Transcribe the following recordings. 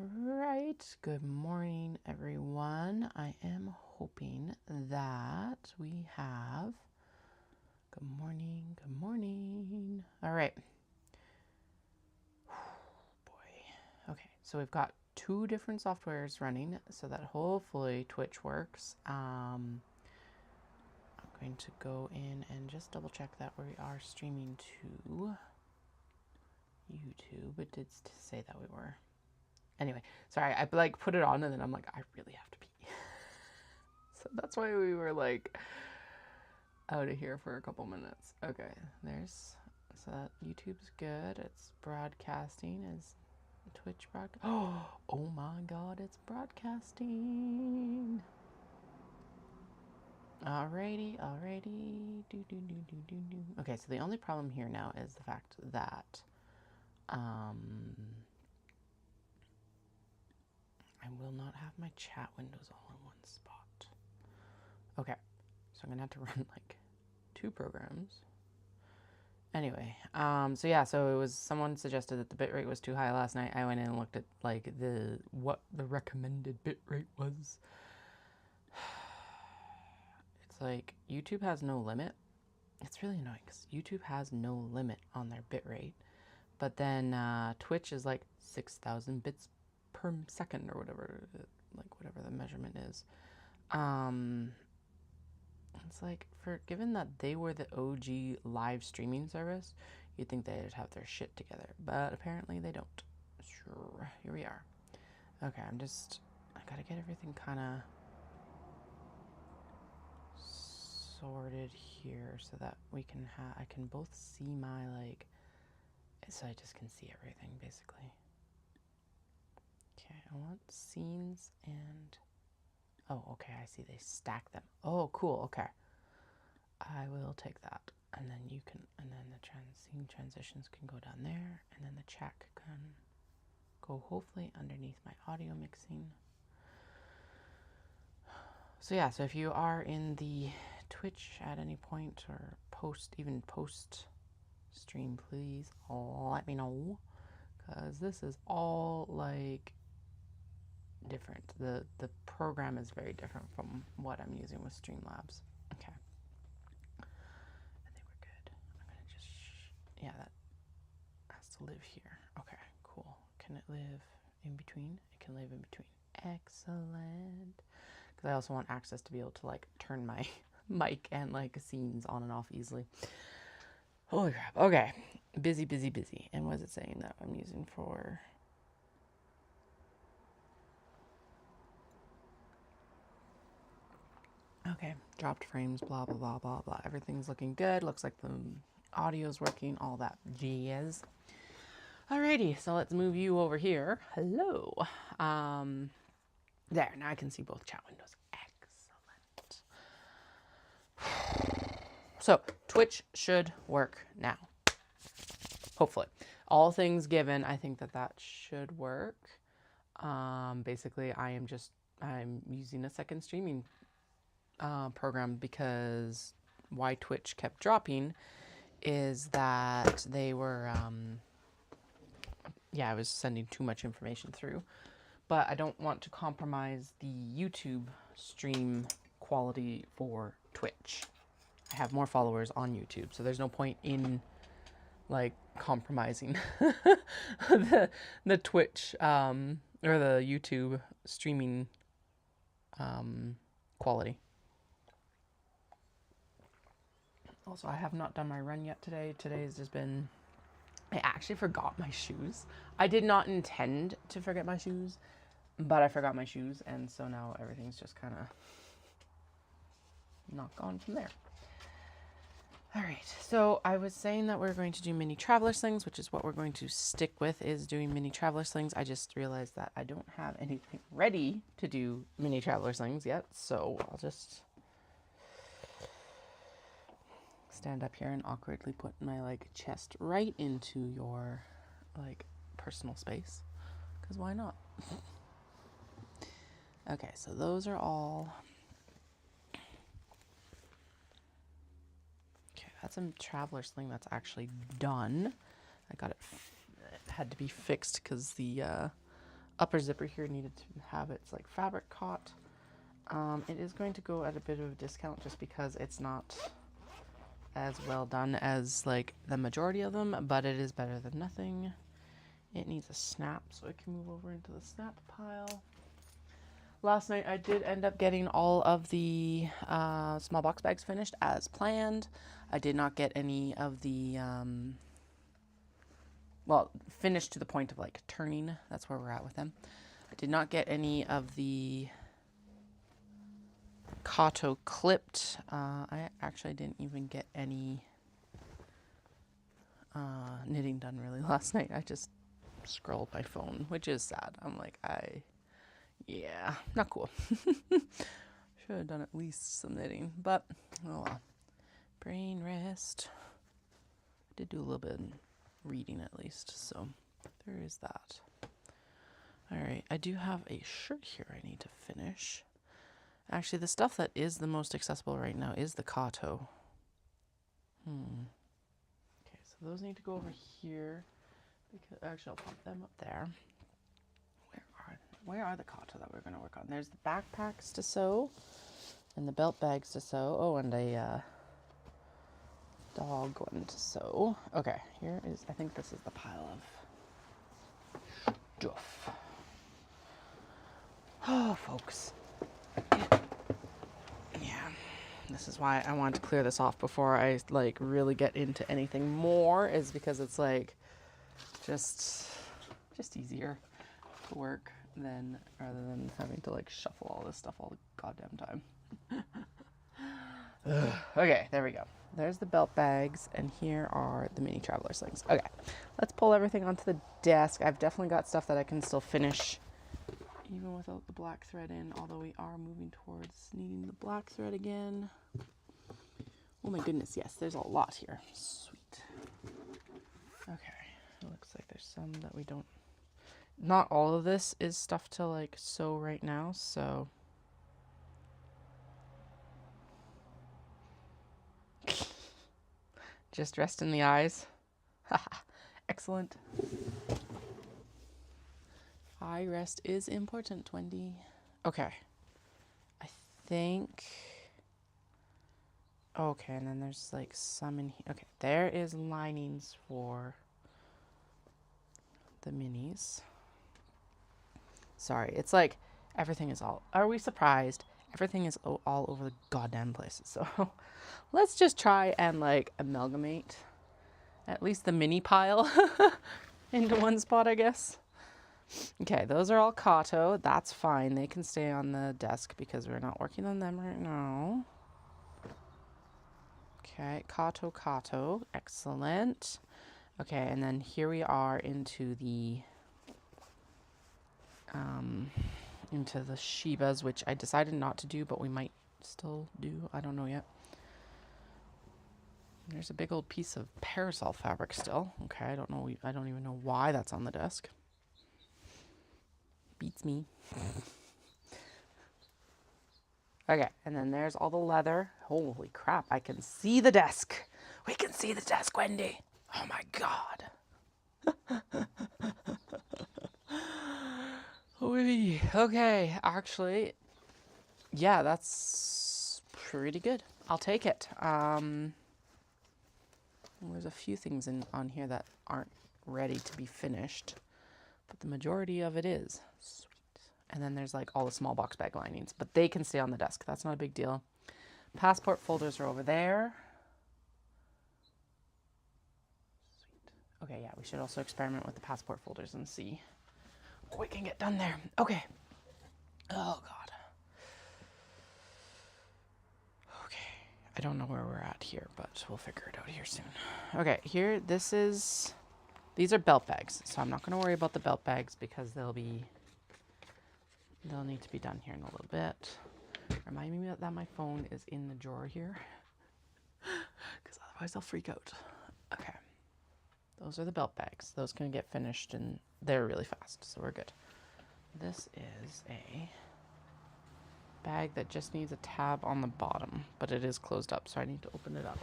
right, good morning, everyone. I am hoping that we have, good morning, good morning. All right. Boy. Okay, so we've got two different softwares running so that hopefully Twitch works. I'm going to go in and just double check that we are streaming to YouTube. It did say that we were. Anyway, sorry, I like put it on and then I'm like, I really have to pee. So that's why we were like out of here for a couple minutes. Okay, so that YouTube's good. It's broadcasting. Is Twitch broadcast? Oh my God, it's broadcasting. Alrighty. Okay, so the only problem here now is the fact that I will not have my chat windows all in one spot. Okay, so I'm gonna have to run like two programs. Anyway, so it was, someone suggested that the bitrate was too high last night. I went in and looked at like what the recommended bitrate was. It's like YouTube has no limit. It's really annoying because YouTube has no limit on their bitrate, but then Twitch is like 6,000 bits per second or whatever, like whatever the measurement is. It's like, given that they were the OG live streaming service, you'd think they'd have their shit together, but apparently they don't. Sure, here we are. Okay, I gotta get everything kind of sorted here so that I can both see my so I just can see everything basically. Okay, I want scenes and, oh, okay, I see they stack them. Oh, cool, okay. I will take that. And then and then the scene transitions can go down there, and then the chat can go hopefully underneath my audio mixing. So yeah, so if you are in the Twitch at any point or post stream, please let me know, because this is all like different. The program is very different from what I'm using with Streamlabs. Okay. I think we're good. I'm gonna just, yeah, that has to live here. Okay, cool. Can it live in between? It can live in between. Excellent. Because I also want access to be able to like turn my mic and like scenes on and off easily. Holy crap. Okay. Busy. And what is it saying that I'm using for? Okay, dropped frames, blah, blah, blah, blah, blah. Everything's looking good. Looks like the audio's working, all that jazz. Alrighty, so let's move you over here. Hello. There, now I can see both chat windows. Excellent. So, Twitch should work now. Hopefully. All things given, I think that should work. Basically, I'm using a second streaming program because why Twitch kept dropping is that they were I was sending too much information through, but I don't want to compromise the YouTube stream quality for Twitch. I have more followers on YouTube, so there's no point in like compromising the Twitch or the YouTube streaming quality. Also, I have not done my run yet today. Today has just been, I actually forgot my shoes. I did not intend to forget my shoes, but I forgot my shoes, and so now everything's just kind of not gone from there. All right, so I was saying that we're going to do mini traveler slings, which is what we're going to stick with, is doing mini traveler slings. I just realized that I don't have anything ready to do mini traveler slings yet, so I'll just stand up here and awkwardly put my like chest right into your like personal space, because why not? Okay, so those are all. Okay, that's a traveler sling that's actually done. I got it, it had to be fixed because the upper zipper here needed to have its like fabric caught. It is going to go at a bit of a discount just because it's not as well done as like the majority of them, but it is better than nothing. It needs a snap, so it can move over into the snap pile. Last night I did end up getting all of the small box bags finished as planned. I did not get any of the, well, finished to the point of like turning. That's where we're at with them. I did not get any of the Kato clipped. I actually didn't even get any knitting done really last night. I just scrolled my phone, which is sad. I'm like, yeah, not cool. Should have done at least some knitting, but oh well. Brain rest. I did do a little bit of reading at least, so there is that. All right, I do have a shirt here I need to finish. Actually, the stuff that is the most accessible right now is the Kato. Okay, so those need to go over here. Because actually, I'll pop them up there. Where are the Kato that we're going to work on? There's the backpacks to sew and the belt bags to sew. Oh, and a dog one to sew. Okay, here is, I think this is the pile of stuff. Oh, folks. Yeah, this is why I wanted to clear this off before I like really get into anything more, is because it's like just easier to work than rather than having to like shuffle all this stuff all the goddamn time. Okay, there we go. There's the belt bags, and here are the mini traveler slings. Okay, let's pull everything onto the desk. I've definitely got stuff that I can still finish even without the black thread in, although we are moving towards needing the black thread again. Oh my goodness, yes, there's a lot here. Sweet. Okay, it looks like there's some that we don't... Not all of this is stuff to like sew right now, so... Just rest in the eyes. Excellent. Eye rest is important, Wendy. Okay. I think... Okay, and then there's like some in here. Okay, there is linings for the minis. Sorry, it's like everything is all... Are we surprised? Everything is all over the goddamn places. So let's just try and like amalgamate at least the mini pile into one spot, I guess. Okay, those are all Kato. That's fine. They can stay on the desk because we're not working on them right now. Okay, Kato. Excellent. Okay, and then here we are into the Shibas, which I decided not to do, but we might still do. I don't know yet. There's a big old piece of parasol fabric still. Okay, I don't know. I don't even know why that's on the desk. Beats me. Okay, and then there's all the leather. Holy crap, I can see the desk. We can see the desk, Wendy. Oh my god. Okay, actually, yeah, that's pretty good. I'll take it. There's a few things on here that aren't ready to be finished, but the majority of it is. Sweet. And then there's like all the small box bag linings, but they can stay on the desk. That's not a big deal. Passport folders are over there. Sweet. Okay, yeah, we should also experiment with the passport folders and see what we can get done there. Okay. Oh, God. Okay. I don't know where we're at here, but we'll figure it out here soon. Okay, here, these are belt bags. So I'm not going to worry about the belt bags because they'll need to be done here in a little bit. Remind me that my phone is in the drawer here because otherwise I'll freak out. Okay. Those are the belt bags. Those can get finished and they're really fast, so we're good. This is a bag that just needs a tab on the bottom, but it is closed up, so I need to open it up.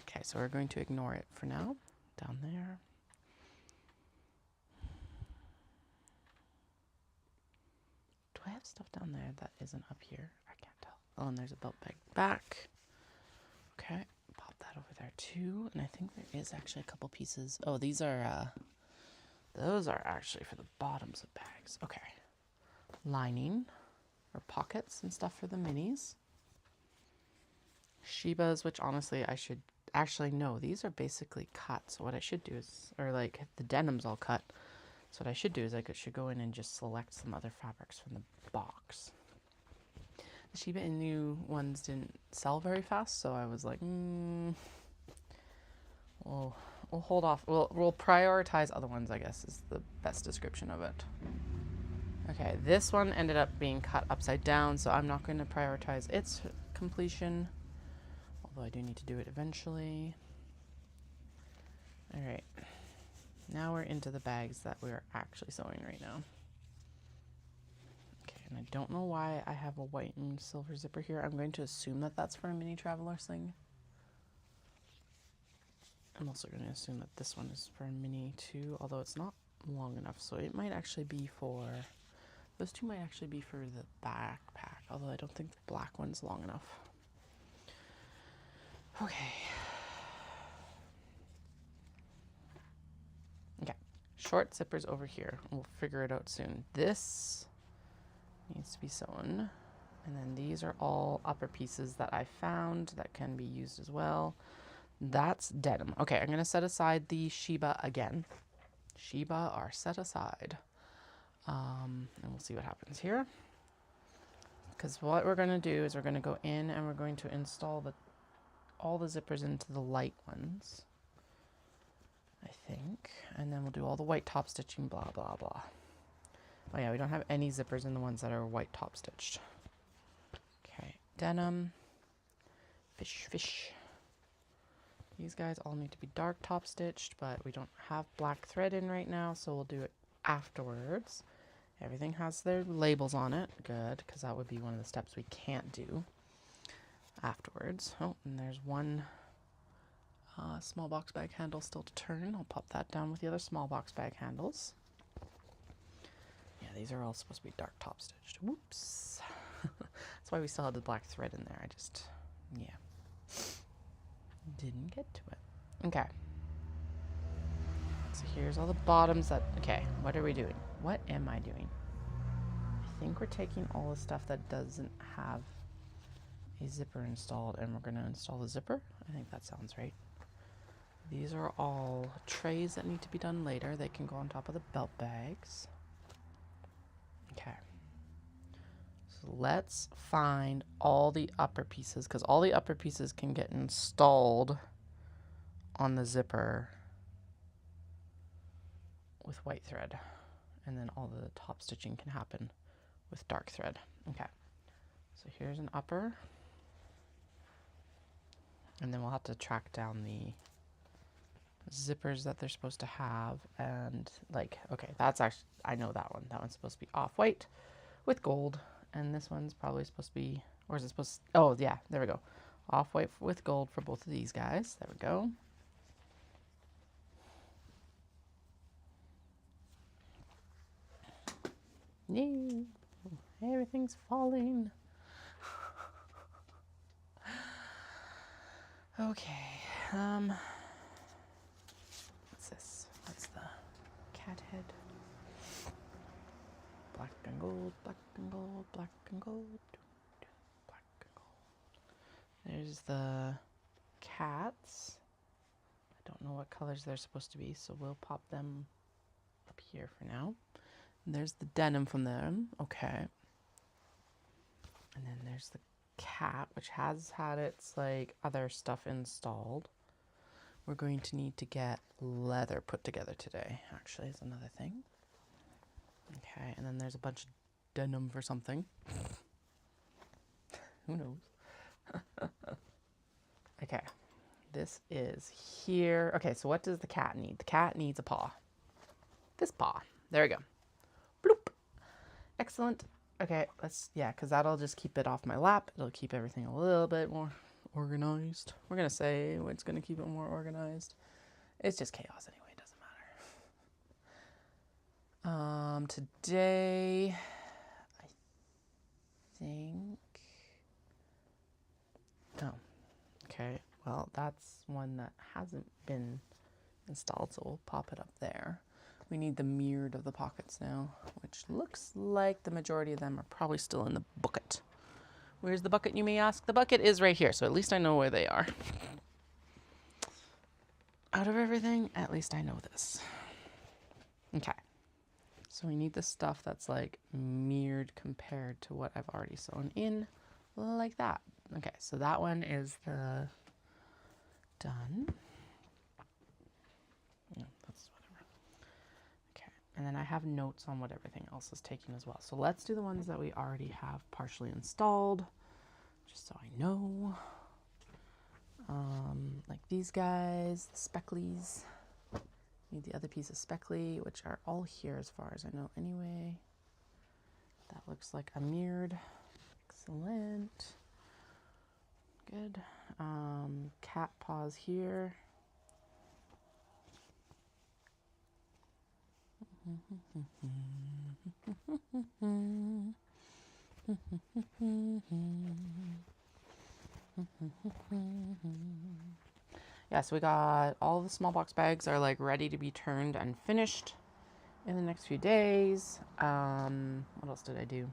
Okay, so we're going to ignore it for now. Down there. have stuff down there that isn't up here? I can't tell. Oh, and there's a belt bag back. Okay, pop that over there too. And I think there is actually a couple pieces. Oh, these are, those are actually for the bottoms of bags. Okay. Lining or pockets and stuff for the minis. Shibas, which honestly I should actually no, these are basically cut. So what I should do is, or like the denim's all cut. So what I should do is I should go in and just select some other fabrics from the box. The Shiba Inu ones didn't sell very fast, so I was like, we'll hold off. We'll prioritize other ones, I guess, is the best description of it. Okay, this one ended up being cut upside down, so I'm not going to prioritize its completion, although I do need to do it eventually. All right, now we're into the bags that we're actually sewing right now. Okay, and I don't know why I have a white and silver zipper here. I'm going to assume that that's for a mini traveler sling. I'm also going to assume that this one is for a mini too, although it's not long enough, so it might actually be for, those two might actually be for the backpack, although I don't think the black one's long enough. Okay. Okay, short zippers over here. We'll figure it out soon. This needs to be sewn. And then these are all upper pieces that I found that can be used as well. That's denim. Okay, I'm going to set aside the Shiba again. Shiba are set aside. And we'll see what happens here. Because what we're going to do is we're going to go in and we're going to install all the zippers into the light ones, I think. And then we'll do all the white top stitching, blah, blah, blah. Oh yeah, we don't have any zippers in the ones that are white top stitched. Okay, denim, fish. These guys all need to be dark top stitched, but we don't have black thread in right now, so we'll do it afterwards. Everything has their labels on it. Good, because that would be one of the steps we can't do afterwards. Oh, and there's one small box bag handle still to turn. I'll pop that down with the other small box bag handles. Yeah, these are all supposed to be dark top stitched. Whoops. That's why we still had the black thread in there. I just, yeah, didn't get to it. Okay. So here's all the bottoms that, okay, what are we doing? What am I doing? I think we're taking all the stuff that doesn't have a zipper installed and we're going to install the zipper. I think that sounds right. These are all trays that need to be done later. They can go on top of the belt bags. Okay. So let's find all the upper pieces, because all the upper pieces can get installed on the zipper with white thread. And then all the top stitching can happen with dark thread. Okay. So here's an upper. And then we'll have to track down the zippers that they're supposed to have. And like, okay, that's actually, I know that one. That one's supposed to be off-white with gold. And this one's probably supposed to be, or is it supposed to, oh yeah, there we go. Off-white with gold for both of these guys. There we go. Yay. Everything's falling. Okay, what's this? What's the cat head? Black and gold, black and gold, black and gold, black and gold. There's the cats. I don't know what colors they're supposed to be, so we'll pop them up here for now. And there's the denim from them, okay. And then there's the cat, which has had its like other stuff installed. We're going to need to get leather put together today, actually, is another thing. Okay, and then there's a bunch of denim for something. Who knows? Okay, this is here. Okay, so what does the cat need? The cat needs a paw. This paw. There we go. Bloop. Excellent. Okay, let's, yeah, because that'll just keep it off my lap. It'll keep everything a little bit more organized. We're going to say it's going to keep it more organized. It's just chaos anyway. It doesn't matter. Today, I think... Oh, okay. Well, that's one that hasn't been installed, so we'll pop it up there. We need the mirrored of the pockets now, which looks like the majority of them are probably still in the bucket. Where's the bucket, you may ask? The bucket is right here, so at least I know where they are. Out of everything, at least I know this. Okay. So we need the stuff that's like mirrored compared to what I've already sewn in, like that. Okay, so that one is the done. No, that's whatever. Okay, and then I have notes on what everything else is taking as well. So let's do the ones that we already have partially installed, just so I know. Like these guys, the specklies. Need the other piece of speckly, which are all here as far as I know anyway. That looks like a mirrored. Excellent. Good. Cat paws here. Yeah, so we got all the small box bags are like ready to be turned and finished in the next few days. What else did I do?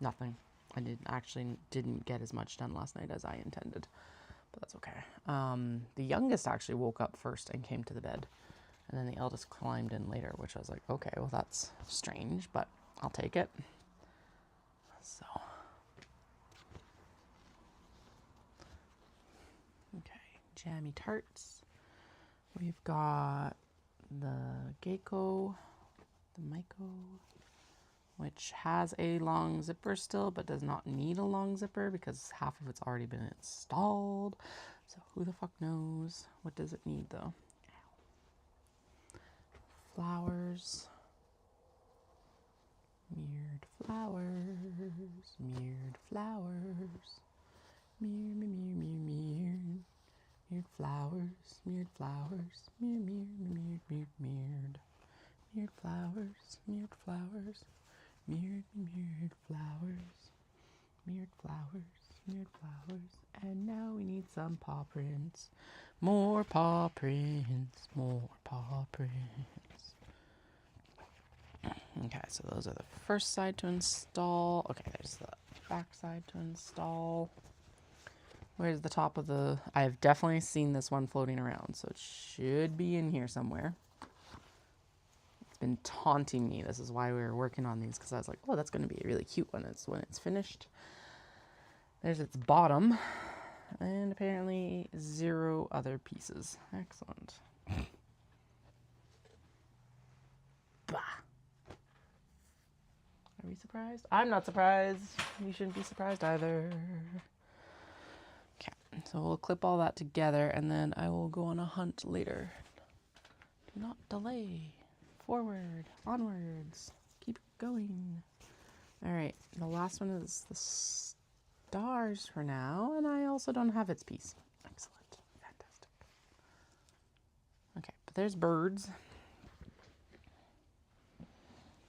Nothing. I didn't get as much done last night as I intended, but that's okay. The youngest actually woke up first and came to the bed, and then the eldest climbed in later, which I was like, okay, well that's strange, but I'll take it. So, okay, jammy tarts. We've got the Gecko, the Maiko, which has a long zipper still, but does not need a long zipper because half of it's already been installed. So who the fuck knows? What does it need though? Flowers. Mirrored flowers. Mirrored flowers. Mirror, mirror, mirror, mirror. Mirrored flowers. Mirrored flowers. Mirror, mirror, mirrored, mirrored, mirrored. Mirrored flowers. Mirrored flowers. Mirrored, mirrored flowers, mirrored flowers, mirrored flowers, and now we need some paw prints. More paw prints, more paw prints. Okay, so those are the first side to install. Okay, there's the back side to install. Where's the top of the... I've definitely seen this one floating around, so it should be in here somewhere. Been taunting me. This is why we were working on these, because I was like, oh, that's going to be a really cute one. It's when it's finished. There's its bottom, and apparently 0 other pieces. Excellent. Bah. Are we surprised? I'm not surprised. You shouldn't be surprised either. Okay, so we'll clip all that together, and then I will go on a hunt later. Do not delay. Forward, onwards, keep going. All right, the last one is the stars for now, and I also don't have its piece. Excellent, fantastic. Okay, but there's birds.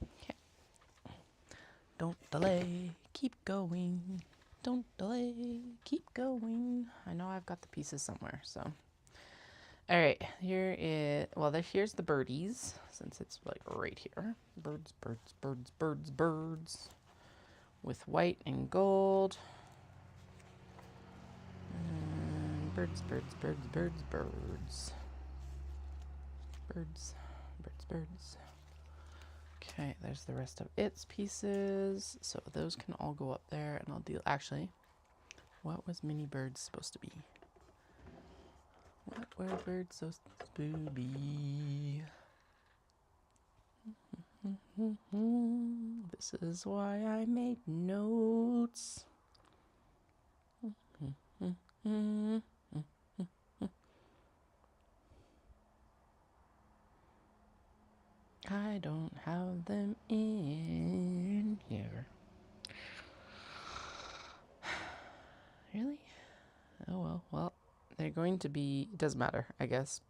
Okay. Don't delay, keep going. Don't delay, keep going. I know I've got the pieces somewhere, so. All right, here's the birdies, since it's like right here. Birds, birds, birds, birds, birds. With white and gold. And birds, birds, birds, birds, birds. Birds, birds, birds. Okay, there's the rest of its pieces. So those can all go up there, and I'll do, actually, what was mini birds supposed to be? What were birds so supposed to be? This is why I made notes. I don't have them in here. Really? Oh well. Well, they're going to be... It doesn't matter, I guess.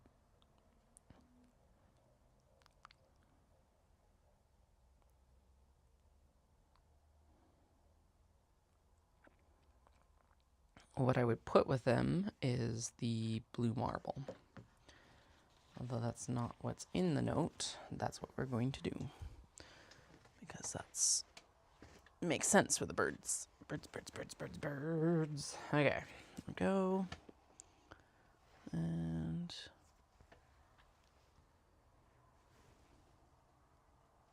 what I would put with them is the blue marble. Although that's not what's in the note, that's what we're going to do. Because that's makes sense for the birds. Birds, birds, birds, birds, birds. Okay, here we go. And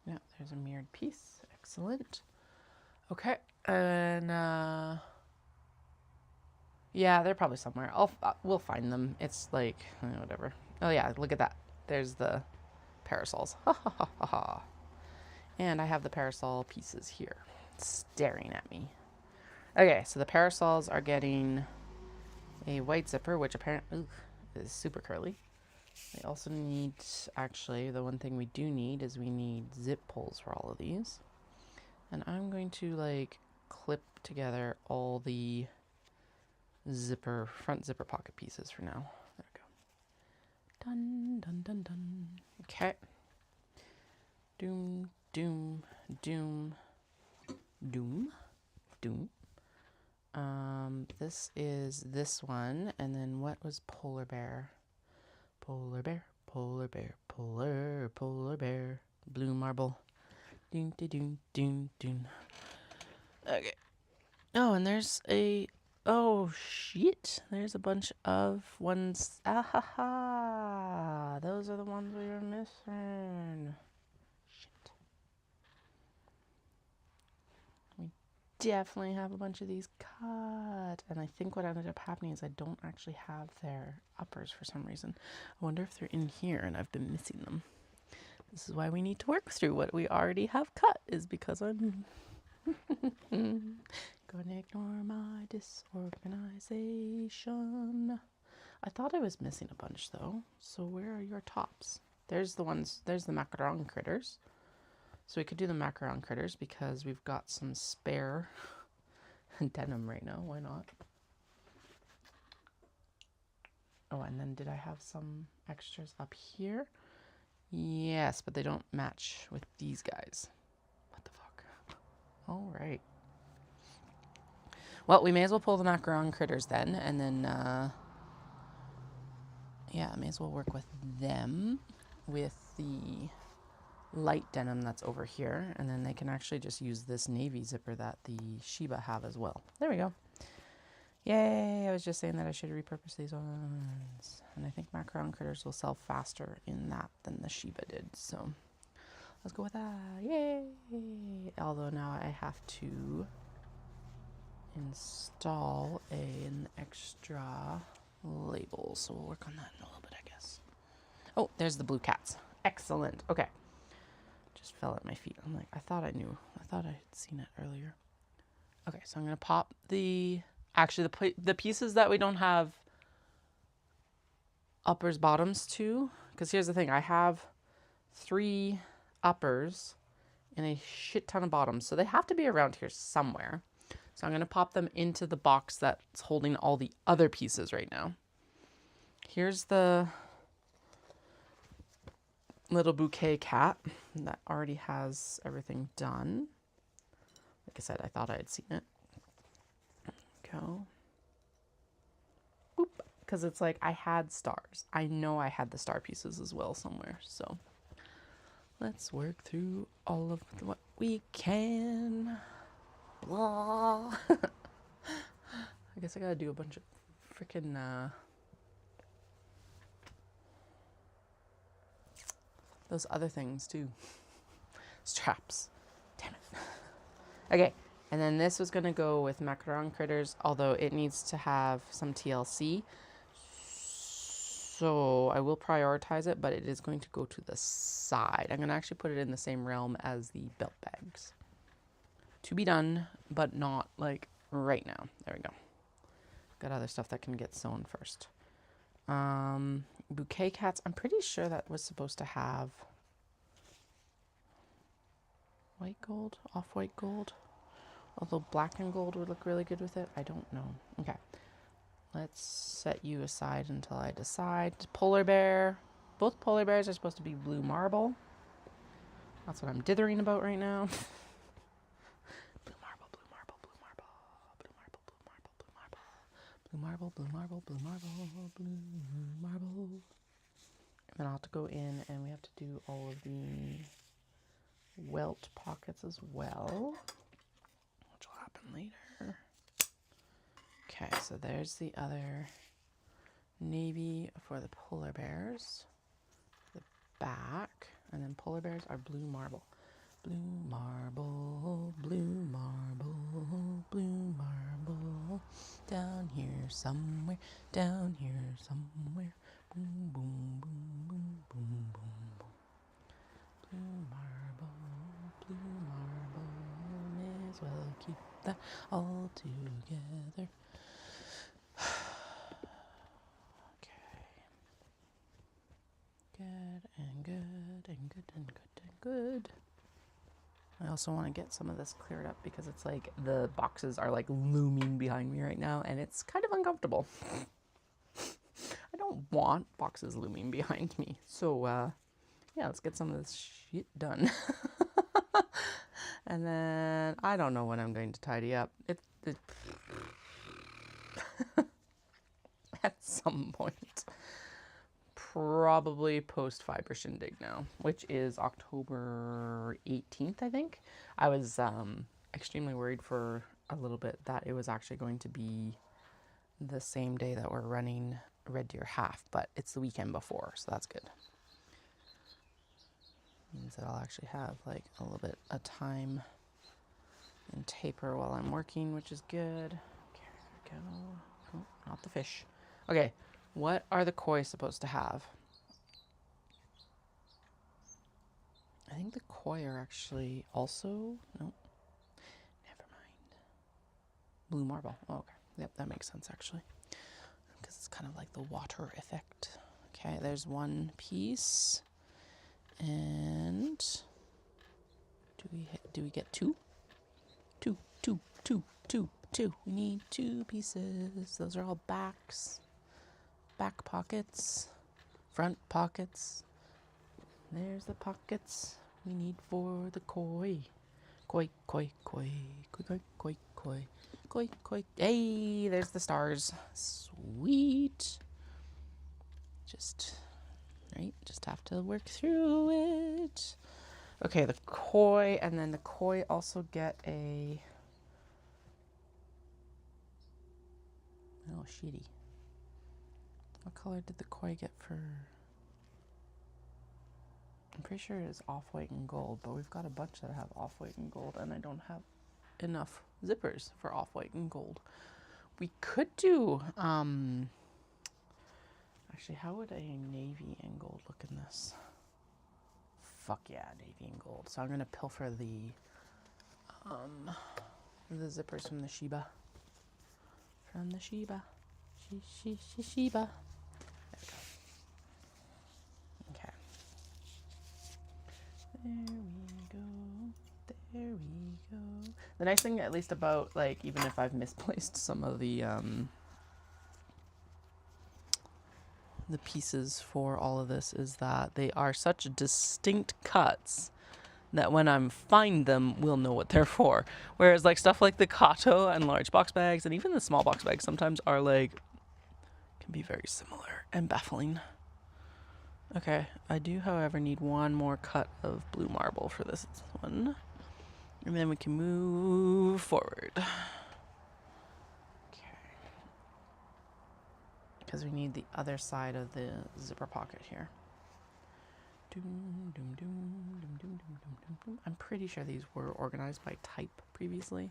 yeah, there's a mirrored piece. Excellent. Okay, and yeah, they're probably somewhere. We'll find them. It's like whatever. Oh yeah, look at that. There's the parasols. Ha ha ha ha ha. And I have the parasol pieces here, staring at me. Okay, so the parasols are getting a white zipper, which apparently is super curly. They also need, actually, the one thing we do need is we need zip pulls for all of these. And I'm going to like clip together all the front zipper pocket pieces for now. There we go. Dun, dun, dun, dun. Okay. Doom, doom, doom, doom, doom. This is this one, and then what was polar bear? Polar bear, polar bear, polar bear, blue marble. Doom, doom, doom, doom. Okay. Oh, and there's oh shit! There's a bunch of ones. Ah ha ha! Those are the ones we were missing. Shit. We definitely have a bunch of these cut. And I think what ended up happening is I don't actually have their uppers for some reason. I wonder if they're in here and I've been missing them. This is why we need to work through what we already have cut, is because I'm gonna ignore my disorganization. I thought I was missing a bunch though. So where are your tops? There's the macaron critters. So we could do the macaron critters because we've got some spare denim right now. Why not? Oh, and then did I have some extras up here? Yes, but they don't match with these guys. What the fuck? All right. Well, we may as well pull the macaron critters then, and then, yeah, I may as well work with them with the light denim that's over here, and then they can actually just use this navy zipper that the Shiba have as well. There we go. Yay, I was just saying that I should repurpose these ones. And I think macaron critters will sell faster in that than the Shiba did, so let's go with that. Yay! Although now I have to install an extra label, so we'll work on that in a little bit, I guess. Oh, there's the blue cats. Excellent. Okay. Just fell at my feet. I'm like, I thought I had seen it earlier. Okay, so I'm going to pop actually the pieces that we don't have uppers bottoms to, because here's the thing, I have 3 uppers and a shit ton of bottoms, so they have to be around here somewhere. So I'm going to pop them into the box that's holding all the other pieces right now. Here's the little bouquet cat that already has everything done. Like I said, I thought I had seen it. Go. Boop. Because it's like I had stars. I know I had the star pieces as well somewhere. So let's work through all of what we can. Blah. I guess I gotta do a bunch of freaking those other things too. Straps. Damn it. Okay. And then this was going to go with macaron critters, although it needs to have some TLC. So I will prioritize it, but it is going to go to the side. I'm going to actually put it in the same realm as the belt bags. To be done, but not like right now. There we go. Got other stuff that can get sewn first. Bouquet cats. I'm pretty sure that was supposed to have white gold, off-white gold. Although black and gold would look really good with it. I don't know. Okay. Let's set you aside until I decide. Polar bear. Both polar bears are supposed to be blue marble. That's what I'm dithering about right now. Blue marble, blue marble, blue marble, blue marble, blue marble, blue marble, Blue marble, blue marble, blue marble, blue marble. And then I'll have to go in and we have to do all of the welt pockets as well, which will happen later. Okay, so there's the other navy for the polar bears, the back, and then polar bears are blue marble. Blue marble, blue marble, blue marble, down here somewhere, down here somewhere, boom, boom, boom, boom, boom, boom, boom. Blue marble, may as well keep that all together. Okay. Good and good and good and good and good. I also want to get some of this cleared up because it's like the boxes are like looming behind me right now and it's kind of uncomfortable. I don't want boxes looming behind me. So yeah, let's get some of this shit done. And then I don't know when I'm going to tidy up. It at some point. Probably post Fibre Shindig now, which is October 18th, I think. I was extremely worried for a little bit that it was actually going to be the same day that we're running Red Deer Half, but it's the weekend before, so that's good. Means that I'll actually have like a little bit of time and taper while I'm working, which is good. Okay, there we go. Oh, not the fish. Okay. What are the koi supposed to have? I think the koi are actually also... Nope. Never mind. Blue marble. Oh, okay. Yep, that makes sense actually. Because it's kind of like the water effect. Okay, there's one piece. And... Do we get two? Two. We need two pieces. Those are all backs. Back pockets, front pockets. There's the pockets we need for the koi. Koi. Hey, there's the stars. Sweet. Just have to work through it. Okay, the koi, and then the koi also get a... Oh, shitty. What color did the koi get for... I'm pretty sure it is off-white and gold, but we've got a bunch that have off-white and gold, and I don't have enough zippers for off-white and gold. We could do... Actually, how would a navy and gold look in this? Fuck yeah, navy and gold. So I'm going to pilfer the zippers from the Shiba. Shiba. There we go. Okay. There we go. The nice thing, at least about, like, even if I've misplaced some of the pieces for all of this, is that they are such distinct cuts that when I find them, we'll know what they're for. Whereas, like, stuff like the Kato and large box bags, and even the small box bags sometimes are, like, can be very similar and baffling. Okay, I do, however, need one more cut of blue marble for this one. And then we can move forward. Okay. Because we need the other side of the zipper pocket here. I'm pretty sure these were organized by type previously.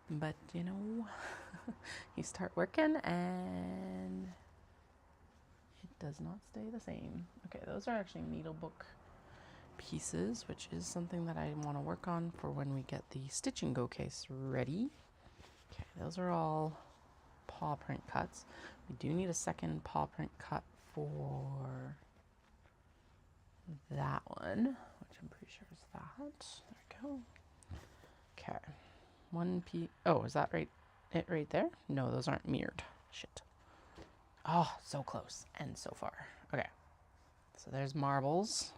But, you know, you start working and it does not stay the same. Okay, those are actually needlebook pieces, which is something that I want to work on for when we get the stitch and go case ready. Okay, those are all paw print cuts. We do need a second paw print cut for that one, which I'm pretty sure is that. There we go. Okay, one piece. Oh, is that right? It right there? No, those aren't mirrored. Shit. Oh, so close and so far. Okay, so there's marbles.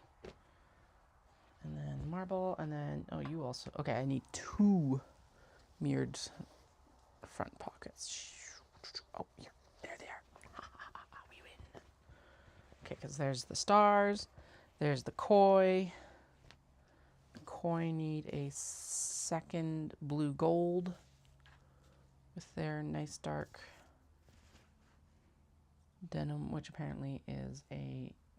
And then marble, and then, oh, you also, okay, I need two mirrored front pockets. Oh, here. There they are. We win. Okay, because there's the stars. There's the koi. The koi need a second blue gold with their nice dark denim, which apparently is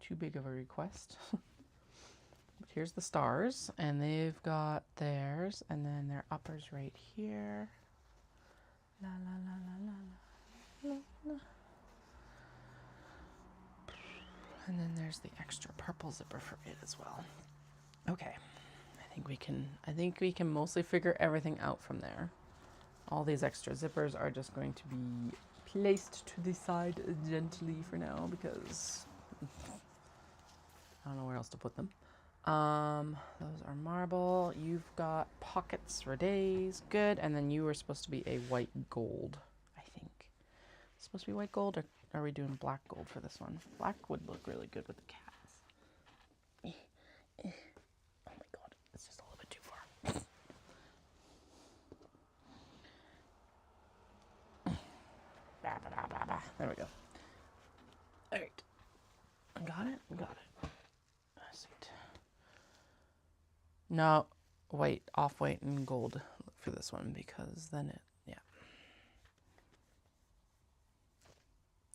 too big of a request. But here's the stars, and they've got theirs, and then their uppers right here. La la la la la la la. And then there's the extra purple zipper for it as well. Okay, I think we can mostly figure everything out from there. All these extra zippers are just going to be placed to the side gently for now because I don't know where else to put them. Those are marble. You've got pockets for days. Good. And then you were supposed to be a white gold, I think. It's supposed to be white gold, or are we doing black gold for this one? Black would look really good with the cats. Oh my god, it's just a little bit too far. There we go. All right. Got it? Got it. Sweet. No, white, off-white, and gold for this one because then it, yeah.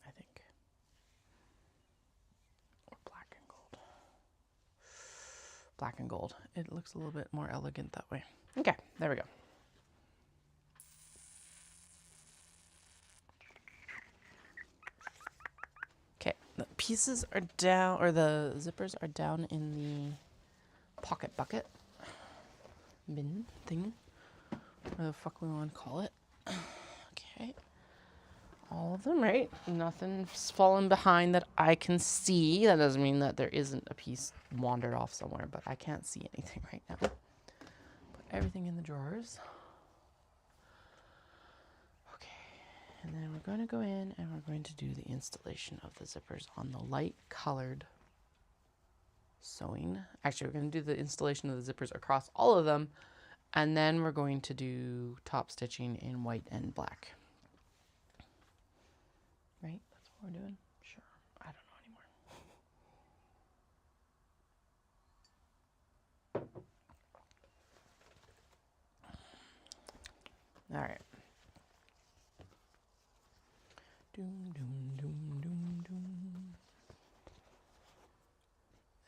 I think. Or black and gold. Black and gold. It looks a little bit more elegant that way. Okay, there we go. The pieces are down, or the zippers are down in the pocket bucket bin thing, whatever the fuck we want to call it. Okay. All of them, right? Nothing's fallen behind that I can see. That doesn't mean that there isn't a piece wandered off somewhere, but I can't see anything right now. Put everything in the drawers. And then we're going to go in and we're going to do the installation of the zippers on the light colored sewing. Actually, we're going to do the installation of the zippers across all of them. And then we're going to do top stitching in white and black. Right? That's what we're doing? Sure. I don't know anymore. All right. Doom, doom, doom, doom, doom.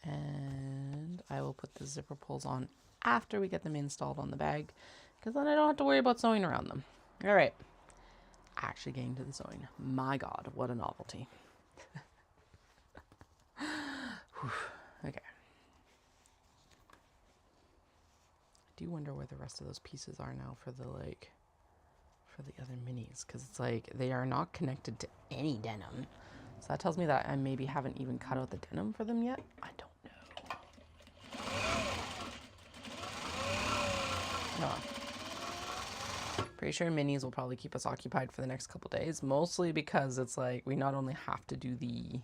And I will put the zipper pulls on after we get them installed on the bag, because then I don't have to worry about sewing around them. All right. Actually getting to the sewing. My God, what a novelty. Okay. I do wonder where the rest of those pieces are now for the for the other minis, because it's like they are not connected to any denim, so that tells me that I maybe haven't even cut out the denim for them yet. I don't know. No. Pretty sure minis will probably keep us occupied for the next couple days, mostly because it's like we not only have to do the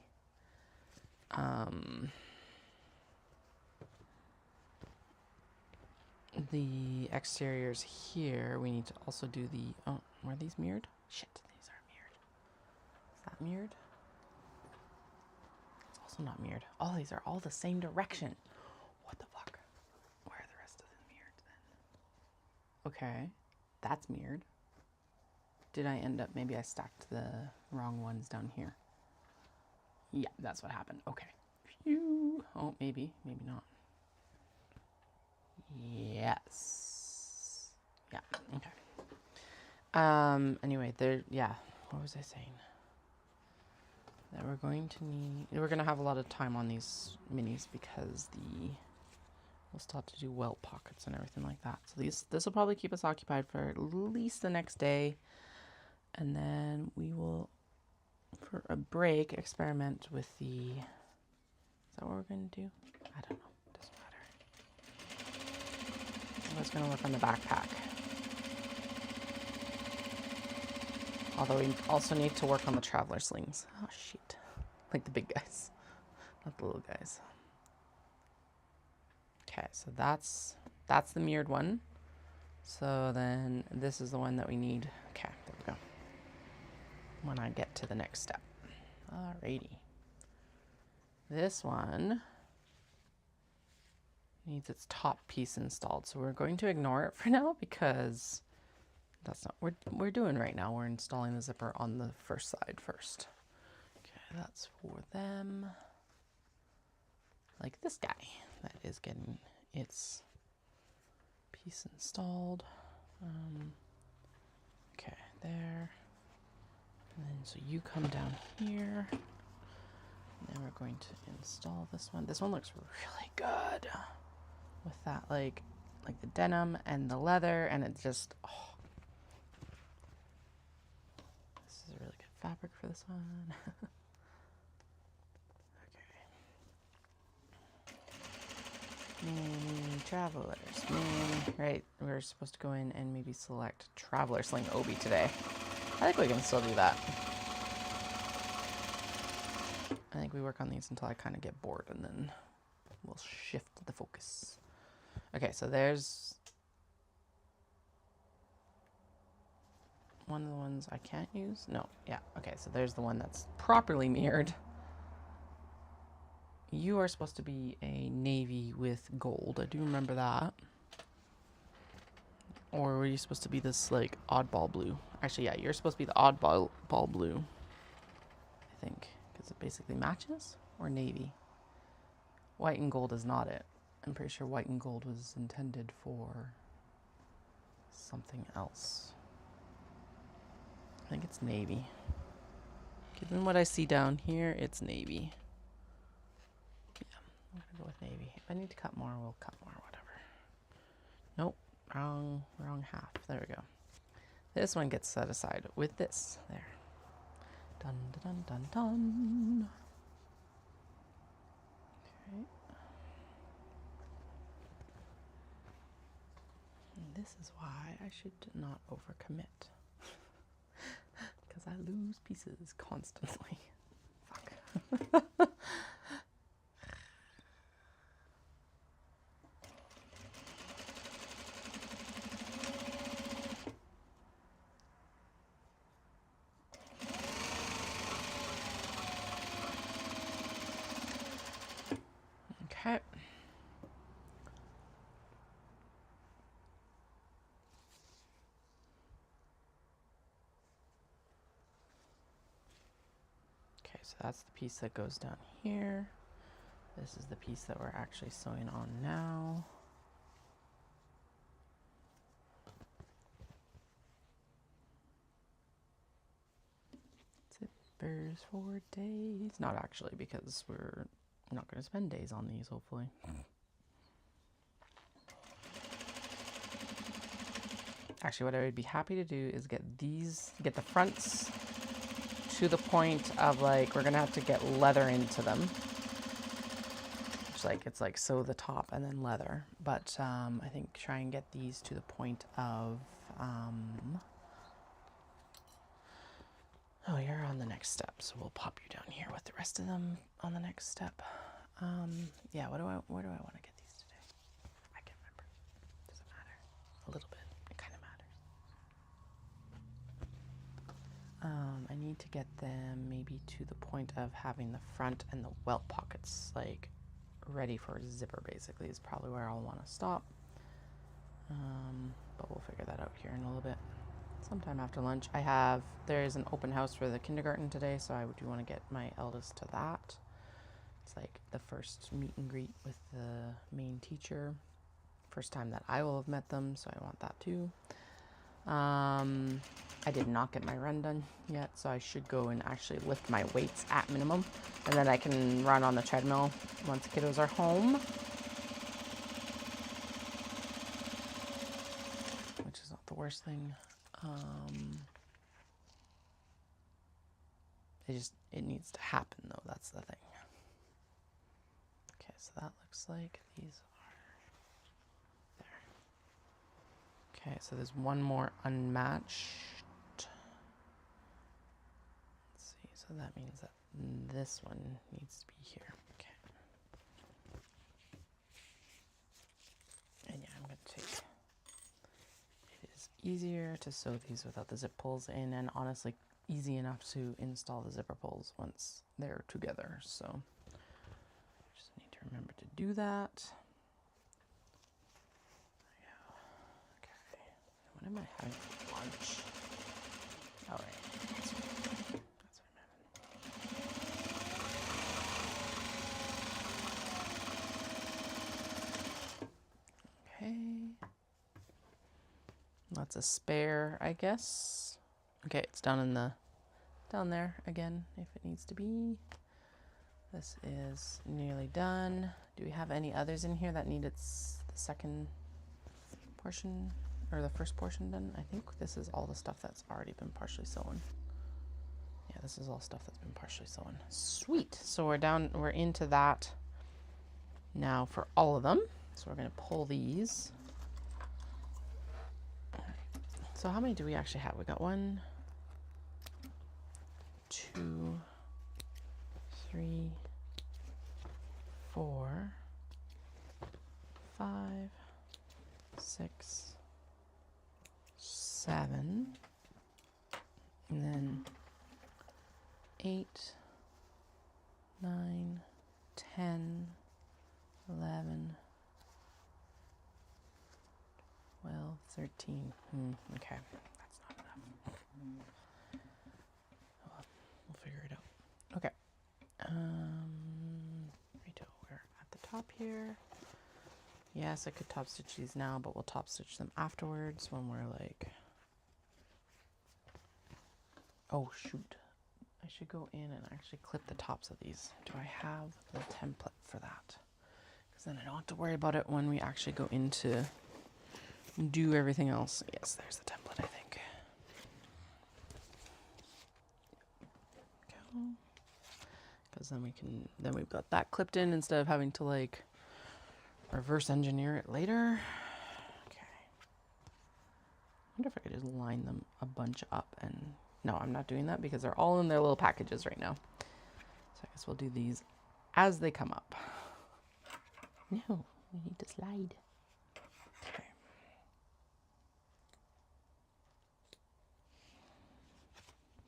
exteriors here, we need to also do the, oh, were these mirrored? Shit, these are mirrored. Is that mirrored? It's also not mirrored. Oh, these are all the same direction. What the fuck? Where are the rest of them mirrored then? Okay, that's mirrored. Did I end up, maybe I stacked the wrong ones down here. Yeah, that's what happened. Okay. Phew. Oh, maybe not. Yes. Yeah, okay. Anyway, yeah, what was I saying? That we're going to have a lot of time on these minis because we'll still have to do welt pockets and everything like that. So this will probably keep us occupied for at least the next day. And then we will, for a break, experiment with is that what we're going to do? I don't know. I was going to work on the backpack. Although we also need to work on the traveler slings. Oh, shit. Like the big guys, not the little guys. Okay, so that's the mirrored one. So then this is the one that we need. Okay, there we go. when I get to the next step. Alrighty. This one needs its top piece installed, so we're going to ignore it for now because that's not what we're doing right now. We're installing the zipper on the first side first. Okay, that's for them. Like this guy that is getting its piece installed. Okay, there. And then so you come down here. And then we're going to install this one. This one looks really good with that like the denim and the leather, and it just, oh. This is a really good fabric for this one. Travelers. Right, we're supposed to go in and maybe select Traveler Sling Obi today. I think we can still do that. I think we work on these until I kind of get bored, and then we'll shift the focus. Okay, so there's one of the ones I can't use. No, yeah, okay, so there's the one that's properly mirrored. You are supposed to be a navy with gold. I do remember that. Or were you supposed to be this like oddball blue? Actually, yeah, you're supposed to be the oddball blue, I think, because it basically matches. Or navy. White and gold is not it. I'm pretty sure white and gold was intended for something else. I think it's navy. Given what I see down here, it's navy. Yeah, I'm gonna go with navy. If I need to cut more, we'll cut more, whatever. Nope, wrong half. There we go. This one gets set aside with this. There. Dun dun dun dun dun. Okay. And this is why I should not overcommit. Because I lose pieces constantly. Fuck. Okay. So that's the piece that goes down here. This is the piece that we're actually sewing on now. Zippers for days. Not actually, because we're not going to spend days on these, hopefully. Actually, what I would be happy to do is get the fronts to the point of like, we're gonna have to get leather into them. Which like, it's like sew the top and then leather. But I think try and get these to the point of, oh, you're on the next step. So we'll pop you down here with the rest of them on the next step. Yeah, where do I want to get these today? I can't remember. Doesn't matter. A little bit. It kind of matters. I need to get them maybe to the point of having the front and the welt pockets like ready for a zipper, basically, is probably where I'll want to stop. But we'll figure that out here in a little bit. Sometime after lunch. There is an open house for the kindergarten today, so I do want to get my eldest to that. It's like the first meet and greet with the main teacher. First time that I will have met them, so I want that too. I did not get my run done yet, so I should go and actually lift my weights at minimum, and then I can run on the treadmill once the kiddos are home. Which is not the worst thing. It needs to happen though, that's the thing. Okay, so that looks like these are there. Okay, so there's one more unmatched. Let's see, so that means that this one needs to be here. Okay. And yeah, I'm gonna take, it is easier to sew these without the zip pulls in, and honestly, easy enough to install the zipper pulls once they're together. So just need to remember to do that. What am I having for lunch? All right. That's what I'm having. Okay. That's a spare, I guess. Okay, it's down there again if it needs to be. This is nearly done. Do we have any others in here that need the second portion? Or the first portion done? I think this is all the stuff that's already been partially sewn. Yeah, this is all stuff that's been partially sewn. Sweet. So we're into that now for all of them. So we're gonna pull these. So how many do we actually have? We got 1, 2, 3, 4, 5, 6, 7, and then 8, 9, 10, 11, 12, 13. Okay, that's not enough. We'll figure it out. Okay. Rito, we're at the top here. Yes, I could top stitch these now, but we'll top stitch them afterwards when we're like... Oh, shoot. I should go in and actually clip the tops of these. Do I have the template for that? Because then I don't have to worry about it when we actually go into do everything else. Yes, there's the template, I think. Because then we've got that clipped in instead of having to like reverse engineer it later. Okay. I wonder if I could just line them a bunch up and... No, I'm not doing that because they're all in their little packages right now. So I guess we'll do these as they come up. No, we need to slide. Okay.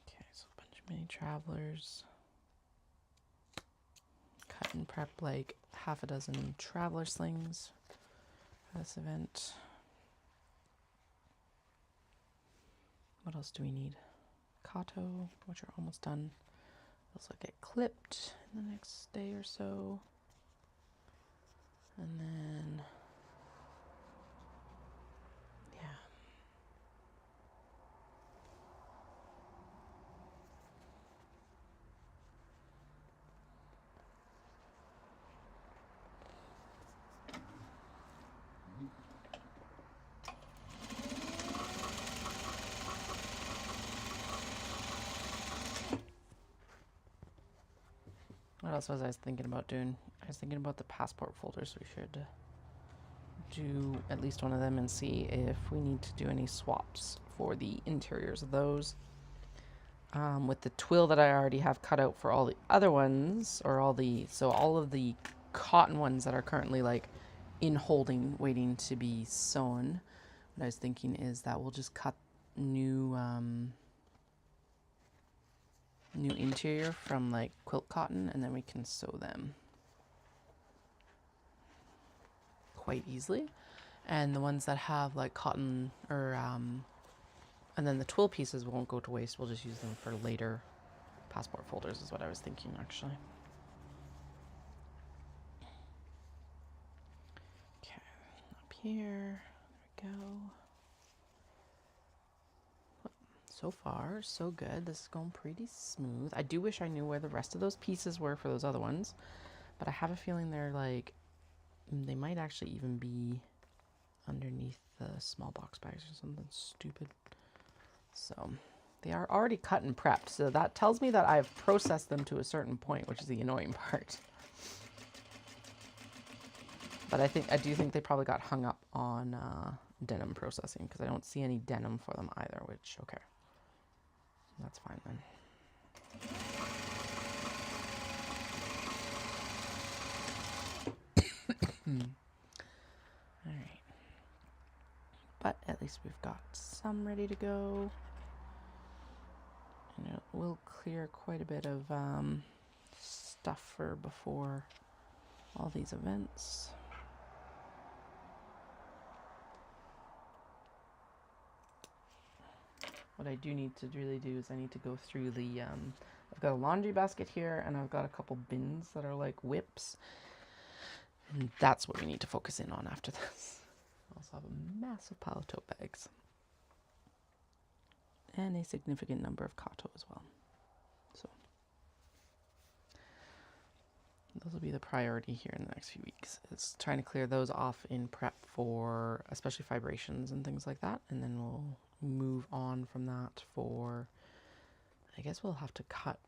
Okay, so a bunch of mini travelers. Cut and prep like half a dozen traveler slings for this event. What else do we need? Kato, which are almost done. Those will get clipped in the next day or so. And then, yeah. What else was I thinking about doing? I was thinking about the passport folders. We should do at least one of them and see if we need to do any swaps for the interiors of those. With the twill that I already have cut out for all the other ones, or all of the cotton ones that are currently like in holding, waiting to be sewn. What I was thinking is that we'll just cut new interior from like quilt cotton, and then we can sew them quite easily. And the ones that have like cotton or and then the twill pieces won't go to waste. We'll just use them for later passport folders is what I was thinking actually. Okay, up here, there we go. So far, so good. This is going pretty smooth. I do wish I knew where the rest of those pieces were for those other ones, but I have a feeling they're like, they might actually even be underneath the small box bags or something stupid. So they are already cut and prepped. So that tells me that I've processed them to a certain point, which is the annoying part. But I do think they probably got hung up on denim processing because I don't see any denim for them either, which, okay. That's fine then. All right. But at least we've got some ready to go. And will clear quite a bit of stuff for before all these events. What I do need to really do is I need to go through the, I've got a laundry basket here and I've got a couple bins that are like whips. And that's what we need to focus in on after this. I also have a massive pile of tote bags. And a significant number of kato as well. So those will be the priority here in the next few weeks. It's trying to clear those off in prep for especially vibrations and things like that. And then we'll move on from that for, I guess we'll have to cut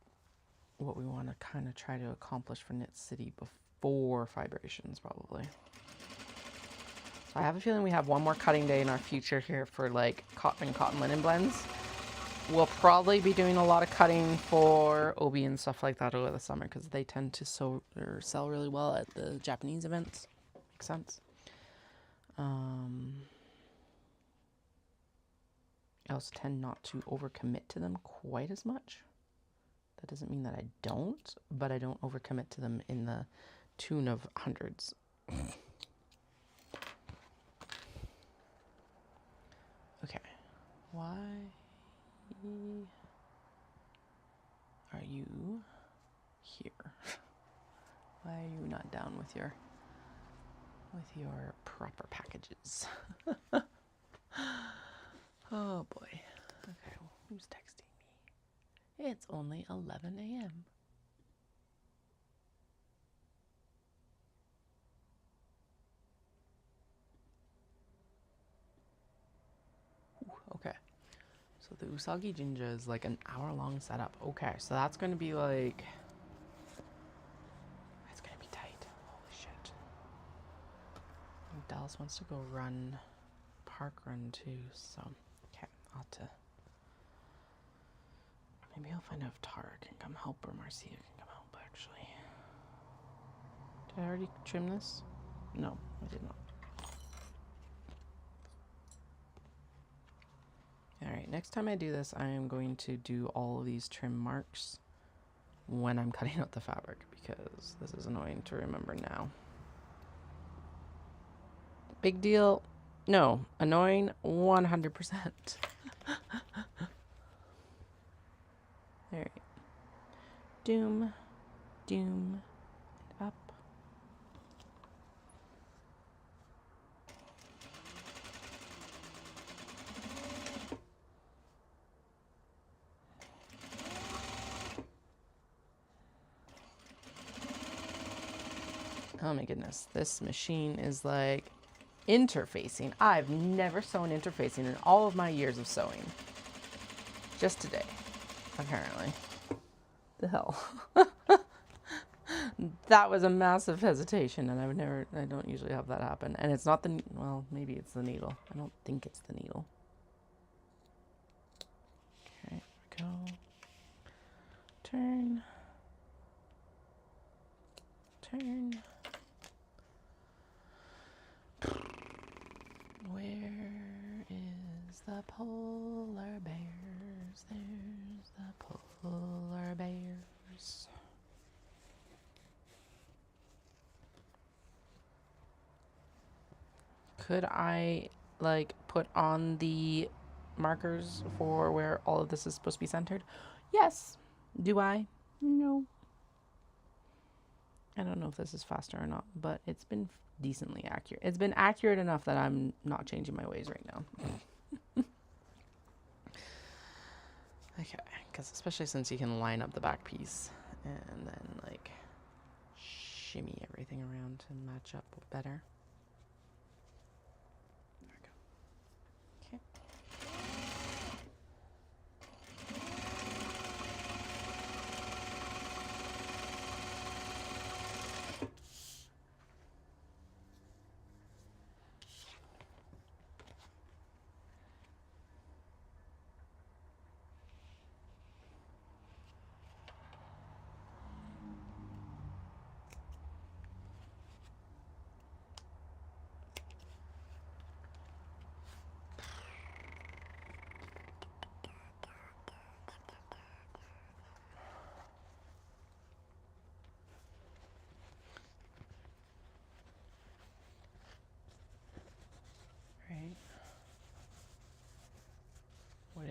what we want to kind of try to accomplish for Knit City before vibrations probably. So I have a feeling we have one more cutting day in our future here for like cotton and cotton linen blends. We'll probably be doing a lot of cutting for obi and stuff like that over the summer because they tend to sew or sell really well at the Japanese events. Makes sense. I also tend not to overcommit to them quite as much. That doesn't mean that I don't, but I don't overcommit to them in the tune of hundreds. Okay, why are you here? Why are you not down with your proper packages? Oh boy. Okay, well, who's texting me? It's only 11 a.m. Okay. So the Usagi Jinja is like an hour-long setup. Okay, so that's going to be like... That's going to be tight. Holy shit. And Dallas wants to go run, park run too, so... Okay, I'll have to... Maybe I'll find out if Tara can come help or Marcia can come help, actually. Did I already trim this? No, I did not. Alright, next time I do this, I am going to do all of these trim marks when I'm cutting out the fabric, because this is annoying to remember now. Big deal? No. Annoying? 100%. Alright. Doom, doom, and up. Oh my goodness, this machine is like interfacing. I've never sewn interfacing in all of my years of sewing. Just today, apparently. The hell. That was a massive hesitation, and I don't usually have that happen. And it's not the, well, maybe it's the needle. I don't think it's the needle. Okay, here we go. Turn. Turn. Where is the polar bears? There's the polar bears. Could I, like, put on the markers for where all of this is supposed to be centered? Yes. Do I? No. I don't know if this is faster or not, but it's been decently accurate. It's been accurate enough that I'm not changing my ways right now. Okay, because especially since you can line up the back piece and then, like, shimmy everything around to match up better.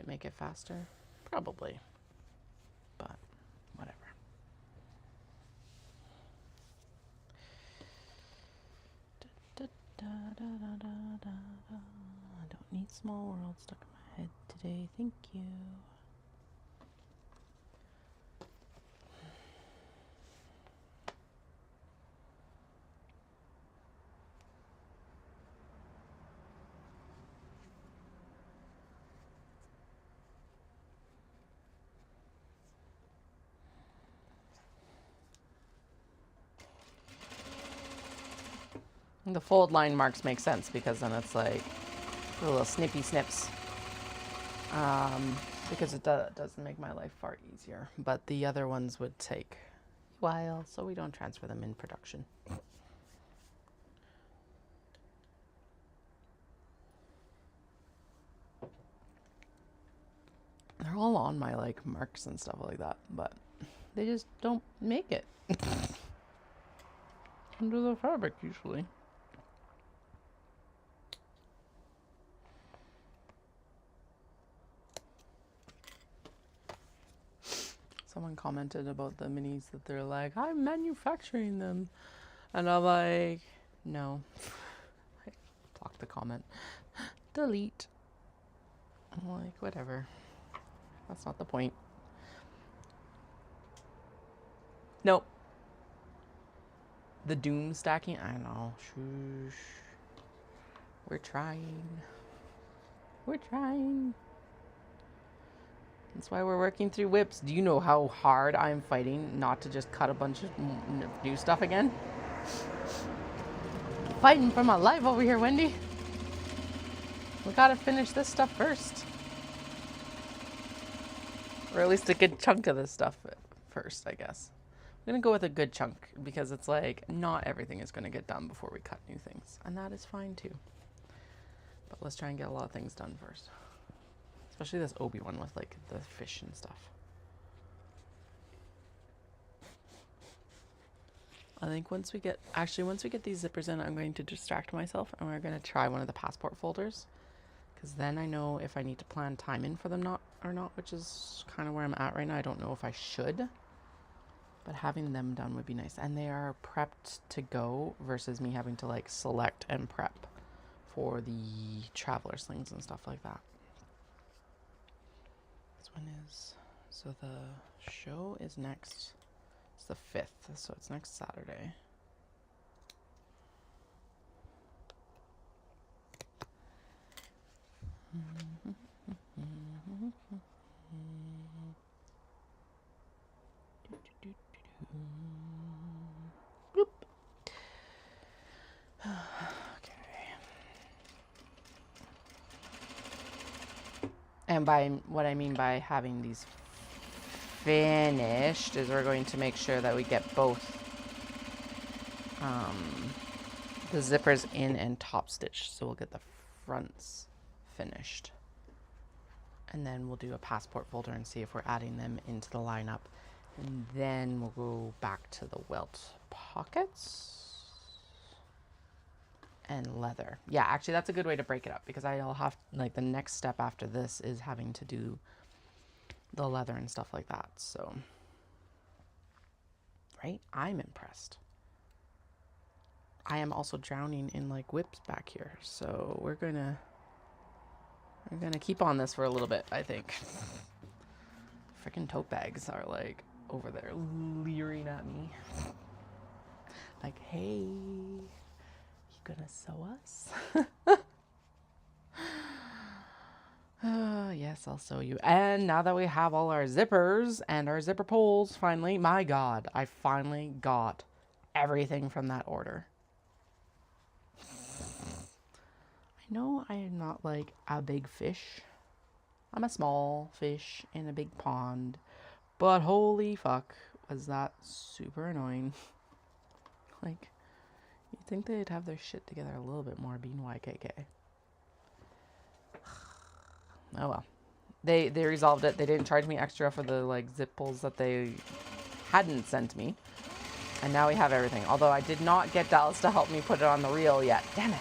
it make it faster? Probably. But whatever. I don't need small world stuck in my head today. Thank you. The fold line marks make sense because then it's like a little snippy snips. Because it does make my life far easier. But the other ones would take a while, so we don't transfer them in production. They're all on my like marks and stuff like that, but they just don't make it. Under the fabric usually. Someone commented about the minis that they're like, I'm manufacturing them. And I'm like, no. I blocked the comment. Delete. I'm like, whatever. That's not the point. Nope. The doom stacking? I know. Shoosh. We're trying. We're trying. That's why we're working through whips. Do you know how hard I'm fighting not to just cut a bunch of new stuff again? Fighting for my life over here, Wendy. We gotta finish this stuff first. Or at least a good chunk of this stuff first, I guess. I'm gonna go with a good chunk because it's like not everything is gonna get done before we cut new things. And that is fine too. But let's try and get a lot of things done first. Especially this Obi one with like the fish and stuff. I think once we get these zippers in, I'm going to distract myself and we're going to try one of the passport folders. Because then I know if I need to plan time in for them or not, which is kind of where I'm at right now. I don't know if I should. But having them done would be nice. And they are prepped to go versus me having to like select and prep for the traveler slings and stuff like that. So the show is next, it's the 5th, so it's next Saturday. Bloop. And by what I mean by having these finished is we're going to make sure that we get both the zippers in and top stitched. So we'll get the fronts finished. And then we'll do a passport folder and see if we're adding them into the lineup. And then we'll go back to the welt pockets. And leather. Yeah, actually that's a good way to break it up because I'll have like the next step after this is having to do the leather and stuff like that. So, right? I'm impressed. I am also drowning in like whips back here. So we're gonna keep on this for a little bit, I think. Freaking tote bags are like over there leering at me. Like, hey, gonna sew us? Yes, I'll sew you. And now that we have all our zippers and our zipper pulls, finally, my God, I finally got everything from that order. I know I am not like a big fish. I'm a small fish in a big pond, but holy fuck, was that super annoying. Like, you'd think they'd have their shit together a little bit more being YKK. Oh well. They resolved it. They didn't charge me extra for the like zip pulls that they hadn't sent me. And now we have everything. Although I did not get Dallas to help me put it on the reel yet. Damn it.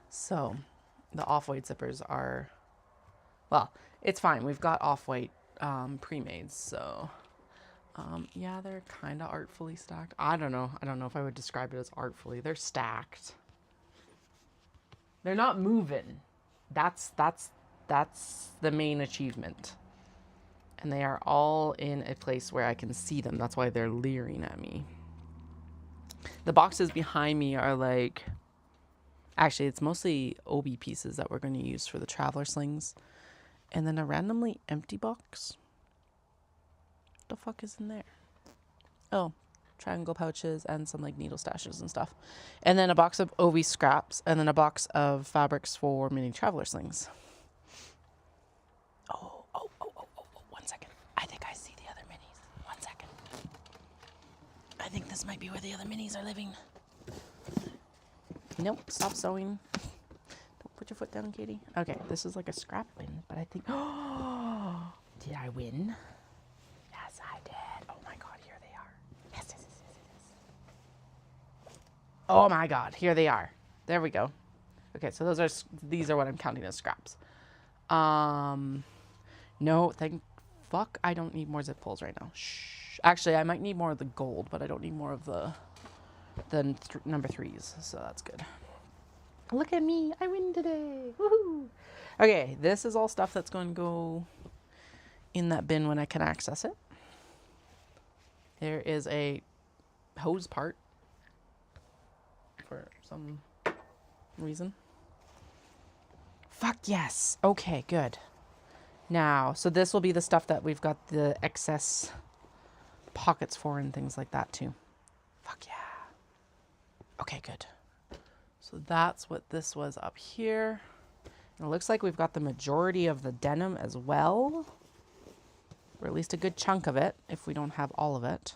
So the off-white zippers are Well, it's fine. We've got off-white pre-mades, so yeah, they're kind of artfully stacked. I don't know. I don't know if I would describe it as artfully. They're stacked. They're not moving. That's the main achievement. And they are all in a place where I can see them. That's why they're leering at me. The boxes behind me are like... Actually, it's mostly OB pieces that we're going to use for the traveler slings. And then a randomly empty box. What the fuck is in there? Oh, triangle pouches and some like needle stashes and stuff. And then a box of OB scraps. And then a box of fabrics for mini traveler slings. Oh. 1 second. I think I see the other minis. 1 second. I think this might be where the other minis are living. Nope. Stop sewing. Don't put your foot down, Katie. Okay. This is like a scrap win, but I think... Oh, did I win? Yes, I did. Oh my God. Here they are. Yes. Oh my God. Here they are. There we go. Okay. So these are what I'm counting as scraps. No, fuck, I don't need more zip pulls right now. Shh. Actually, I might need more of the gold, but I don't need more of the number 3s, so that's good. Look at me, I win today. Woohoo! Okay, this is all stuff that's going to go in that bin when I can access it. There is a hose part for some reason. Fuck yes. Okay, good. Now, so this will be the stuff that we've got the excess pockets for and things like that too. Fuck yeah. Okay, good. So that's what this was up here. And it looks like we've got the majority of the denim as well. Or at least a good chunk of it, if we don't have all of it.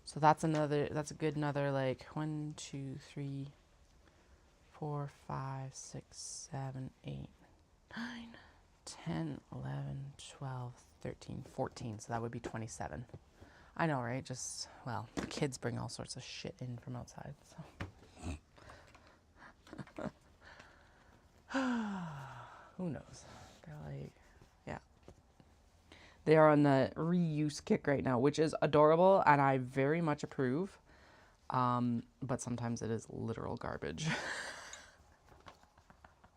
So that's a good another like 1, 2, 3, 4, 5, 6, 7, 8, 9, 10, 11, 12, 13, 14. So that would be 27. I know, right? Just, well, kids bring all sorts of shit in from outside. So. Who knows? They're like, yeah. They are on the reuse kick right now, which is adorable, and I very much approve. But sometimes it is literal garbage.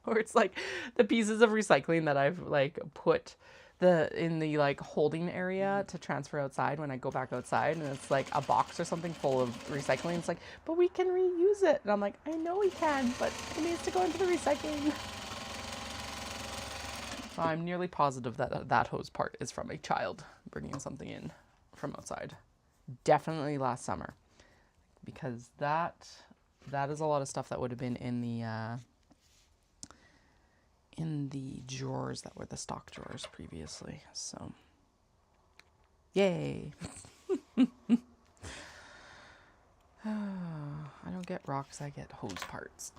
Or it's like the pieces of recycling that I've like put in the like holding area to transfer outside when I go back outside, and it's like a box or something full of recycling. It's like, but we can reuse it. And I'm like, I know we can, but it needs to go into the recycling. So I'm nearly positive that that hose part is from a child bringing something in from outside. Definitely last summer, because that is a lot of stuff that would have been in the drawers that were the stock drawers previously. So, yay. I don't get rocks, I get hose parts.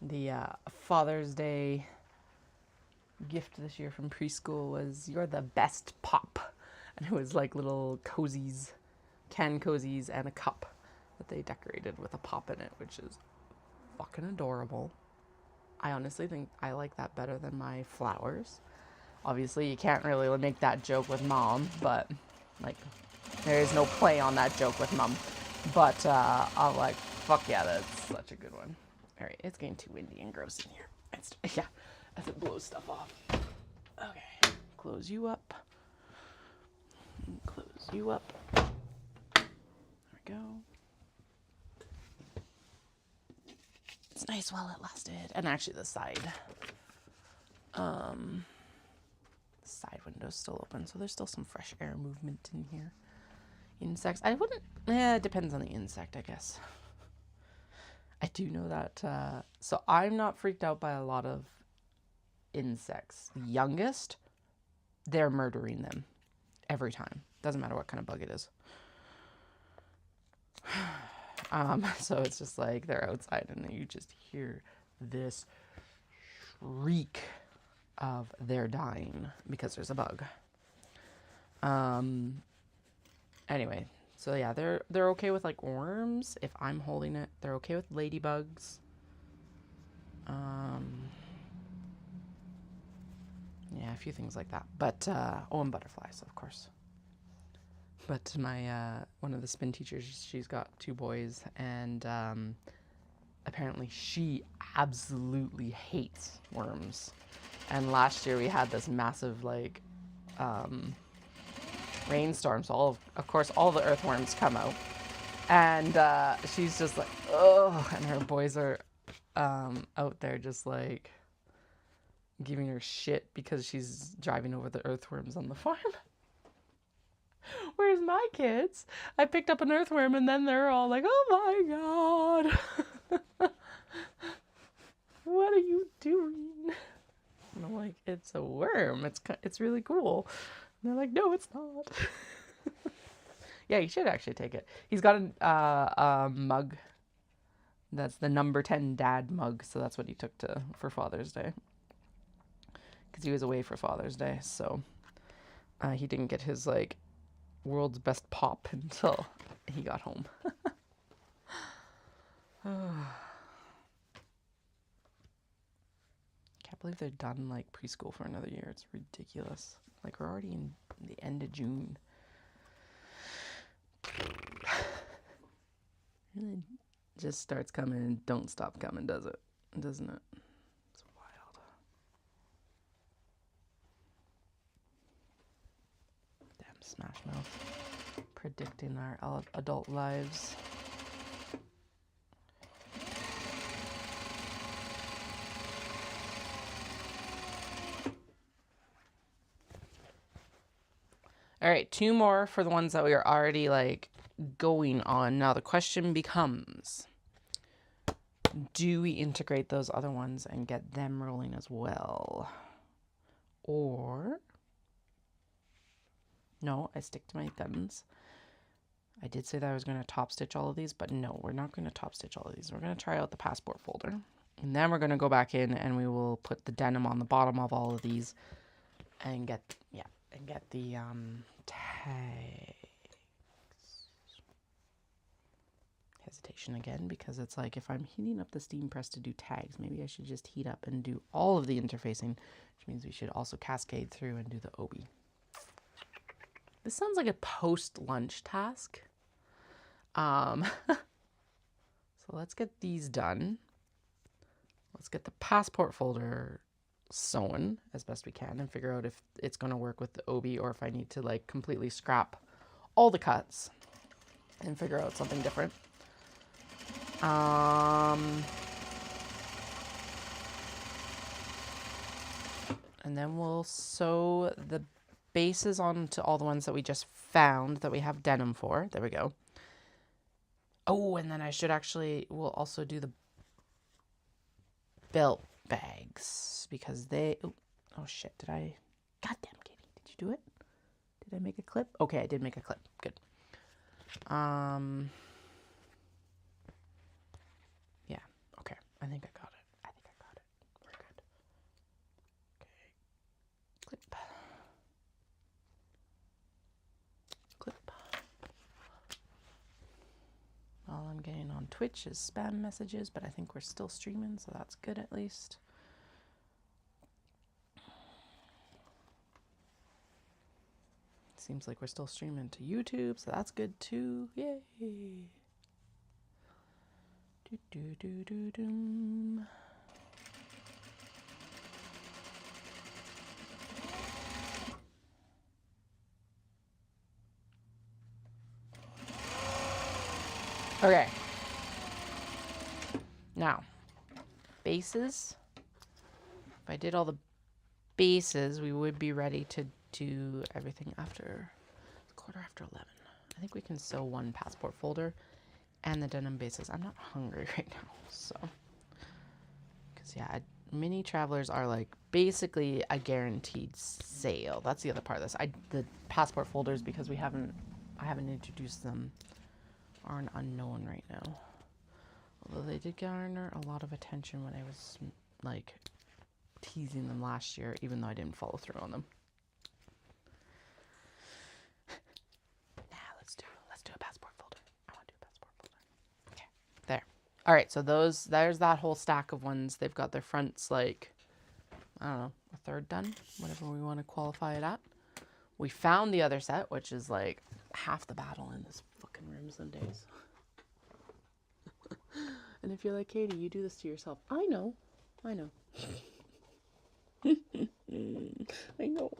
The Father's Day gift this year from preschool was, "You're the best pop." And it was like little cozies, can cozies, and a cup that they decorated with a pop in it, which is fucking adorable. I honestly think I like that better than my flowers. Obviously, you can't really make that joke with Mom, but like, there is no play on that joke with Mom. But I'm like, fuck yeah, that's such a good one. All right, it's getting too windy and gross in here. Yeah, as it blows stuff off. Okay, close you up. Close you up. There we go. It's nice while it lasted. And actually the side window's still open, so there's still some fresh air movement in here. Insects, I wouldn't, it depends on the insect, I guess. I do know that, so I'm not freaked out by a lot of insects. The youngest, they're murdering them every time. Doesn't matter what kind of bug it is. So it's just like they're outside and you just hear this shriek of they're dying because there's a bug. And Anyway, so yeah, they're okay with like worms if I'm holding it. They're okay with ladybugs. Yeah, a few things like that. But and butterflies, of course. But my one of the spin teachers, she's got 2 boys, and apparently she absolutely hates worms. And last year we had this massive like rainstorm, so of course all the earthworms come out, and she's just like, oh, and her boys are out there just like giving her shit because she's driving over the earthworms on the farm. Whereas my kids, I picked up an earthworm and then they're all like, oh my God, what are you doing? And I'm like, it's a worm. It's really cool. And they're like, no, it's not. Yeah, you should actually take it. He's got a mug. That's the number 10 dad mug. So that's what he took for Father's Day. Because he was away for Father's Day. So he didn't get his like world's best pop until he got home. Can't believe they're done like preschool for another year. It's ridiculous. Like we're already in the end of June. Really just starts coming and don't stop coming, does it? Doesn't it? It's wild. Damn Smash Mouth. Predicting our adult lives. All right, 2 more for the ones that we are already like going on. Now the question becomes, do we integrate those other ones and get them rolling as well? Or, no, I stick to my guns. I did say that I was going to top stitch all of these, but no, we're not going to top stitch all of these. We're going to try out the passport folder. And then we're going to go back in and we will put the denim on the bottom of all of these and get the tags. Hesitation again, because it's like if I'm heating up the steam press to do tags, maybe I should just heat up and do all of the interfacing, which means we should also cascade through and do the obi. This sounds like a post-lunch task. So let's get these done. Let's get the passport folder sewn as best we can and figure out if it's going to work with the obi or if I need to like completely scrap all the cuts and figure out something different. And then we'll sew the bases onto all the ones that we just found that we have denim for. There we go. Oh, and then we'll also do the belt bags because oh shit, goddamn Katie, did you do it? Did I make a clip? Okay, I did make a clip. Good. Yeah, okay. I think I got it. We're good. Okay. Clip. All I'm getting on Twitch is spam messages, but I think we're still streaming, so that's good at least. Seems like we're still streaming to YouTube, so that's good too. Yay! Do-do-do-do-dum. Okay. Now, bases. If I did all the bases, we would be ready to do everything after 11:15. I think we can sew one passport folder and the denim bases. I'm not hungry right now, so. Because, yeah, mini travelers are like basically a guaranteed sale. That's the other part of this. The passport folders, because I haven't introduced them, are an unknown right now. Although they did garner a lot of attention when I was like teasing them last year, even though I didn't follow through on them. Now let's do All right, so there's that whole stack of ones. They've got their fronts like, I don't know, a third done, whatever we want to qualify it at. We found the other set, which is like half the battle in this fucking room some days. And if you're like, Katie, you do this to yourself. I know. I know. I know.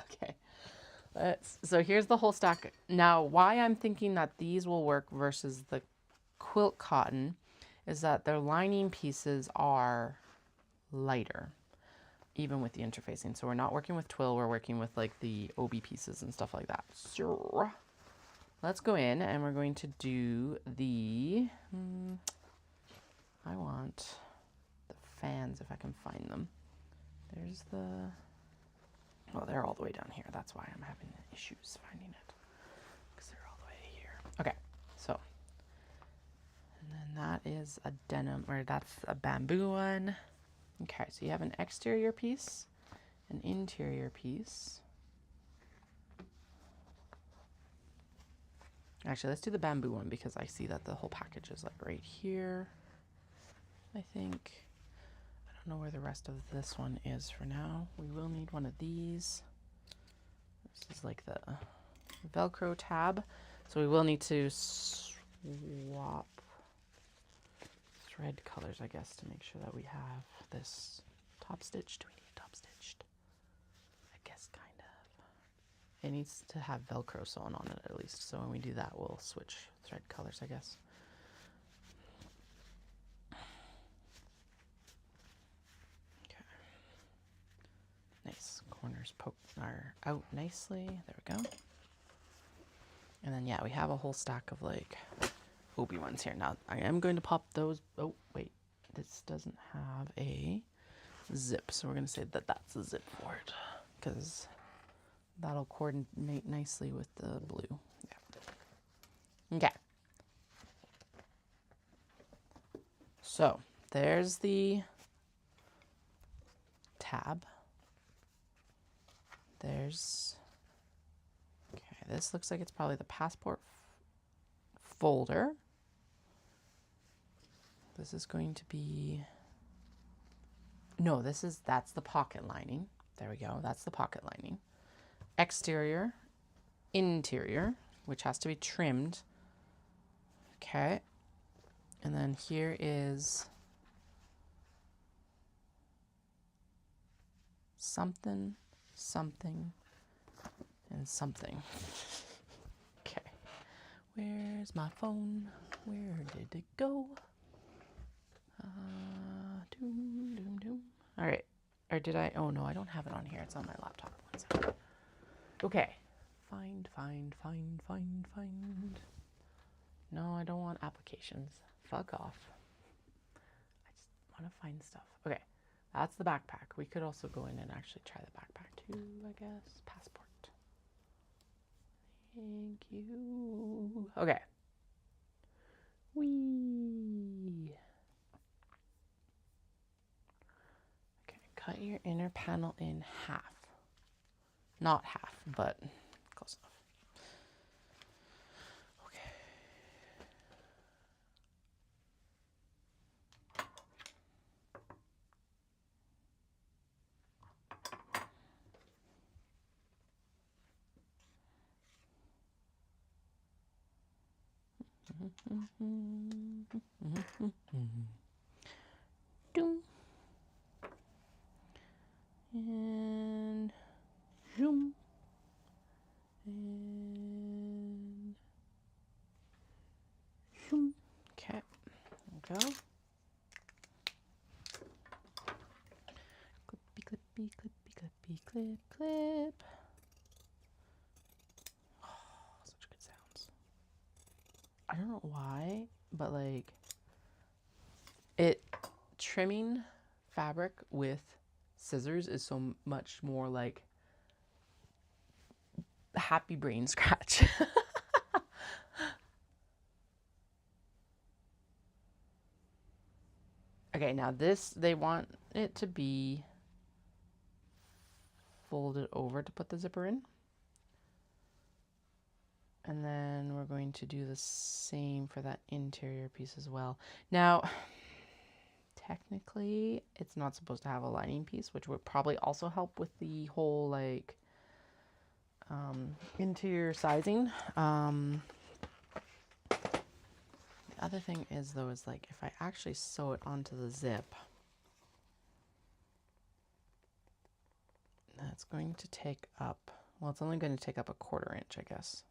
Okay. So here's the whole stack. Now, why I'm thinking that these will work versus the quilt cotton is that their lining pieces are lighter, even with the interfacing. So we're not working with twill, we're working with like the OB pieces and stuff like that. So let's go in and we're going to do the, I want the fans if I can find them. There's the, oh, they're all the way down here. That's why I'm having issues finding it, because they're all the way here. Okay, so, and then that is a denim, or that's a bamboo one. Okay, so you have an exterior piece, an interior piece. Actually, let's do the bamboo one because I see that the whole package is like right here, I think. I don't know where the rest of this one is for now. We will need one of these. This is like the Velcro tab. So we will need to swap thread colors, I guess, to make sure that we have this top stitched. Do we need top stitched? I guess kind of. It needs to have Velcro sewn on it at least. So when we do that, we'll switch thread colors, I guess. Okay. Nice. Corners are out nicely. There we go. And then, yeah, we have a whole stack of like OB ones here. Now, I am going to pop those. Oh, wait. This doesn't have a zip. So we're going to say that that's a zip for it, because that'll coordinate nicely with the blue. Yeah. Okay. So there's the tab. There's, okay, this looks like it's probably the passport folder. This is going to be, no, that's the pocket lining. There we go. That's the pocket lining. Exterior, interior, which has to be trimmed. Okay. And then here is something, something, and something. Okay. Where's my phone? Where did it go? Doom, doom, doom. All right. Or did I? Oh, no, I don't have it on here. It's on my laptop. One second. Okay. Find. No, I don't want applications. Fuck off. I just want to find stuff. Okay. That's the backpack. We could also go in and actually try the backpack too, I guess. Passport. Thank you. Okay. Whee. Okay, cut your inner panel in half. Not half, but close enough. Doom. And zoom. And zoom. Okay, there we go. Clippy, clippy, clippy, clippy, clip, clip. Oh, such good sounds. I don't know why, but like trimming fabric with scissors is so much more like happy brain scratch. Okay, now this, they want it to be folded over to put the zipper in. And then we're going to do the same for that interior piece as well. Now, technically, it's not supposed to have a lining piece, which would probably also help with the whole like interior sizing. The other thing is though, is like if I actually sew it onto the zip, that's going to take up, well, it's only going to take up a 1/4 inch, I guess.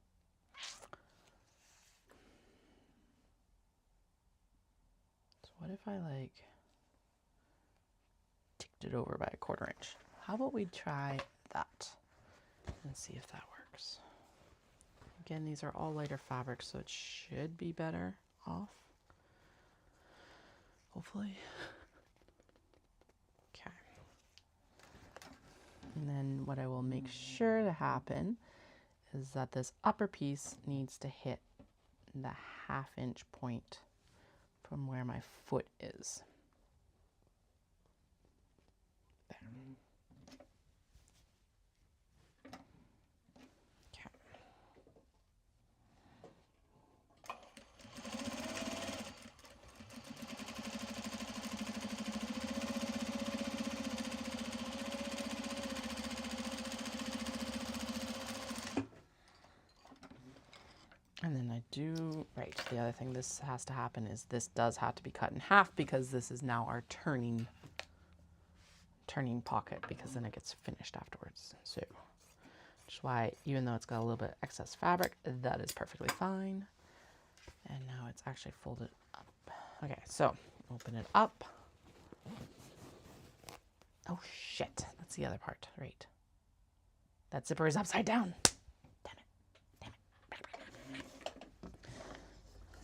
So what if I like ticked it over by a 1/4 inch? How about we try that and see if that works? Again, these are all lighter fabrics, so it should be better off. Hopefully. Okay. And then what I will make sure to happen is that this upper piece needs to hit the 1/2 inch point from where my foot is. There. Okay. And then I do, right, the other thing this has to happen is this does have to be cut in half because this is now our turning pocket, because then it gets finished afterwards. So, which is why, even though it's got a little bit excess fabric, that is perfectly fine. And now it's actually folded up. Okay, so open it up. Oh shit, that's the other part, right. That zipper is upside down.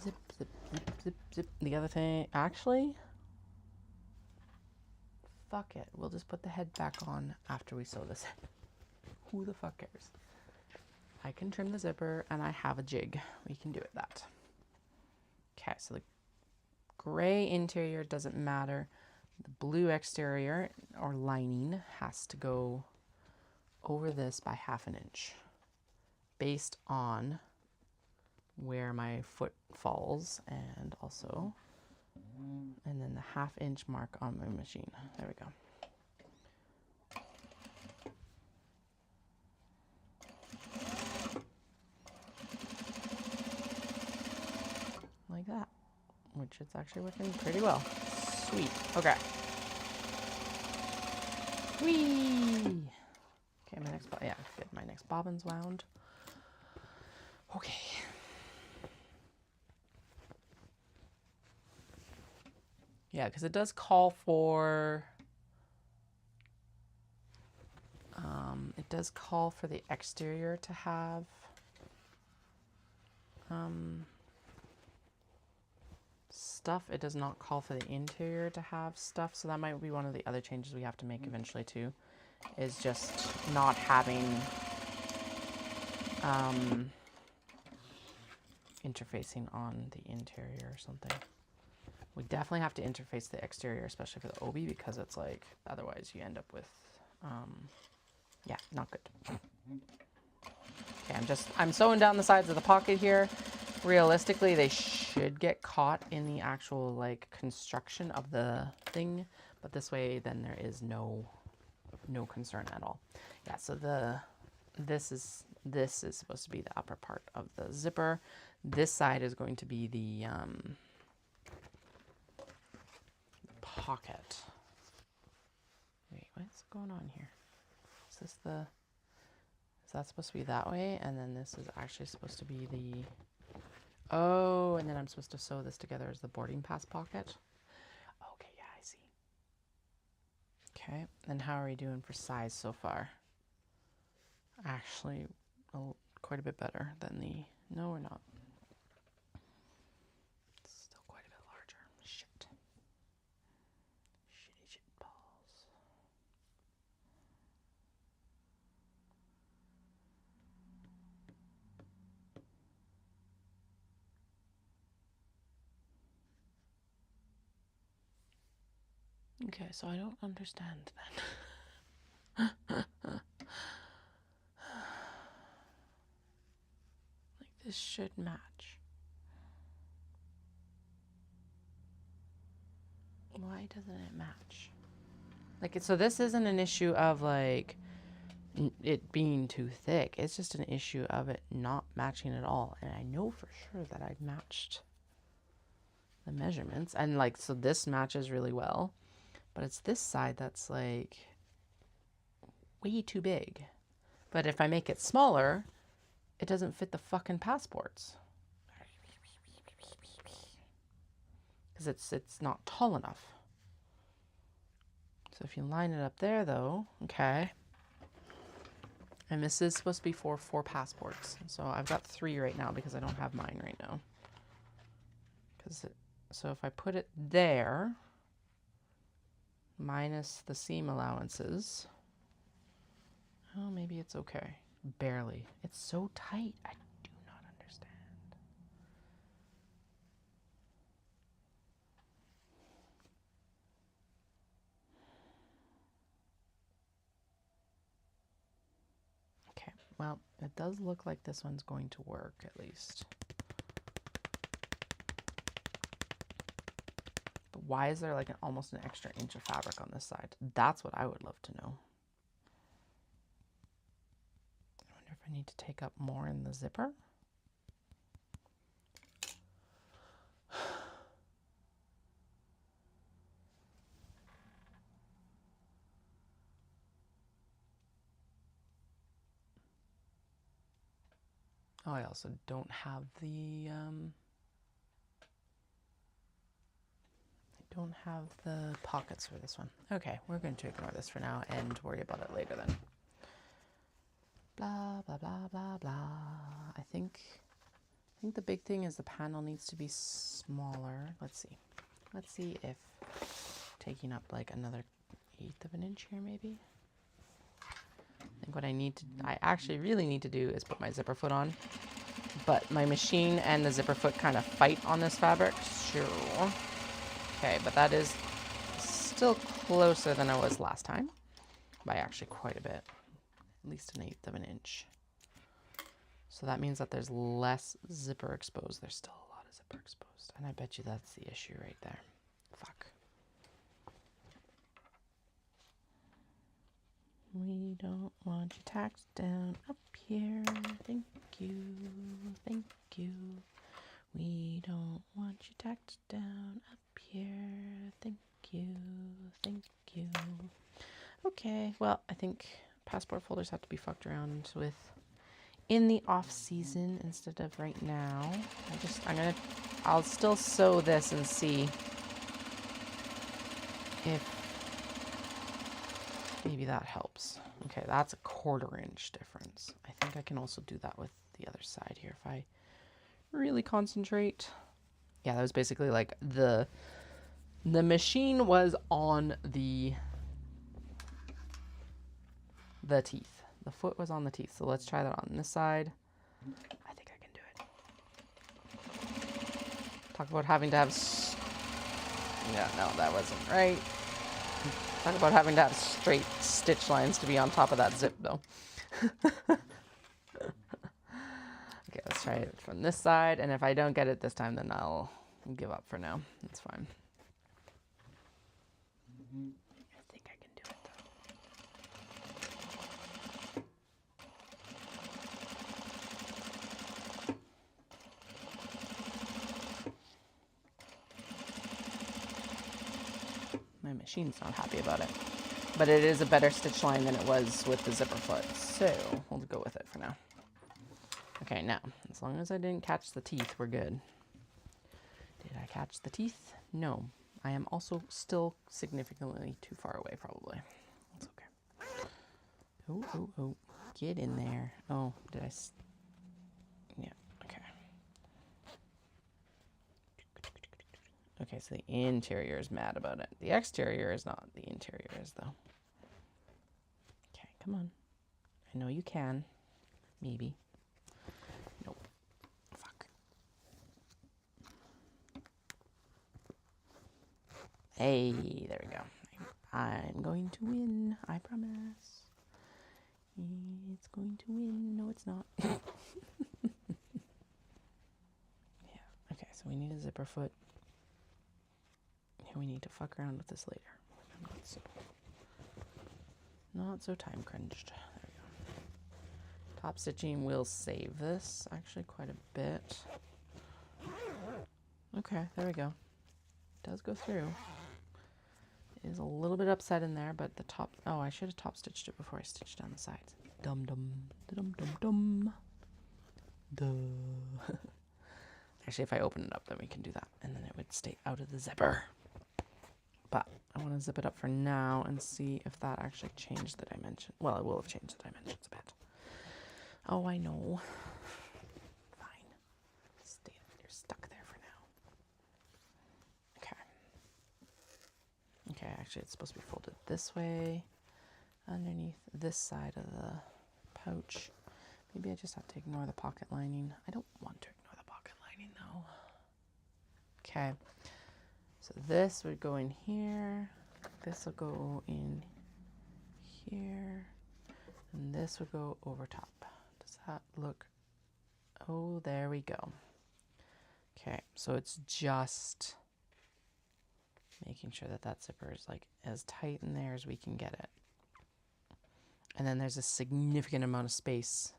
Zip, zip, zip, zip, zip. The other thing, actually, fuck it. We'll just put the head back on after we sew this in. Who the fuck cares? I can trim the zipper and I have a jig. We can do it that. Okay, so the gray interior doesn't matter. The blue exterior or lining has to go over this by 1/2 inch based on where my foot falls, and also, and then the 1/2 inch mark on my machine. There we go. Like that, which it's actually working pretty well. Sweet. Okay. Whee! Okay, my next, yeah, good. My next bobbin's wound. Okay. Yeah, because it does call for, the exterior to have, stuff. It does not call for the interior to have stuff. So that might be one of the other changes we have to make eventually too, is just not having, interfacing on the interior or something. We definitely have to interface the exterior, especially for the obi, because it's like, otherwise you end up with, yeah, not good. Okay, I'm sewing down the sides of the pocket here. Realistically, they should get caught in the actual like construction of the thing, but this way then there is no concern at all. Yeah, so this is supposed to be the upper part of the zipper. This side is going to be the pocket. Wait, what's going on here? Is that supposed to be that way? And then this is actually supposed to be the, oh, and then I'm supposed to sew this together as the boarding pass pocket. Okay, yeah, I see. Okay, and how are we doing for size so far? Actually, quite a bit better than the, no, we're not. It's still quite a bit larger. Shit. Shitty shit balls. Okay, so I don't understand then. Like This should match. Why doesn't it match? Like, so this isn't an issue of like it being too thick. It's just an issue of it not matching at all. And I know for sure that I matched the measurements. And like, so this matches really well. But it's this side that's like way too big. But if I make it smaller, it doesn't fit the fucking passports. Because it's not tall enough. So if you line it up there though, okay. And this is supposed to be for 4 passports. So I've got 3 right now because I don't have mine right now. So if I put it there, minus the seam allowances, oh, maybe it's okay. Barely. It's so tight. I do not understand. Okay, well, it does look like this one's going to work at least. But why is there like almost an extra inch of fabric on this side? That's what I would love to know. I wonder if I need to take up more in the zipper. Oh, I also don't have the pockets for this one. Okay, we're going to ignore this for now and worry about it later then. Blah, blah, blah, blah, blah. I think the big thing is the panel needs to be smaller. Let's see. Let's see if taking up like another 1/8 of an inch here maybe. I think what I actually really need to do is put my zipper foot on. But my machine and the zipper foot kind of fight on this fabric. Sure. Okay, but that is still closer than I was last time. By actually quite a bit. At least an 1/8 of an inch. So that means that there's less zipper exposed. There's still a lot of zipper exposed. And I bet you that's the issue right there. Fuck. We don't want you tacked down up here. Thank you. Thank you. We don't want you tacked down up here. Thank you. Thank you. Okay, well, I think passport folders have to be fucked around with in the off season instead of right now. I'll still sew this and see if maybe that helps. Okay, that's a 1/4 inch difference. I think I can also do that with the other side here if I really concentrate. Yeah, that was basically like the machine was on the teeth. The foot was on the teeth. So let's try that on this side. I think I can do it. Talk about having to have... Yeah, no, that wasn't right. Talk about having to have straight stitch lines to be on top of that zip, though. Okay, let's try it from this side. And if I don't get it this time, then I'll give up for now. That's fine. I think I can do it, though. My machine's not happy about it. But it is a better stitch line than it was with the zipper foot. So we'll go with it for now. Okay, now, as long as I didn't catch the teeth, we're good. Did I catch the teeth? No. I am also still significantly too far away, probably. That's okay. Oh, oh, oh. Get in there. Oh, did I... Yeah, okay. Okay, so the interior is mad about it. The exterior is not. The interior is, though. Okay, come on. I know you can. Maybe. Nope. Fuck. Hey, there we go. I'm going to win. I promise. It's going to win. No, it's not. need a zipper foot. And we need to fuck around with this later. Not so time crunched. There we go. Top stitching will save this actually quite a bit. Okay, there we go. It does go through. It is a little bit upset in there, but the top, oh, I should have top stitched it before I stitched down the sides. Dum dum dum dum dum. Duh. Actually, if I open it up, then we can do that, and then it would stay out of the zipper. But I want to zip it up for now and see if that actually changed the dimension. Well, it will have changed the dimensions a bit. Oh, I know. Fine. Stay. You're stuck there for now. Okay. Okay, actually, it's supposed to be folded this way, underneath this side of the pouch. Maybe I just have to ignore the pocket lining. I don't want to ignore the pocket lining, though. Okay. So this would go in here, this will go in here, and this would go over top. Does that look? Oh, there we go. Okay, so it's just making sure that that zipper is like as tight in there as we can get it. And then there's a significant amount of space,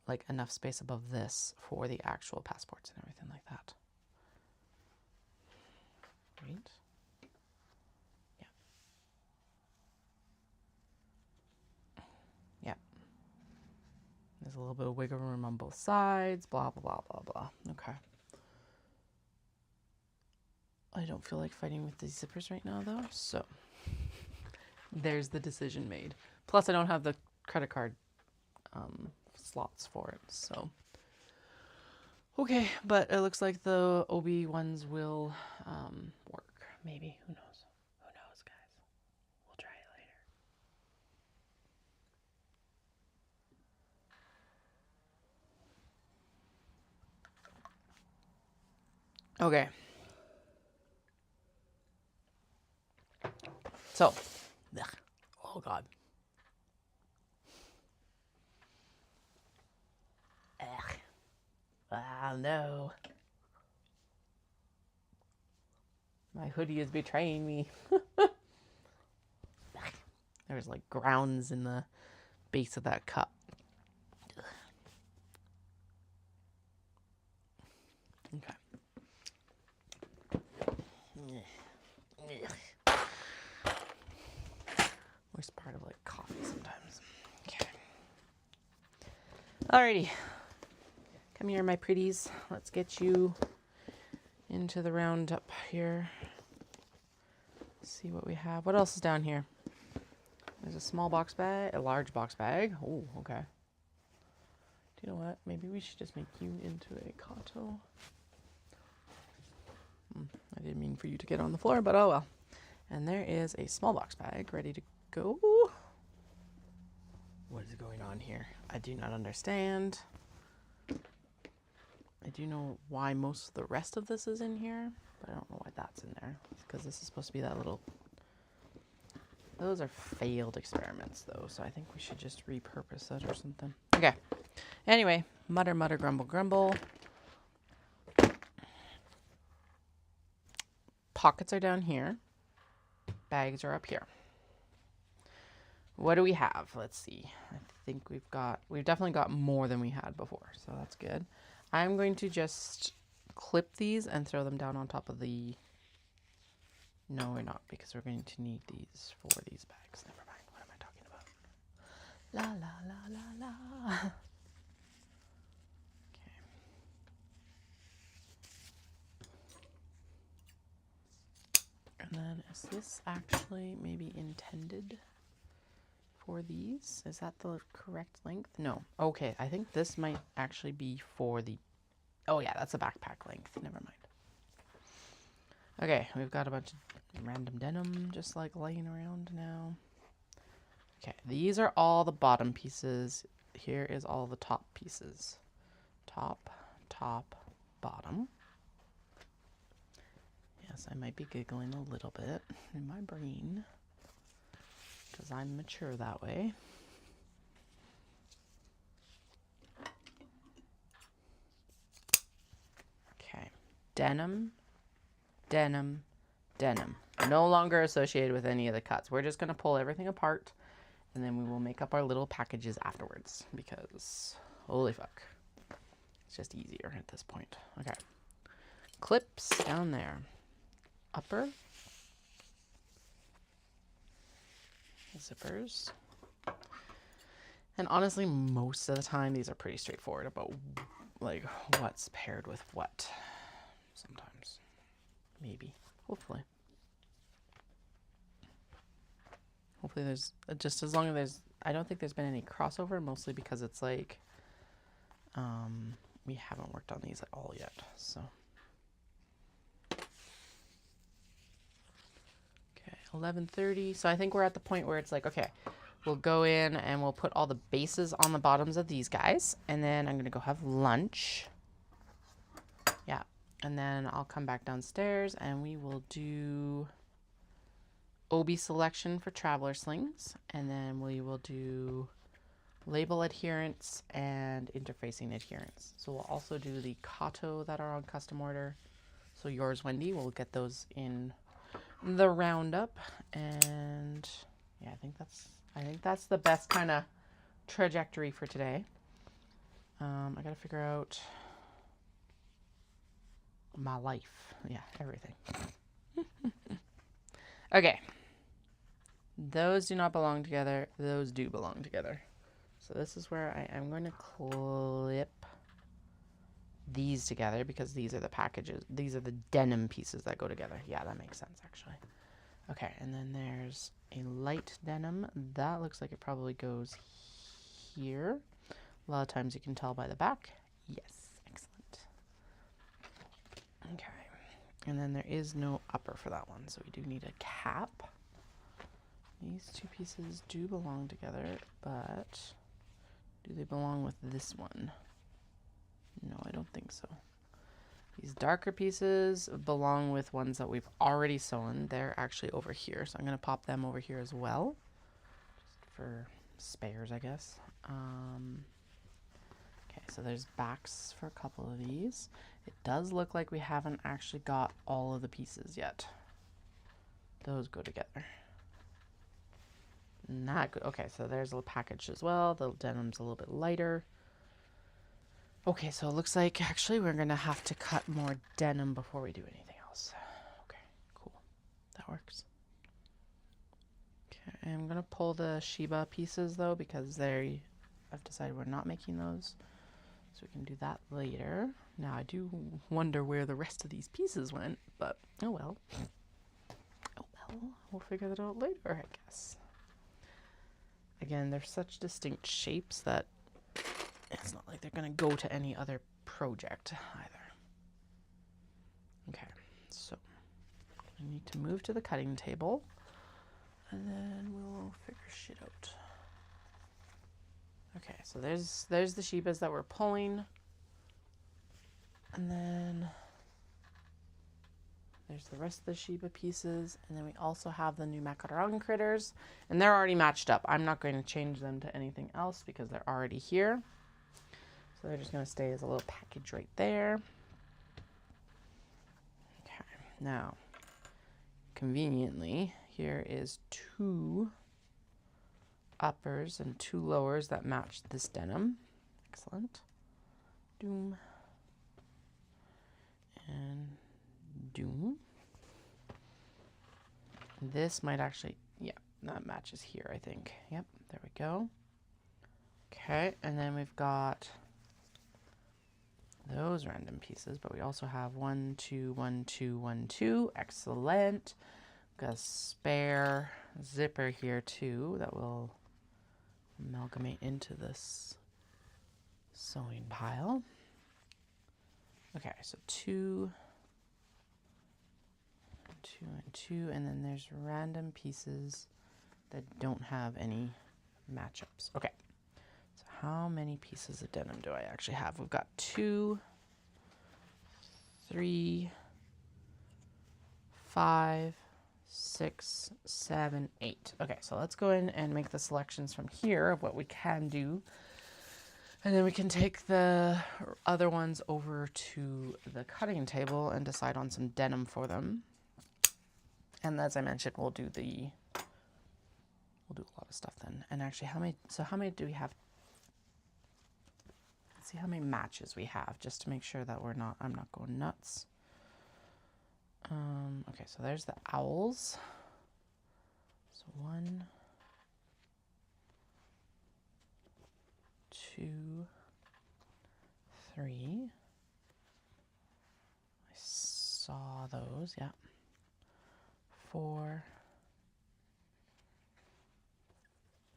like enough space above this for the actual passports and everything like that. Right? Yeah. Yeah. There's a little bit of wiggle room on both sides, blah, blah, blah, blah, blah. Okay. I don't feel like fighting with these zippers right now, though, so there's the decision made. Plus, I don't have the credit card slots for it, so. Okay, but it looks like the OB ones will work. Maybe. Who knows? Who knows, guys? We'll try it later. Okay. So. Ugh. Oh, God. Ugh. Ah, no. My hoodie is betraying me. There's like grounds in the base of that cup. Okay. Worst part of like coffee sometimes. Okay. Alrighty. Come here, my pretties. Let's get you into the roundup here. See what we have. What else is down here? There's a small box bag, a large box bag. Oh, okay. Do you know what? Maybe we should just make you into a Kato. I didn't mean for you to get on the floor, but oh well. And there is a small box bag ready to go. What is going on here? I do not understand. I do know why most of the rest of this is in here, but I don't know why that's in there. Because this is supposed to be that little... Those are failed experiments, though, so I think we should just repurpose it or something. Okay. Anyway, mutter, mutter, grumble, grumble. Pockets are down here. Bags are up here. What do we have? Let's see. I think we've definitely got more than we had before, so that's good. I'm going to just clip these and throw them down on top of the... No, we're not, because we're going to need these for these bags. Never mind. What am I talking about? La, la, la, la, la. Okay. And then is this actually maybe intended for these? Is that the correct length? No. Okay, I think this might actually be for the... Oh yeah, that's a backpack length. Never mind. Okay, we've got a bunch of random denim just like laying around now. Okay, these are all the bottom pieces. Here is all the top pieces. Top, top, bottom. Yes, I might be giggling a little bit in my brain because I'm mature that way. Okay, denim, denim, denim. No longer associated with any of the cuts. We're just going to pull everything apart, and then we will make up our little packages afterwards because holy fuck. It's just easier at this point. Okay. Clips down there. Upper. Zippers. And honestly, most of the time, these are pretty straightforward about like what's paired with what. Sometimes. Maybe. Hopefully. Hopefully there's, just as long as there's, I don't think there's been any crossover, mostly because it's like, we haven't worked on these at all yet, so. Okay, 11:30. So I think we're at the point where it's like, okay, we'll go in and we'll put all the bases on the bottoms of these guys, and then I'm gonna go have lunch. Yeah, and then I'll come back downstairs and we will do OB selection for traveler slings, and then we will do label adherence and interfacing adherence. So we'll also do the Kato that are on custom order. So yours, Wendy, we'll get those in the roundup. And yeah, I think that's the best kind of trajectory for today. I gotta figure out my life. Yeah, everything. Okay. Those do not belong together. Those do belong together. So this is where I am going to clip these together because these are the packages. These are the denim pieces that go together. Yeah, that makes sense actually. Okay, and then there's a light denim. That looks like it probably goes here. A lot of times you can tell by the back. Yes, excellent. Okay, and then there is no upper for that one, so we do need a cap. These two pieces do belong together, but do they belong with this one? No, I don't think so. These darker pieces belong with ones that we've already sewn. They're actually over here, so I'm going to pop them over here as well, just for spares, I guess. Okay, so there's backs for a couple of these. It does look like we haven't actually got all of the pieces yet. Those go together. Not good. Okay, so there's a package as well. The denim's a little bit lighter. Okay, so it looks like actually we're going to have to cut more denim before we do anything else. Okay, cool. That works. Okay, I'm going to pull the Shiba pieces though because I've decided we're not making those. So we can do that later. Now I do wonder where the rest of these pieces went, but oh well. Oh well, we'll figure that out later, I guess. Again, they're such distinct shapes that it's not like they're going to go to any other project either. Okay, so I need to move to the cutting table and then we'll figure shit out. Okay, so there's the Shibas that we're pulling. And then there's the rest of the Shiba pieces, and then we also have the new macaron critters, and they're already matched up. I'm not going to change them to anything else because they're already here. So they're just going to stay as a little package right there. Okay, now, conveniently, here is 2 uppers and 2 lowers that match this denim. Excellent. Doom. And doom. This might actually, yeah, that matches here, I think. Yep, there we go. Okay, and then we've got those random pieces, but we also have 1, 2, 1, 2, 1, 2. Excellent. Got a spare zipper here too that will amalgamate into this sewing pile. Okay, so 2, 2, and 2, and then there's random pieces that don't have any matchups. Okay, so how many pieces of denim do I actually have? We've got 2, 3, 5, 6, 7, 8. Okay, so let's go in and make the selections from here of what we can do And then we can take the other ones over to the cutting table and decide on some denim for them. And as I mentioned, we'll do a lot of stuff then. And actually, how many do we have? Let's see how many matches we have, just to make sure that I'm not going nuts. Okay, so there's the owls. So 1, 2, 3. I saw those, yeah. 4,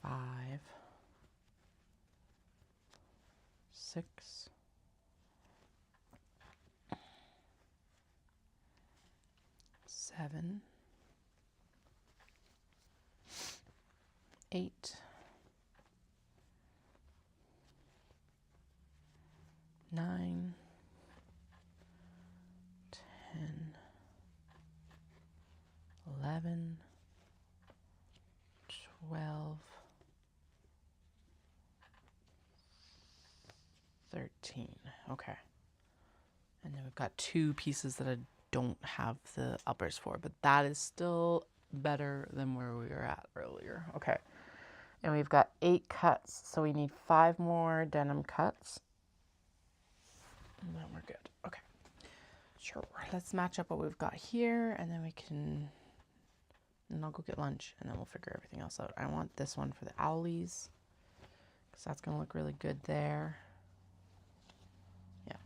5, 6, 7, 8, 9, 10, 11, 12, 13. Okay. And then we've got 2 pieces that I don't have the uppers for, but that is still better than where we were at earlier. Okay. And we've got 8 cuts, so we need 5 more denim cuts. And then we're good. Okay. Sure. Let's match up what we've got here, and then and I'll go get lunch, and then we'll figure everything else out. I want this one for the owlies, because that's going to look really good there. Yeah.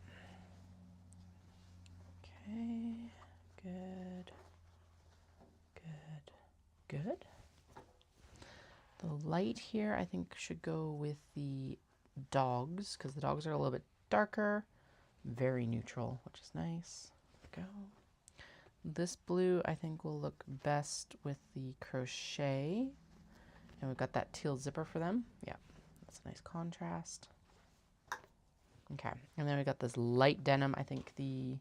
Okay. Good. Good. Good. The light here, I think, should go with the dogs, because the dogs are a little bit darker. Very neutral, which is nice. Go. This blue, I think, will look best with the crochet. And we've got that teal zipper for them. Yeah, that's a nice contrast. Okay, and then we got this light denim. I think the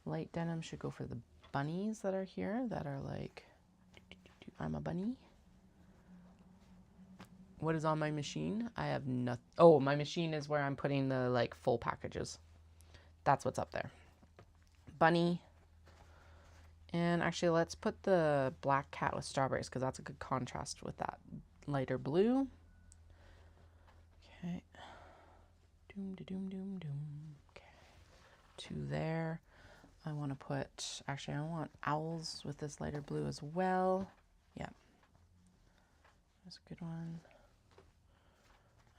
light denim should go for the bunnies that are here, that are like, I'm a bunny. What is on my machine? I have nothing. Oh, my machine is where I'm putting the like full packages. That's what's up there. Bunny. And actually, let's put the black cat with strawberries, because that's a good contrast with that lighter blue. Okay. Doom, doom, doom, doom. Okay. 2 there. I want to put, actually, I want owls with this lighter blue as well. Yeah. That's a good one.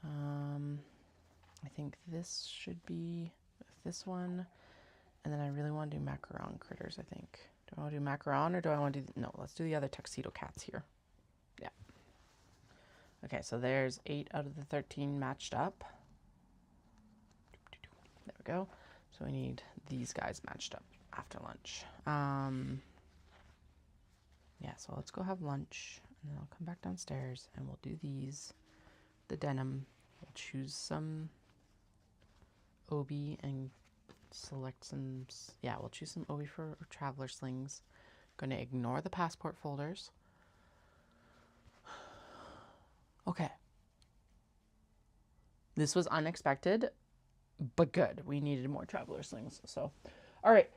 I think this should be with this one. And then I really want to do macaron critters, I think. Do I want to do macaron, or do I want to do... No, let's do the other tuxedo cats here. Yeah. Okay, so there's 8 out of the 13 matched up. There we go. So we need these guys matched up after lunch. Yeah, so let's go have lunch, and then I'll come back downstairs, and we'll do these. The denim. We'll choose some obi and select some... Yeah, we'll choose some obi for traveler slings. Going to ignore the passport folders. Okay. This was unexpected, but good. We needed more traveler slings. So, all right.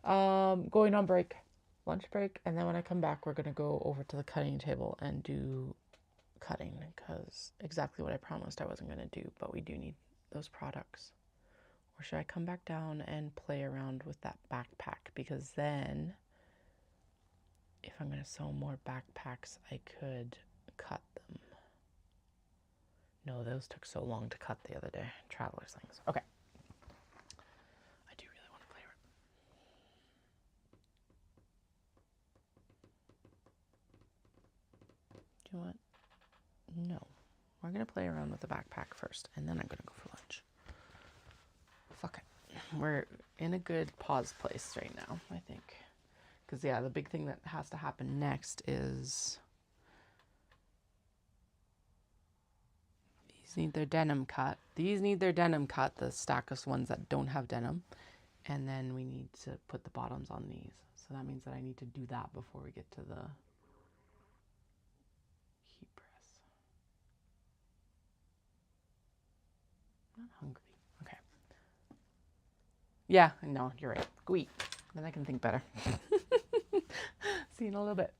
Going on break. Lunch break. And then when I come back, we're going to go over to the cutting table and do cutting, because exactly what I promised I wasn't going to do, but we do need those products. Or should I come back down and play around with that backpack? Because then, if I'm going to sew more backpacks, I could cut them. No, those took so long to cut the other day. Traveler slings. Okay. I do really want to play around. Do you want? No. We're going to play around with the backpack first, and then I'm going to go for lunch. Fuck it. We're in a good pause place right now, I think. Because, yeah, the big thing that has to happen next is these need their denim cut. These need their denim cut, the stack of ones that don't have denim. And then we need to put the bottoms on these. So that means that I need to do that before we get to the heat press. No, not hungry. Okay. Yeah, no, you're right. Go eat. Then I can think better. See you in a little bit.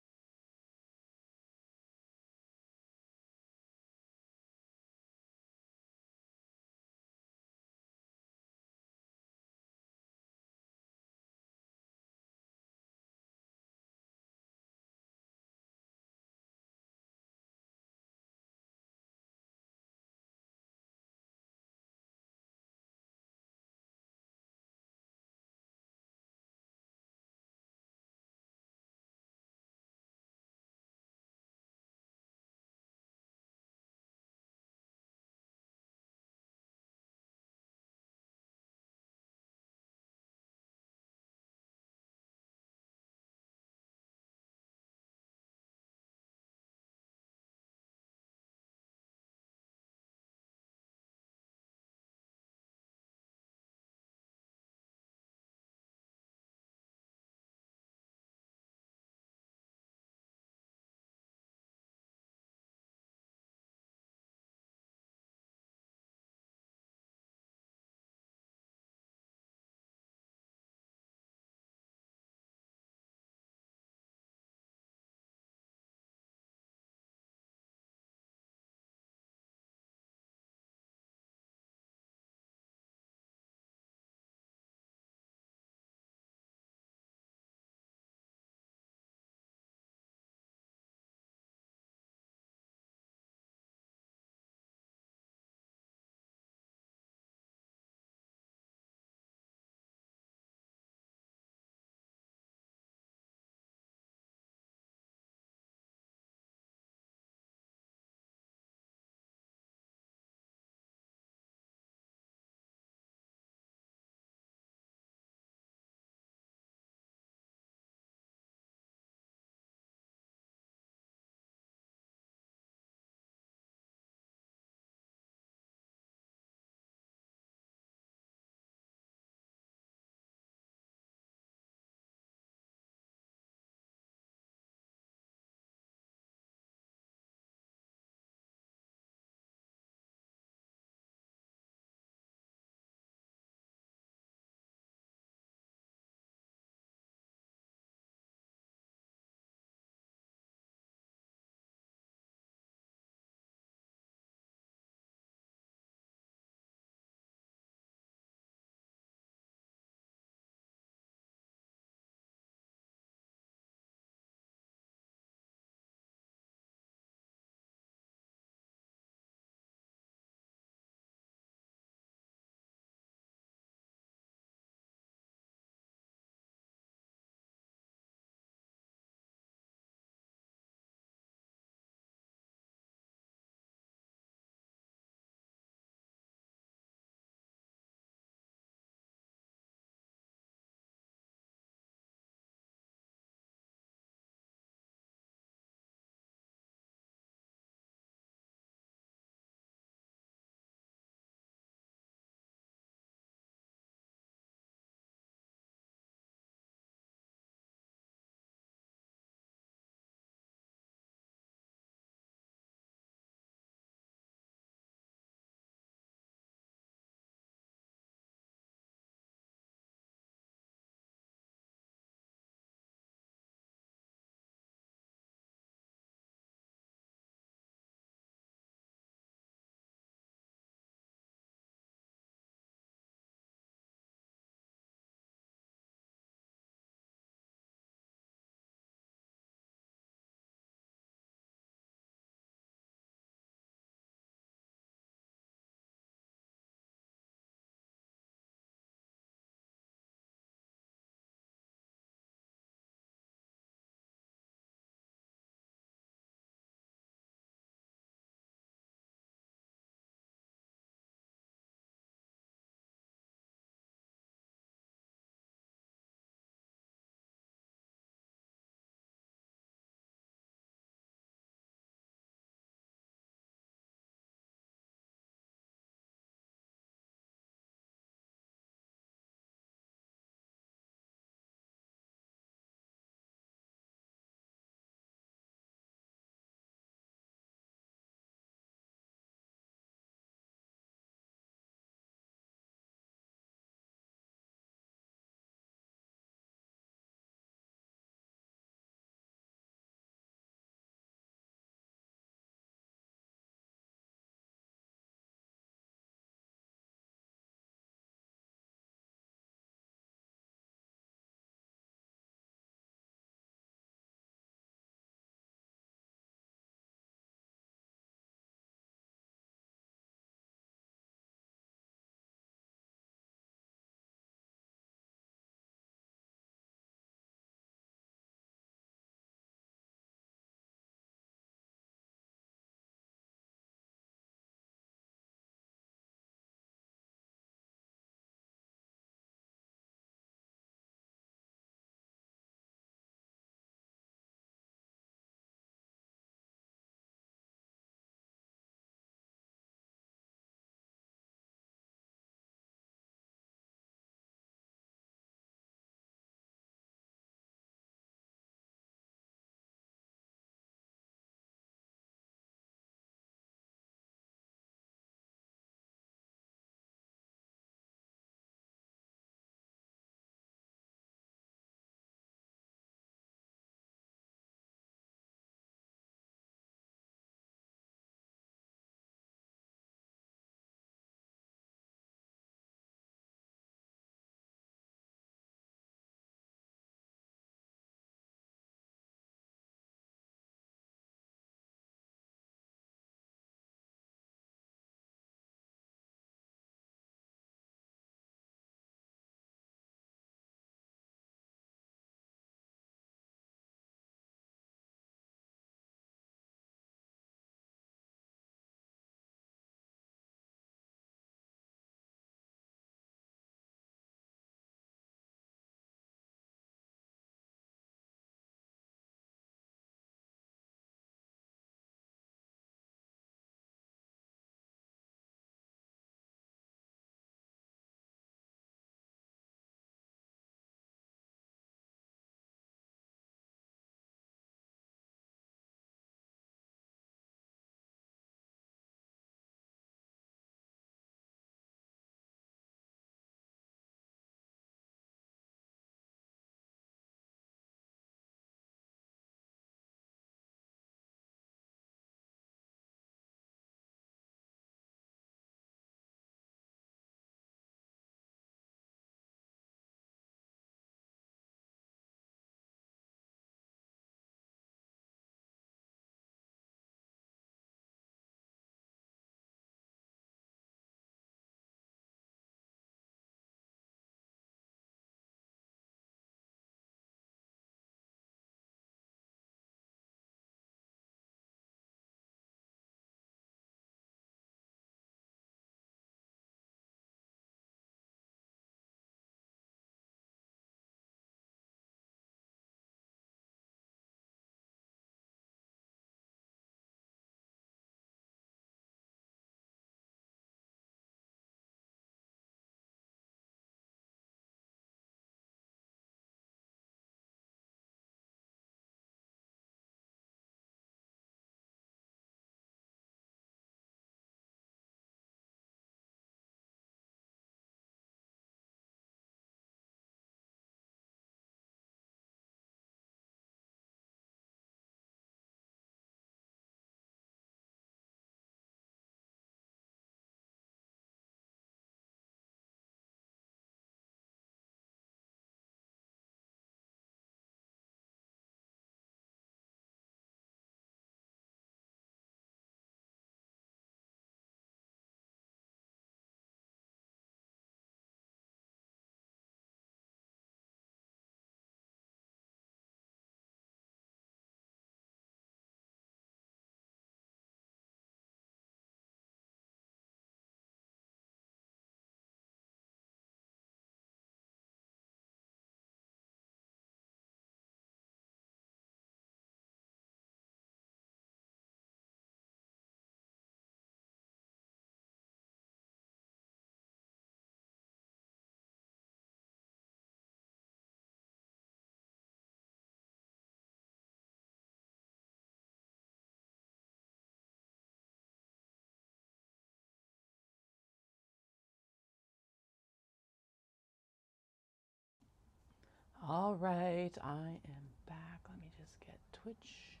All right, I am back. Let me just get Twitch.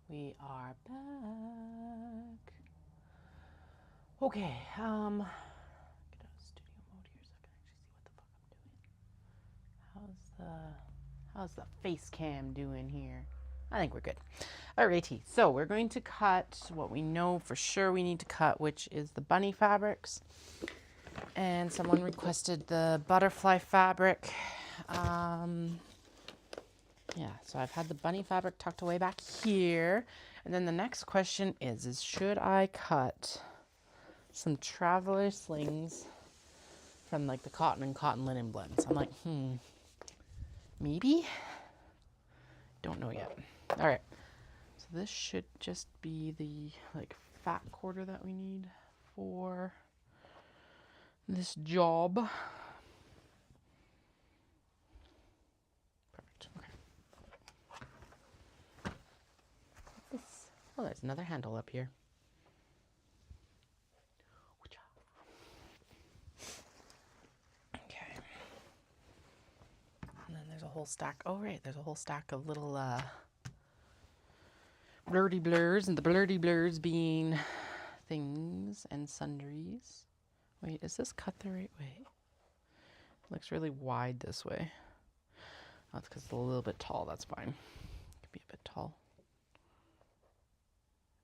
We are back. Okay, get out of studio mode here so I can actually see what the fuck I'm doing. How's the face cam doing here? I think we're good. Alrighty, so we're going to cut what we know for sure we need to cut, which is the bunny fabrics. And someone requested the butterfly fabric. Yeah, so I've had the bunny fabric tucked away back here. And then the next question is should I cut some traveler slings from like the cotton and cotton linen blends? I'm like, maybe? Don't know yet. All right, so this should just be the like fat quarter that we need for this job. Perfect, okay. This, oh, there's another handle up here. Okay. And then there's a whole stack. Oh, right, there's a whole stack of little blurdy blurs, and the blurdy blurs being things and sundries. Wait, is this cut the right way? It looks really wide this way. Oh, it's because it's a little bit tall. That's fine. It could be a bit tall.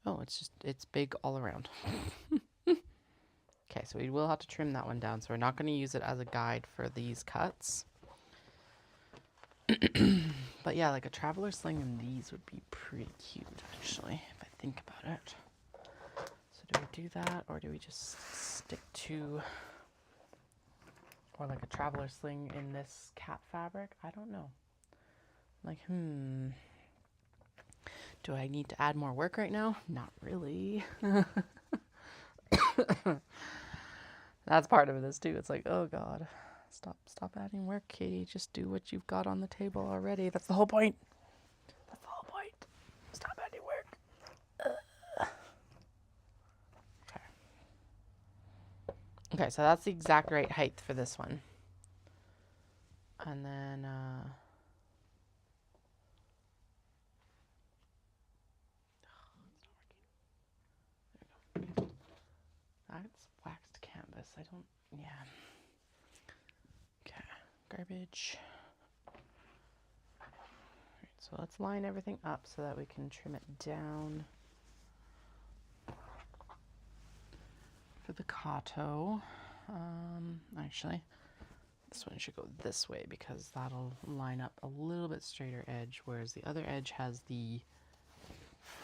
Oh, it's big all around. Okay, so we will have to trim that one down. So we're not going to use it as a guide for these cuts. But yeah, like a traveler sling in these would be pretty cute, actually, if I think about it. So do we do that, or do we just stick to, or like a traveler sling in this cat fabric? I don't know. Like, do I need to add more work right now? Not really. That's part of this too. It's like, oh God, stop adding work, Katie. Just do what you've got on the table already. That's the whole point. That's the whole point. Stop adding work. Okay. Okay, so that's the exact right height for this one. And then, that's waxed canvas. I don't, yeah. Okay, garbage. Right, so let's line everything up so that we can trim it down for the Kato. Actually, this one should go this way because that'll line up a little bit straighter edge, whereas the other edge has the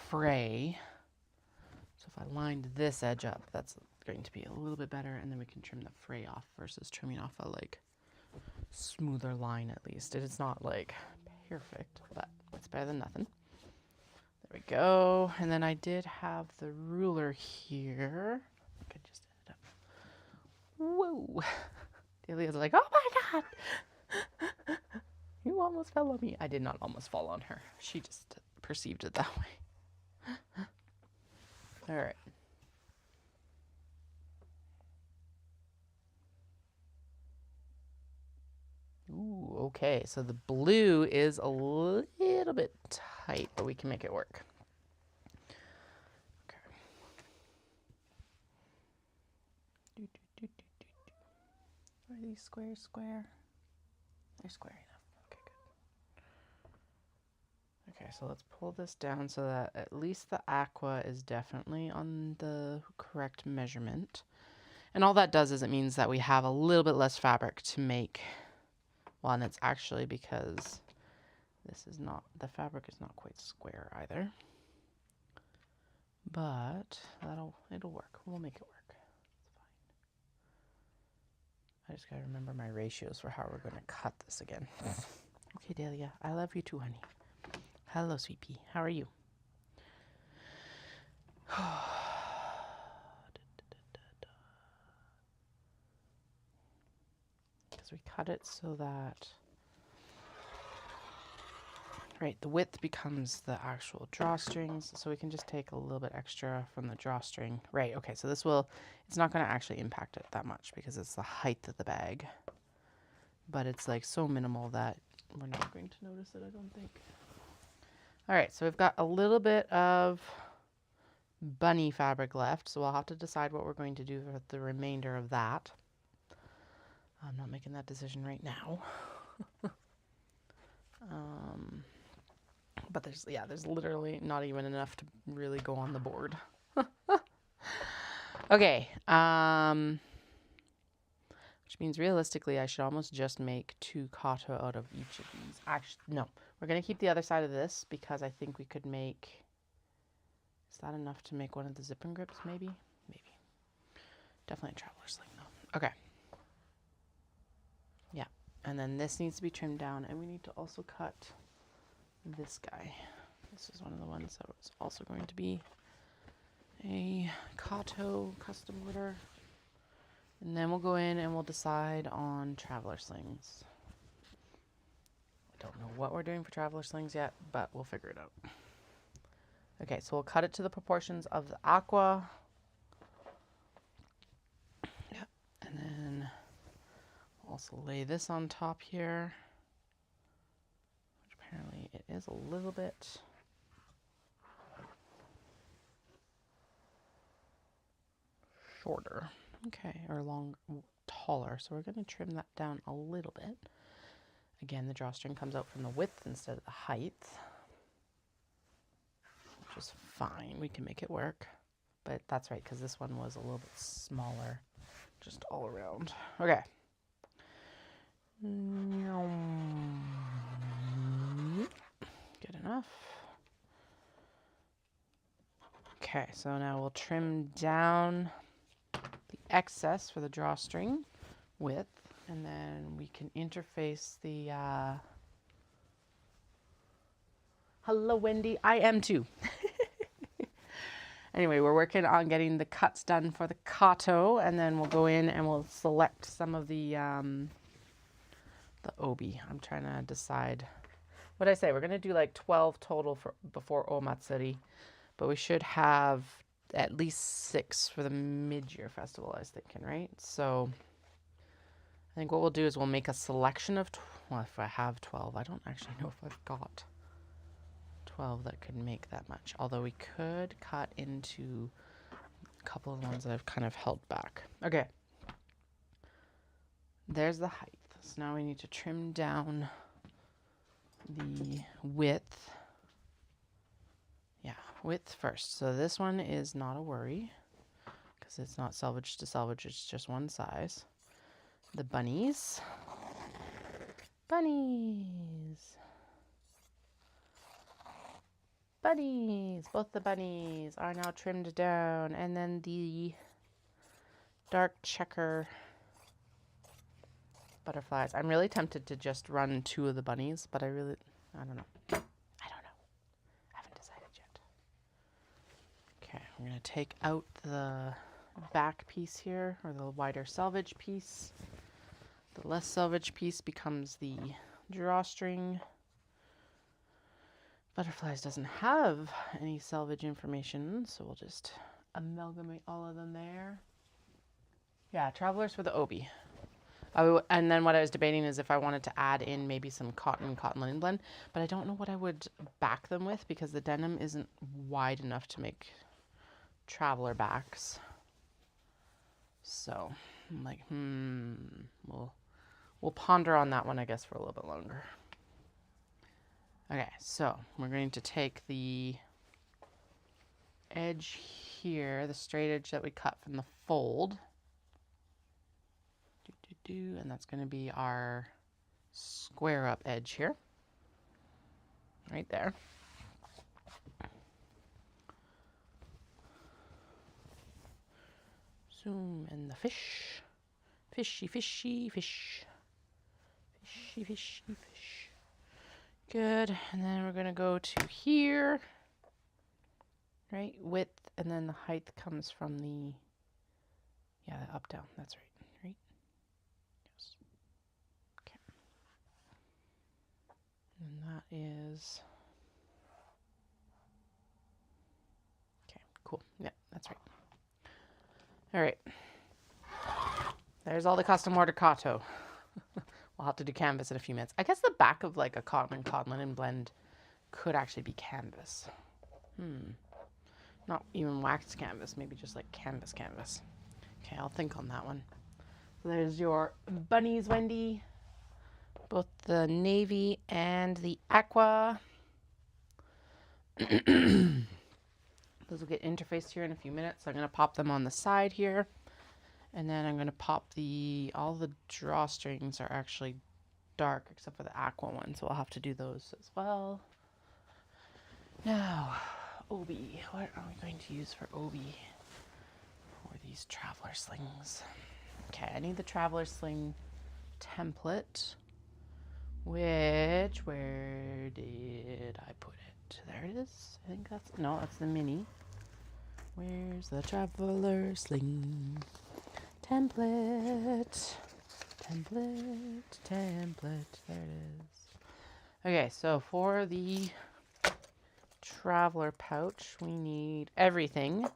fray. So if I lined this edge up, that's going to be a little bit better, and then we can trim the fray off versus trimming off a like smoother line at least. It's not like perfect, but it's better than nothing. There we go. And then I did have the ruler here. I think I just ended up. Whoa. Delia's like, oh my God. You almost fell on me. I did not almost fall on her. She just perceived it that way. All right. Ooh, okay. So the blue is a little bit tight, but we can make it work. Okay. Are these squares square? They're square enough. Okay, good. Okay, so let's pull this down so that at least the aqua is definitely on the correct measurement. And all that does is it means that we have a little bit less fabric to make. Well, and it's actually because this is not, the fabric is not quite square either. But it'll work. We'll make it work. It's fine. I just gotta remember my ratios for how we're gonna cut this again. Okay, Dahlia, I love you too, honey. Hello, sweet pea. How are you? Because we cut it so that, right, the width becomes the actual drawstrings, so we can just take a little bit extra from the drawstring. Right, okay, so this will, it's not going to actually impact it that much because it's the height of the bag. but it's like so minimal that we're not going to notice it, I don't think. All right, so we've got a little bit of bunny fabric left, so we'll have to decide what we're going to do with the remainder of that. I'm not making that decision right now. But there's literally not even enough to really go on the board. Okay, which means realistically I should almost just make 2 kato out of each of these. Actually, no, we're going to keep the other side of this because I think we could make, is that enough to make one of the zip and grips maybe? Maybe. Definitely a traveler sling though. Okay. Yeah, and then this needs to be trimmed down, and we need to also cut this guy. This is one of the ones that was also going to be a kato custom order. And then we'll go in and we'll decide on traveler slings. I don't know what we're doing for traveler slings yet, but we'll figure it out. Okay, so we'll cut it to the proportions of the aqua. Yep, and then we'll also lay this on top here. Which apparently it is a little bit shorter. Okay, or taller. So we're going to trim that down a little bit. Again, the drawstring comes out from the width instead of the height, which is fine. We can make it work. But that's right, because this one was a little bit smaller, just all around. Okay. Good enough. Okay, so now we'll trim down the excess for the drawstring width, and then we can interface the hello Wendy, I am too. Anyway, we're working on getting the cuts done for the kato, and then we'll go in and we'll select some of the obi. I'm trying to decide what I say. We're going to do like 12 total before Omatsuri, but we should have at least 6 for the mid-year festival, I was thinking, right? So I think what we'll do is we'll make a selection of, well, if I have 12, I don't actually know if I've got 12 that could make that much. Although we could cut into a couple of ones that I've kind of held back. Okay. There's the height. So now we need to trim down the width. Yeah, width first. So this one is not a worry because it's not selvage to selvage, it's just one size. The bunnies. Bunnies. Bunnies. Both the bunnies are now trimmed down. And then the dark checker butterflies. I'm really tempted to just run 2 of the bunnies, but I don't know. I don't know. I haven't decided yet. Okay, I'm going to take out the back piece here, or the wider selvage piece. The less selvage piece becomes the drawstring. Butterflies doesn't have any selvage information, so we'll just amalgamate all of them there. Yeah, travelers for the obi. And then what I was debating is if I wanted to add in maybe some cotton linen blend, but I don't know what I would back them with because the denim isn't wide enough to make traveler backs. So I'm like, we'll ponder on that one, I guess, for a little bit longer. Okay, so we're going to take the edge here, the straight edge that we cut from the fold. And that's going to be our square up edge here. Right there. Zoom in the fish. Fishy, fishy, fish. Fishy, fishy, fish. Good. And then we're going to go to here. Right? Width. And then the height comes from the, the up, down. That's right. Right? Yes. Okay. And that is, okay, cool. Yeah, that's right. All right. There's all the custom order kato. We'll have to do canvas in a few minutes. I guess the back of like a cotton and cotton linen blend could actually be canvas. Not even waxed canvas, maybe just like canvas. Okay, I'll think on that one. So there's your bunnies, Wendy. Both the navy and the aqua. Those will get interfaced here in a few minutes. So I'm going to pop them on the side here. And then I'm going to pop all the drawstrings are actually dark except for the aqua one. So I'll have to do those as well. Now, Obi. What are we going to use for Obi for these traveler slings? Okay, I need the traveler sling template. Where did I put it? There it is. I think that's the mini. Where's the traveler sling template? Template. There it is. Okay, so for the traveler pouch, we need everything,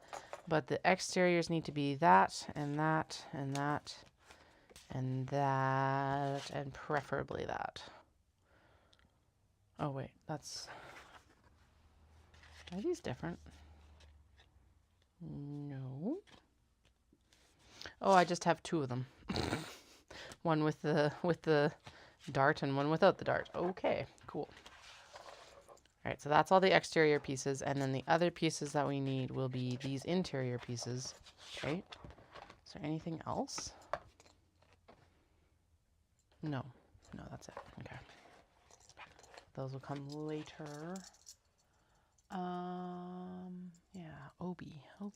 but the exteriors need to be that and that and that and that and preferably that. Oh wait, are these different? No. Oh, I just have two of them. One with the dart and one without the dart. Okay, cool. All right, so that's all the exterior pieces, and then the other pieces that we need will be these interior pieces. Okay. Is there anything else? No, that's it. Okay. Those will come later. Yeah, Obi. What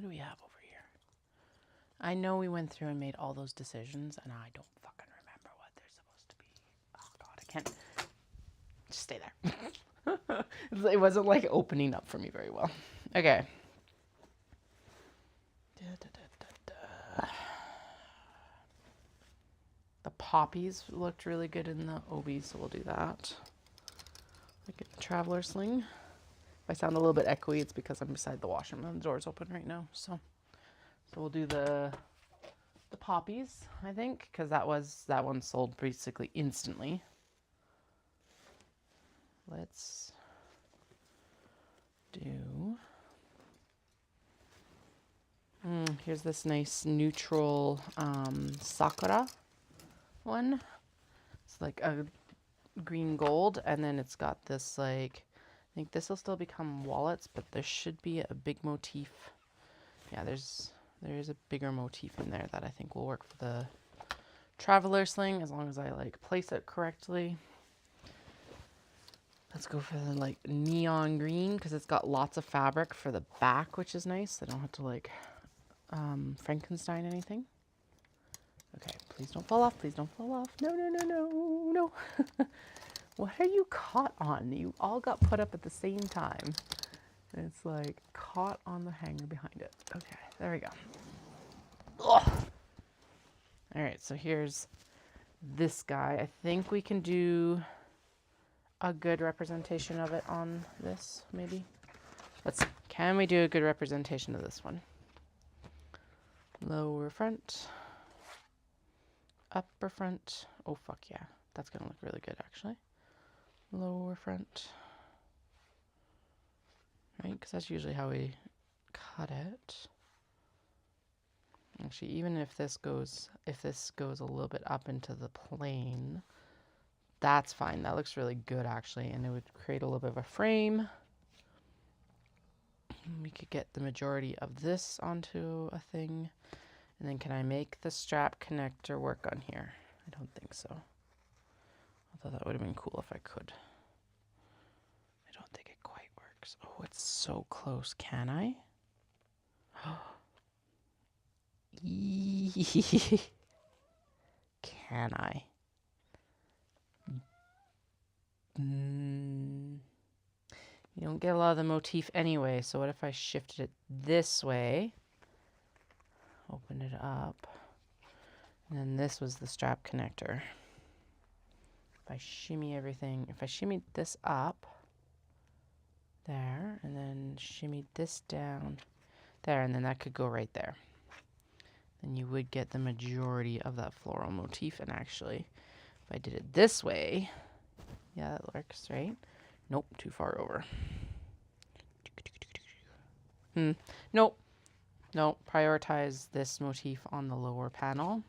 do we have over here? I know we went through and made all those decisions, and I don't fucking remember what they're supposed to be. Oh God, I can't. Just stay there. It wasn't like opening up for me very well. Okay. The poppies looked really good in the Obi, so we'll do that. Look at the traveler sling. If I sound a little bit echoey, it's because I'm beside the washroom and the door's open right now. So we'll do the poppies, I think, because that one sold basically instantly. Let's do. Here's this nice neutral sakura one. It's like a green gold, and then it's got this like, I think this will still become wallets, but there should be a big motif. Yeah, there is a bigger motif in there that I think will work for the traveler sling as long as I like place it correctly. Let's go for the like neon green because it's got lots of fabric for the back, which is nice. I don't have to like Frankenstein anything. Okay, please don't fall off. Please don't fall off. No. What are you caught on? You all got put up at the same time. It's like caught on the hanger behind it. Okay, there we go. Ugh. All right, so here's this guy. I think we can do a good representation of it on this, maybe. Can we do a good representation of this one? Lower front, upper front. Oh, fuck yeah. That's gonna look really good, actually. Lower front. Right, because that's usually how we cut it. Actually, even if this goes a little bit up into the plane, that's fine. That looks really good, actually, and it would create a little bit of a frame. We could get the majority of this onto a thing. And then can I make the strap connector work on here? I don't think so. Although that would have been cool if I could. I don't think it quite works. Oh, it's so close. Can I? Can I? You don't get a lot of the motif anyway, so what if I shifted it this way? Open it up. And then this was the strap connector. If I shimmy everything, if I shimmied this up, there, and then shimmied this down, there, and then that could go right there. then you would get the majority of that floral motif. And actually, if I did it this way, yeah, that works, right? Nope, too far over. Nope. No, prioritize this motif on the lower panel.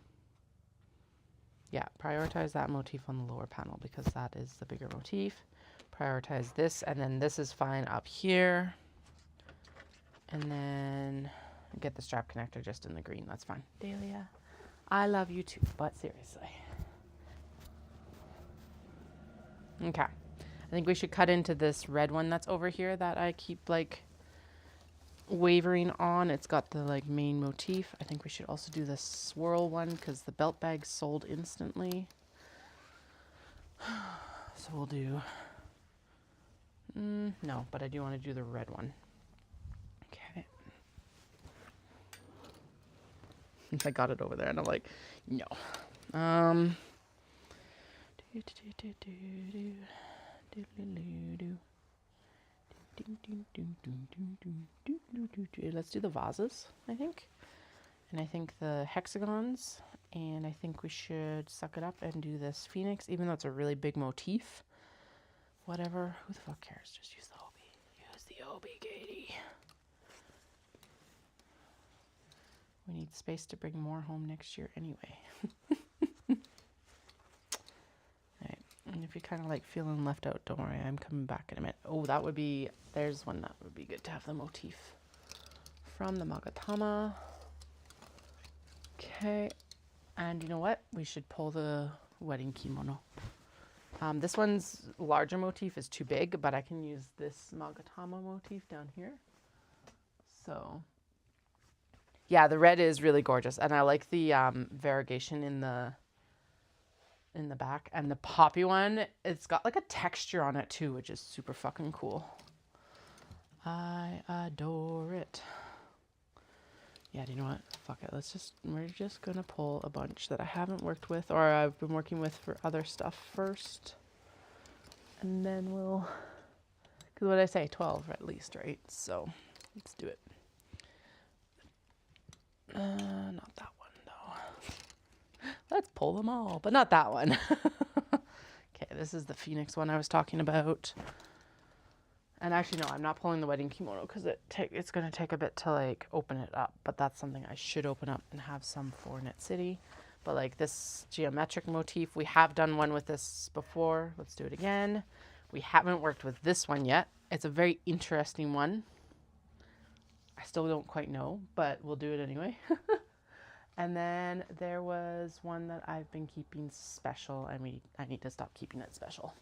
Yeah, prioritize that motif on the lower panel because that is the bigger motif. Prioritize this, and then this is fine up here. And then get the strap connector just in the green. That's fine. Dahlia, I love you too, but seriously. Okay. I think we should cut into this red one that's over here that I keep like wavering on. It's got the like main motif. I think we should also do the swirl one because the belt bag sold instantly. So we'll do no, but I do want to do the red one. Okay. I got it over there and I'm like, no. Let's do the vases, I think. And I think the hexagons. And I think we should suck it up and do this phoenix, even though it's a really big motif. Whatever. Who the fuck cares? Just use the Obi. Use the Obi, Katie. We need space to bring more home next year anyway. Alright. And if you're kind of like feeling left out, don't worry. I'm coming back in a minute. Oh, that would be... There's one that would be good to have the motif from the Magatama. Okay. And you know what? We should pull the wedding kimono. This one's larger motif is too big, but I can use this Magatama motif down here. So, yeah, the red is really gorgeous. And I like the variegation in the back. And the poppy one, it's got like a texture on it too, which is super fucking cool. I adore it. Yeah, do you know what? Fuck it. We're just gonna pull a bunch that I haven't worked with or I've been working with for other stuff first. And then we'll, because what did I say? 12 at least, right? So let's do it. Not that one though. Let's pull them all, but not that one. Okay, this is the Phoenix one I was talking about. And actually, no, I'm not pulling the wedding kimono because it's going to take a bit to like open it up. But that's something I should open up and have some for Knit City. But like this geometric motif, we have done one with this before. Let's do it again. We haven't worked with this one yet. It's a very interesting one. I still don't quite know, but we'll do it anyway. And then there was one that I've been keeping special, and I need to stop keeping it special.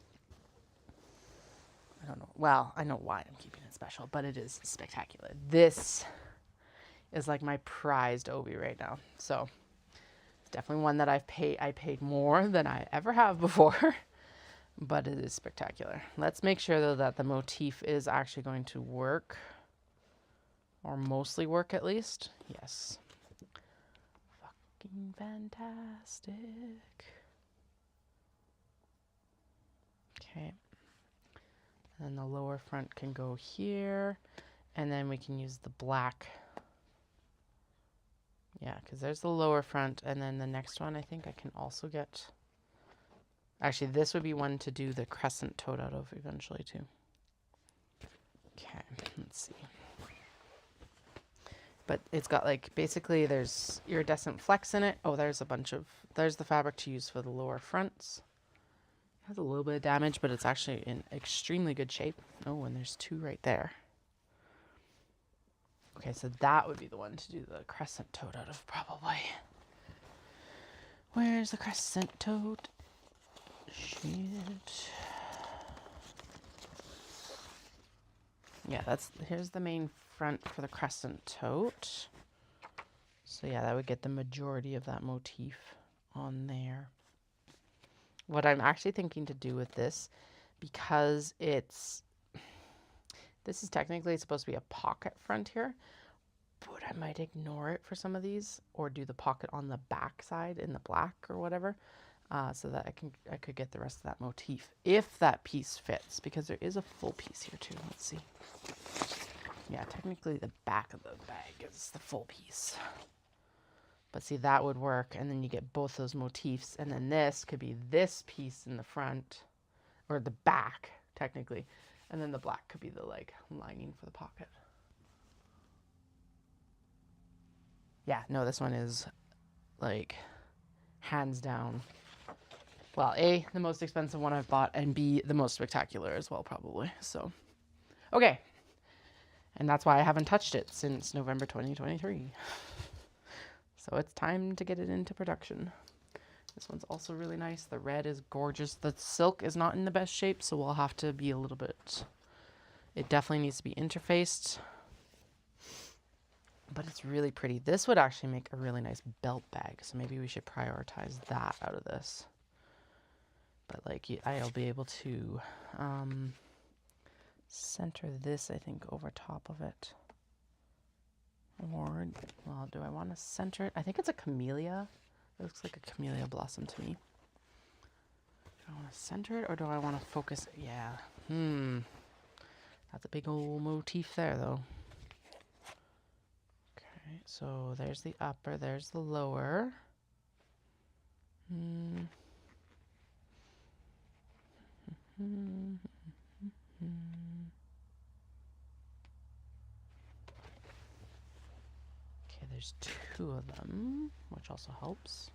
I don't know. Well, I know why I'm keeping it special, but it is spectacular. This is like my prized Obi right now. So it's definitely one that I paid more than I ever have before, but it is spectacular. Let's make sure though that the motif is actually going to work, or mostly work at least. Yes. Fucking fantastic. Okay. And then the lower front can go here. And then we can use the black. Yeah, because there's the lower front. And then the next one, I think I can also get... Actually, this would be one to do the crescent toed out of eventually, too. Okay, let's see. But it's got, like, basically there's iridescent flecks in it. Oh, there's a bunch of... There's the fabric to use for the lower fronts. Has a little bit of damage, but it's actually in extremely good shape. Oh, and there's two right there. Okay, so that would be the one to do the crescent toed out of, probably. Where's the crescent toed? Shit. Yeah, here's the main front for the crescent toed. So yeah, that would get the majority of that motif on there. What I'm actually thinking to do with this, because this is technically supposed to be a pocket front here, but I might ignore it for some of these or do the pocket on the back side in the black or whatever, so that I could get the rest of that motif if that piece fits, because there is a full piece here too. Let's see. Yeah, technically the back of the bag is the full piece, But see, that would work, and then you get both those motifs, and then this could be this piece in the front, or the back, technically, and then the black could be the, like, lining for the pocket. Yeah, no, this one is, like, hands down. Well, A, the most expensive one I've bought, and B, the most spectacular as well, probably. So, okay. And that's why I haven't touched it since November 2023. So it's time to get it into production. This one's also really nice. The red is gorgeous. The silk is not in the best shape, so we'll have to be a little bit... It definitely needs to be interfaced. But it's really pretty. This would actually make a really nice belt bag, so maybe we should prioritize that out of this. But like, I'll be able to center this, I think, over top of it. Or, well, do I want to center it? I think it's a camellia. It looks like a camellia blossom to me. Do I want to center it, or do I want to focus it? Yeah. That's a big old motif there, though. Okay, so there's the upper, there's the lower. Okay, there's two of them, which also helps.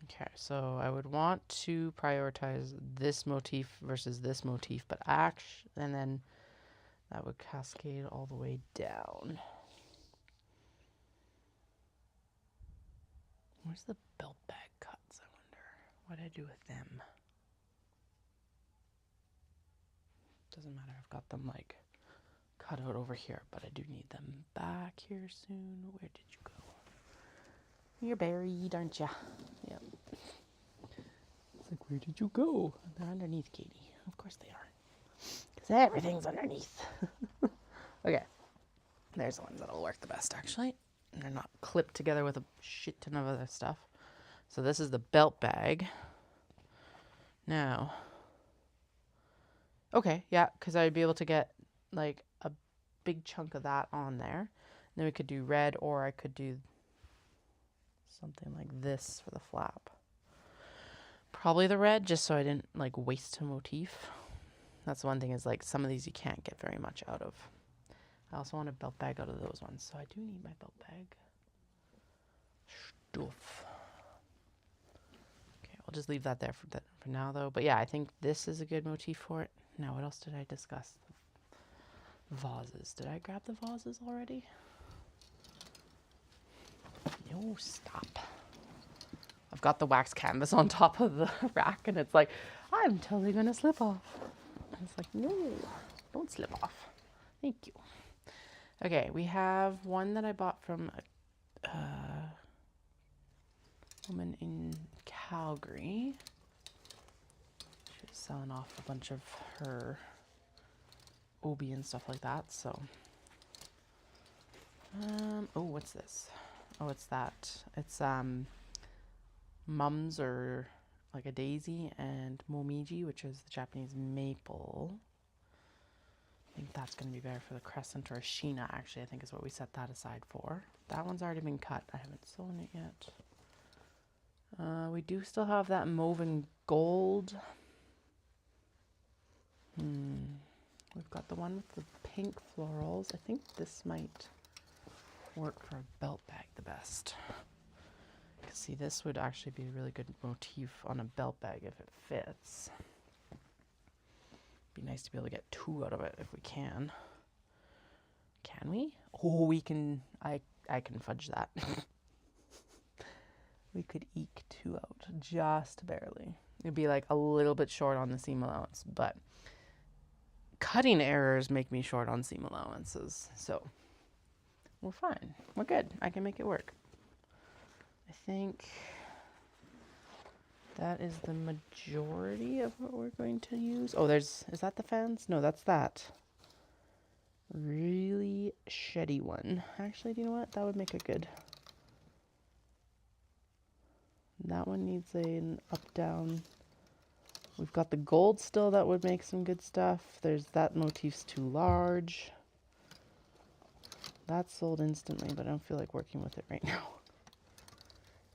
Okay, so I would want to prioritize this motif versus this motif, but and then that would cascade all the way down. Where's the belt bag cuts, I wonder? What did I do with them? Doesn't matter, I've got them like cut out over here, but I do need them back here soon. Where did you go? You're buried, aren't you? Yep. It's like, where did you go? They're underneath, Katie. Of course they are. Because everything's underneath. Okay. There's the ones that'll work the best, actually. And they're not clipped together with a shit ton of other stuff. So this is the belt bag. Now. Okay, yeah, because I'd be able to get like a big chunk of that on there. And then we could do red, or I could do something like this for the flap. Probably the red, just so I didn't like waste a motif. That's one thing, is like some of these you can't get very much out of. I also want a belt bag out of those ones, so I do need my belt bag. Stuff. Okay, I'll just leave that there for now though. But yeah, I think this is a good motif for it. Now, what else did I discuss? Vases. Did I grab the vases already? No, stop. I've got the wax canvas on top of the rack, and it's like, I'm totally gonna slip off. And it's like, no, don't slip off. Thank you. Okay, we have one that I bought from a woman in Calgary. She's selling off a bunch of her obi and stuff like that, so. Oh, what's this? Oh, it's that. It's mums, or like a daisy, and momiji, which is the Japanese maple. I think that's going to be better for the crescent, or a Sheena, actually, I think is what we set that aside for. That one's already been cut. I haven't sewn it yet. We do still have that mauve and gold. We've got the one with the pink florals. I think this might work for a belt bag the best. Because see, this would actually be a really good motif on a belt bag if it fits. Be nice to be able to get two out of it if we can. Can we? Oh, we can. I can fudge that. We could eke two out, just barely. It'd be like a little bit short on the seam allowance, but cutting errors make me short on seam allowances, so we're fine. We're good. I can make it work. I think that is the majority of what we're going to use. Oh, is that the fans? No, that's that really sheddy one. Actually, do you know what? That would make it good. That one needs an up-down We've got the gold still that would make some good stuff. There's that motif's too large. That's sold instantly, but I don't feel like working with it right now.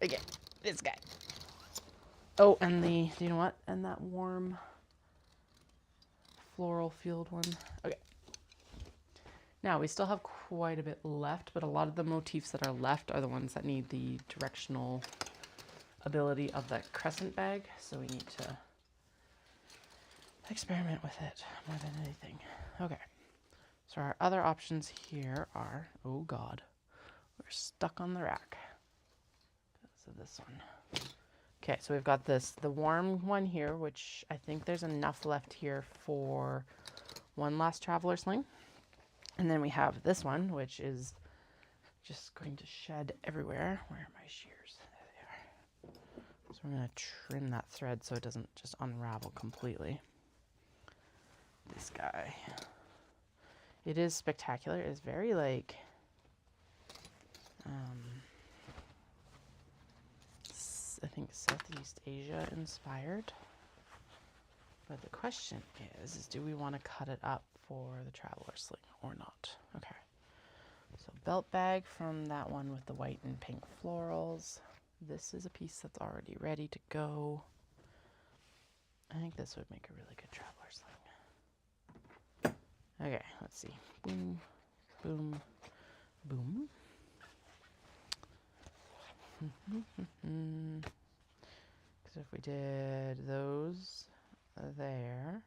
Okay, this guy. Oh, and the, you know what? And that warm floral field one. Okay. Now, we still have quite a bit left, but a lot of the motifs that are left are the ones that need the directional ability of that crescent bag. So we need to experiment with it more than anything. Okay. So our other options here are, oh God, we're stuck on the rack. So this one. Okay, so we've got this, the warm one here, which I think there's enough left here for one last traveler sling. And then we have this one, which is just going to shed everywhere. Where are my shears? There they are. So we're going to trim that thread so it doesn't just unravel completely. This guy. It is spectacular. It's very like, I think Southeast Asia inspired. But the question is do we want to cut it up for the traveler sling or not? Okay. So belt bag from that one with the white and pink florals. This is a piece that's already ready to go. I think this would make a really good traveler sling. Okay, let's see. Boom, boom, boom. Because if we did those there,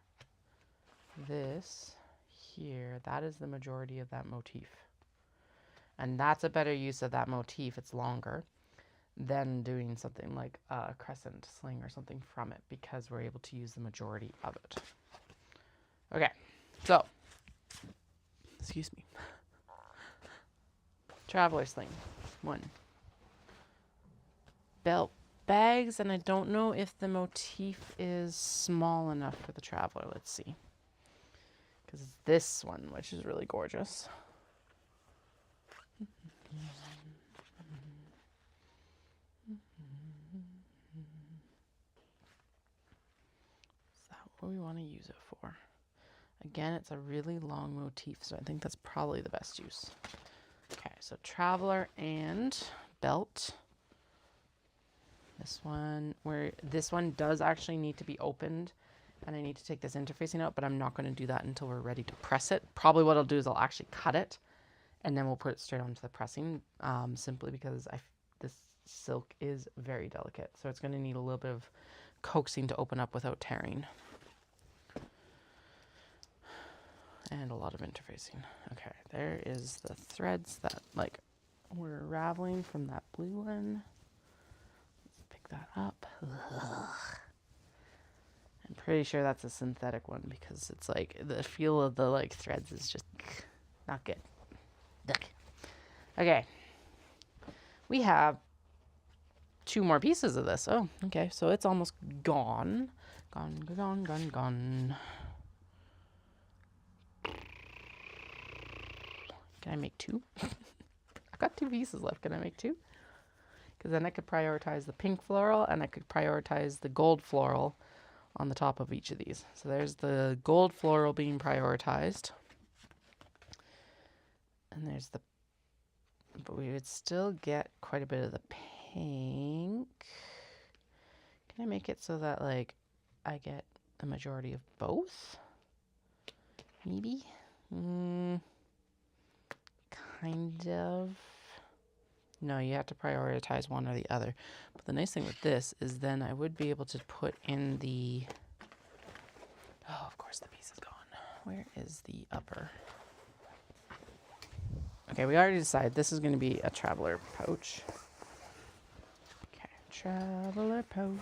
this here, that is the majority of that motif. And that's a better use of that motif, it's longer, than doing something like a crescent sling or something from it, because we're able to use the majority of it. Okay, so, excuse me. Traveler sling, one. Belt bags, and I don't know if the motif is small enough for the traveler. Let's see. Because it's this one, which is really gorgeous. Is that what we want to use it for? Again, it's a really long motif, so I think that's probably the best use. Okay, so traveler and belt. This one does actually need to be opened, and I need to take this interfacing out, but I'm not going to do that until we're ready to press it. Probably what I'll do is I'll actually cut it, and then we'll put it straight onto the pressing, simply because this silk is very delicate, so it's going to need a little bit of coaxing to open up without tearing. And a lot of interfacing. Okay, there is the threads that we're raveling from that blue one. That up. Ugh. I'm pretty sure that's a synthetic one because it's like the feel of the threads is just not good. Okay. We have 2 more pieces of this. Oh, okay. So it's almost gone. Gone. Can I make 2? I've got 2 pieces left. Can I make 2? Because then I could prioritize the pink floral and I could prioritize the gold floral on the top of each of these. So there's the gold floral being prioritized. And there's but we would still get quite a bit of the pink. Can I make it so that I get the majority of both? Maybe? Kind of. No, you have to prioritize one or the other. But the nice thing with this is then I would be able to put in the... Oh, of course the piece is gone. Where is the upper? Okay, we already decided this is going to be a traveler pouch. Okay, traveler pouch.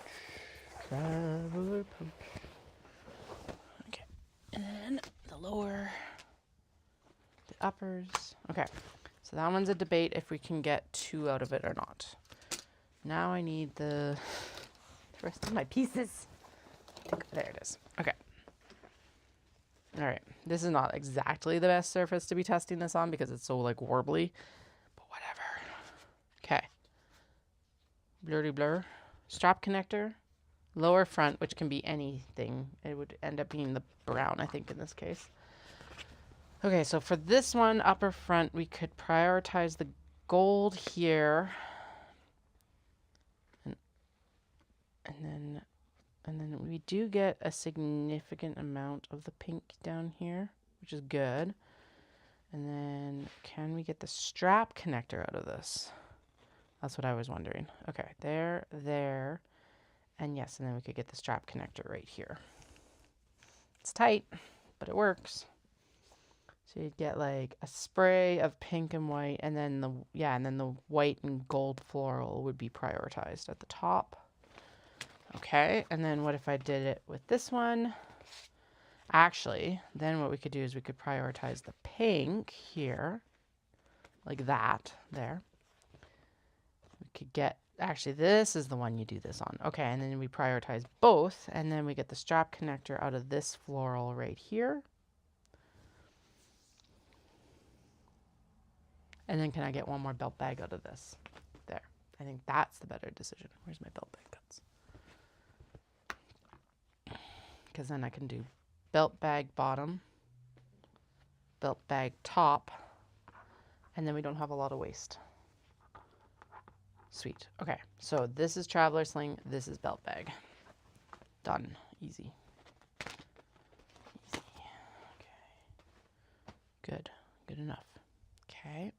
Okay, and then the lower, the uppers. Okay. So that one's a debate if we can get 2 out of it or not. Now I need the rest of my pieces. There it is. Okay. All right. This is not exactly the best surface to be testing this on because it's so warbly, but whatever. Okay. Blurry blur. Strap connector. Lower front, which can be anything. It would end up being the brown, I think, in this case. Okay, so for this one, upper front, we could prioritize the gold here. And then we do get a significant amount of the pink down here, which is good. And then can we get the strap connector out of this? That's what I was wondering. Okay, there. And yes, and then we could get the strap connector right here. It's tight, but it works. So you'd get like a spray of pink and white, and then the white and gold floral would be prioritized at the top. Okay, and then what if I did it with this one? Actually, then what we could do is we could prioritize the pink here, like that, there. We could get, actually this is the one you do this on. Okay, and then we prioritize both, and then we get the strap connector out of this floral right here. And then can I get one more belt bag out of this? There. I think that's the better decision. Where's my belt bag cuts? Because then I can do belt bag bottom, belt bag top, and then we don't have a lot of waste. Sweet. Okay, so this is traveler sling, this is belt bag. Done. Easy. Easy. Okay. Good. Good enough. Okay.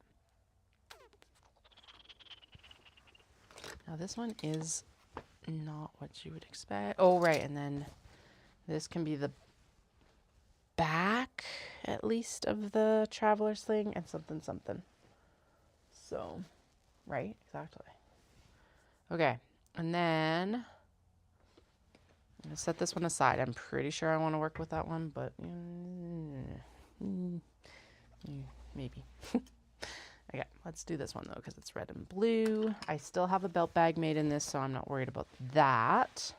Now this one is not what you would expect. Oh, right, and then this can be the back, at least, of the traveler sling and something. So, right, exactly. Okay, and then I'm going to set this one aside. I'm pretty sure I want to work with that one, but maybe. Okay, let's do this one though, because it's red and blue. I still have a belt bag made in this, so I'm not worried about that.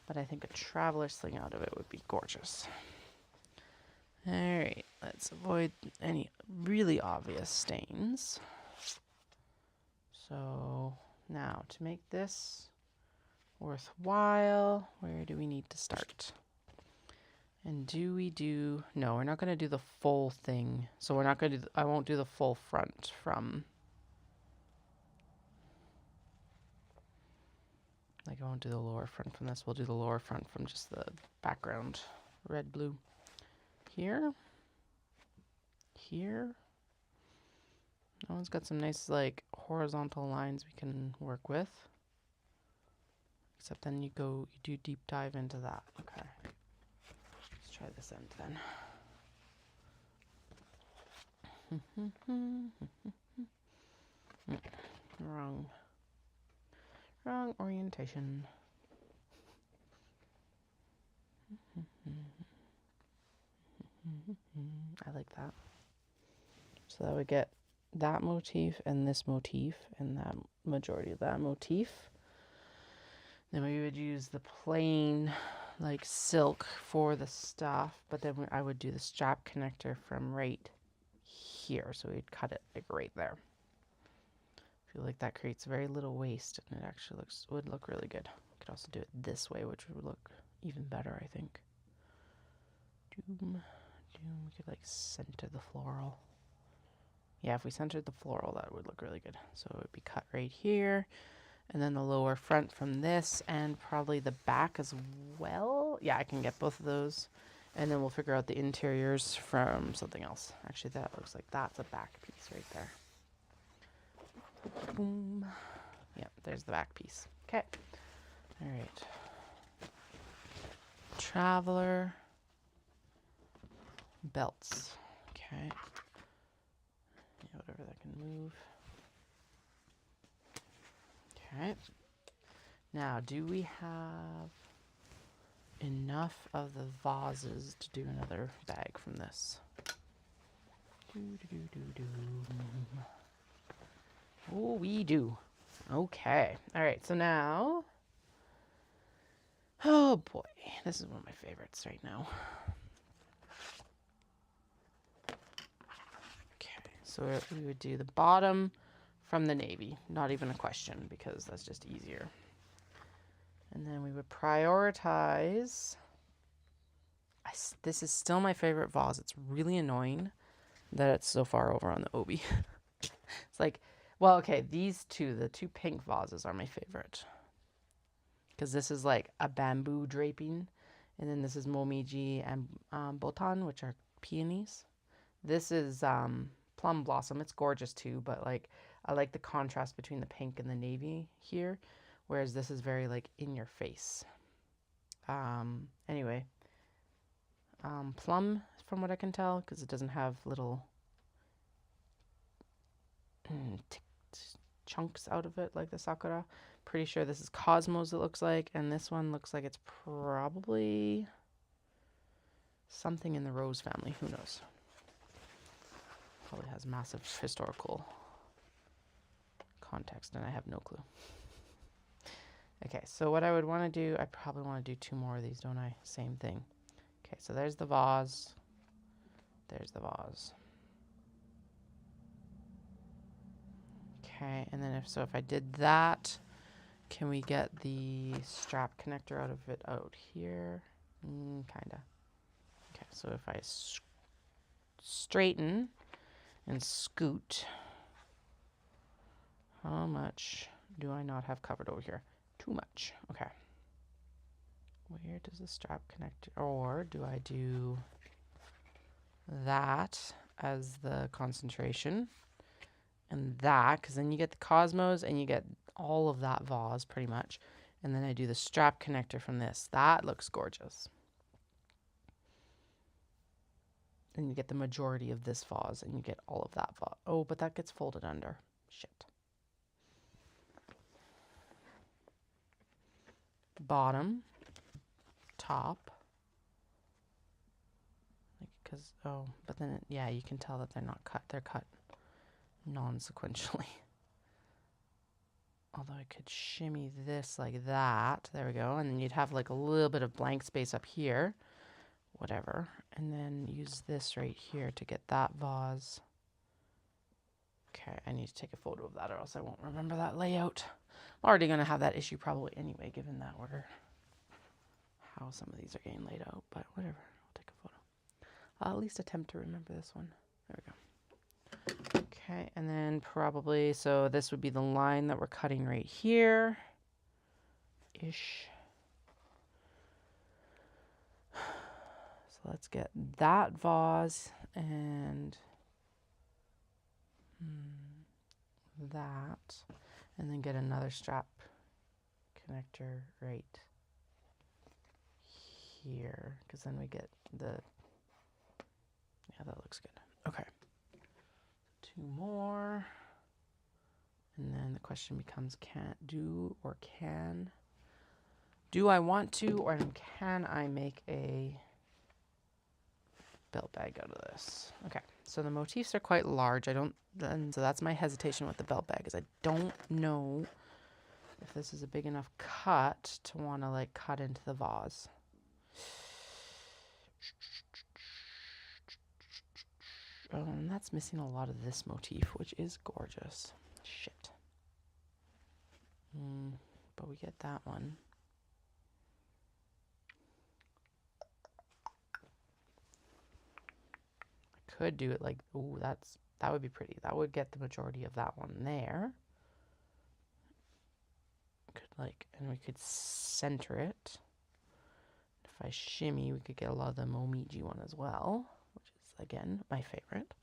But I think a traveler sling out of it would be gorgeous. All right, let's avoid any really obvious stains. So now to make this worthwhile, where do we need to start? And no, we're not going to do the full thing. So we're not going to I won't do the full front from, like I won't do the lower front from this. We'll do the lower front from just the background, red, blue. Here. That one's got some nice like horizontal lines we can work with. Except then you do deep dive into that. Okay. Let's try this end then. Wrong orientation. I like that. So that would get that motif and this motif and that majority of that motif. Then we would use the plain like silk for the stuff, but then I would do the strap connector from right here. So we'd cut it like right there. I feel like that creates very little waste and it actually would look really good. We could also do it this way, which would look even better, I think. We could like center the floral. Yeah, if we centered the floral, that would look really good. So it would be cut right here. And then the lower front from this and probably the back as well. Yeah, I can get both of those. And then we'll figure out the interiors from something else. Actually, that looks like that's a back piece right there. Boom. Yep, there's the back piece. Okay. All right. Traveler. Belts. Okay. Yeah, whatever that can move. Okay. Now, do we have enough of the vases to do another bag from this? Oh, we do. Okay. All right. So now, oh boy, this is one of my favorites right now. So we would do the bottom from the navy. Not even a question because that's just easier. And then we would prioritize. This is still my favorite vase. It's really annoying that it's so far over on the obi. It's like, well, okay, these two, the two pink vases are my favorite. Because this is like a bamboo draping. And then this is momiji and botan, which are peonies. This is plum blossom. It's gorgeous too, but like I like the contrast between the pink and the navy here. Whereas this is very like in your face. Anyway. Plum, from what I can tell, because it doesn't have little chunks out of it like the sakura. Pretty sure this is cosmos, it looks like, and this one looks like it's probably something in the rose family. Who knows? Probably has massive historical context, and I have no clue. Okay, so what I would want to do, I probably want to do 2 more of these, don't I? Same thing. Okay, so there's the vase. There's the vase. Okay, and then if I did that, can we get the strap connector out of it out here? Kinda. Okay, so if I straighten and scoot, how much do I not have covered over here? Too much. Okay. Where does the strap connect? Or do I do that as the concentration and that, because then you get the cosmos and you get all of that vase pretty much, and then I do the strap connector from this. That looks gorgeous. And you get the majority of this vase and you get all of that vase. Oh, but that gets folded under. Shit. Bottom, top, like, because, oh, but then yeah, you can tell that they're not cut. They're cut non-sequentially. Although I could shimmy this like that. There we go. And then you'd have like a little bit of blank space up here. Whatever. And then use this right here to get that vase. Okay, I need to take a photo of that or else I won't remember that layout. I'm already going to have that issue probably anyway, given that order. How some of these are getting laid out, but whatever. I'll take a photo. I'll at least attempt to remember this one. There we go. Okay, and then probably, so this would be the line that we're cutting right here. Ish. So let's get that vase and that, and then get another strap connector right here, because then we get the, yeah, that looks good. Okay. 2 more. And then the question becomes, do I want to, or can I make a belt bag out of this? Okay, so the motifs are quite large. So that's my hesitation with the belt bag, is I don't know if this is a big enough cut to want to like cut into the vase. And that's missing a lot of this motif, which is gorgeous. Shit. But we get that one. I could do it like, ooh, that would be pretty. That would get the majority of that one there. And we could center it. If I shimmy, we could get a lot of the momiji one as well, which is, again, my favorite.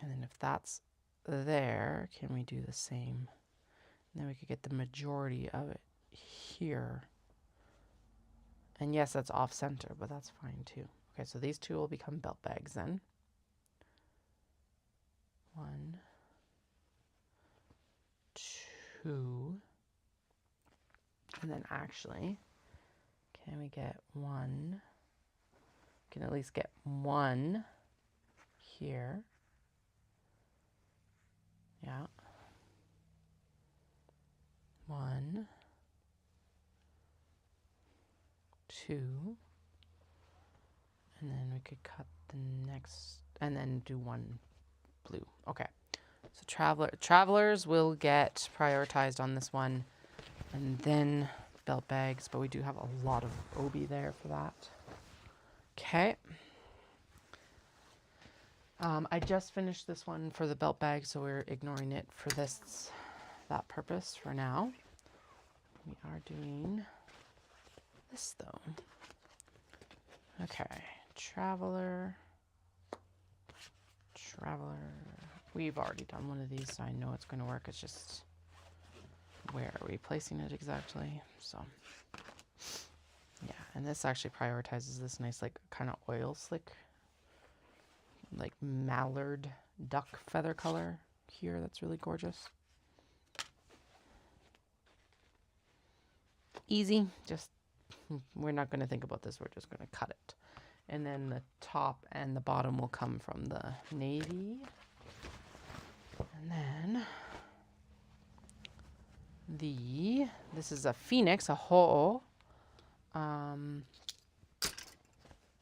And then if that's there, can we do the same? And then we could get the majority of it here. And yes, that's off center, but that's fine too. Okay, so these two will become belt bags then. 1, 2. And then actually, can we get one? Can at least get one here. Yeah. 1, 2. And then we could cut the next, and then do 1 blue. Okay. So travelers will get prioritized on this one, and then belt bags, but we do have a lot of obi there for that. Okay. I just finished this one for the belt bag, so we're ignoring it for that purpose for now. We are doing this though. Okay, traveler. We've already done one of these, so I know it's going to work. It's just where are we placing it exactly? So yeah, and this actually prioritizes this nice like kind of oil slick, like mallard duck feather color here. That's really gorgeous. Easy, just we're not going to think about this. We're just going to cut it. And then the top and the bottom will come from the navy. And then this is a phoenix, a ho'o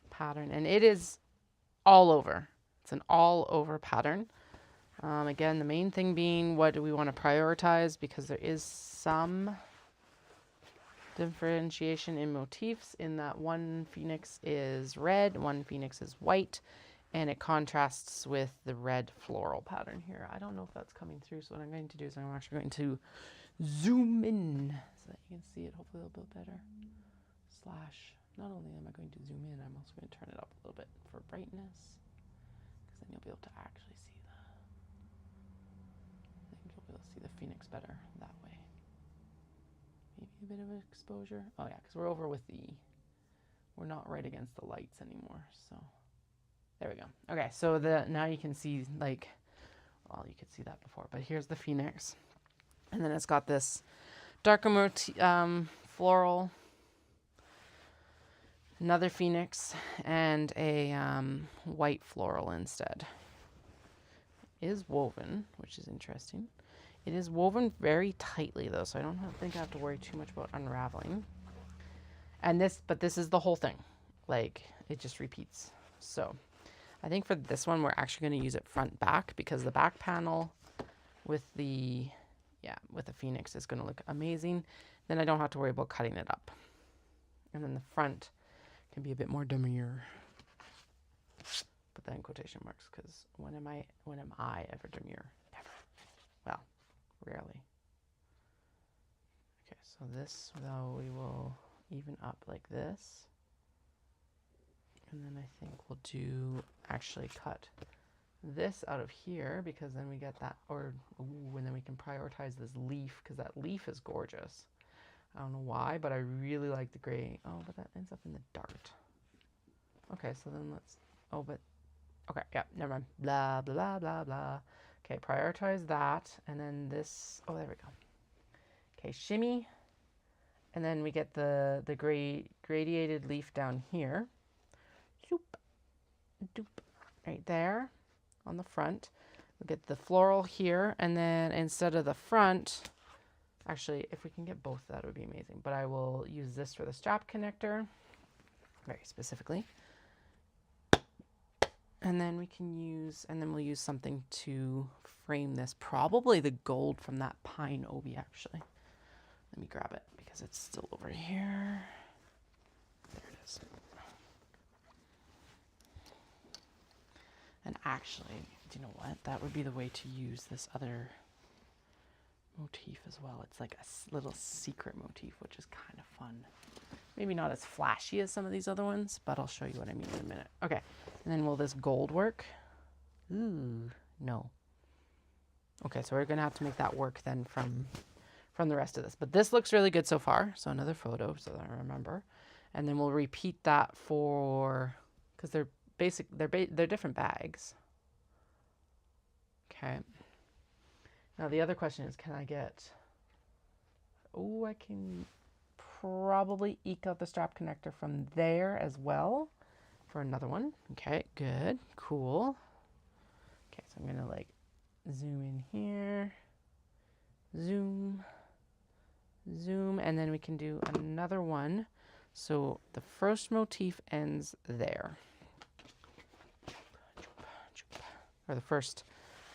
pattern. And it is all over. It's an all over pattern. Again, the main thing being, what do we want to prioritize? Because there is some differentiation in motifs in that one phoenix is red, one phoenix is white, and it contrasts with the red floral pattern here. I don't know if that's coming through, so what I'm going to do is I'm actually going to zoom in so that you can see it hopefully a little bit better. Not only am I going to zoom in, I'm also going to turn it up a little bit for brightness, because then you'll be able to actually see I think you'll be able to see the phoenix better that way. Maybe a bit of exposure. Oh yeah, because we're not right against the lights anymore. So there we go. Okay, so now you can see like, well, you could see that before, but here's the phoenix, and then it's got this darker floral, another phoenix, and a white floral instead. It is woven, which is interesting. It is woven very tightly though, so I don't think I have to worry too much about unraveling. But this is the whole thing. Like, it just repeats. So I think for this one, we're actually going to use it front back, because the back panel with the phoenix is going to look amazing. Then I don't have to worry about cutting it up. And then the front can be a bit more demure. Put that in quotation marks, because when am I ever demure? Never. Well, rarely. Okay, so this, though, we will even up like this. And then I think we'll actually cut this out of here, because then we get that, and then we can prioritize this leaf, because that leaf is gorgeous. I don't know why, but I really like the gray. Oh, but that ends up in the dart. Okay, so then okay, yeah, never mind. Blah, blah, blah, blah. Okay, prioritize that, and then this, oh, there we go. Okay, shimmy, and then we get the gradiated leaf down here. Zoop, doop, right there on the front. We get the floral here, and then instead of the front, actually, if we can get both, that would be amazing. But I will use this for the strap connector, very specifically. And then we'll use something to frame this. Probably the gold from that pine obi, actually. Let me grab it, because it's still over here. There it is. And actually, do you know what? That would be the way to use this other motif as well. It's like a little secret motif, which is kind of fun. Maybe not as flashy as some of these other ones, but I'll show you what I mean in a minute. Okay, and then will this gold work? Ooh, no. Okay, so we're gonna have to make that work then from the rest of this. But this looks really good so far. So another photo so that I remember. And then we'll repeat that because they're different bags. Okay. Now the other question is, can I get, I can probably eke out the strap connector from there as well for another one. Okay, good, cool. Okay, so I'm gonna like zoom in here, zoom, and then we can do another one. So the first motif ends there, or the first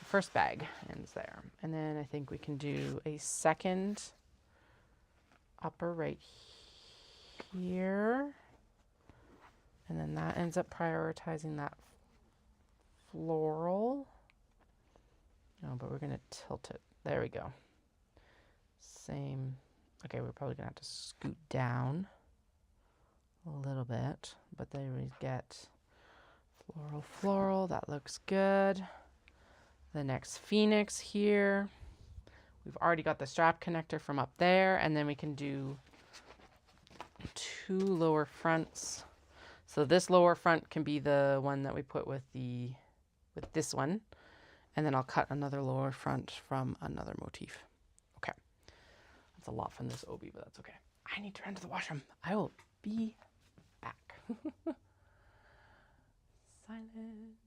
first bag ends there. And then I think we can do a second upper right here. And then that ends up prioritizing that floral. No, but we're gonna tilt it. There we go. Same. Okay, we're probably gonna have to scoot down a little bit, but there we get floral, floral. That looks good. The next phoenix here. We've already got the strap connector from up there, and then we can do 2 lower fronts. So this lower front can be the one that we put with this one, and then I'll cut another lower front from another motif. Okay, that's a lot from this obi, but that's okay. I need to run to the washroom. I will be back. Silence.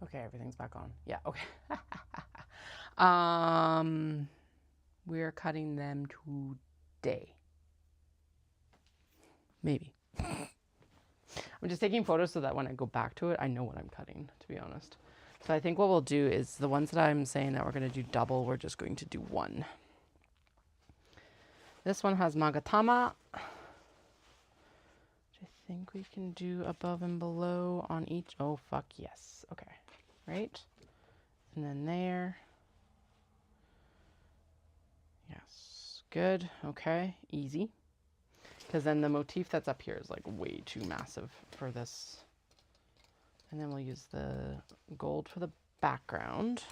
Okay, everything's back on. Yeah, okay. We're cutting them today. Maybe. I'm just taking photos so that when I go back to it, I know what I'm cutting, to be honest. So I think what we'll do is the ones that I'm saying that we're going to do double, we're just going to do one. This one has Magatama, which I think we can do above and below on each. Oh, fuck yes. Okay. Right? And then there. Yes. Good. Okay. Easy. Because then the motif that's up here is like way too massive for this. And then we'll use the gold for the background.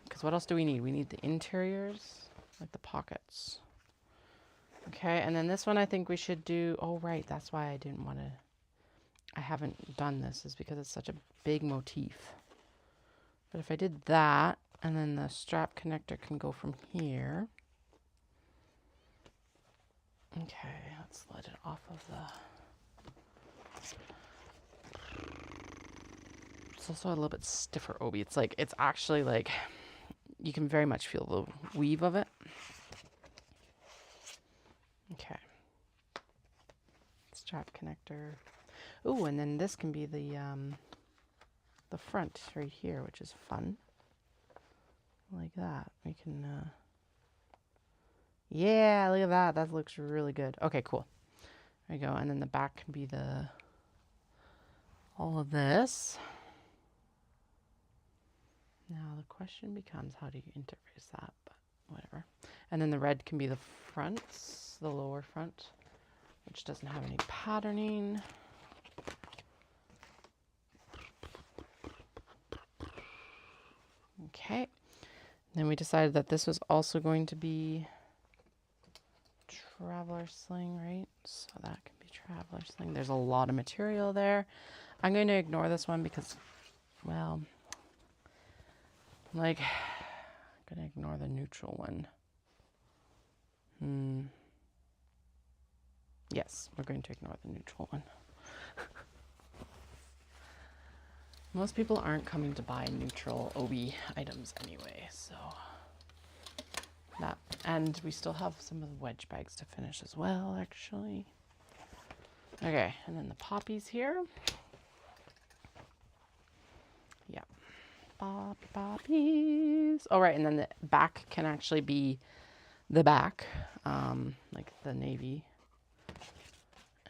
Because what else do we need? We need the interiors, like the pockets. Okay, and then this one I think we should do, oh right, that's why I didn't want to, I haven't done this, is because it's such a big motif. But if I did that, and then the strap connector can go from here. Okay, let's let it off of the... It's also a little bit stiffer obi. It's like, it's actually like, you can very much feel the weave of it. Okay. Strap connector. Oh, and then this can be the front right here, which is fun. Like that. We can, yeah, look at that. That looks really good. Okay, cool. There you go. And then the back can be the, all of this. Now the question becomes, how do you interface that? But whatever. And then the red can be the fronts, the lower front, which doesn't have any patterning. Okay. Then we decided that this was also going to be traveler sling, right? So that can be traveler sling. There's a lot of material there. I'm going to ignore this one because, well, like, I'm going to ignore the neutral one. Yes, we're going to ignore the neutral one. Most people aren't coming to buy neutral obi items anyway, so that. And we still have some of the wedge bags to finish as well, actually. Okay, and then the poppies here. Yeah, poppies. Oh, right, and then the back can actually be the back, like the navy.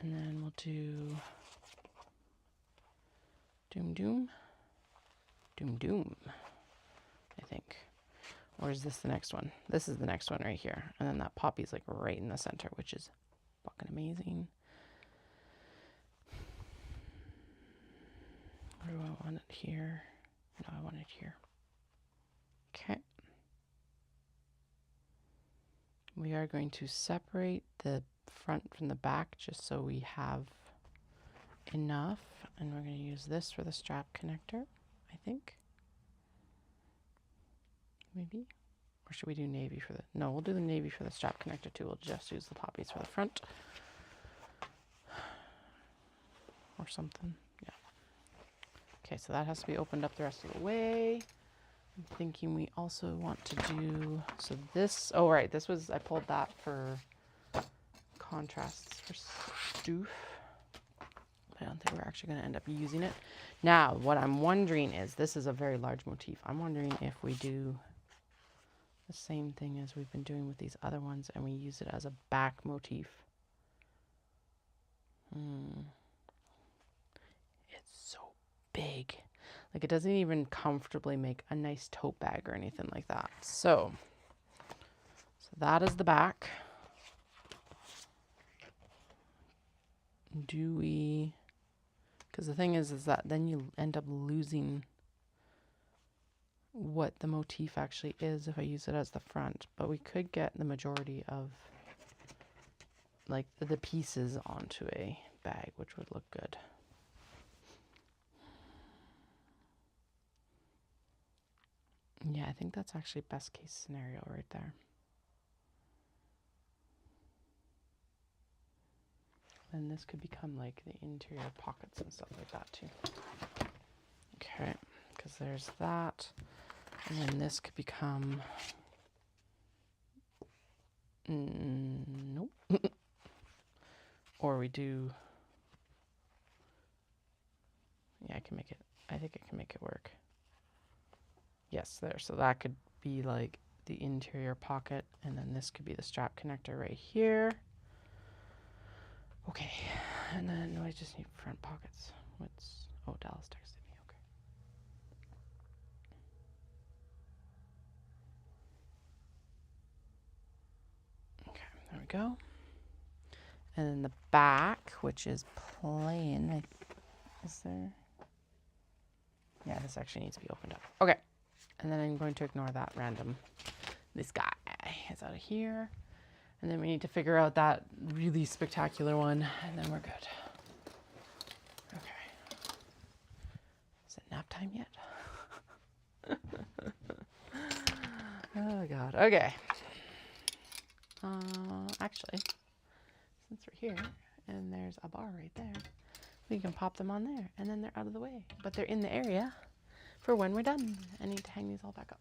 And then we'll do Doom, I think. Or is this the next one? This is the next one right here. And then that poppy's like right in the center, which is fucking amazing. Or do I want it here? No, I want it here. Okay. We are going to separate the front from the back just so we have enough. And we're going to use this for the strap connector, I think. Maybe. Or should we do navy for the... No, we'll do the navy for the strap connector too. We'll just use the poppies for the front. Or something. Yeah. Okay, so that has to be opened up the rest of the way. I'm thinking we also want to do... So this... Oh, right. This was... I pulled that for contrasts for Stoof. I don't think we're actually going to end up using it. Now, what I'm wondering is... This is a very large motif. I'm wondering if we do the same thing as we've been doing with these other ones and we use it as a back motif. It's so big. Like, it doesn't even comfortably make a nice tote bag or anything like that. So that is the back. Do we... Because the thing is that then you end up losing what the motif actually is if I use it as the front. But we could get the majority of, like, the pieces onto a bag, which would look good. Yeah, I think that's actually best case scenario right there. And this could become like the interior pockets and stuff like that too. Okay, because there's that. And then this could become... nope. Or we do... Yeah, I can make it... I think I can make it work. Yes, there. So that could be like the interior pocket, and then this could be the strap connector right here. Okay, and then I just need front pockets. What's... Oh, Dallas texted me. Okay. Okay, there we go. And then the back, which is plain. Is there... Yeah, this actually needs to be opened up. Okay. And then I'm going to ignore that random... This guy is out of here. And then we need to figure out that really spectacular one, and then we're good. Okay. Is it nap time yet? Oh, God. Okay. Actually, since we're here, and there's a bar right there, we can pop them on there, and then they're out of the way. But they're in the area for when we're done. I need to hang these all back up.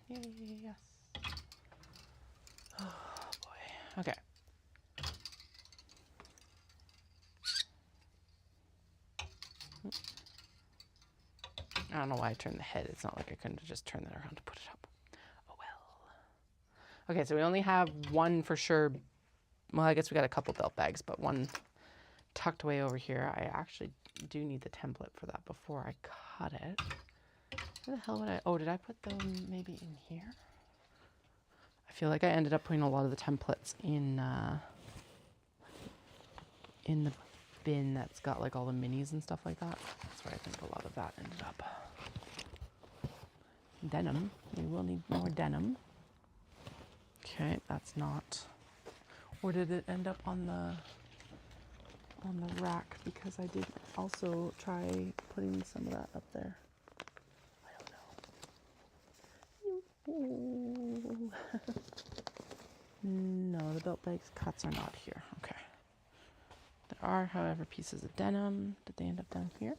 Yay, yes. Oh, boy. Okay. I don't know why I turned the head. It's not like I couldn't have just turned that around to put it up. Oh, well. Okay, so we only have one for sure. Well, I guess we got a couple belt bags, but one tucked away over here. I actually do need the template for that before I cut it. Where the hell would I... Oh, did I put them maybe in here? I feel like I ended up putting a lot of the templates in the bin that's got like all the minis and stuff like that. That's where I think a lot of that ended up. Denim. We will need more denim. Okay, that's not... Or did it end up on the rack? Because I did also try putting some of that up there. I don't know. No, the belt bags cuts are not here. Okay. There are, however, pieces of denim. Did they end up down here?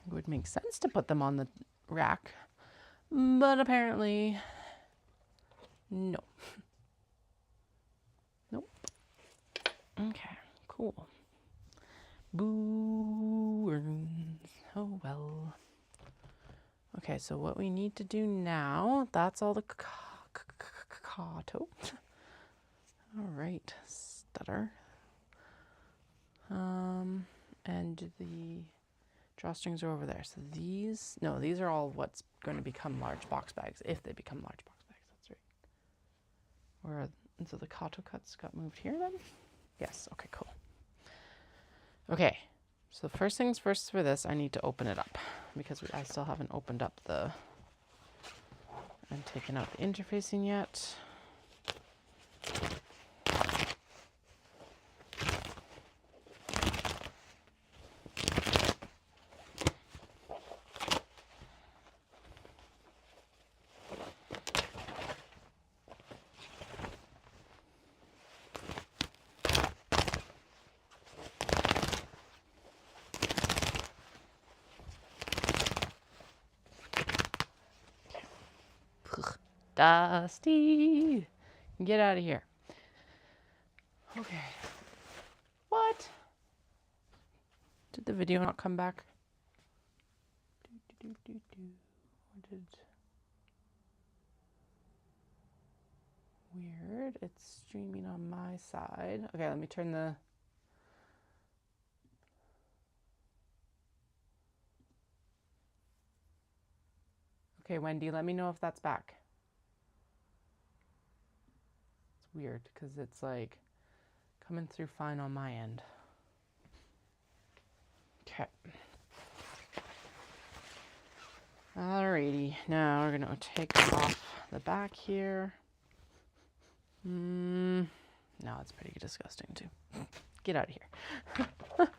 It would make sense to put them on the rack, but apparently no. Nope. Okay, cool. Boo. Oh well. Okay, so what we need to do now, that's all the kato. All right, stutter. And the drawstrings are over there. So these are all what's going to become large box bags, if they become large box bags. That's right. And so the kato cuts got moved here then? Yes, okay, cool. Okay, so first things first for this, I need to open it up because I still haven't opened up and taken out the interfacing yet. Dusty, get out of here. Okay. What? Did the video not come back? Weird. It's streaming on my side. Okay, let me turn the... Okay, Wendy, let me know if that's back. It's weird because it's like coming through fine on my end. Okay. Alrighty, now we're gonna take off the back here. No, it's pretty disgusting too. Get out of here.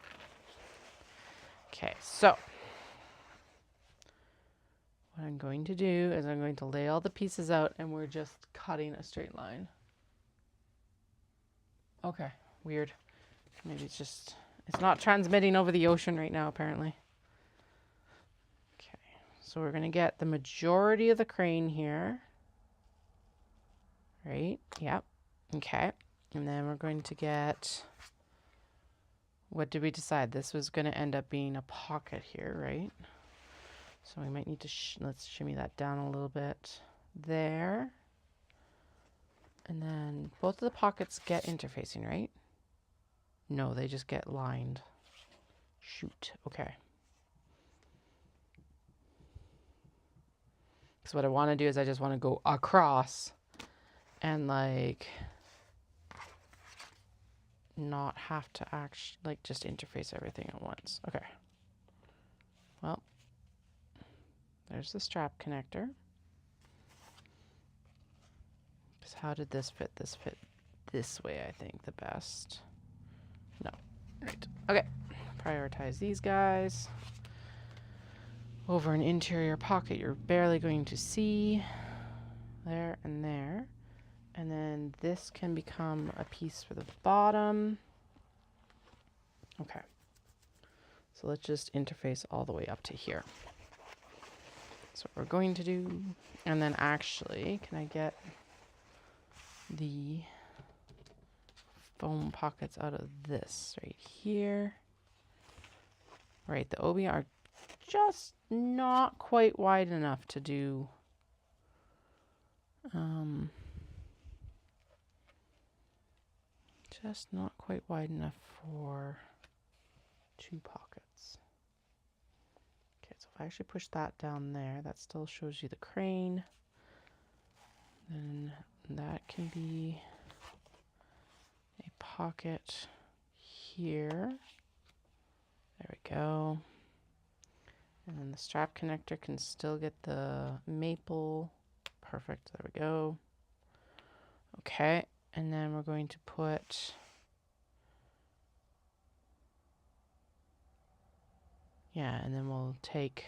Okay, so what I'm going to do is I'm going to lay all the pieces out and we're just cutting a straight line. Okay, weird. Maybe it's not transmitting over the ocean right now, apparently. Okay, so we're going to get the majority of the crane here. Right, yep. Okay, and then we're going to get, what did we decide? This was going to end up being a pocket here, right? So we might need to, let's shimmy that down a little bit there. And then both of the pockets get interfacing, right? No, they just get lined. Shoot, okay. So what I want to do is I just want to go across and like not have to actually like just interface everything at once. Okay. Well, there's the strap connector. Because how did this fit? This fit this way, I think, the best. No. Right. Okay. Prioritize these guys. Over an interior pocket you're barely going to see. There and there. And then this can become a piece for the bottom. Okay. So let's just interface all the way up to here. That's what we're going to do. And then actually, can I get the foam pockets out of this right here? Right, the obi are just not quite wide enough to do just not quite wide enough for 2 pockets. Okay, so if I actually push that down there, that still shows you the crane. Then that can be a pocket here. There we go. And then the strap connector can still get the maple. Perfect, there we go. Okay, and then we're going to put and then we'll take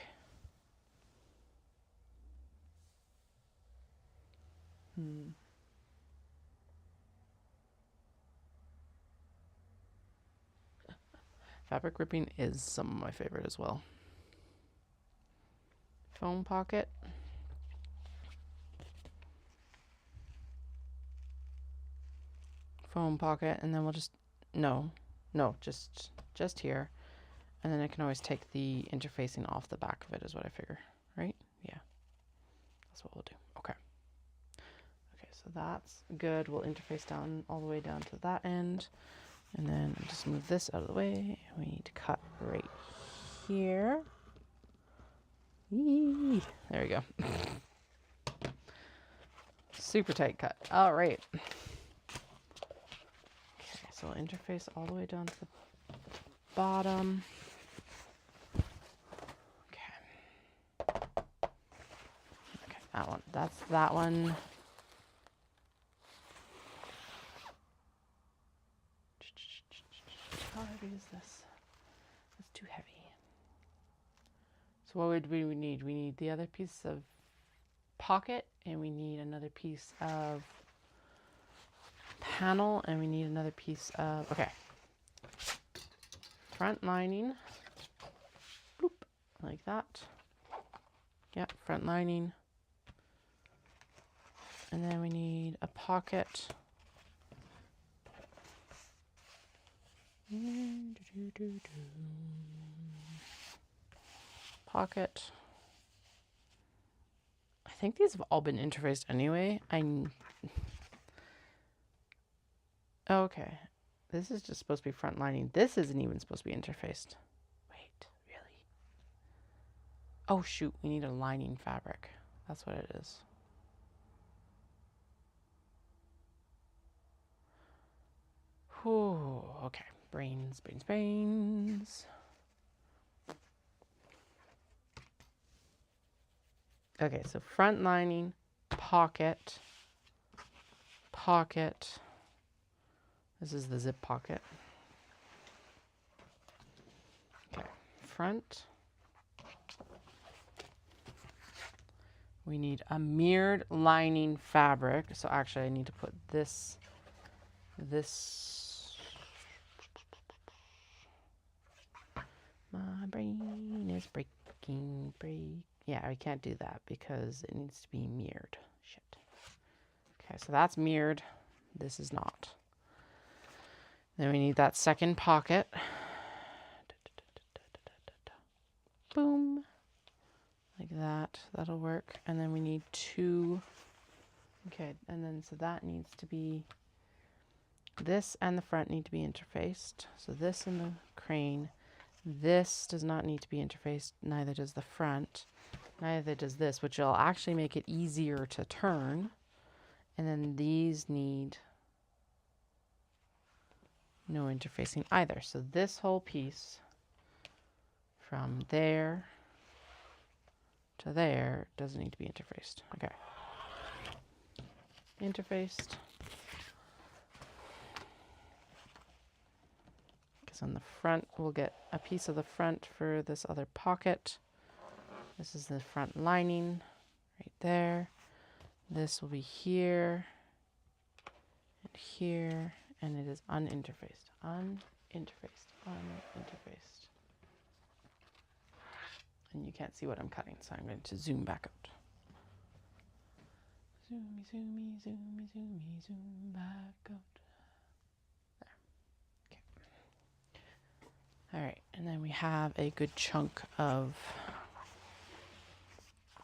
fabric ripping is some of my favorite as well. Foam pocket. Foam pocket, and then we'll just just here, and then I can always take the interfacing off the back of it is what I figure, right? Yeah, that's what we'll do. Okay, so that's good. We'll interface down all the way down to that end, and then I'll just move this out of the way. We need to cut right here. Eee, there we go. Super tight cut. All right. So we'll interface all the way down to the bottom. Okay. Okay, that one. That's that one. How heavy is this? It's too heavy. So what would we need? We need the other piece of pocket, and we need another piece of panel, and we need another piece of, okay, front lining, bloop, like that. Yep, front lining. And then we need a pocket. Pocket. I think these have all been interfaced anyway. Okay, this is just supposed to be front lining. This isn't even supposed to be interfaced. Wait, really? Oh shoot, we need a lining fabric. That's what it is. Whew, okay, brains. Okay, so front lining, pocket. This is the zip pocket. front. We need a mirrored lining fabric. So actually I need to put this. My brain is breaking. Yeah, I can't do that because it needs to be mirrored. Shit. Okay, so that's mirrored. This is not. Then we need that second pocket. Boom. Like that. That'll work. And then we need 2. Okay, and then so that needs to be, this and the front need to be interfaced. So this and the crane. This does not need to be interfaced. Neither does the front. Neither does this, which will actually make it easier to turn. And then these need no interfacing either. So this whole piece from there to there doesn't need to be interfaced. Okay. Interfaced. Because on the front, we'll get a piece of the front for this other pocket. This is the front lining right there. This will be here and here, and it is uninterfaced. Uninterfaced. Uninterfaced. And you can't see what I'm cutting, so I'm going to zoom back out. Zoomy, zoomy, zoomy, zoomy, zoom back out. There. Okay. All right, and then we have a good chunk of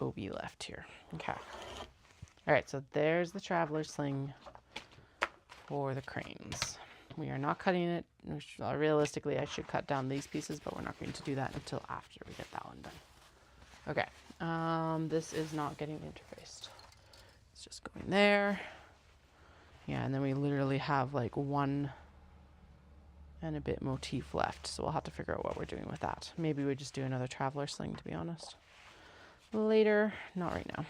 OB left here. Okay. All right, so there's the traveler sling for the cranes. We are not cutting it. Realistically, I should cut down these pieces, but we're not going to do that until after we get that one done. Okay, this is not getting interfaced. It's just going there. Yeah, and then we literally have like 1 and a bit motif left, so we'll have to figure out what we're doing with that. Maybe we just do another traveler sling, to be honest. Later, not right now.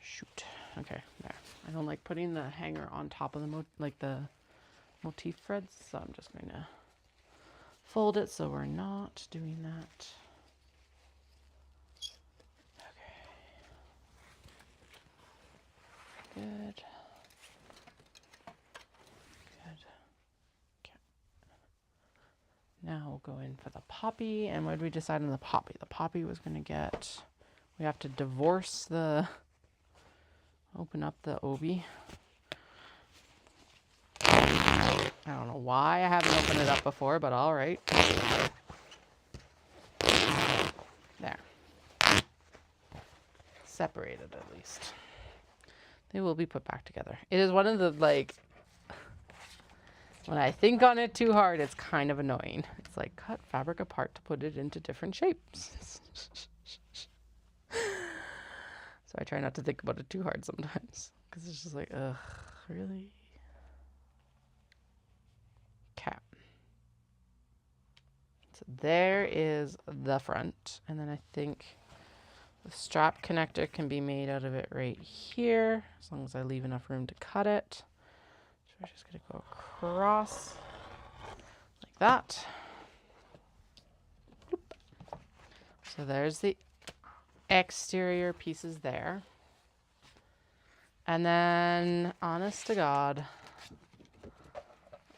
Shoot. Okay, there. I don't like putting the hanger on top of the motif threads, so I'm just going to fold it so we're not doing that. Okay. Good. Good. Okay. Now we'll go in for the poppy, and what did we decide on the poppy? The poppy was going to get, we have to divorce the, open up the OB. I don't know why I haven't opened it up before, but all right. There. Separated at least. They will be put back together. It is one of the, like, when I think on it too hard, it's kind of annoying. It's like cut fabric apart to put it into different shapes. So I try not to think about it too hard sometimes, because it's just like, ugh, really? Okay. So there is the front, and then I think the strap connector can be made out of it right here, as long as I leave enough room to cut it. So we're just going to go across like that. Boop. So there's the exterior pieces there. And then, honest to God,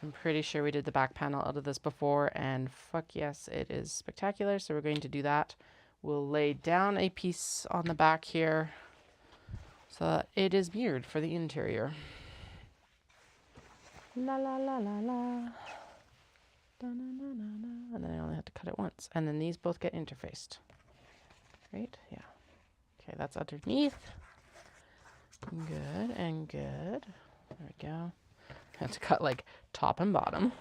I'm pretty sure we did the back panel out of this before, and fuck yes, it is spectacular. So we're going to do that. We'll lay down a piece on the back here so that it is mirrored for the interior. La la la la la. Da, na, na, na, na. And then I only have to cut it once. And then these both get interfaced. Right? Yeah. Okay, that's underneath. Good and good. There we go. I have to cut like top and bottom.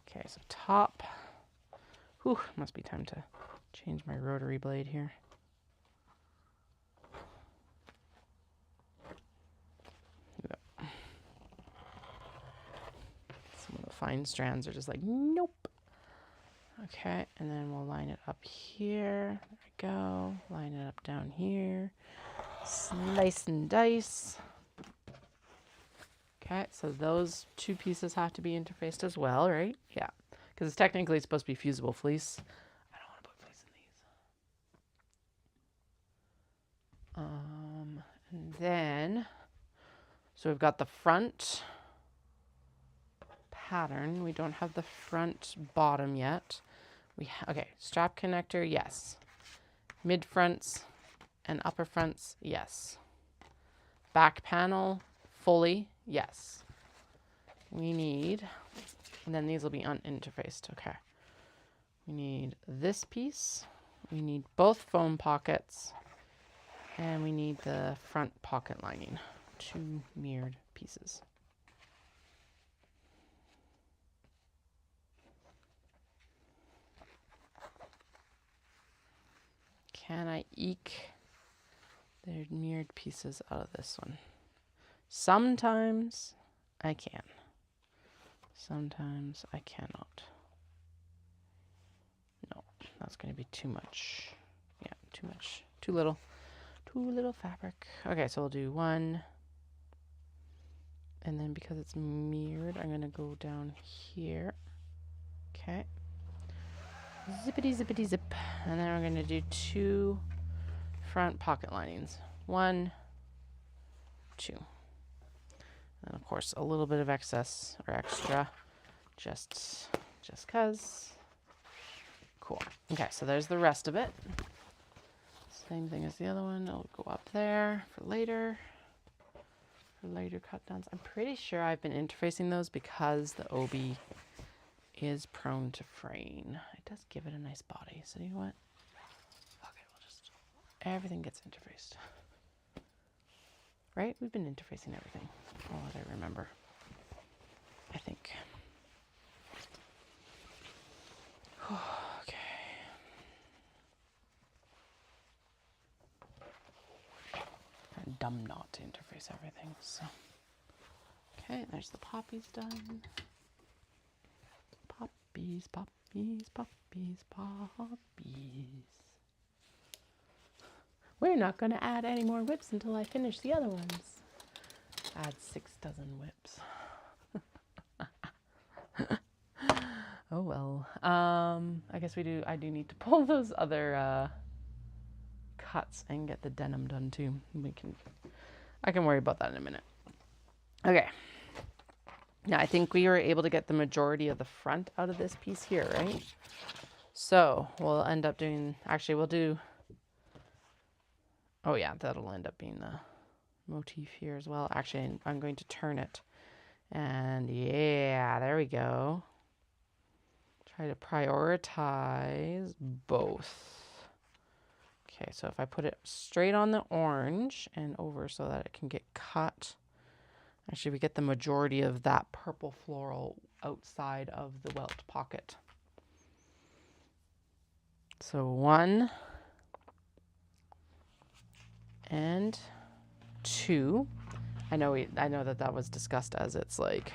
Okay, so top. Whew, must be time to change my rotary blade here. Yeah. Some of the fine strands are just like, nope. Okay, and then we'll line it up here. There we go. Line it up down here. Slice and dice. Okay, so those 2 pieces have to be interfaced as well, right? Yeah, Because it's technically supposed to be fusible fleece. I don't want to put fleece in these. And then, so we've got the front pattern. We don't have the front bottom yet. Okay, strap connector, yes. Mid fronts and upper fronts, yes. Back panel, fully, yes. We need, and then these will be uninterfaced, okay. We need this piece. We need both foam pockets. And we need the front pocket lining. 2 mirrored pieces. Can I eke the mirrored pieces out of this one? Sometimes I can. Sometimes I cannot. No, that's going to be too much. Yeah, too much. Too little. Too little fabric. Okay, so we'll do 1. And then because it's mirrored, I'm going to go down here. Okay. Zippity, zippity, zip. And then we're going to do 2 front pocket linings. 1, 2. And of course, a little bit of excess or extra, just cause. Cool. Okay, so there's the rest of it. Same thing as the other one. It'll go up there for later cut downs. I'm pretty sure I've been interfacing those because the OB is prone to fraying. It does give it a nice body. So you know what? Okay, we'll just, everything gets interfaced. Right? We've been interfacing everything. All that I remember. I think. Okay. I'm dumb not to interface everything, so. Okay, there's the poppies done. Poppies, poppies, poppies, poppies. We're not going to add any more whips until I finish the other ones. Add 6 dozen whips. Oh well. I guess I do need to pull those other cuts and get the denim done too. I can worry about that in a minute. Okay. Now I think we were able to get the majority of the front out of this piece here, right? So we'll end up doing, actually we'll do, oh yeah, that'll end up being the motif here as well. Actually, I'm going to turn it. And yeah, there we go. Try to prioritize both. Okay, so if I put it straight on the orange and over so that it can get cut. Actually, we get the majority of that purple floral outside of the welt pocket. So 1 and 2. I know that was discussed as it's like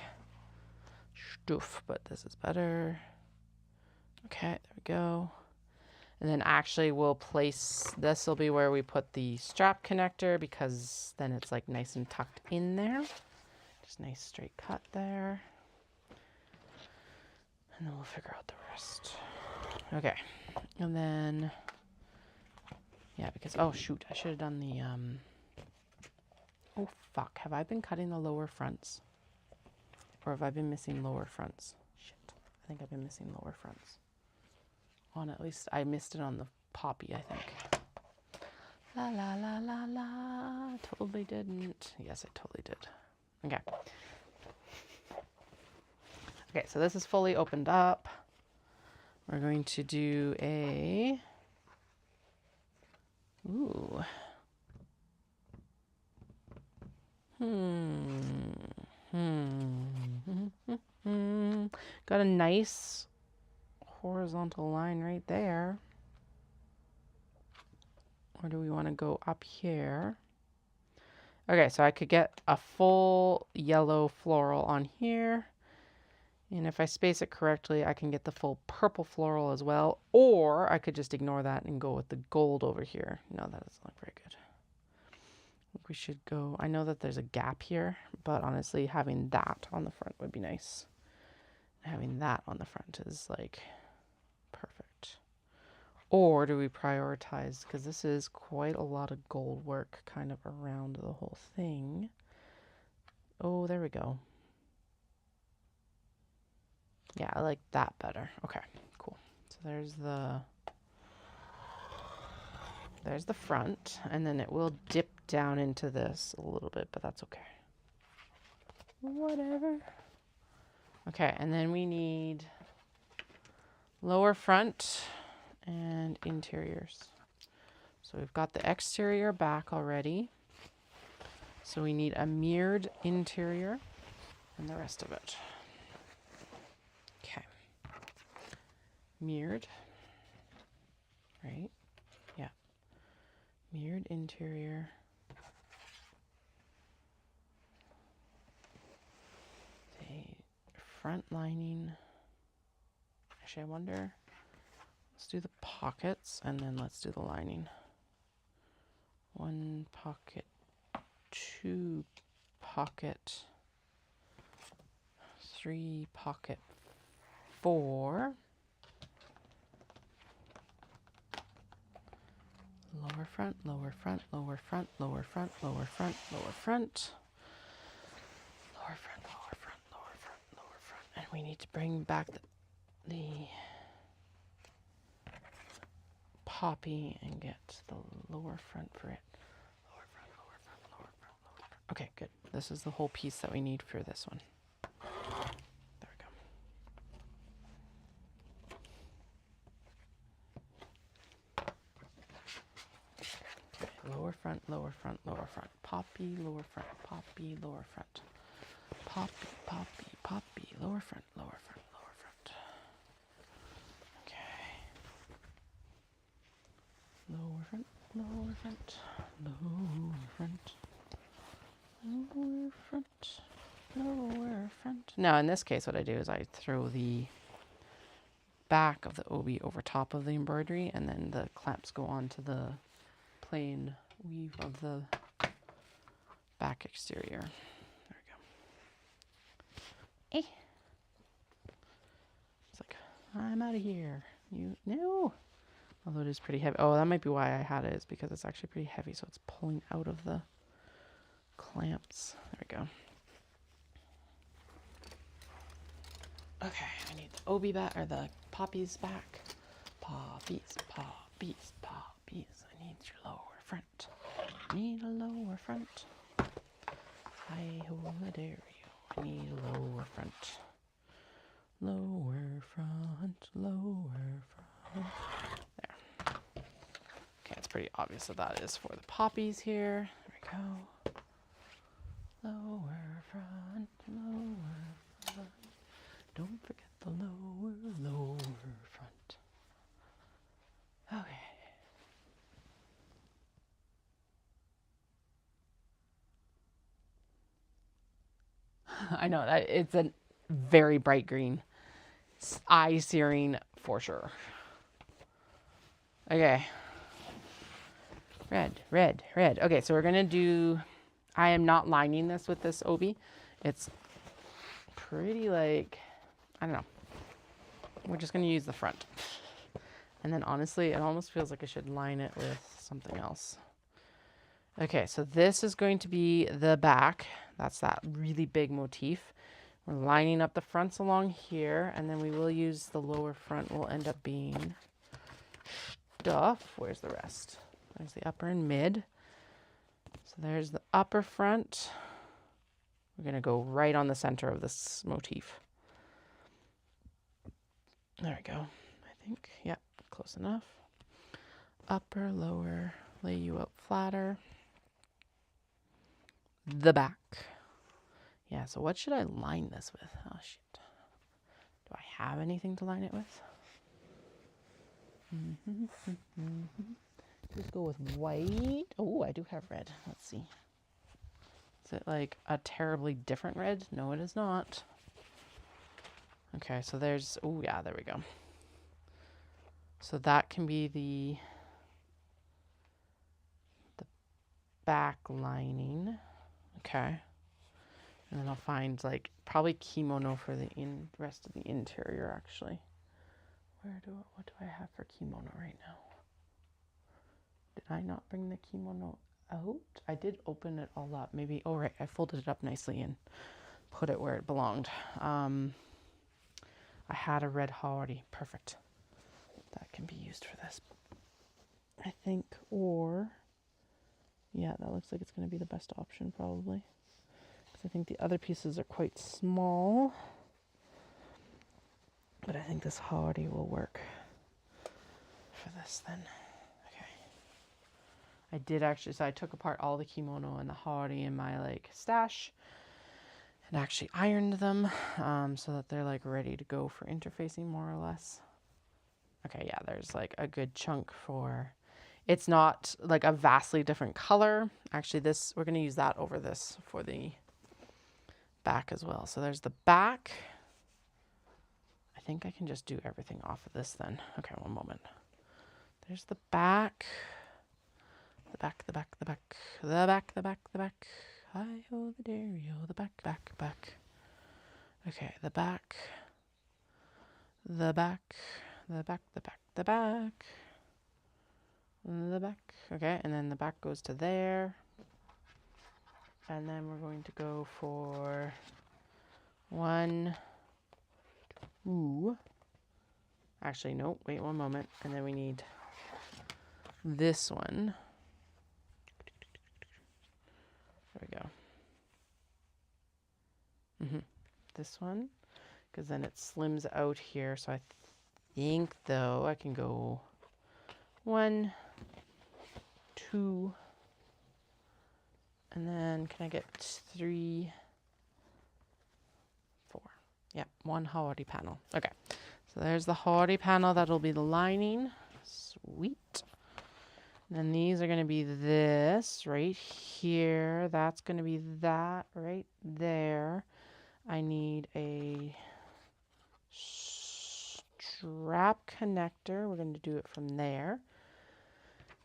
stuff, but this is better. Okay, there we go. And then actually we'll place, this will be where we put the strap connector because then it's like nice and tucked in there. Just nice straight cut there. And then we'll figure out the rest. Okay. And then, yeah, because, oh shoot, I should have done the, oh fuck, have I been cutting the lower fronts? Or have I been missing lower fronts? Shit, I think I've been missing lower fronts. On at least, I missed it on the poppy, I think. La la la la la, totally didn't. Yes, I totally did. Okay. Okay, so this is fully opened up. We're going to do a, ooh. Got a nice horizontal line right there. Or do we want to go up here? Okay, so I could get a full yellow floral on here. And if I space it correctly, I can get the full purple floral as well. Or I could just ignore that and go with the gold over here. No, that doesn't look very good. I think we should go, I know that there's a gap here, but honestly having that on the front would be nice. Having that on the front is like perfect. Or do we prioritize, because this is quite a lot of gold work kind of around the whole thing. Oh, there we go. Yeah, I like that better. Okay, cool. So there's the front, and then it will dip down into this a little bit, but that's okay. Whatever. Okay, and then we need lower front and interiors. So we've got the exterior back already. So we need a mirrored interior and the rest of it. Okay. Mirrored. Right? Yeah. Mirrored interior. The front lining. Actually, I wonder. Let's do the pockets and then let's do the lining. 1 pocket, 2 pocket, 3 pocket, 4. Lower front, lower front, lower front, lower front, lower front, lower front. Lower front, lower front, lower front, lower front. And we need to bring back the poppy and get the lower front for it. Lower front, lower front, lower front, lower front. Okay, good. This is the whole piece that we need for this one. There we go. Okay, lower front, lower front, lower front. Poppy, lower front, poppy, lower front. Poppy, poppy, poppy, lower front, lower front, lower front. Okay. Lower front, lower front, lower front, lower front, lower front. Now in this case what I do is I throw the back of the obi over top of the embroidery, and then the clamps go onto the plain weave of the back exterior. There we go. Eh. It's like, I'm out of here. You no. Although it is pretty heavy. Oh, that might be why I had it, is because it's actually pretty heavy, so it's pulling out of the clamps. There we go. Okay, I need the obi back, or the poppies back. Poppies, poppies, poppies. I need your lower front. I need a lower front. Hi-ho, dare you. I need a lower front. Lower front, lower front. There. Okay, it's pretty obvious that that is for the poppies here. There we go. Lower front, lower front. Don't forget the lower front. Okay. I know that it's a very bright green. It's eye-searing for sure. Okay. Red, red, red. Okay, so we're gonna do, I am not lining this with this obi. It's pretty like, I don't know. We're just gonna use the front. And then honestly, it almost feels like I should line it with something else. Okay, so this is going to be the back. That's that really big motif. We're lining up the fronts along here, and then we will use the lower front will end up being stuff. Where's the rest? There's the upper and mid. So there's the upper front. We're gonna go right on the center of this motif. There we go. I think, yep, close enough. Upper, lower, lay you out flatter. The back. Yeah, so what should I line this with? Oh, shit. Do I have anything to line it with? Just go with white. Oh, I do have red. Let's see. Is it like a terribly different red? No, it is not. Okay, so there's, oh yeah, there we go. So that can be the back lining. Okay. And then I'll find like probably kimono for the rest of the interior actually. What do I have for kimono right now? Did I not bring the kimono out? I did open it all up. Maybe, oh right, I folded it up nicely and put it where it belonged. I had a red howdy. Perfect. That can be used for this, I think. Or, yeah, that looks like it's going to be the best option probably. Because I think the other pieces are quite small. But I think this howdy will work for this then. Okay. I did actually, so I took apart all the kimono and the howdy in my like stash and actually ironed them so that they're like ready to go for interfacing more or less. Okay, yeah, there's like a good chunk for, it's not like a vastly different color. Actually, this, we're going to use that over this for the back as well. So there's the back. I think I can just do everything off of this then. Okay, one moment. There's the back. The back, the back, the back, the back, the back, the back. Hi-ho, the dairy-o, the back, back, back. Okay, the back. The back. The back, the back, the back. The back. Okay, and then the back goes to there. And then we're going to go for one. Ooh. Actually, no, wait one moment. And then we need this one. There we go. This one. Because then it slims out here. So I think, though, I can go 1, 2, and then can I get 3, 4? Yep, 1 howdy panel. Okay, so there's the howdy panel. That'll be the lining. Sweet. And then these are going to be this right here. That's going to be that right there. I need a strap connector. We're going to do it from there.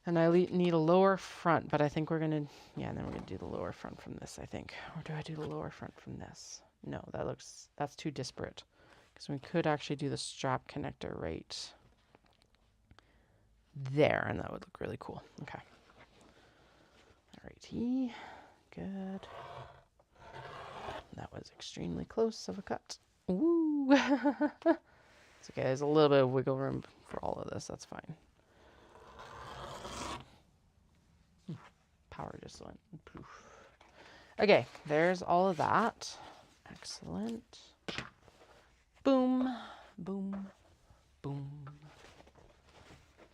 And I need a lower front, but I think we're going to, yeah, and then we're going to do the lower front from this, I think. Or do I do the lower front from this? No, that's too disparate. Because we could actually do the strap connector right there, and that would look really cool. Okay. Alrighty. Good. That was extremely close of a cut. Woo! It's okay, there's a little bit of wiggle room for all of this, that's fine. Power just went poof. Okay, there's all of that. Excellent. Boom, boom, boom.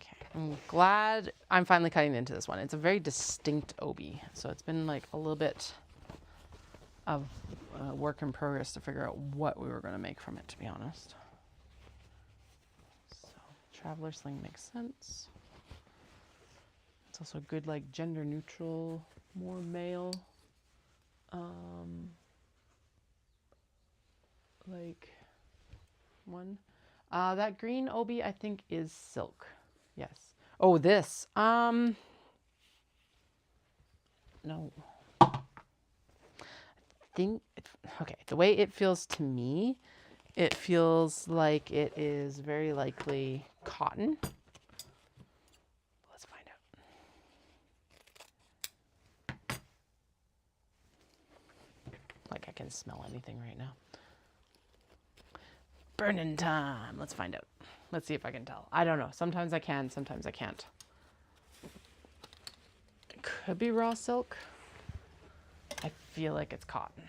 Okay, I'm glad I'm finally cutting into this one. It's a very distinct obi, so it's been like a little bit of work in progress to figure out what we were going to make from it, to be honest. So, traveler sling makes sense. It's also good, like gender neutral, more male. Like one. That green obi I think is silk. Yes. Oh, this. No. I think okay, the way it feels to me, it feels like it is very likely cotton. Let's find out. Like I can smell anything right now. Burning time. Let's find out. Let's see if I can tell. I don't know. Sometimes I can, sometimes I can't. It could be raw silk. I feel like it's cotton.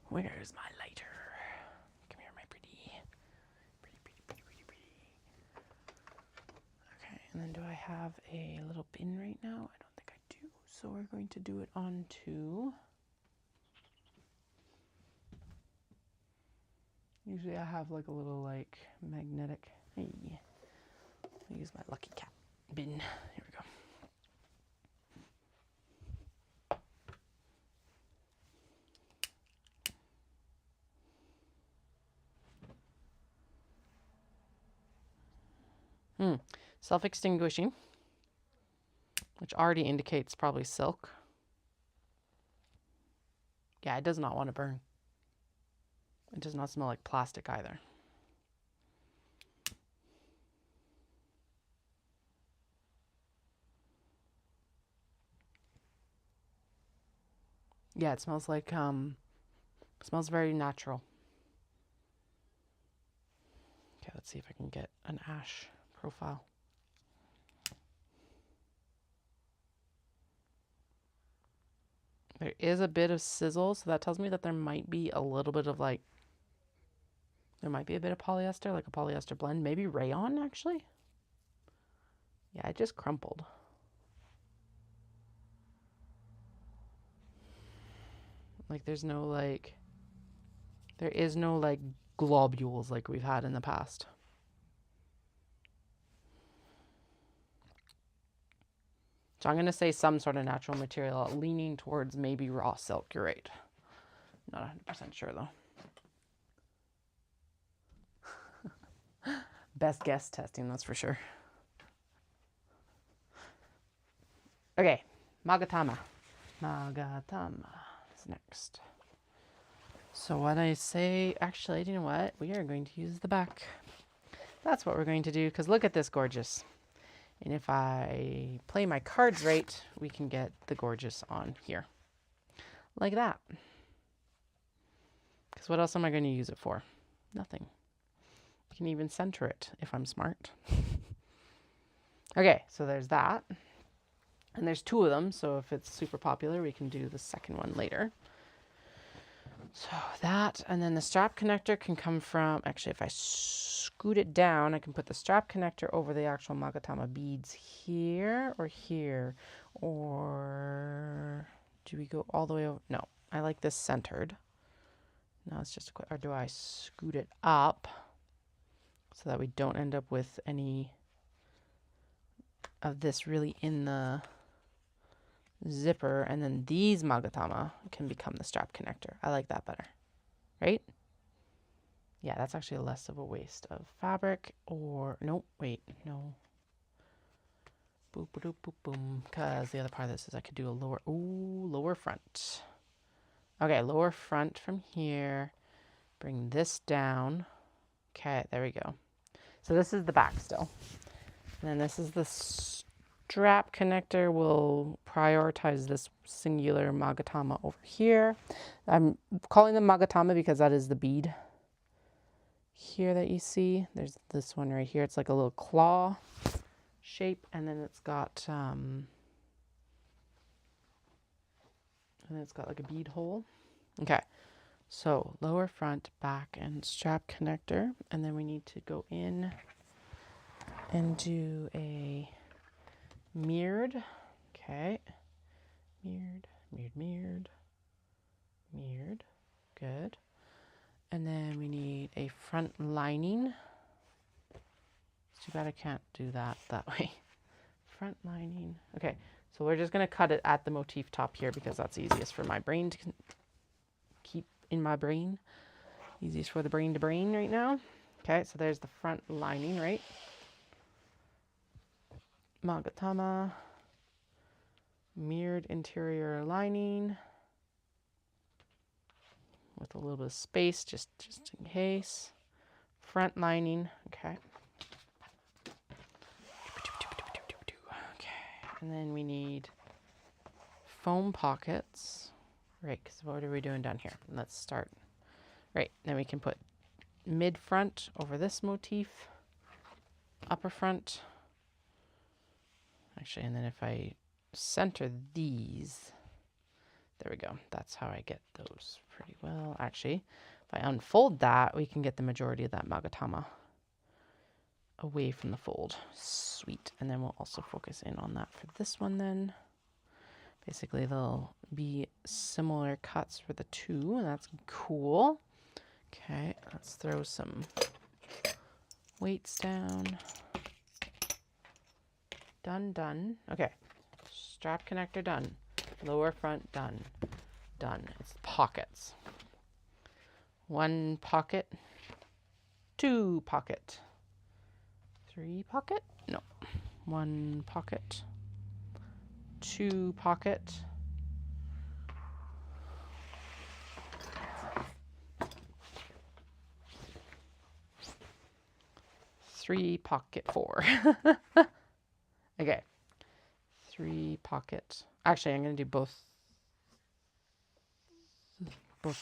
Where's my lighter? Come here, my pretty. Pretty. Okay, and then do I have a little bin right now? I don't think I do. So we're going to do it onto... Usually I have like a little like magnetic, hey, I'll use my lucky cat bin. Here we go. Self-extinguishing, which already indicates probably silk. Yeah, it does not want to burn. It does not smell like plastic either. Yeah, it smells like, it smells very natural. Okay, let's see if I can get an ash profile. There is a bit of sizzle, so that tells me that there might be a little bit of like, there might be a bit of polyester, like a polyester blend, maybe rayon actually. Yeah, it just crumpled. Like there's no like, there is no like globules like we've had in the past. So I'm going to say some sort of natural material, leaning towards maybe raw silk. You're right. Not 100% sure though. Best guess testing, that's for sure. Okay, Magatama. Magatama is next. So what I say, actually, you know what? We are going to use the back. That's what we're going to do, because look at this gorgeous. And if I play my cards right, we can get the gorgeous on here. Like that. Because what else am I going to use it for? Nothing. I can even center it if I'm smart. Okay, so there's that. And there's two of them, so if it's super popular, we can do the second one later. So that, and then the strap connector can come from, actually if I scoot it down, I can put the strap connector over the actual Magatama beads here, or do we go all the way over? No, I like this centered. Now it's just, or do I scoot it up so that we don't end up with any of this really in the zipper, and then these Magatama can become the strap connector. I like that better, right? Yeah, that's actually less of a waste of fabric, or no, wait, no. Boop, boop, boop, boom. Because the other part of this is I could do a lower front. Okay, lower front from here. Bring this down. Okay, there we go. So this is the back still. And then this is the strap connector. Will prioritize this singular Magatama over here. I'm calling them Magatama because that is the bead here that you see. There's this one right here. It's like a little claw shape, and then it's got like a bead hole. Okay, so lower front, back, and strap connector, and then we need to go in and do a mirrored. Okay, mirrored. Good. And then we need a front lining. It's too bad I can't do that way. Front lining. Okay, so we're just going to cut it at the motif top here because that's easiest for my brain to keep in my brain. Easiest for the brain to brain right now. Okay, so there's the front lining, right? Magatama. Mirrored interior lining. With a little bit of space, just in case. Front lining, okay. Okay, and then we need foam pockets. Right, because what are we doing down here? Let's start. Right, then we can put mid front over this motif. Upper front. Actually, and then if I center these, there we go. That's how I get those pretty well. Actually, if I unfold that, we can get the majority of that Magatama away from the fold. Sweet. And then we'll also focus in on that for this one then. Basically, they'll be similar cuts for the two, and that's cool. Okay, let's throw some weights down. Done. Okay, strap connector done. Lower front done. It's pockets. 1 pocket, 2 pocket, 3 pocket. No, 1 pocket, 2 pocket, 3 pocket 4. Okay. 3 pocket. Actually, I'm going to do both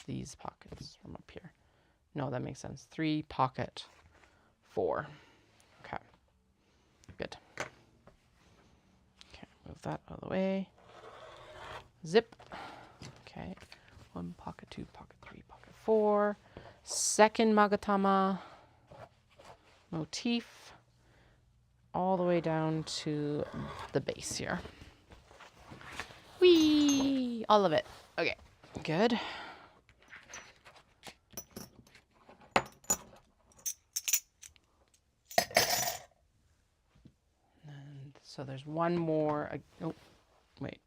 these pockets from up here. No, that makes sense. 3 pocket 4. Okay. Good. Okay, move that out of the way. Zip. Okay. 1 pocket 2, pocket 3, pocket 4. Second Magatama motif all the way down to the base here. Whee! All of it. Okay, good. And so there's one more. Oh, wait.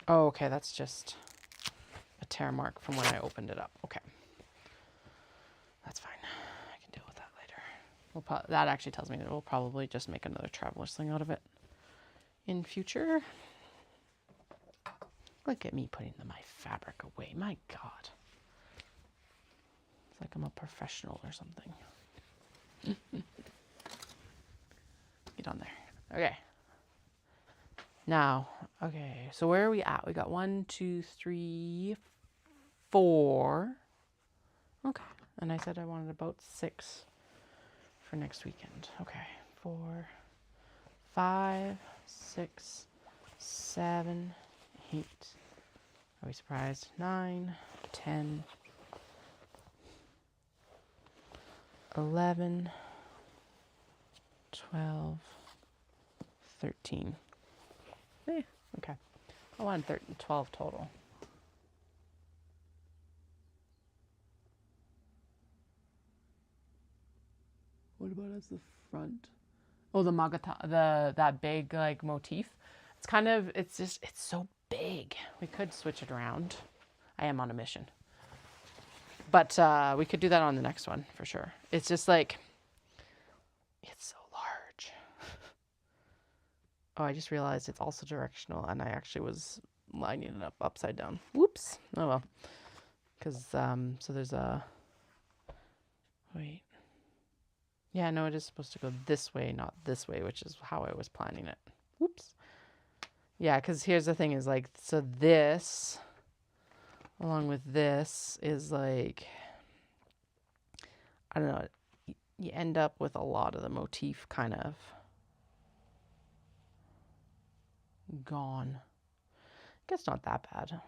Oh, okay, that's just a tear mark from when I opened it up. Okay. That's fine. I can deal with that later. That actually tells me that we'll probably just make another traveler sling out of it in future. Look at me putting my fabric away. My God. It's like I'm a professional or something. Get on there. Okay. Now, okay, so where are we at? We got 1, 2, 3, 4. Okay. And I said I wanted about 6 for next weekend. Okay. 4, 5, 6, 7, 8. Are we surprised? 9, 10, 11, 12, 13. Okay. I want 12 total. What about as the front? Oh, the Magata, that big like motif. It's kind of, it's so big. We could switch it around. I am on a mission. But we could do that on the next one for sure. It's just like, it's so large. Oh, I just realized it's also directional and I actually was lining it up upside down. Whoops. Oh well. Because, so there's a, wait. Yeah, no, it is supposed to go this way, not this way, which is how I was planning it. Whoops. Yeah, because here's the thing is like, so this, along with this, is like, I don't know, you end up with a lot of the motif kind of gone. I guess not that bad.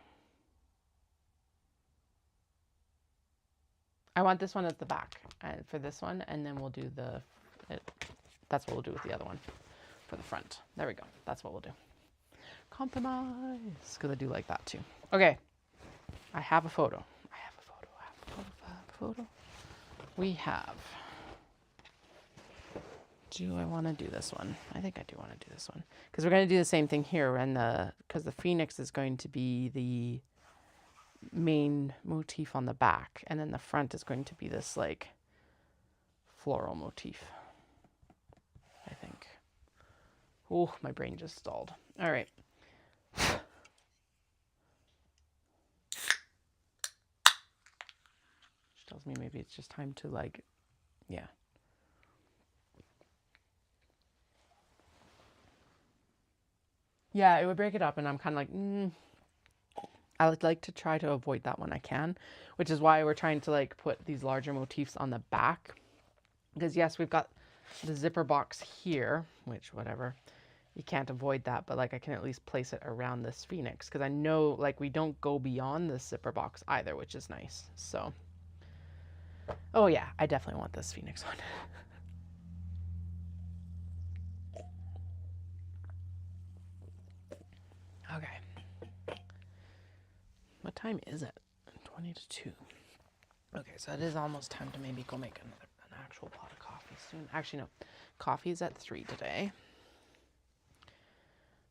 I want this one at the back for this one, and then we'll do that's what we'll do with the other one for the front. There we go. That's what we'll do. Compromise. Because I do like that too. Okay. I have a photo. I have a photo. We have. Do I want to do this one? I think I do want to do this one. Because we're going to do the same thing here. And because the phoenix is going to be the main motif on the back, and then the front is going to be this like floral motif, I think. Oh, my brain just stalled. All right. She tells me maybe it's just time to like, yeah. Yeah, it would break it up, and I'm kind of like, I would like to try to avoid that when I can, which is why we're trying to like put these larger motifs on the back. Because yes, we've got the zipper box here, which whatever, you can't avoid that, but like I can at least place it around this phoenix because I know like we don't go beyond this zipper box either, which is nice. So, oh yeah, I definitely want this phoenix one. Okay. What time is it? 20 to 2. Okay, so it is almost time to maybe go make an actual pot of coffee soon. Actually, no. Coffee is at 3 today.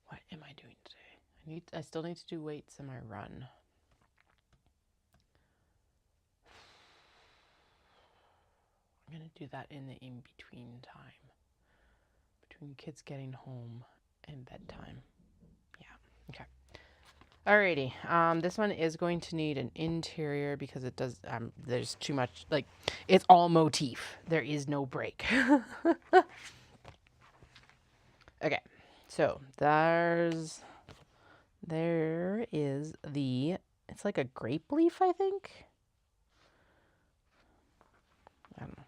What am I doing today? I still need to do weights in my run. I'm going to do that in the in-between time. Between kids getting home and bedtime. Yeah, okay. Alrighty, this one is going to need an interior because it does, there's too much, like, it's all motif. There is no break. Okay, so there is it's like a grape leaf, I think. I don't know.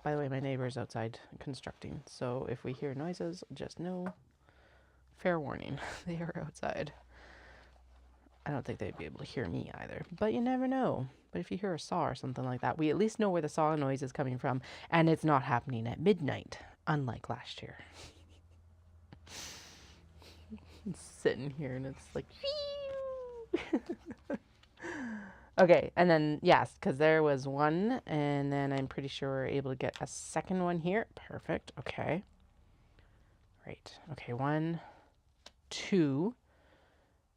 By the way, my neighbor's outside constructing, so if we hear noises, just know, fair warning, they are outside. I don't think they'd be able to hear me either, but you never know. But if you hear a saw or something like that, we at least know where the saw noise is coming from, and it's not happening at midnight, unlike last year. It's sitting here and it's like, okay, and then, yes, because there was one, and then I'm pretty sure we're able to get a second one here. Perfect, okay. Right, okay, 1, 2,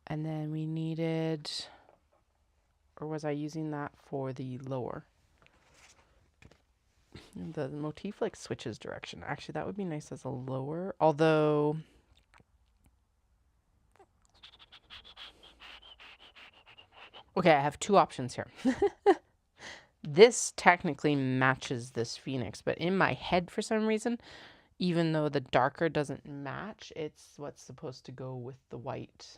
and then we needed, or was I using that for the lower? The motif like switches direction. Actually, that would be nice as a lower, although okay, I have two options here. This technically matches this phoenix, but in my head for some reason, even though the darker doesn't match, it's what's supposed to go with the white.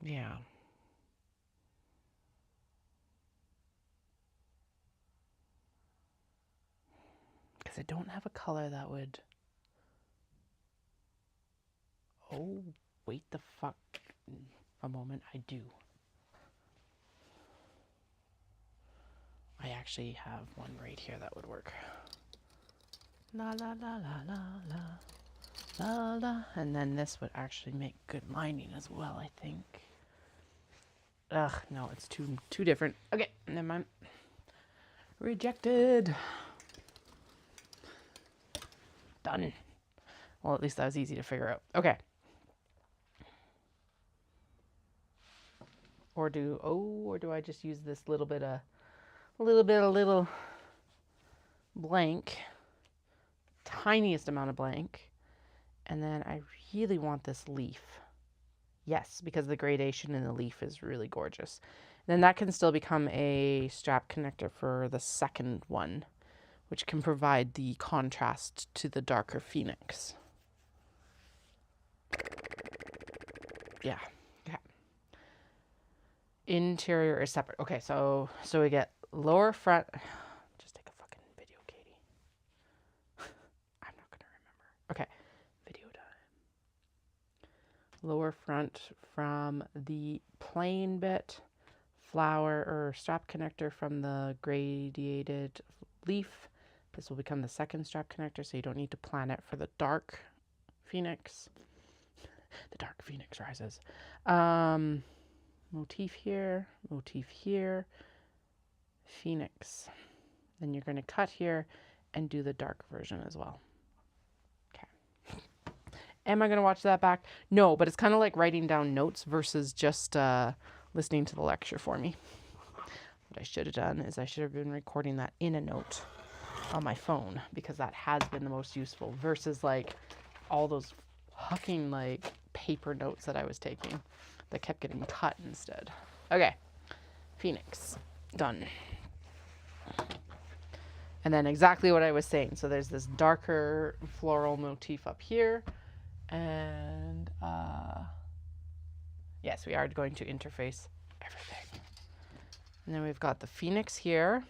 Yeah. Because I don't have a color that would... Oh, wait the fuck a moment, I do. I actually have one right here that would work. La la la la la la la la. And then this would actually make good lining as well, I think. Ugh, no, it's too different. Okay, never mind. Rejected. Done. Well, at least that was easy to figure out. Okay. Or do I just use this little blank, tiniest amount of blank, and then I really want this leaf. Yes, because the gradation in the leaf is really gorgeous. And then that can still become a strap connector for the second one, which can provide the contrast to the darker phoenix. Yeah. Okay. Interior is separate. Okay, so we get lower front. Just take a fucking video, Katie. I'm not gonna remember. Okay, video time. Lower front from the plain bit, flower or strap connector from the gradiated leaf. This will become the second strap connector, so you don't need to plan it for the dark phoenix. The dark phoenix rises. Motif here, phoenix. Then you're going to cut here and do the dark version as well. Okay. Am I going to watch that back? No, but it's kind of like writing down notes versus just listening to the lecture for me. What I should have done is I should have been recording that in a note on my phone, because that has been the most useful versus like all those fucking like paper notes that I was taking that kept getting cut instead. Okay, phoenix, done. And then exactly what I was saying. So there's this darker floral motif up here, and yes, we are going to interface everything. And then we've got the phoenix here.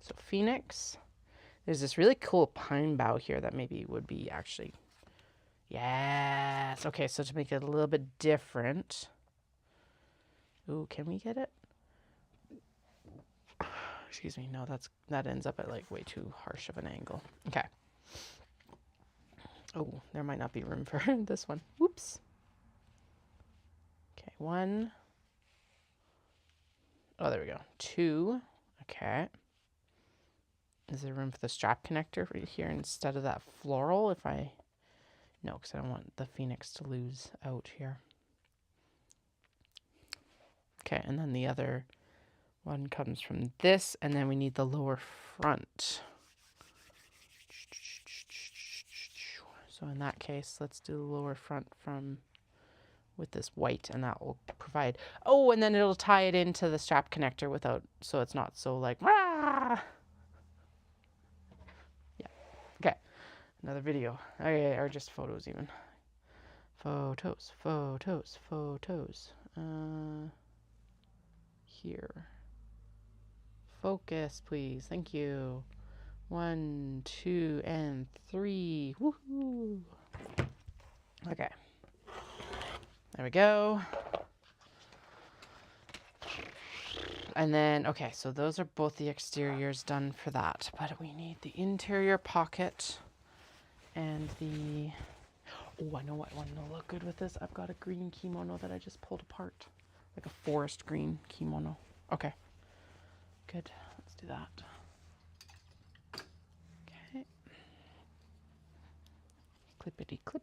So phoenix. There's this really cool pine bough here that maybe would be actually, yes. Okay, so to make it a little bit different. Ooh, can we get it? Excuse me, no, that ends up at like way too harsh of an angle. Okay. Oh, there might not be room for this one. Whoops. Okay, 1. Oh, there we go. 2. Okay. Is there room for the strap connector right here instead of that floral? No, because I don't want the phoenix to lose out here. Okay, and then the other One comes from this, and then we need the lower front. So in that case, let's do the lower front from with this white, and that will provide. Oh, and then it'll tie it into the strap connector without, so it's not so like, rah! Yeah. Okay. Another video. Okay, or just photos even. Photos, photos, photos. Here. Focus, please. Thank you. 1, 2, and 3. Woohoo! Okay. There we go. And then, okay, so those are both the exteriors done for that. But we need the interior pocket and the... Oh, I know what one will look good with this. I've got a green kimono that I just pulled apart. Like a forest green kimono. Okay. Good. Let's do that. Okay. Clippity clip.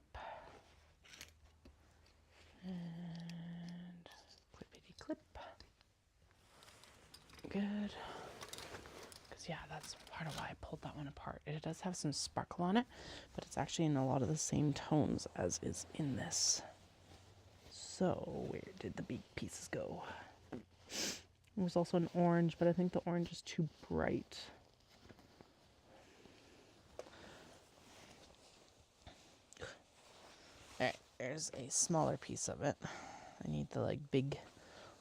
And clippity clip. Good. Because, yeah, that's part of why I pulled that one apart. It does have some sparkle on it, but it's actually in a lot of the same tones as is in this. So, where did the big pieces go? There's also an orange, but I think the orange is too bright. Alright, there's a smaller piece of it. I need the like big,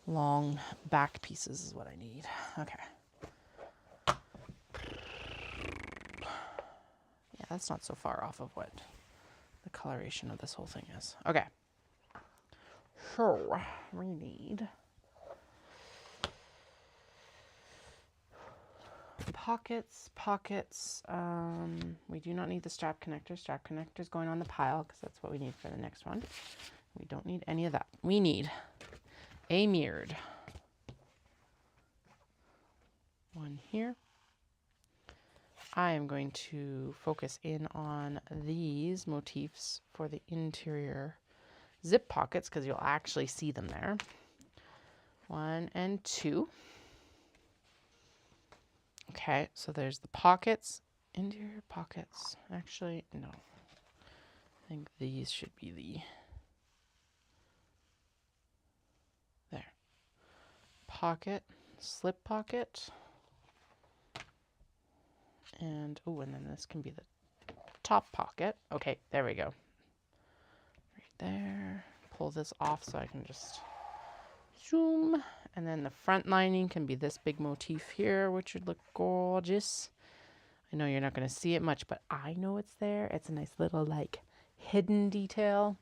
long back pieces is what I need. Okay. Yeah, that's not so far off of what the coloration of this whole thing is. Okay. So, we need pockets. We do not need the strap connector. Strap connector is going on the pile because that's what we need for the next one. We don't need any of that. We need a mirrored one here. I am going to focus in on these motifs for the interior zip pockets because you'll actually see them there. 1 and 2. Okay, so there's the pockets, interior pockets. Actually, no. I think these should be the... There. Pocket, slip pocket. And, oh, and then this can be the top pocket. Okay, there we go. Right there. Pull this off so I can just zoom. And then the front lining can be this big motif here, which would look gorgeous. I know you're not going to see it much, but I know it's there. It's a nice little, like, hidden detail.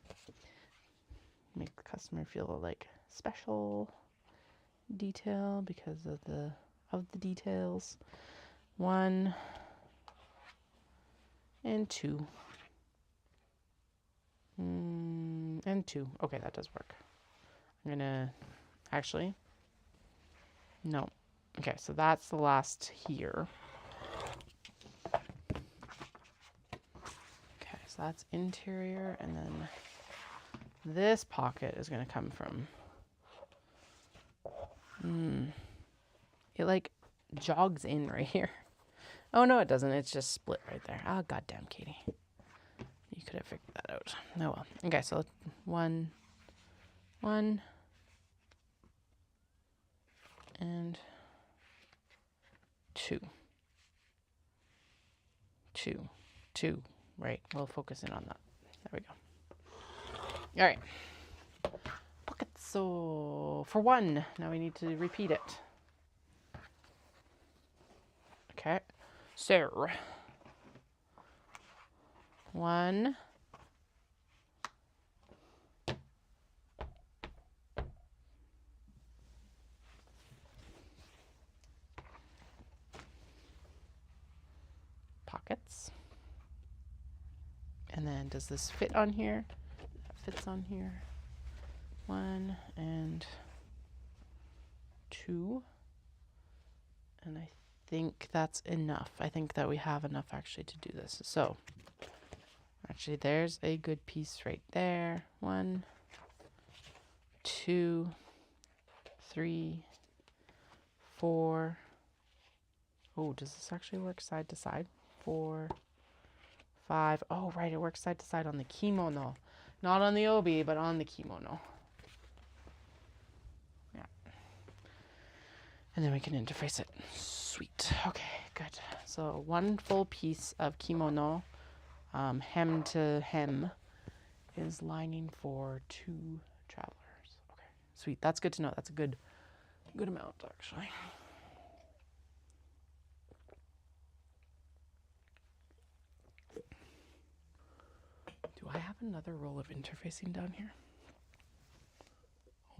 Make the customer feel like special detail because of the details. 1 and 2. And 2. Okay, that does work. I'm gonna actually... No. Okay, so that's the last here. Okay, so that's interior, and then this pocket is going to come from... It, like, jogs in right here. Oh, no, it doesn't. It's just split right there. Oh, goddamn, Katie. You could have figured that out. Oh, well. Okay, so 1, and 2. 2. Right. We'll focus in on that. There we go. All right. Pockets. So for 1, now we need to repeat it. Okay. So 1. Pockets. And then does this fit on here? That fits on here. 1 and 2. And I think that's enough. I think that we have enough actually to do this. So actually there's a good piece right there. 1, 2, 3, 4. Oh, does this actually work side to side? 4, 5. Oh, right, it works side to side on the kimono. Not on the obi, but on the kimono. Yeah. And then we can interface it. Sweet. Okay, good. So 1 full piece of kimono, hem to hem, is lining for 2 travelers. Okay, sweet. That's good to know. That's a good amount, actually. Do I have another roll of interfacing down here?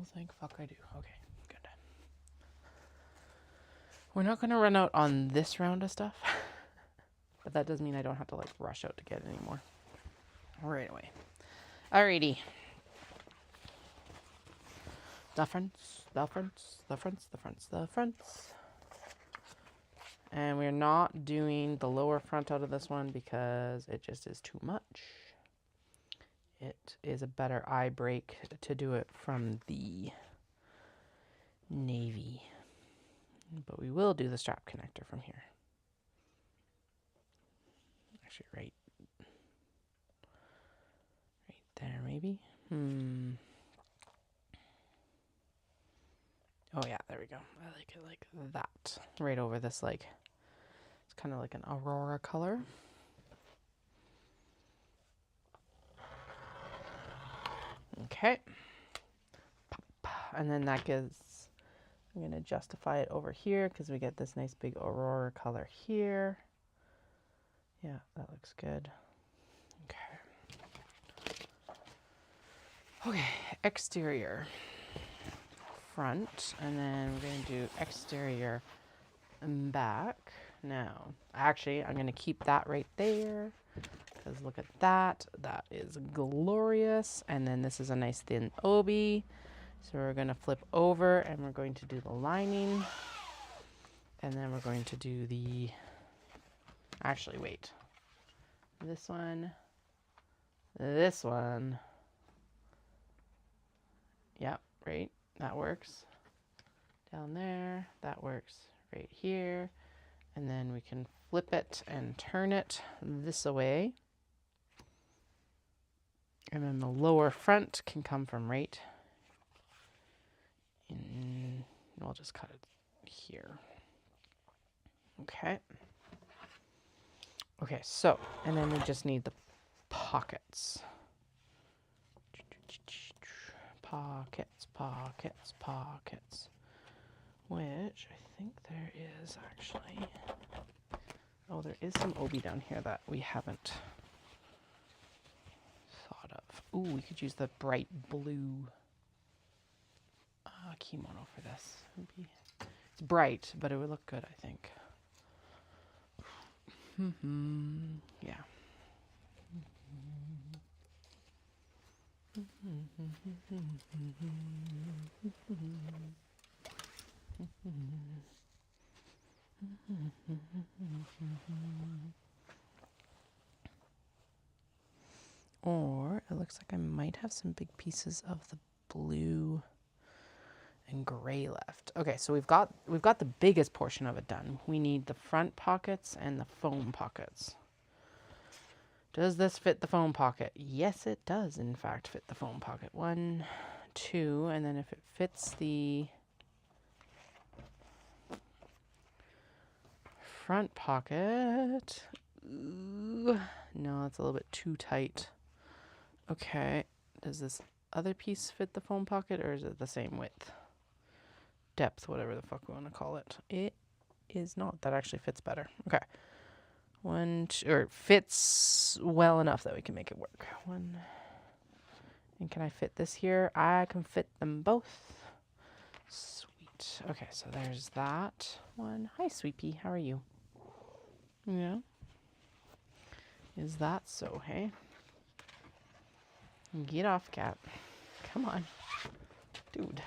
Oh, thank fuck I do. Okay, good. We're not going to run out on this round of stuff, but that does mean I don't have to like rush out to get any more right away. Alrighty. The fronts. And we're not doing the lower front out of this one because it just is too much. It is a better eye break to do it from the navy. But we will do the strap connector from here. Actually, right there, maybe. Oh yeah, there we go. I like it like that. Right over this, like, it's kind of like an aurora color. Okay. And then that gives, I'm going to justify it over here because we get this nice big aurora color here. Yeah, that looks good. Okay. Okay, exterior. Front, and then we're going to do exterior and back. Now, actually, I'm going to keep that right there because look at that. That is glorious. And then this is a nice thin obi. So we're going to flip over and we're going to do the lining. And then we're going to do the, actually, wait. This one. Yep, right. That works. Down there, that works right here. And then we can flip it and turn it this way. And then the lower front can come from right in, I'll just cut it here. Okay. Okay, so, and then we just need the pockets. Pockets. Which I think there is actually. Oh, there is some obi down here that we haven't thought of. Ooh, we could use the bright blue kimono for this. It's bright, but it would look good, I think. Yeah. Or it looks like I might have some big pieces of the blue and gray left. Okay, so we've got the biggest portion of it done. We need the front pockets and the foam pockets. Does this fit the foam pocket? Yes, it does, in fact, fit the foam pocket. 1, 2, and then if it fits the front pocket, ooh, no, it's a little bit too tight. Okay, does this other piece fit the foam pocket, or is it the same width? Depth, whatever the fuck we want to call it. It is not. That actually fits better. Okay. 1, 2, or fits well enough that we can make it work. 1, and can I fit this here? I can fit them both. Sweet. Okay, so there's that one. Hi, Sweet Pea. How are you? Yeah. Is that so, hey? Get off, cat. Come on. Dude.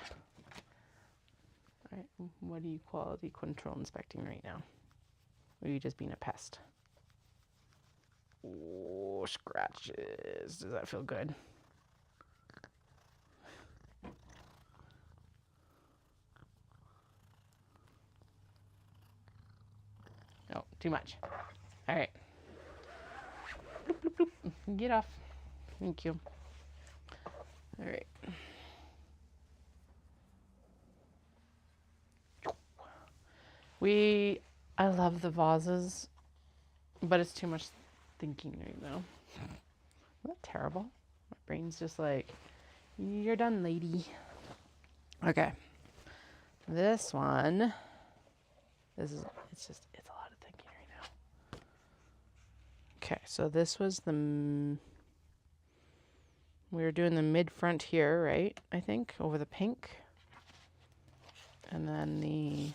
Alright, what are you quality control inspecting right now? Or are you just being a pest? Oh, scratches. Does that feel good? too much. All right. Bloop, bloop, bloop. Get off. Thank you. All right. I love the vases, but it's too much thinking right now. Isn't that terrible? My brain's just like, you're done, lady. Okay. This one, it's a lot of thinking right now. Okay, so this was we were doing the mid front here, right? I think, over the pink. And then the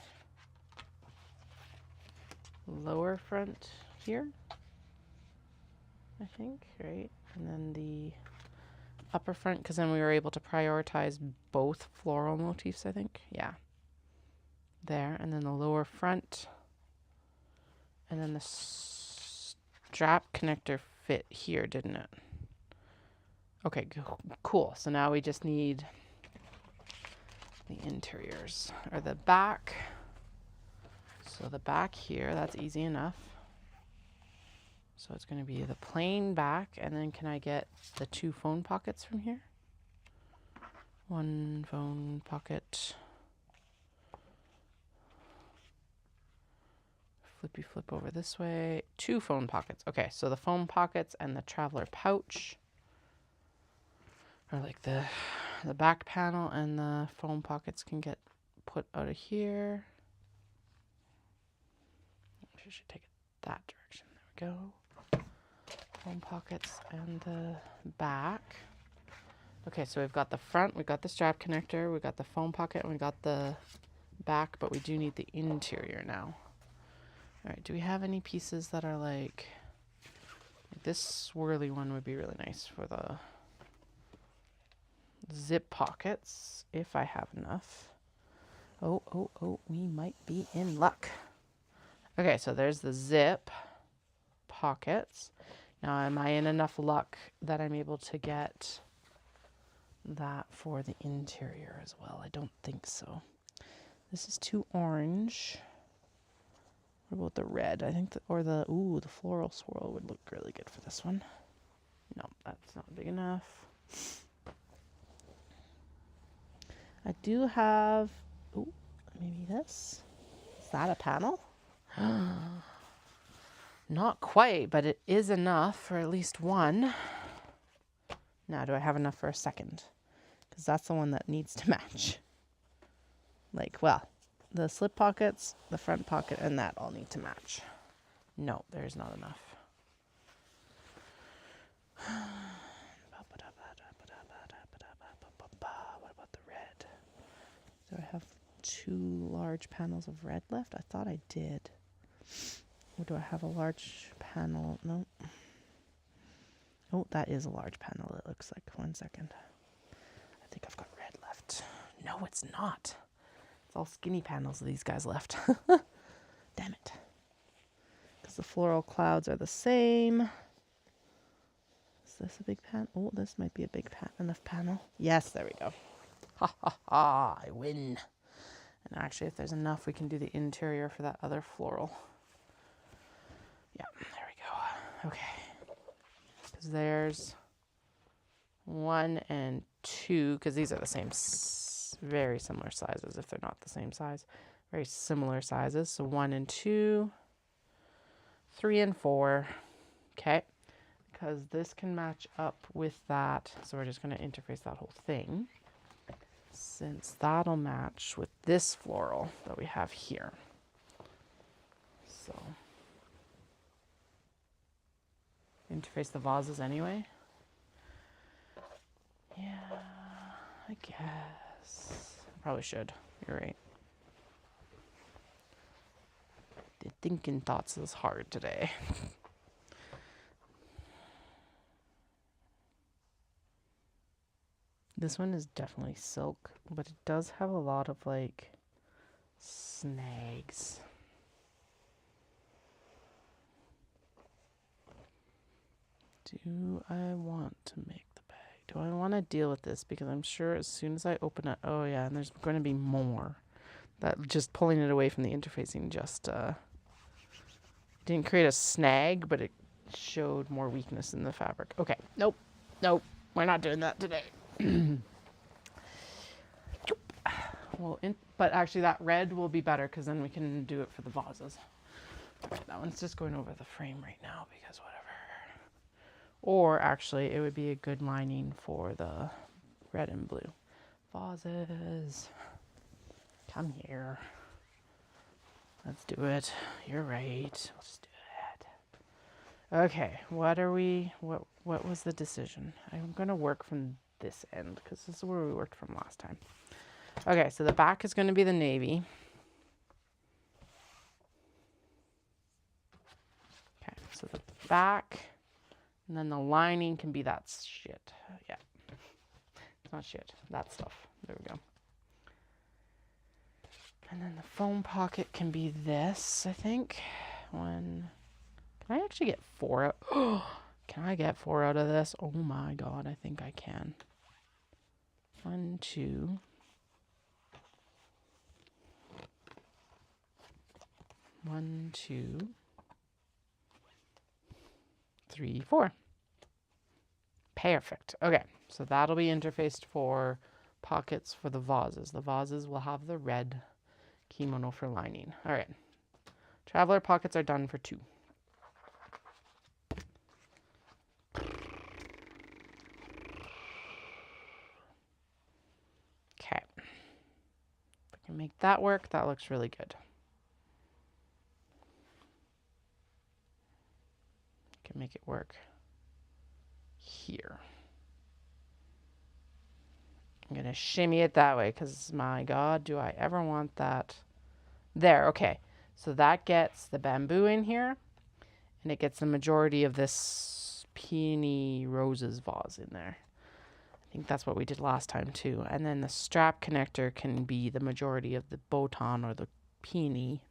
lower front here, I think, right? And then the upper front, because then we were able to prioritize both floral motifs, I think. Yeah. There. And then the lower front. And then the strap connector fit here, didn't it? Okay, cool. So now we just need the interiors, or the back. So the back here, that's easy enough. So it's going to be the plain back, and then can I get the 2 phone pockets from here? 1 phone pocket. Flippy flip over this way. 2 phone pockets. Okay, so the phone pockets and the traveler pouch are like the back panel, and the phone pockets can get put out of here. I should take it that direction. There we go. Phone pockets and the back. Okay, so we've got the front, we've got the strap connector, we've got the phone pocket, and we got the back, but we do need the interior now. All right, do we have any pieces that are like this swirly one would be really nice for the zip pockets, if I have enough. Oh, we might be in luck. Okay, so there's the zip pockets. Now, am I in enough luck that I'm able to get that for the interior as well? I don't think so. This is too orange. What about the red? I think the floral swirl would look really good for this one. No, that's not big enough. I do have, maybe this. Is that a panel? Not quite, but it is enough for at least one. Now, do I have enough for a second? Because that's the one that needs to match. The slip pockets, the front pocket, and that all need to match. No, there's not enough. What about the red? Do I have 2 large panels of red left? I thought I did. Or do I have a large panel? No. Oh, that is a large panel, it looks like. 1 second. I think I've got red left. No, it's not. It's all skinny panels of these guys left. Damn it. Because the floral clouds are the same. Is this a big panel? Oh, this might be a big enough panel. Yes, there we go. Ha ha ha, I win. And actually, if there's enough, we can do the interior for that other floral. Yeah, there we go. Okay. Because there's 1 and 2, because these are the same, very similar sizes, if they're not the same size. Very similar sizes. So 1 and 2, 3 and 4. Okay. Because this can match up with that. So we're just going to interface that whole thing, since that'll match with this floral that we have here. So interface the vases anyway. Yeah, I guess. I probably should. You're right. The thinking thoughts is hard today. This one is definitely silk, but it does have a lot of like snags. Do I want to make the bag? Do I want to deal with this? Because I'm sure as soon as I open it, oh yeah, and there's going to be more. That just pulling it away from the interfacing just Didn't create a snag, but it showed more weakness in the fabric. Okay, nope, nope, we're not doing that today. Well, but actually that red will be better because then we can do it for the vases. Okay, that one's just going over the frame right now because whatever. Or actually, it would be a good lining for the red and blue. Vases. Come here. Let's do it. You're right. Let's do it. Okay, what was the decision? I'm going to work from this end because this is where we worked from last time. Okay, so the back is going to be the navy. Okay, so the back, and then the lining can be that shit. Yeah, it's not shit, that stuff. There we go. And then the foam pocket can be this, I think. Can I actually get 4 out? Can I get 4 out of this? Oh my god, I think I can. 1, 2. 1, 2, 3, 4. Perfect. Okay, so that'll be interfaced for pockets for the vases. The vases will have the red kimono for lining. All right. Traveler pockets are done for 2. Okay. If I can make that work, that looks really good. Can make it work here. I'm going to shimmy it that way because, my God, do I ever want that. There, okay. So that gets the bamboo in here, and it gets the majority of this peony roses vase in there. I think that's what we did last time too. And then the strap connector can be the majority of the botan or the peony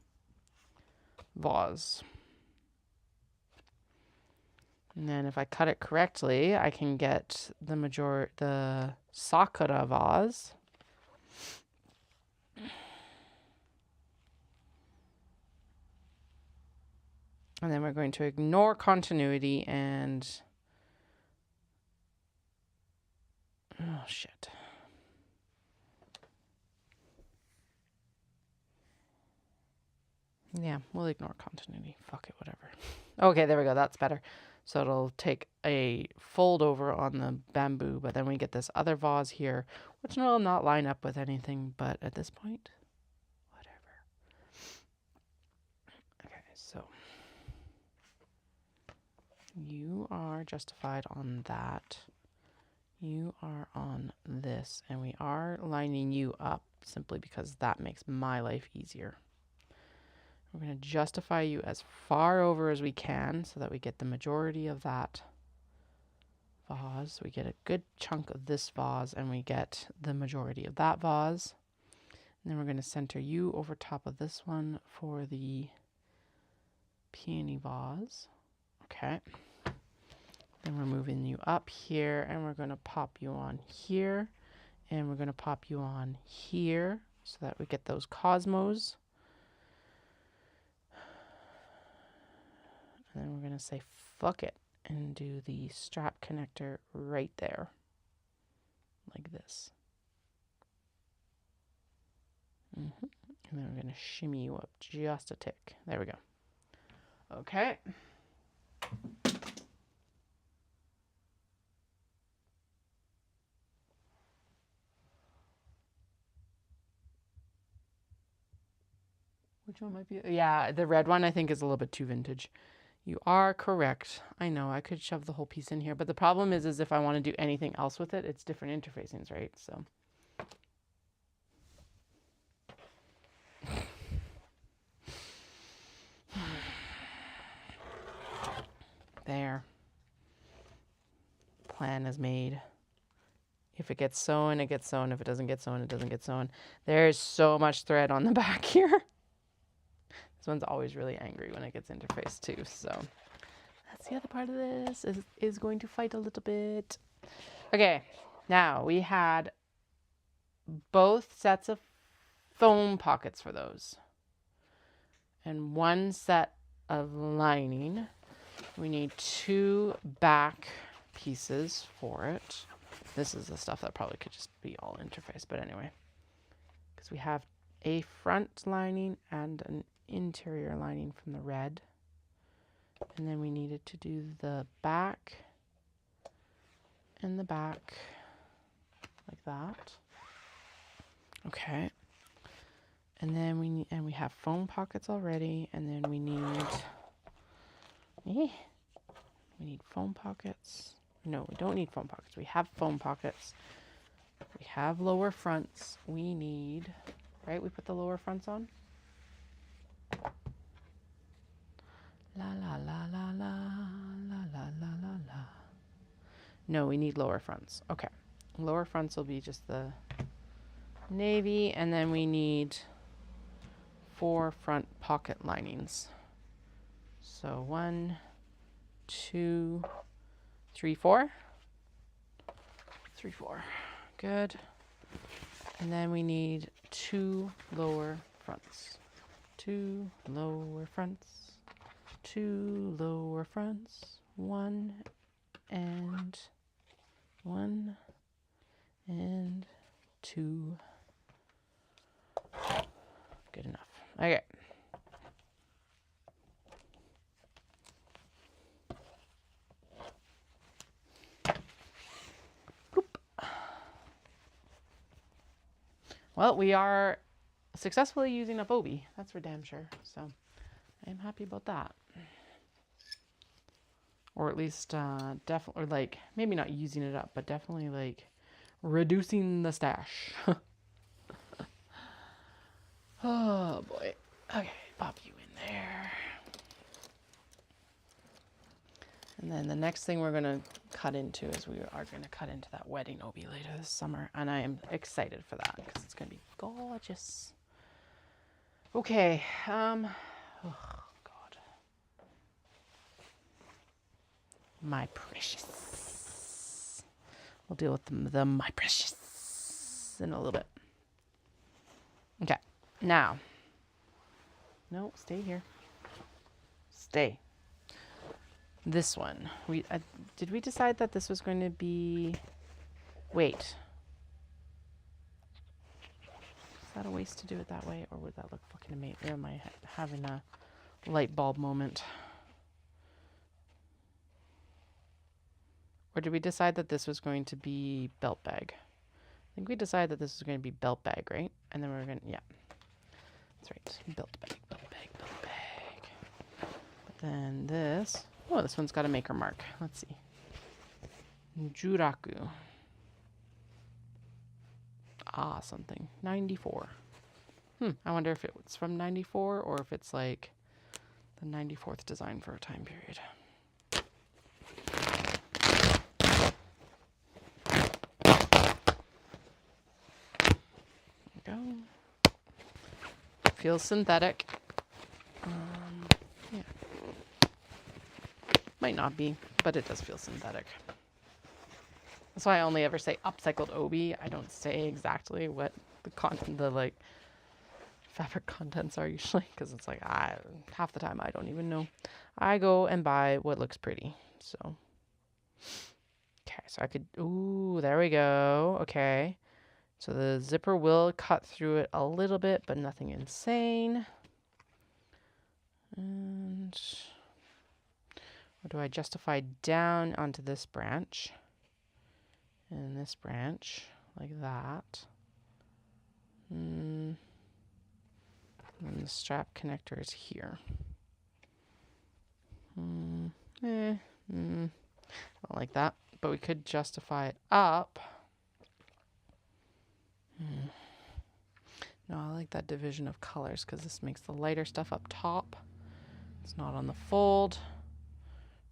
vase. And then if I cut it correctly, I can get the sakura vase. And then we're going to ignore continuity and... Oh, shit. Yeah, we'll ignore continuity. Fuck it, whatever. Okay, there we go. That's better. So it'll take a fold over on the bamboo, but then we get this other vase here, which will not line up with anything, but at this point, whatever. Okay, so you are justified on that. You are on this, and we are lining you up simply because that makes my life easier. We're going to justify you as far over as we can so that we get the majority of that vase. We get a good chunk of this vase, and we get the majority of that vase. And then we're going to center you over top of this one for the peony vase. Okay. Then we're moving you up here, and we're going to pop you on here, and we're going to pop you on here so that we get those cosmos. And then we're going to say fuck it and do the strap connector right there, like this. And then we're going to shimmy you up just a tick. There we go. Okay. Which one might be? Yeah, the red one I think is a little bit too vintage. You are correct. I know I could shove the whole piece in here, but the problem is if I want to do anything else with it, it's different interfacings, right? So there. Plan is made. If it gets sewn, it gets sewn. If it doesn't get sewn, it doesn't get sewn. There's so much thread on the back here. This one's always really angry when it gets interfaced too, so that's the other part of this, is going to fight a little bit. Okay, now we had both sets of foam pockets for those. And one set of lining. We need 2 back pieces for it. This is the stuff that probably could just be all interface, but anyway. Because we have a front lining and an interior lining from the red. And then we needed to do the back and the back like that. Okay. And then we have foam pockets already, and then we need foam pockets. No, we don't need foam pockets. We have foam pockets. We have lower fronts. We need, right? We put the lower fronts on. La la la la la la la la la la. No, we need lower fronts. Okay. Lower fronts will be just the navy, and then we need 4 front pocket linings. So 1, 2, 3, 4. 3, 4. Good. And then we need 2 lower fronts. 2 lower fronts. 2 lower fronts. 1 and 1 and 2. Good enough. Okay. Boop. Well, we are successfully using up Obi. That's for damn sure. So I'm happy about that. Or at least definitely, like, maybe not using it up, but definitely like reducing the stash. Oh boy. Okay, pop you in there. And then the next thing we're gonna cut into is we are gonna cut into that wedding Obi later this summer, and I am excited for that because it's gonna be gorgeous. Okay. Oh God. My precious. We'll deal with the my precious in a little bit. Okay. Now, no, stay here. Stay. This one. Did we decide that this was going to be... Wait. Is that a waste to do it that way? Or would that look fucking amazing? Am I having a light bulb moment? Or did we decide that this was going to be belt bag? I think we decided that this was going to be belt bag, right? And then we were going to... Yeah. That's right. Belt bag, belt bag, belt bag. But then this... Oh, this one's got a maker mark. Let's see. Juraku. Ah, something. 94. I wonder if it's from 94 or if it's like the 94th design for a time period. There we go. Feels synthetic. Yeah. Might not be, but it does feel synthetic. That's why I only ever say upcycled Obi. I don't say exactly what the like fabric contents are usually, because it's like half the time I don't even know. I go and buy what looks pretty. So okay, so I could there we go. Okay. So the zipper will cut through it a little bit, but nothing insane. And what do I justify down onto this branch? And this branch, like that. And the strap connector is here. I don't like that, but we could justify it up. No, I like that division of colors because this makes the lighter stuff up top. It's not on the fold.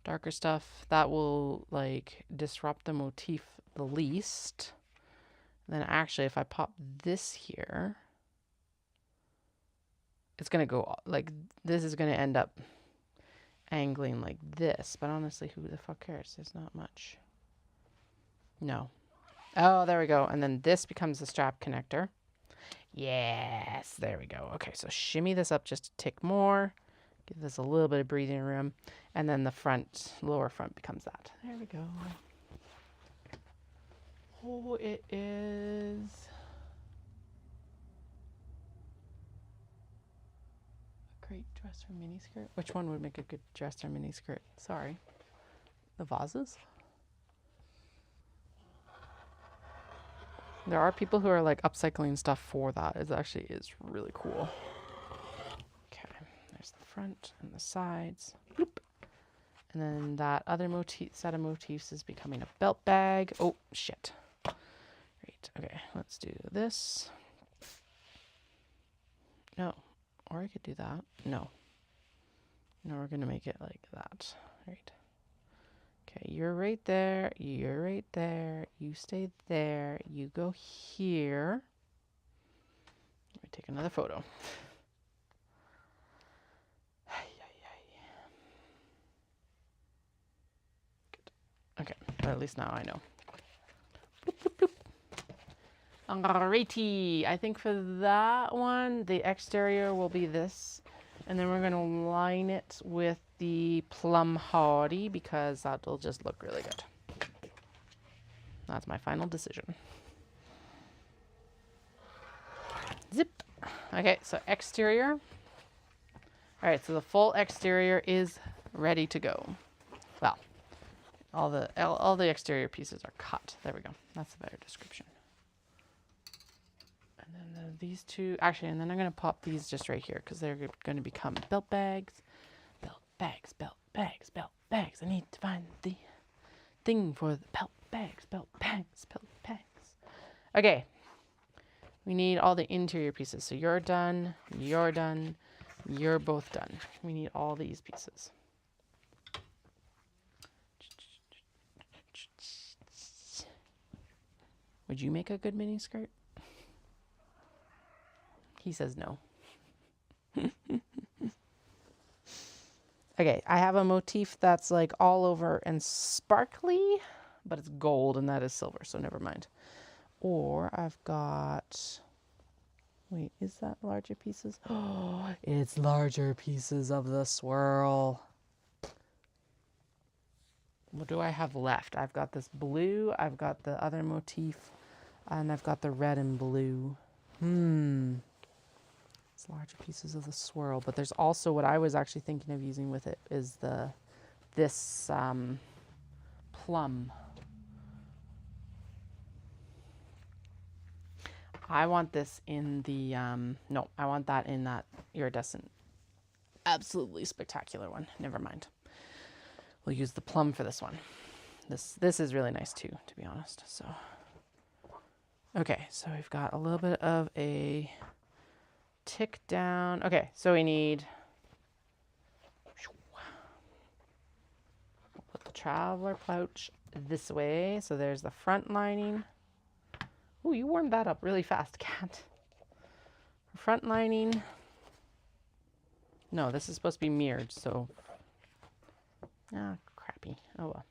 Darker stuff, that will like disrupt the motif the least. And then actually, if I pop this here, it's going to go like this is going to end up angling like this. But honestly, who the fuck cares? There's not much. No. Oh, there we go. And then this becomes the strap connector. Yes, there we go. Okay, so shimmy this up just a tick more. Give this a little bit of breathing room. And then the front, lower front becomes that. There we go. Oh, it is a great dresser mini skirt. Which one would make a good dresser mini skirt? Sorry. The vases? There are people who are like upcycling stuff for that. It actually is really cool. Okay, there's the front and the sides. Bloop. And then that other set of motifs is becoming a belt bag. Oh, shit. Great. Okay, let's do this. No. Or I could do that. No. No, we're going to make it like that. Right. Okay, you're right there. You're right there. You stay there. You go here. Let me take another photo. Good. Okay, but at least now I know. Boop, boop, boop. Alrighty, I think for that one, the exterior will be this. And then we're going to line it with the plum hardy because that'll just look really good. That's my final decision. Zip. Okay, so exterior. All right, so the full exterior is ready to go. Well, all the exterior pieces are cut. There we go. That's a better description. And then these two, actually, and then I'm going to pop these just right here because they're going to become belt bags. Belt bags, belt bags, belt bags. I need to find the thing for the belt bags, belt bags, belt bags. Okay. We need all the interior pieces. So you're done, you're done, you're both done. We need all these pieces. Would you make a good mini skirt? He says no. Okay, I have a motif that's like all over and sparkly, but it's gold and that is silver, so never mind. Or I've got, wait, is that larger pieces? Oh, it's larger pieces of the swirl. What do I have left? I've got this blue, I've got the other motif, and I've got the red and blue. It's larger pieces of the swirl, but there's also what I was actually thinking of using with it is this plum. I want this in the, no, I want that in that iridescent, absolutely spectacular one. Never mind. We'll use the plum for this one. This is really nice too, to be honest. So, okay, so we've got a little bit of a tick down. Okay, so we need, we'll put the traveler pouch this way. So there's the front lining. Oh, you warmed that up really fast, Cat. Front lining. No, this is supposed to be mirrored, so. Ah, crappy. Oh well.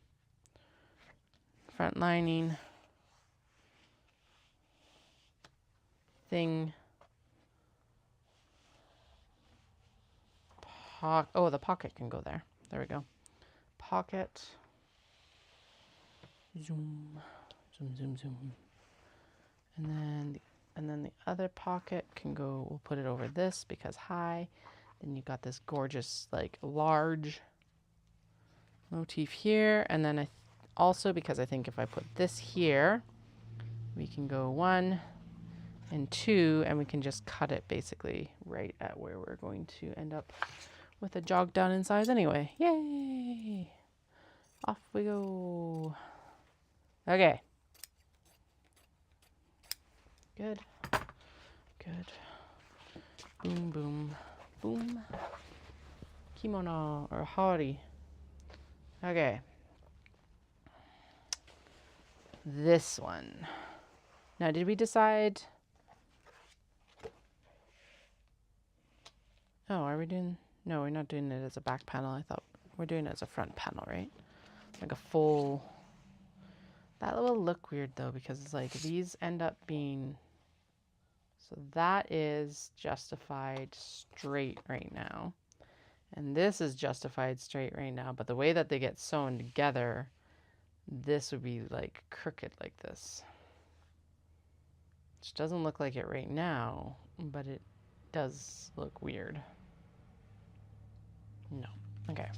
Front lining. Thing. Oh, the pocket can go there. There we go. Pocket. Zoom. Zoom, zoom, zoom. And then the other pocket can go, we'll put it over this because high. Then you've got this gorgeous, like, large motif here. And then also, because I think if I put this here, we can go 1 and 2, and we can just cut it basically right at where we're going to end up with a jog down in size anyway. Yay! Off we go. Okay. Good. Good. Boom, boom, boom. Kimono or hari. Okay. This one. Now, did we decide? Oh, are we doing? No, we're not doing it as a back panel. I thought we're doing it as a front panel, right? Like a full. That will look weird though, because it's like these end up being. So that is justified straight right now. And this is justified straight right now, but the way that they get sewn together, this would be like crooked like this. Which doesn't look like it right now, but it does look weird. No. Okay.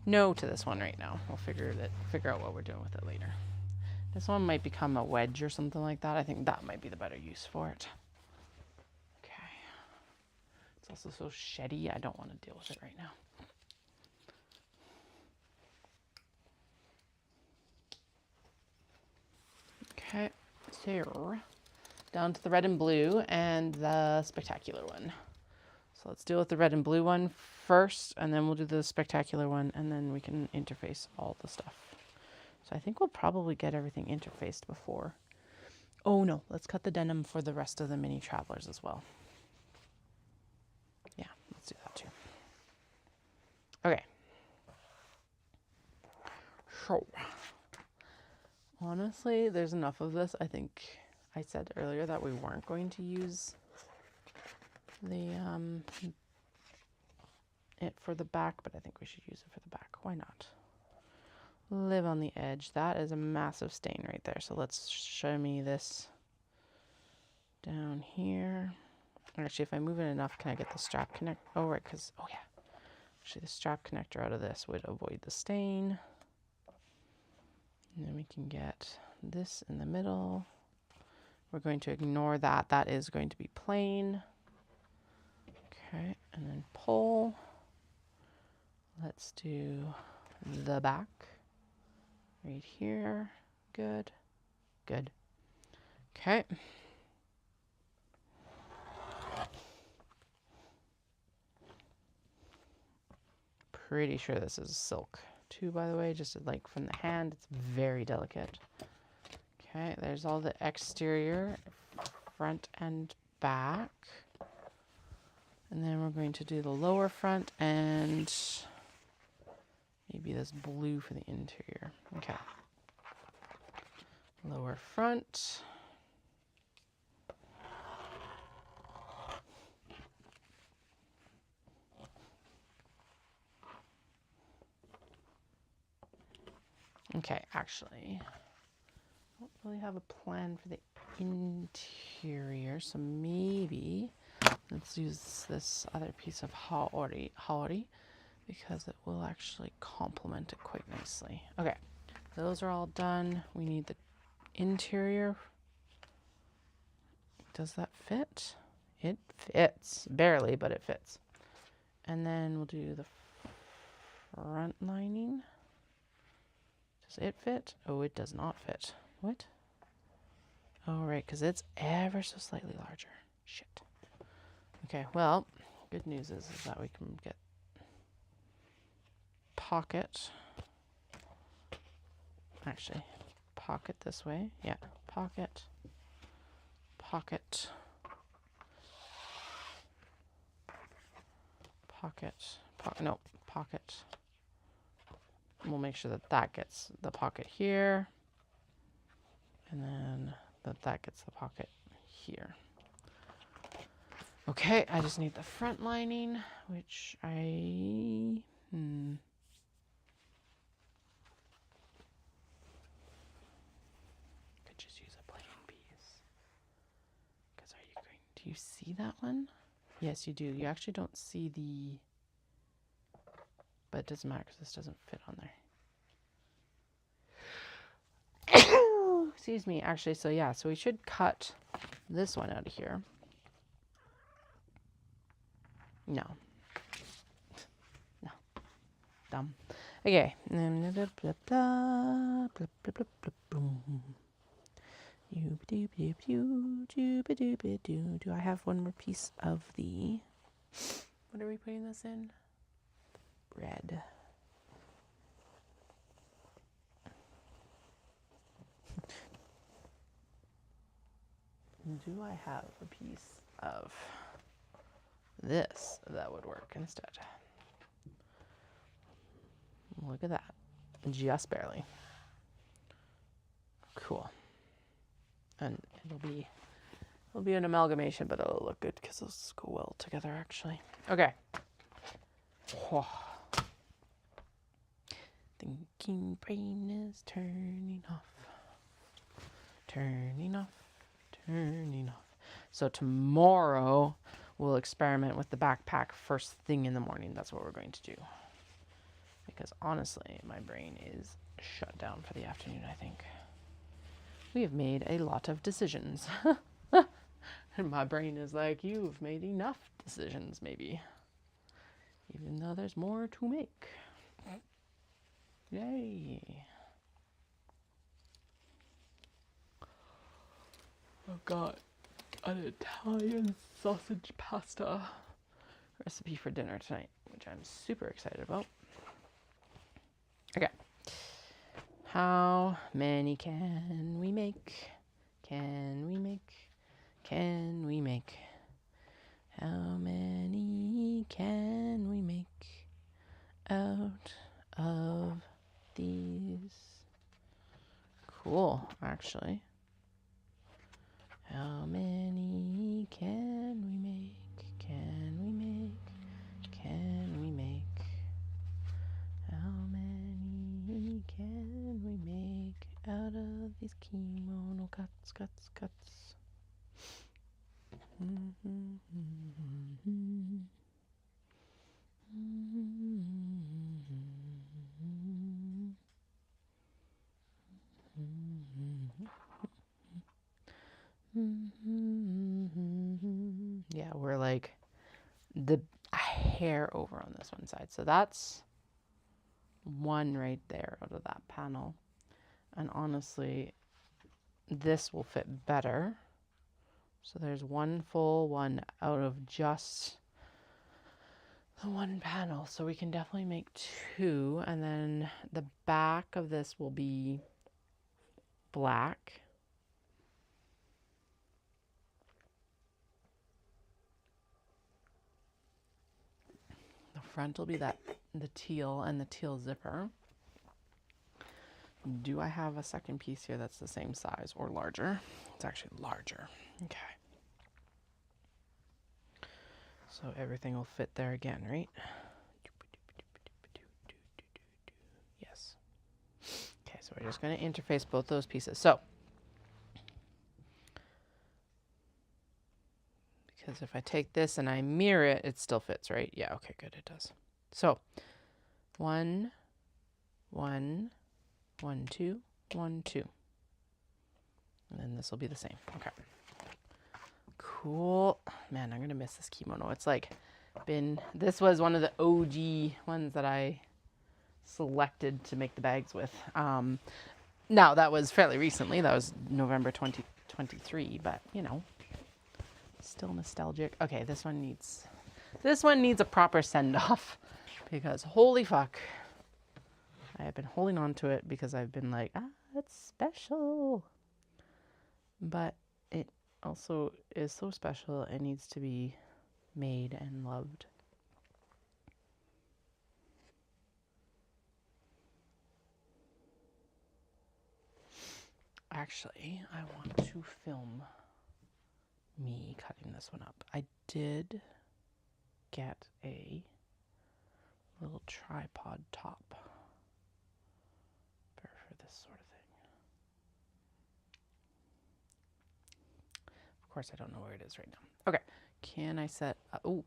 No to this one right now. We'll figure out what we're doing with it later. This one might become a wedge or something like that. I think that might be the better use for it. Okay. It's also so sheddy, I don't want to deal with it right now. Okay, so down to the red and blue and the spectacular one. So let's deal with the red and blue one first, and then we'll do the spectacular one, and then we can interface all the stuff. So I think we'll probably get everything interfaced before. Oh no, let's cut the denim for the rest of the mini travelers as well. Yeah, let's do that too. Okay. So, honestly, there's enough of this. I think I said earlier that we weren't going to use the it for the back, but I think we should use it for the back. Why not? Live on the edge. That is a massive stain right there. So let's show me this down here. Actually, if I move it enough, can I get the strap connect? Oh, right, because, oh yeah. Actually, the strap connector out of this would avoid the stain. And then we can get this in the middle. We're going to ignore that. That is going to be plain. Okay, and then pull. Let's do the back right here. Good, good. Okay. Pretty sure this is silk too, by the way, just like from the hand. It's very delicate. Okay, there's all the exterior, front and back. And then we're going to do the lower front and maybe this blue for the interior. Okay. Lower front. Okay, actually, I don't really have a plan for the interior, so maybe let's use this other piece of haori because it will actually complement it quite nicely. Okay, those are all done. We need the interior. Does that fit? It fits. Barely, but it fits. And then we'll do the front lining. Does it fit? Oh, it does not fit. What? Oh, right, because it's ever so slightly larger. Shit. Okay, well, good news is that we can get pocket. Actually, pocket this way. Yeah, pocket. Pocket. Pocket. No, pocket. We'll make sure that that gets the pocket here. And then that gets the pocket here. Okay, I just need the front lining, which I... could just use a plain piece. Because are you going... Do you see that one? Yes, you do. You actually don't see the... But it doesn't matter because this doesn't fit on there. Excuse me, actually, so yeah, so we should cut this one out of here. No. No. Dumb. Okay. Do I have one more piece of the... What are we putting this in? Red. Do I have a piece of this that would work instead? Look at that. Just barely. Cool. And it'll be an amalgamation, but it'll look good because those go well together actually. Okay. Oh. Thinking brain is turning off. Turning off. Turning off. So tomorrow we'll experiment with the backpack first thing in the morning. That's what we're going to do. Because honestly, my brain is shut down for the afternoon, I think. We have made a lot of decisions. And my brain is like, you've made enough decisions, maybe. Even though there's more to make. Yay. I've got an Italian sausage pasta recipe for dinner tonight, which I'm super excited about. Okay. How many can we make? Can we make? Can we make? How many can we make out of these? Cool, actually. How many can we make? Can we make? Can we make? How many can we make out of these kimono cuts? Yeah, we're like the hair over on this one side. So that's one right there out of that panel. And honestly, this will fit better. So there's one full one out of just the one panel. So we can definitely make two. And then the back of this will be black. The front will be the teal and the teal zipper. Do I have a second piece here that's the same size or larger? It's actually larger. Okay. So everything will fit there again, right? Yes. Okay, so we're just going to interface both those pieces. So, because if I take this and I mirror it, it still fits, right? Yeah, okay, good, it does. So, 1, 1, 1, 2, 1, 2. And then this will be the same. Okay. Cool. Man, I'm going to miss this kimono. It's like this was one of the OG ones that I selected to make the bags with. Now, that was fairly recently. That was November 2023, but, you know, still nostalgic. Okay, this one needs a proper send-off because holy fuck. I have been holding on to it because I've been like, it's special. But it also is so special, it needs to be made and loved. Actually, I want to film me cutting this one up. I did get a little tripod top for this sort of thing. Of course, I don't know where it is right now. Okay, can I set,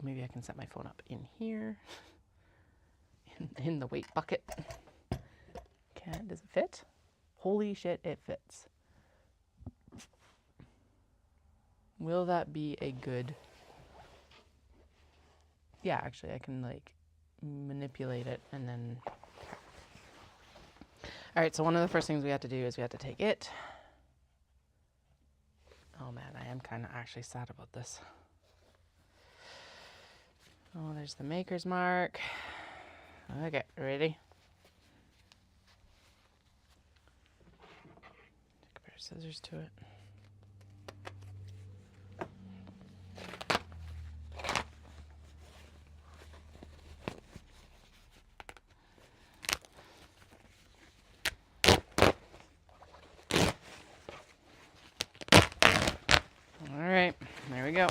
maybe I can set my phone up in here, in the weight bucket. Does it fit? Holy shit, it fits. Will that be a good, yeah, actually I can like manipulate it and then, all right, so one of the first things we have to do is we have to take it. Oh man, I am kind of actually sad about this. Oh, there's the maker's mark. Okay, ready? Take a pair of scissors to it. All right, there we go.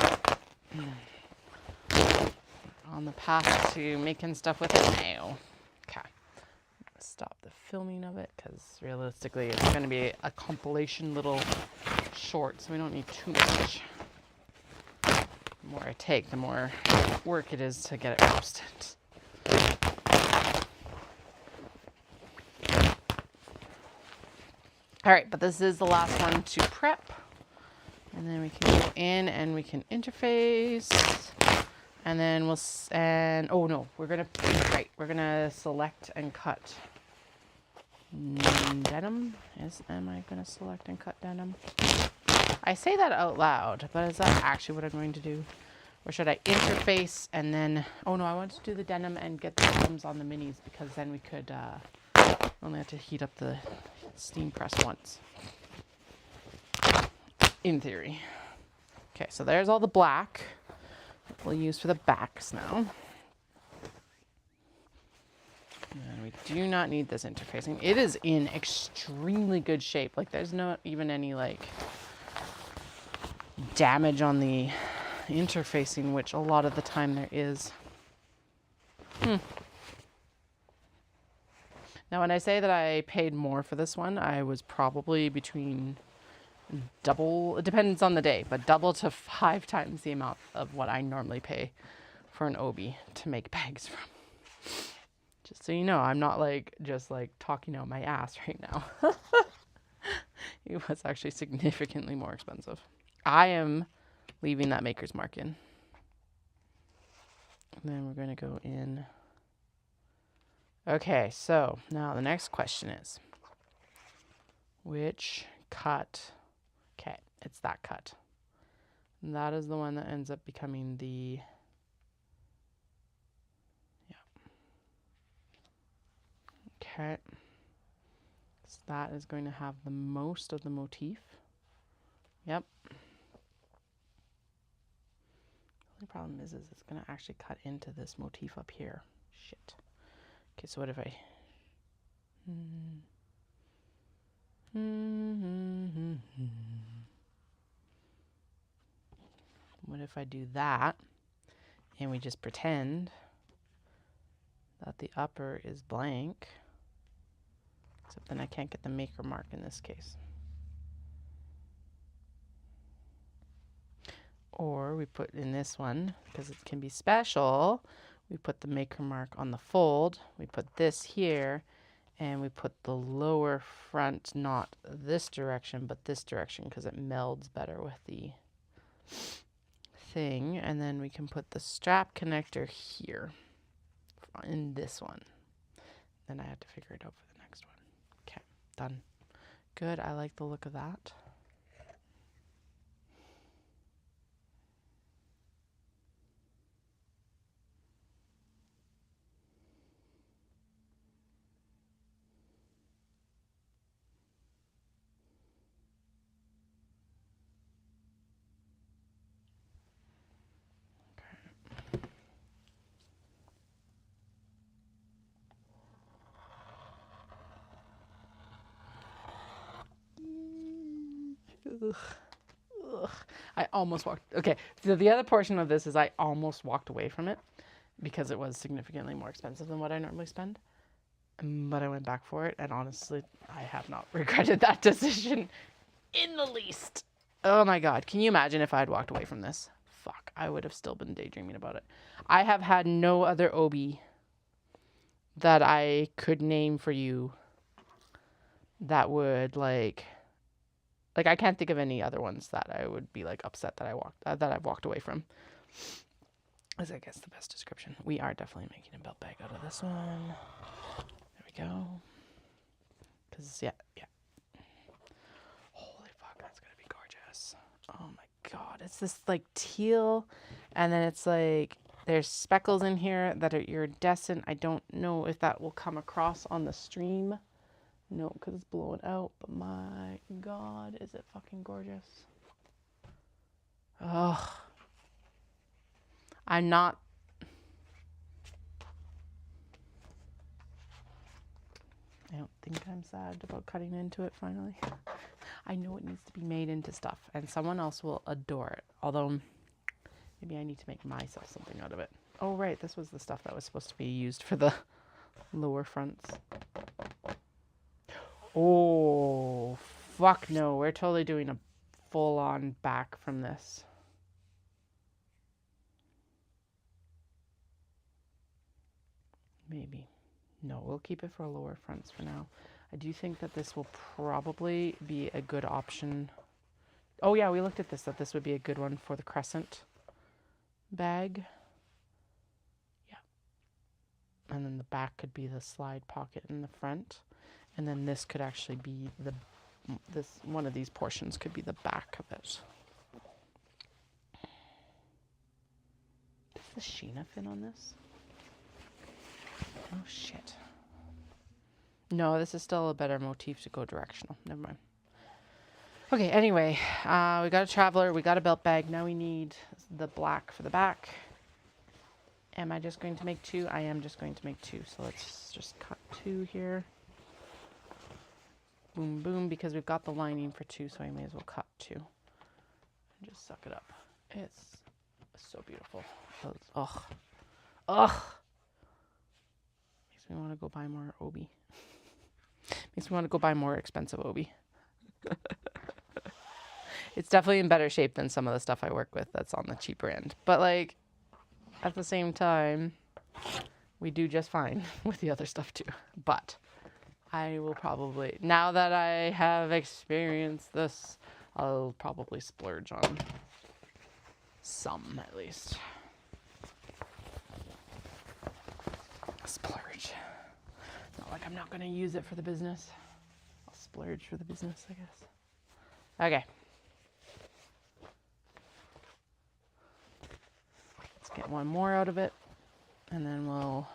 On the path to making stuff with it now. Okay. Stop the filming of it because realistically it's going to be a compilation little short, so we don't need too much. The more I take, the more work it is to get it roasted. All right, but this is the last one to prep. And then we can go in and we can interface. And then oh no, we're gonna select and cut denim. Am I gonna select and cut denim? I say that out loud, but is that actually what I'm going to do? Or should I interface and then, oh no, I want to do the denim and get the bottoms on the minis because then we could only have to heat up the steam press once. In theory. Okay, so there's all the black we'll use for the backs now. And we do not need this interfacing. It is in extremely good shape. Like there's not even any like damage on the interfacing, which a lot of the time there is. Now, when I say that I paid more for this one, I was probably between double, it depends on the day, but double to 5 times the amount of what I normally pay for an Obi to make bags from. Just so you know, I'm not like just like talking out my ass right now. It was actually significantly more expensive. I am leaving that maker's mark in. And then we're going to go in. Okay, so now the next question is, which cut? Okay, it's that cut. And that is the one that ends up becoming the, okay. So that is going to have the most of the motif. Yep. The only problem is it's going to actually cut into this motif up here. Shit. Okay, so what if I... What if I do that and we just pretend that the upper is blank, except then I can't get the maker mark in this case. Or we put in this one, because it can be special, we put the maker mark on the fold, we put this here, and we put the lower front, not this direction, but this direction, because it melds better with the thing. And then we can put the strap connector here in this one. Then I have to figure it out for the next one. Okay, done. Good, I like the look of that. Ugh. I almost walked. Okay, so the other portion of this is I almost walked away from it because it was significantly more expensive than what I normally spend. But I went back for it, and honestly, I have not regretted that decision in the least. Oh my god, can you imagine if I had walked away from this? Fuck, I would have still been daydreaming about it. I have had no other Obi that I could name for you that would like I can't think of any other ones that I would be like upset that I walked away from. Is I guess the best description. We are definitely making a belt bag out of this one. There we go. Cause yeah. Holy fuck, that's gonna be gorgeous. Oh my god, it's this like teal, and then it's like there's speckles in here that are iridescent. I don't know if that will come across on the stream. No, because it's blowing out, but my god, is it fucking gorgeous. Ugh. I don't think I'm sad about cutting into it finally. I know it needs to be made into stuff, and someone else will adore it. Although, maybe I need to make myself something out of it. Oh, right. This was the stuff that was supposed to be used for the lower fronts. Oh, fuck no. We're totally doing a full-on back from this. Maybe. No, we'll keep it for lower fronts for now. I do think that this will probably be a good option. Oh yeah, we looked at this, that this would be a good one for the crescent bag. Yeah. And then the back could be the slide pocket in the front. And then this could actually be one of these portions could be the back of it. Does the Sheena fit on this? Oh shit. No, this is still a better motif to go directional. Never mind. Okay, anyway, we got a traveler, we got a belt bag. Now we need the black for the back. Am I just going to make 2? I am just going to make 2. So let's just cut 2 here. Boom, boom, because we've got the lining for 2, so I may as well cut 2. And just suck it up. It's so beautiful. Ugh. Ugh. Makes me want to go buy more obi. Makes me want to go buy more expensive obi. It's definitely in better shape than some of the stuff I work with that's on the cheaper end. But like, at the same time, we do just fine with the other stuff too. But I will probably, now that I have experienced this, I'll probably splurge on some at least. Splurge. Not like I'm not going to use it for the business. I'll splurge for the business, I guess. Okay. Let's get one more out of it. And then we'll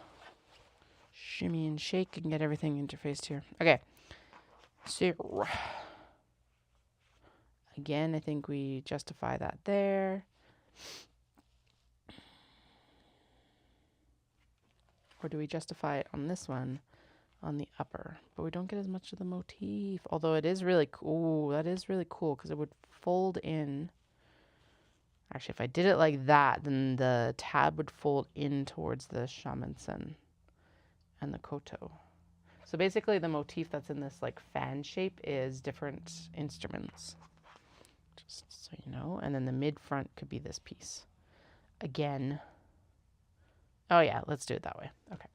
shimmy and shake and get everything interfaced here. Okay. So, again, I think we justify that there. Or do we justify it on this one, on the upper? But we don't get as much of the motif. Although it is really cool. That is really cool because it would fold in. Actually, if I did it like that, then the tab would fold in towards the shamansen and the koto. So basically the motif that's in this like fan shape is different instruments. Just so you know. And then the mid front could be this piece. Again. Oh yeah, let's do it that way. Okay.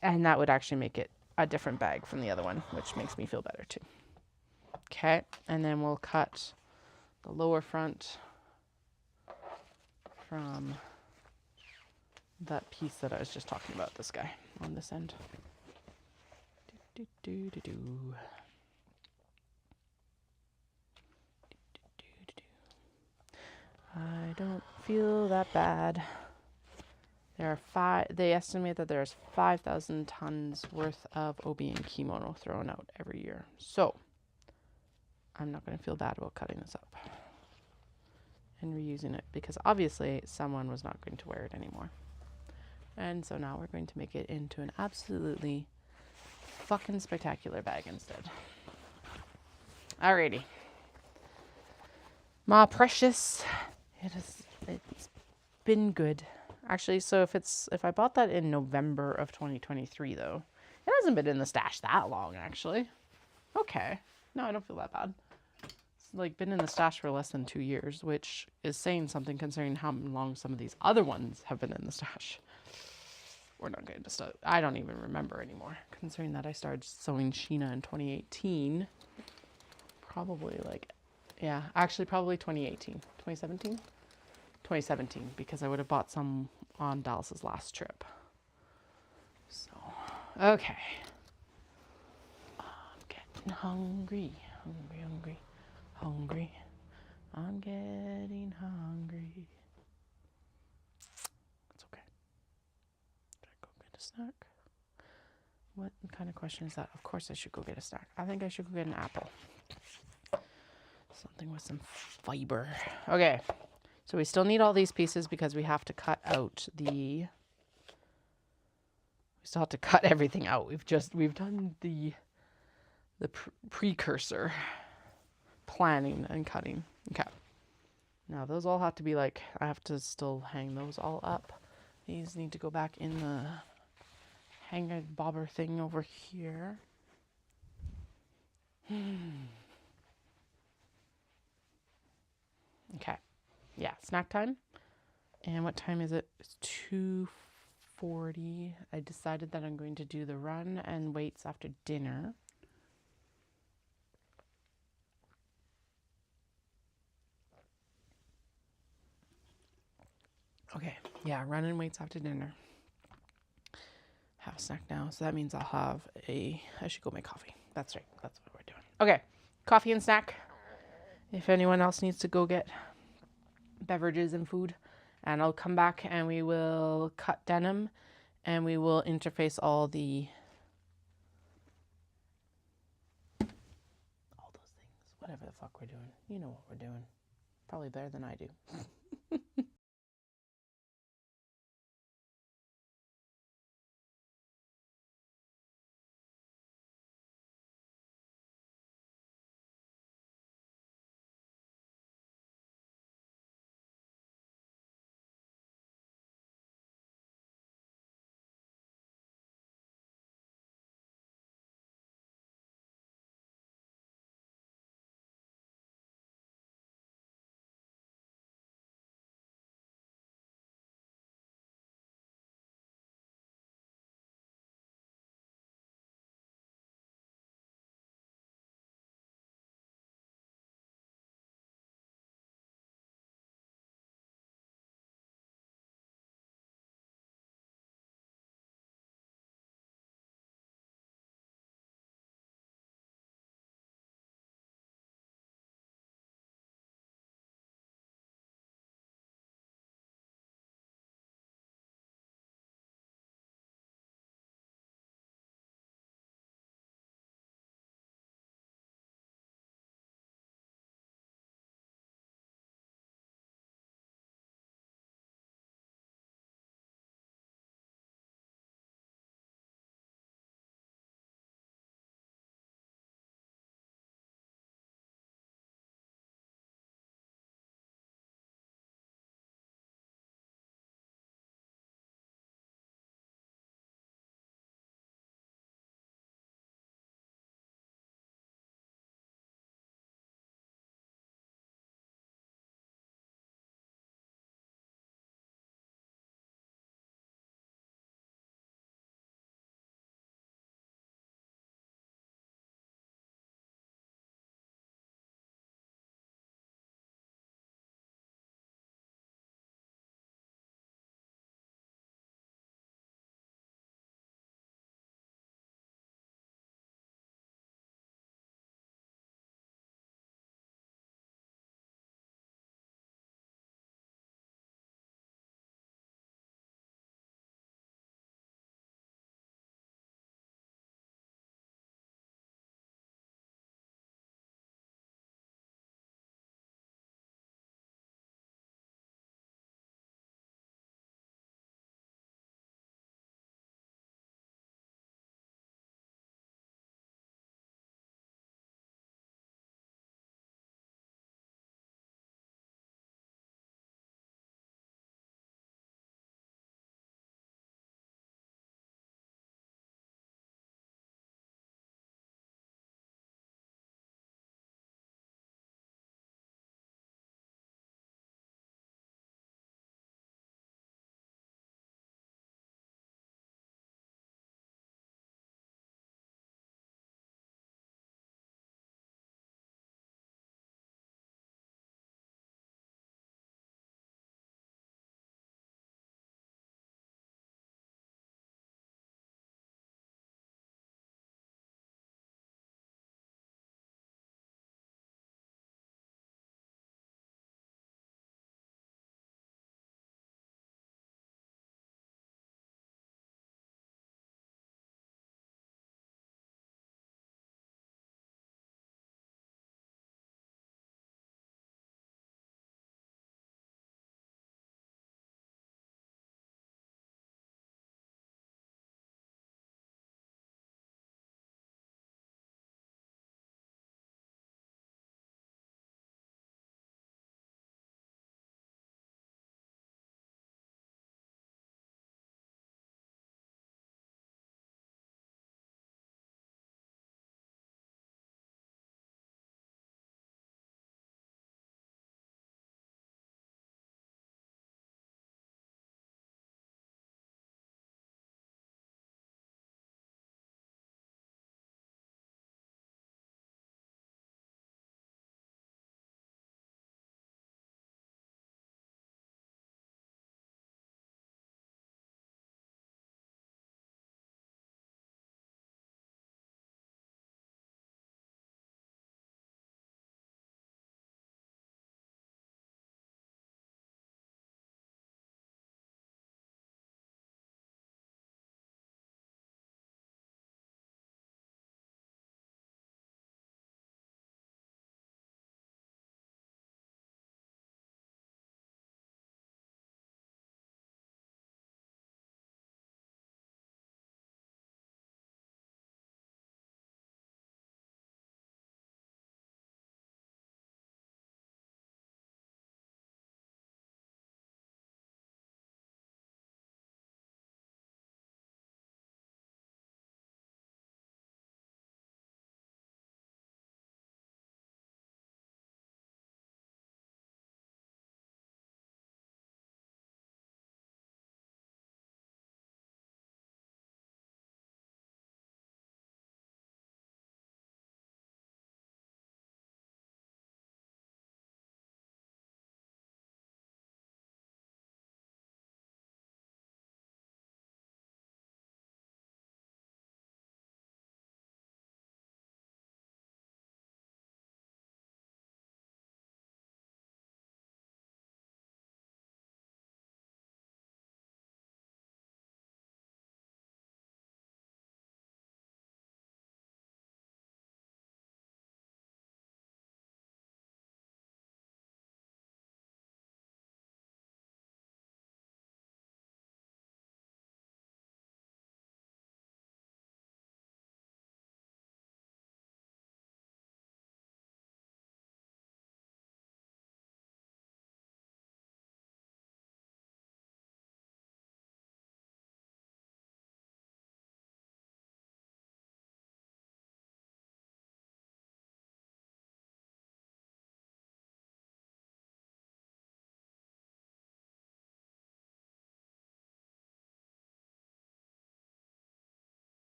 And that would actually make it a different bag from the other one, which makes me feel better too. Okay, and then we'll cut the lower front from that piece that I was just talking about, this guy on this end. I don't feel that bad. There are they estimate that there's 5,000 tons worth of obi and kimono thrown out every year. So I'm not going to feel bad about cutting this up and reusing it because obviously someone was not going to wear it anymore. And so now we're going to make it into an absolutely fucking spectacular bag instead. Alrighty. My precious. It's been good. Actually, so if I bought that in November of 2023 though, it hasn't been in the stash that long actually. Okay. No, I don't feel that bad. It's like been in the stash for less than 2 years, which is saying something considering how long some of these other ones have been in the stash. We're not going to start. I don't even remember anymore, considering that I started sewing Sheena in 2018. Probably like, yeah, actually probably 2018, 2017? 2017, because I would have bought some on Dallas's last trip. So, okay. I'm getting hungry. Hungry. I'm getting hungry. It's okay. Should I go get a snack? What kind of question is that? Of course I should go get a snack. I think I should go get an apple. Something with some fiber. Okay. So we still need all these pieces because we have to cut out we still have to cut everything out. We've done the precursor planning and cutting. Okay. Now those all have to be like, I have to still hang those all up. These need to go back in the hanger bobber thing over here. Okay, yeah, snack time. And what time is it? It's 2:40. I decided that I'm going to do the run and weights after dinner. Okay, yeah, run and weights after dinner. Have a snack now, so that means I should go make coffee. That's right, that's what we're doing. Okay, coffee and snack. If anyone else needs to go get beverages and food, and I'll come back and we will cut denim and we will interface all those things, whatever the fuck we're doing. You know what we're doing. Probably better than I do.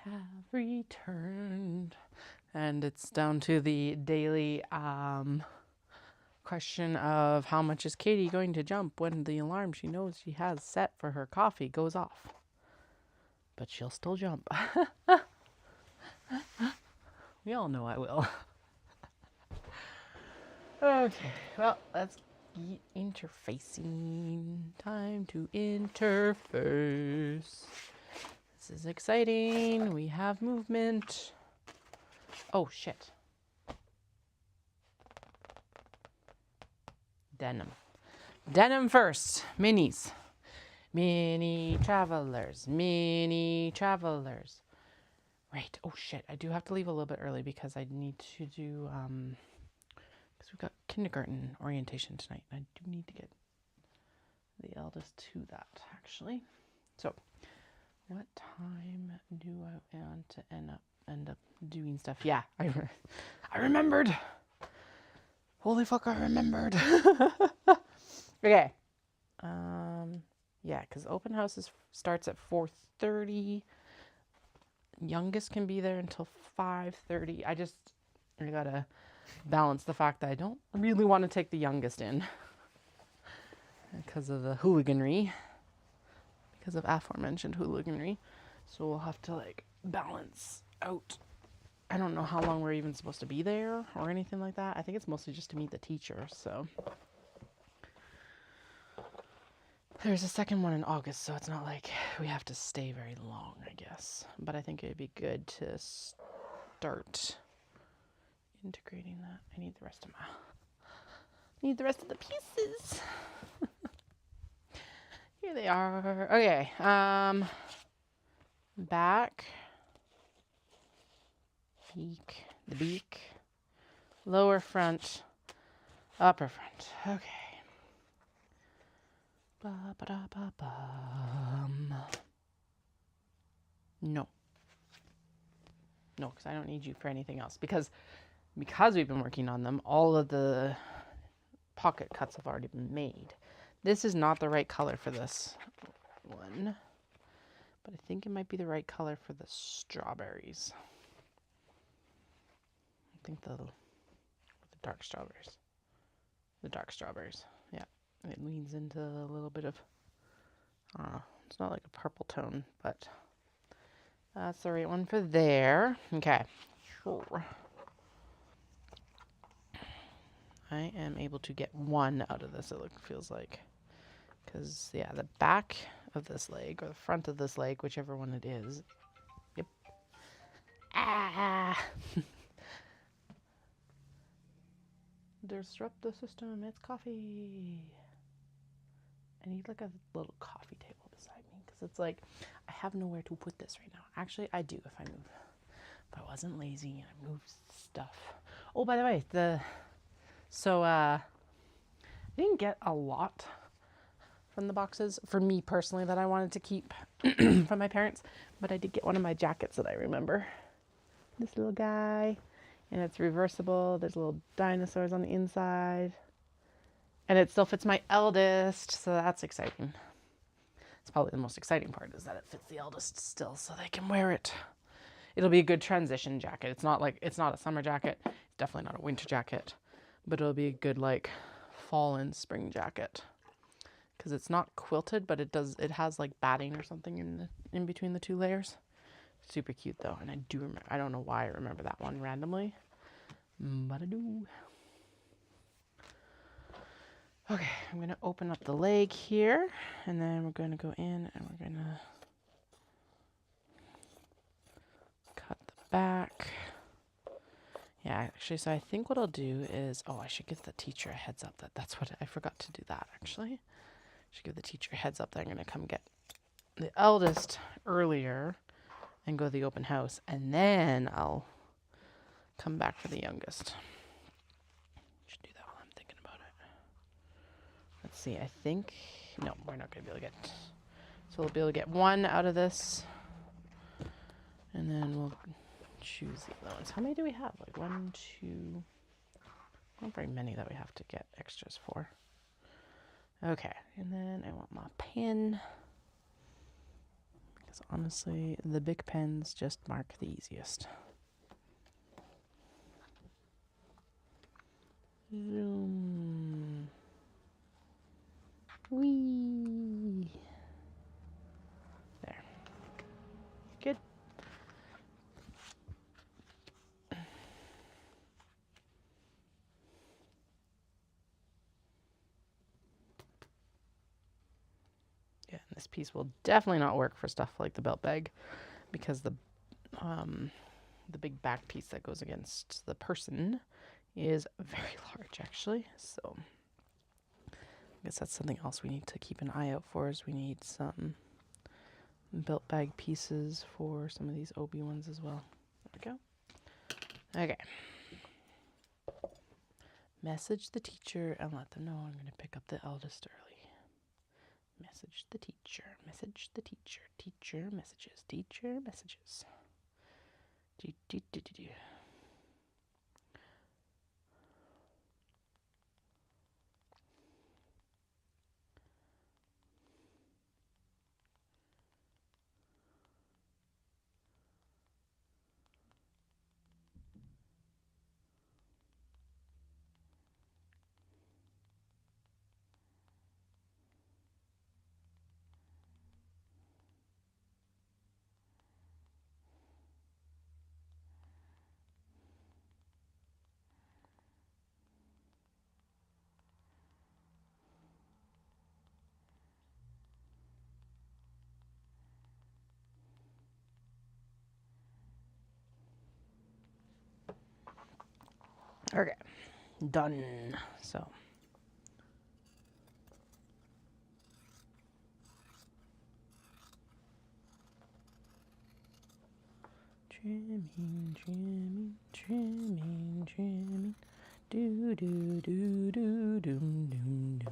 have returned. And it's down to the daily question of how much is Katie going to jump when the alarm she knows she has set for her coffee goes off. But she'll still jump. We all know I will. Okay, well, let's get interfacing. Time to interface. This is exciting. We have movement. Oh, shit. Denim. Denim first. Minis. Mini travelers. Mini travelers. Right. Oh, shit. I do have to leave a little bit early because I need to do, because we've got kindergarten orientation tonight. And I do need to get the eldest to that, actually. So, what time do I want to end up doing stuff? Yeah, I remembered. Holy fuck, I remembered. Okay. Yeah, because open house starts at 4:30. Youngest can be there until 5:30. I gotta balance the fact that I don't really want to take the youngest in because of the hooliganry, because of aforementioned hooliganry. So we'll have to like balance out. I don't know how long we're even supposed to be there or anything like that. I think it's mostly just to meet the teacher. So there's a second one in August, so it's not like we have to stay very long, I guess. But I think it'd be good to start integrating that. I need the rest of the pieces. Here they are. Okay. Back. The beak. Lower front. Upper front. Okay. No, because I don't need you for anything else. Because we've been working on them, all of the pocket cuts have already been made. This is not the right color for this one, but I think it might be the right color for the strawberries. I think the dark strawberries. The dark strawberries, yeah. It leans into a little bit of, it's not like a purple tone, but that's the right one for there. Okay. Sure. I am able to get one out of this, it feels like. Because, yeah, the back of this leg, or the front of this leg, whichever one it is. Yep. Ah! Disrupt the system, it's coffee. I need like a little coffee table beside me because it's like I have nowhere to put this right now. Actually, I do if I move. If I wasn't lazy and I moved stuff. Oh, by the way, I didn't get a lot from the boxes for me personally that I wanted to keep from my parents, but I did get one of my jackets that I remember. This little guy, and it's reversible. There's little dinosaurs on the inside. And it still fits my eldest, so that's exciting. It's probably the most exciting part is that it fits the eldest still, so they can wear it. It'll be a good transition jacket. It's not a summer jacket. It's definitely not a winter jacket, but it'll be a good like fall and spring jacket because it's not quilted, but it has like batting or something in between the two layers. Super cute though, and I don't know why I remember that one randomly, but I do. Okay, I'm going to open up the leg here, and then we're going to go in and we're going to cut the back. Yeah, actually, so I think what I'll do is, I should give the teacher a heads up that's what, I forgot to do that, actually. I should give the teacher a heads up that I'm going to come get the eldest earlier and go to the open house, and then I'll come back for the youngest. Let's see, I think, no, we're not going to be able to get, so we'll be able to get one out of this, and then we'll choose the other ones. How many do we have? Like 1, 2, not very many that we have to get extras for. Okay, and then I want my pen, Because honestly, the big pens just mark the easiest. Zoom. Whee! There. Good. Yeah, this piece will definitely not work for stuff like the belt bag because the big back piece that goes against the person is very large actually. So I guess that's something else we need to keep an eye out for, is we need some belt bag pieces for some of these OB ones as well. There we go. Okay. Message the teacher and let them know I'm going to pick up the eldest early. Message the teacher. Message the teacher. Teacher messages. Teacher messages. Okay, done. So trimming, trimming, trimming, trimming. Do do do do doom doom doom.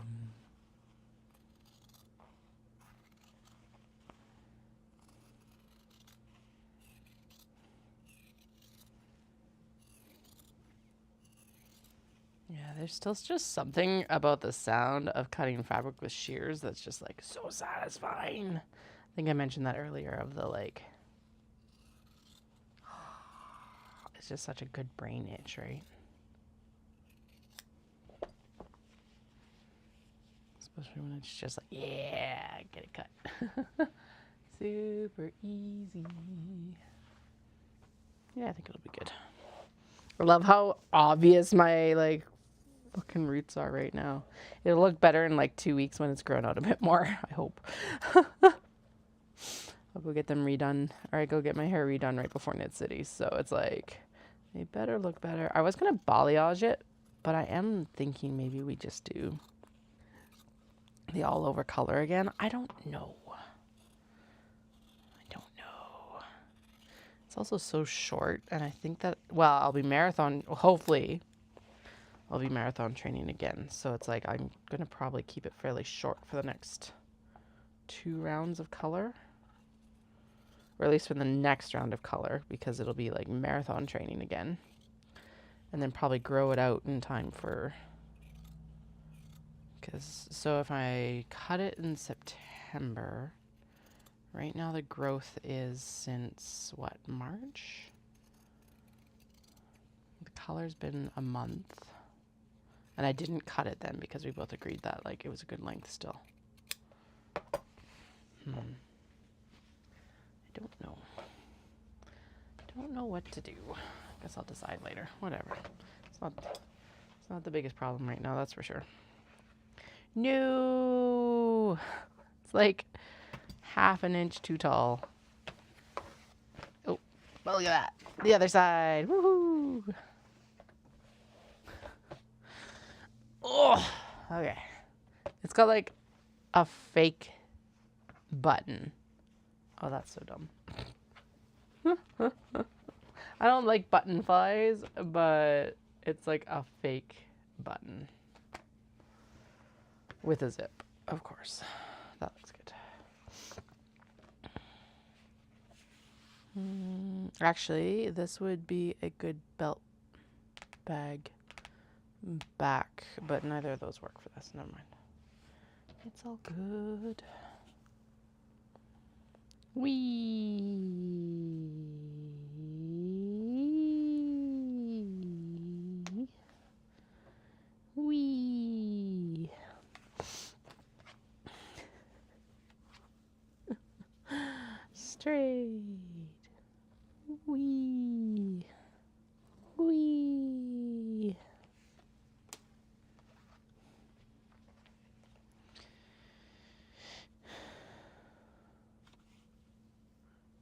Yeah, there's still just something about the sound of cutting fabric with shears that's just like so satisfying. I think I mentioned that earlier of the like, it's just such a good brain itch, right? Especially when it's just like, yeah, get it cut. Super easy. Yeah, I think it'll be good. I love how obvious my like fucking roots are right now. It'll look better in like 2 weeks when it's grown out a bit more, I hope. I'll go get them redone, or I go get my hair redone right before Knit City. So it's like, they better look better. I was going to balayage it, but I am thinking maybe we just do the all over color again. I don't know. It's also so short, and I think that, well, I'll be marathon, hopefully, I'll be marathon training again. So it's like, I'm going to probably keep it fairly short for the next 2 rounds of color. Or at least for the next round of color, because it'll be like marathon training again. And then probably grow it out in time for, so if I cut it in September, right now the growth is since, what, March? The color's been a month. And I didn't cut it then because we both agreed that like it was a good length still. I don't know. Don't know what to do. I guess I'll decide later. Whatever. It's not the biggest problem right now, that's for sure. No! It's like half an inch too tall. Oh, well, look at that. The other side. Woohoo! Oh, okay. It's got like a fake button. Oh, that's so dumb. I don't like button flies, but it's like a fake button. With a zip, of course. That looks good. Actually, this would be a good belt bag back, but neither of those work for this. Never mind. It's all good. Wee. Wee. Straight. Wee. Wee.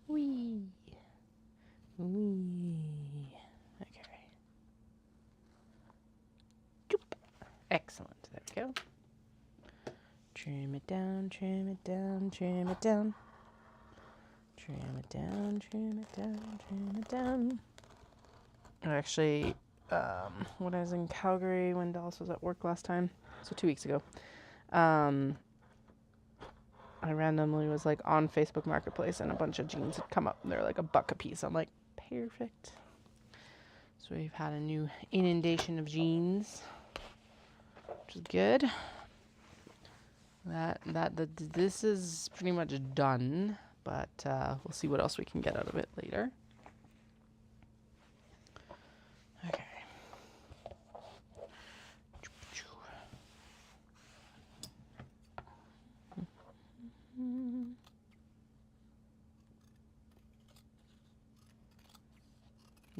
Wee. Wee. Okay. Choop. Excellent. There we go. Trim it down, trim it down, trim it down. Trim it down, trim it down, trim it down. Actually, when I was in Calgary, when Dawson was at work last time, so 2 weeks ago, I randomly was like on Facebook Marketplace and a bunch of jeans had come up and they're like $1 a piece. I'm like, perfect. So we've had a new inundation of jeans, which is good. This is pretty much done, but we'll see what else we can get out of it later. Okay.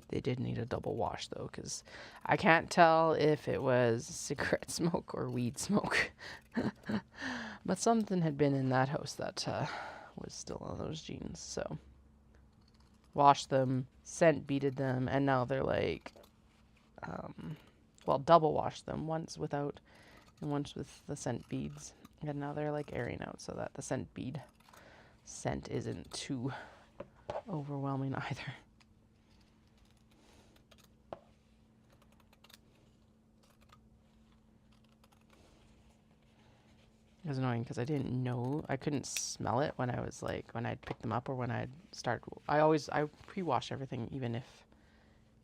They did need a double wash though, because I can't tell if it was cigarette smoke or weed smoke. But something had been in that house that was still on those jeans. So washed them, scent beaded them, and now they're like, double washed them, once without and once with the scent beads. And now they're like airing out so that the scent bead scent isn't too overwhelming either. It was annoying because I didn't know, I couldn't smell it when I was like, when I'd pick them up or when I'd start. I pre-wash everything, even if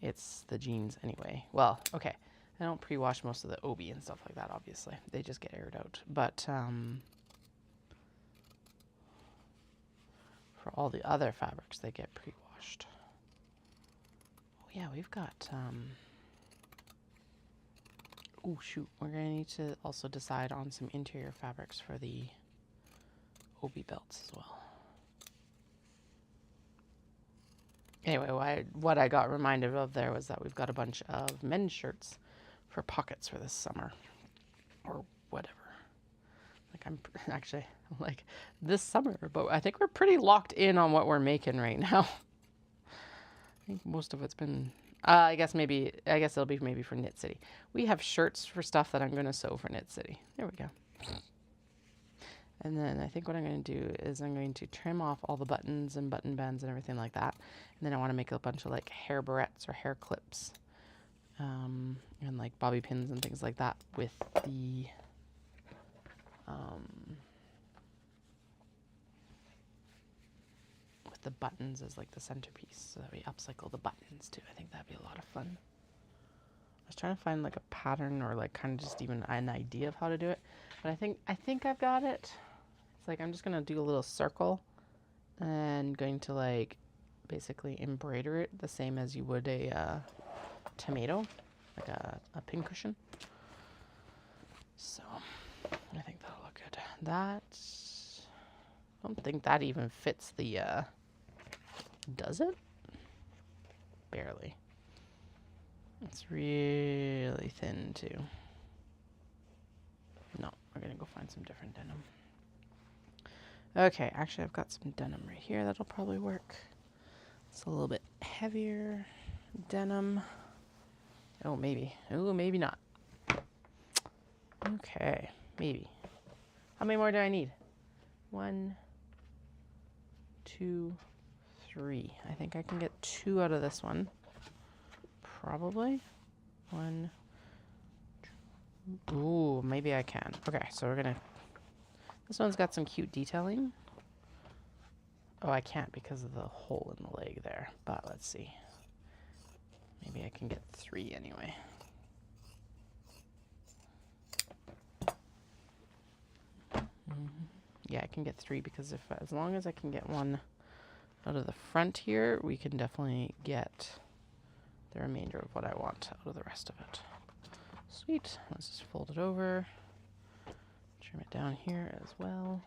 it's the jeans anyway. Well, okay, I don't pre-wash most of the obi and stuff like that, obviously. They just get aired out. But for all the other fabrics, they get pre-washed. Oh yeah, we've got, oh shoot, we're gonna need to also decide on some interior fabrics for the obi belts as well. Anyway, what I got reminded of there was that we've got a bunch of men's shirts for pockets for this summer, or whatever. Like I'm actually like this summer, but I think we're pretty locked in on what we're making right now. I think most of it's been. I guess it'll be maybe for Knit City. We have shirts for stuff that I'm going to sew for Knit City. There we go. And then I think what I'm going to do is I'm going to trim off all the buttons and button bands and everything like that. And then I want to make a bunch of like hair barrettes or hair clips, and like bobby pins and things like that with the buttons as like the centerpiece, so that we upcycle the buttons too. I think that'd be a lot of fun. I was trying to find like a pattern or like kind of just even an idea of how to do it, but I think I've got it. It's like I'm just gonna do a little circle and going to like basically embroider it the same as you would a tomato, like a pincushion. So I think that'll look good. I don't think that even fits the does it? Barely. It's really thin too. No, we're gonna go find some different denim. Okay, actually I've got some denim right here that'll probably work. It's a little bit heavier denim. Oh, maybe. Oh, maybe not. Okay, maybe. How many more do I need? 1, 2, 3. I think I can get 2 out of this one. Probably. 1. 2. Ooh, maybe I can. Okay, so we're gonna. This one's got some cute detailing. Oh, I can't because of the hole in the leg there. But let's see. Maybe I can get 3 anyway. Yeah, I can get 3 because as long as I can get one out of the front here, we can definitely get the remainder of what I want out of the rest of it. Sweet. Let's just fold it over. Trim it down here as well.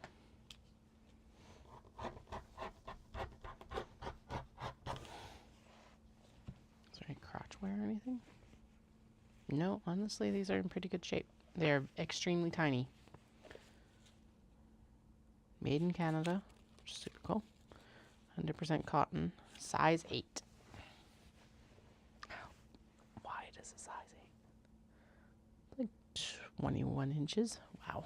Is there any crotch wear or anything? No, honestly, these are in pretty good shape. They're extremely tiny. Made in Canada, which is super cool. 100% cotton, size 8. How wide is a size 8? Like 21 inches. Wow.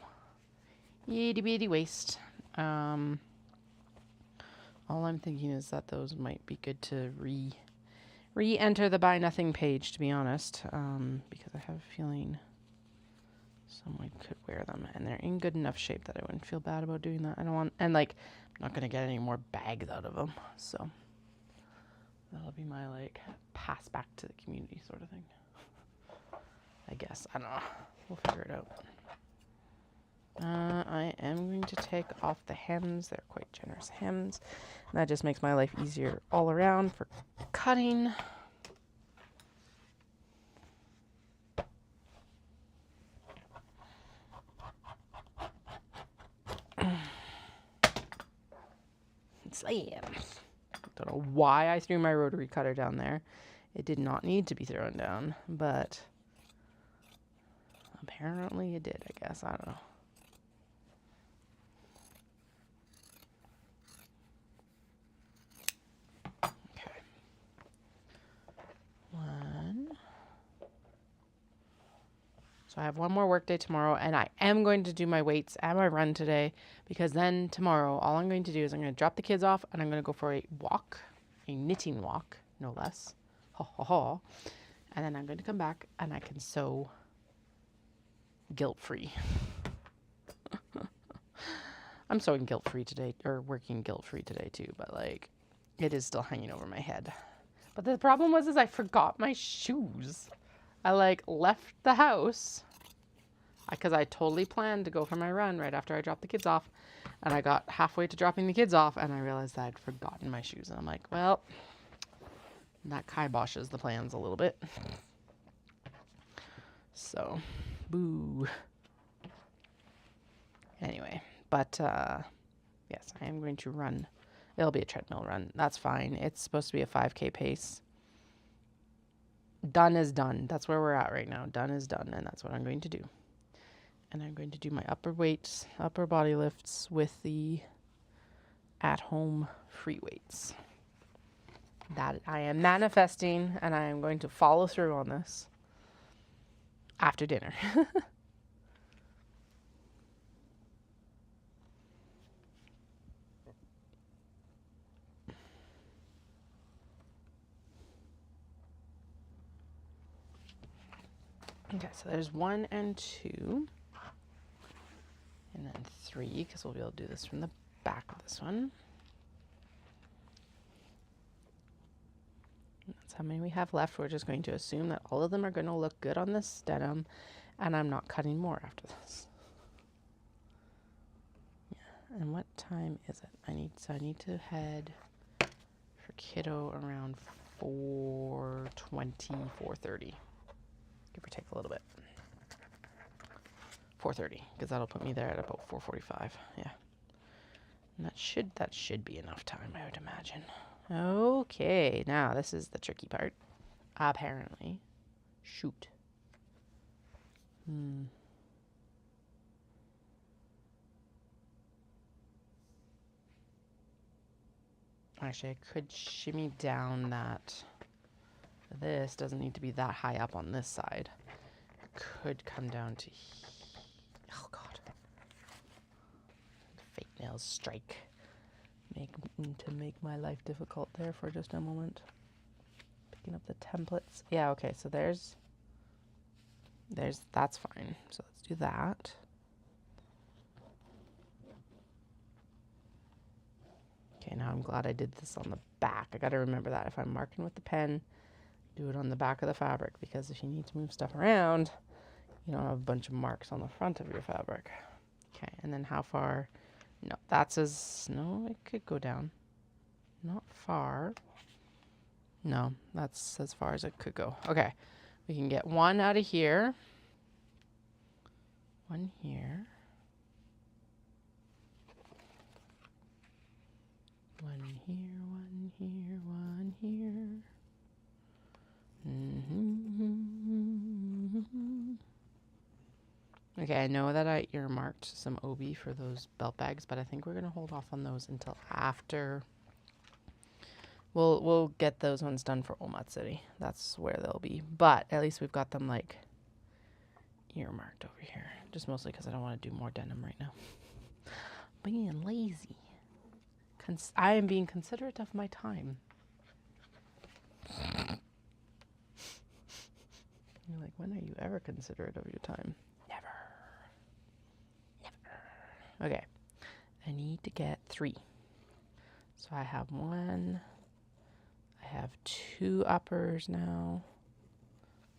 Itty bitty waist. All I'm thinking is that those might be good to re-enter the buy nothing page, to be honest, because I have a feeling someone could wear them, and they're in good enough shape that I wouldn't feel bad about doing that. I don't want, and like, I'm not gonna get any more bags out of them, so that'll be my like pass back to the community sort of thing. I guess, I don't know. We'll figure it out. I am going to take off the hems. They're quite generous hems. And that just makes my life easier all around for cutting. Slam. Don't know why I threw my rotary cutter down there. It did not need to be thrown down, but apparently it did, I guess. I don't know. Okay. One. So I have one more work day tomorrow, and I am going to do my weights and my run today, because then tomorrow all I'm going to do is I'm going to drop the kids off and I'm going to go for a walk, a knitting walk, no less. Ha ha ha. And then I'm going to come back and I can sew guilt-free. I'm sewing guilt-free today, or working guilt-free today too, but like it is still hanging over my head. But the problem was I forgot my shoes. I like left the house because I totally planned to go for my run right after I dropped the kids off, and I got halfway to dropping the kids off and I realized I'd forgotten my shoes, and I'm like, well, that kiboshes the plans a little bit. So, boo. Anyway, but yes, I am going to run. It'll be a treadmill run. That's fine. It's supposed to be a 5K pace. Done is done. That's where we're at right now. Done is done, and that's what I'm going to do. And I'm going to do my upper weights, upper body lifts with the at-home free weights. That I am manifesting, and I am going to follow through on this after dinner. Okay, so there's 1 and 2, and then 3, because we'll be able to do this from the back of this one. And that's how many we have left. We're just going to assume that all of them are going to look good on this denim, and I'm not cutting more after this. Yeah, and what time is it? I need to head for kiddo around 4:20, 4:30. Give or take a little bit. 4:30, because that'll put me there at about 4:45. Yeah. And that should be enough time, I would imagine. Okay, now this is the tricky part. Apparently. Shoot. Actually, I could shimmy down that. This doesn't need to be that high up on this side. It could come down to oh god. Fake nails strike. To make my life difficult there for just a moment. Picking up the templates. Yeah, okay, so there's that's fine. So let's do that. Okay, now I'm glad I did this on the back. I gotta remember that if I'm marking with the pen, do it on the back of the fabric, because if you need to move stuff around, you don't have a bunch of marks on the front of your fabric. Okay, and then how far? No, no, it could go down. Not far. No, that's as far as it could go. Okay. We can get one out of here. One here. One here, one here, one here. Okay, I know that I earmarked some OB for those belt bags, but I think we're going to hold off on those until after. We'll get those ones done for Omatsuri. That's where they'll be. But at least we've got them like earmarked over here. Just mostly because I don't want to do more denim right now. Being lazy. I am being considerate of my time. You're like, when are you ever considerate of your time? Never. Never. Okay. I need to get 3. So I have 1. I have 2 uppers now.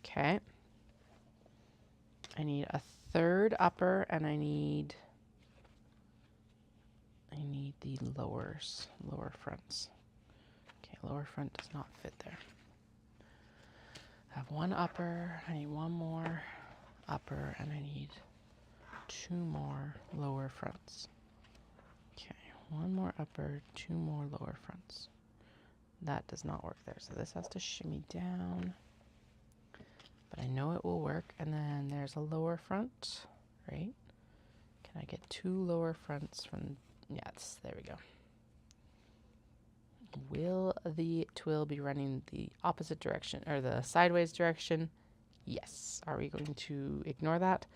Okay. I need a 3rd upper, and I need the lower fronts. Okay, lower front does not fit there. I have 1 upper, I need 1 more upper, and I need 2 more lower fronts. Okay, 1 more upper, 2 more lower fronts. That does not work there, so this has to shimmy down. But I know it will work, and then there's a lower front, right? Can I get 2 lower fronts from... Yes, there we go. Will the twill be running the opposite direction, or the sideways direction? Yes. Are we going to ignore that?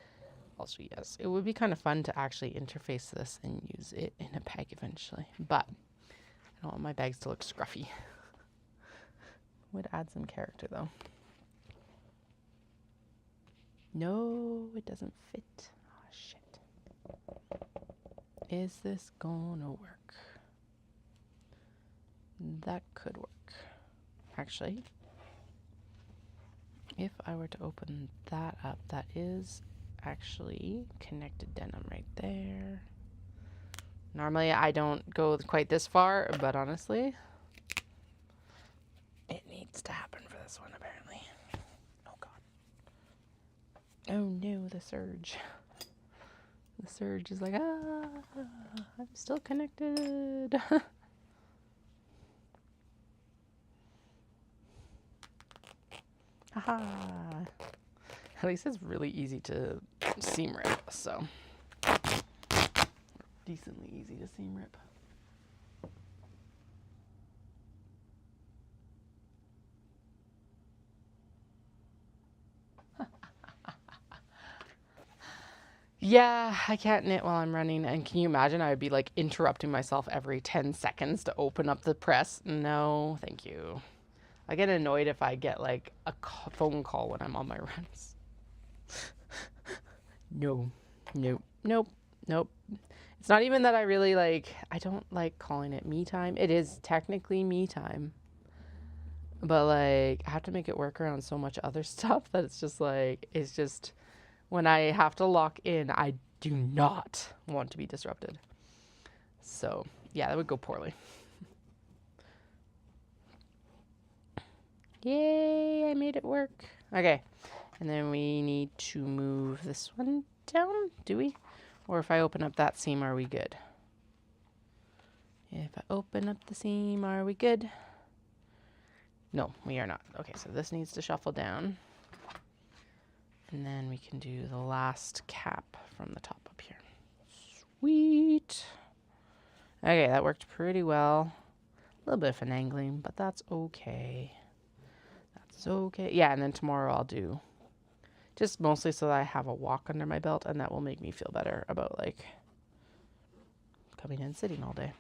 Also, yes. It would be kind of fun to actually interface this and use it in a bag eventually. But I don't want my bags to look scruffy. Would add some character, though. No, it doesn't fit. Oh, shit. Is this gonna work? That could work. Actually, if I were to open that up, that is actually connected denim right there. Normally I don't go quite this far, but honestly, it needs to happen for this one apparently. Oh god. Oh no, the surge. The surge is like, I'm still connected. Haha. At least it's really easy to seam rip, so. Decently easy to seam rip. Yeah, I can't knit while I'm running. And can you imagine I would be like interrupting myself every 10 seconds to open up the press? No, thank you. I get annoyed if I get like a phone call when I'm on my runs. No, nope, nope, nope. It's not even that I really like, I don't like calling it me time. It is technically me time. But like, I have to make it work around so much other stuff that it's just like, it's just, when I have to lock in, I do not want to be disrupted. So yeah, that would go poorly. Yay, I made it work. Okay, and then we need to move this one down, do we? Or if I open up that seam, are we good? If I open up the seam, are we good? No, we are not. Okay, so this needs to shuffle down. And then we can do the last cap from the top up here. Sweet. Okay, that worked pretty well. A little bit of finagling, but that's okay. That's okay. Yeah, and then tomorrow I'll do just mostly so that I have a walk under my belt, and that will make me feel better about like coming in sitting all day.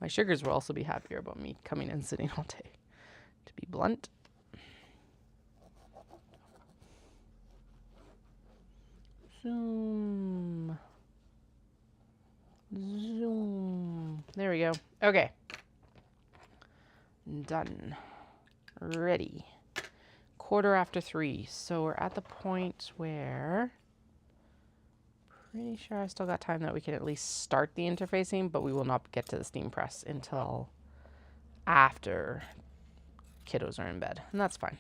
My sugars will also be happier about me coming in sitting all day, to be blunt. Zoom. Zoom. There we go. Okay. Done. Ready. 3:15. So we're at the point where Pretty sure I still got time that we can at least start the interfacing, but we will not get to the steam press until after kiddos are in bed, and that's fine.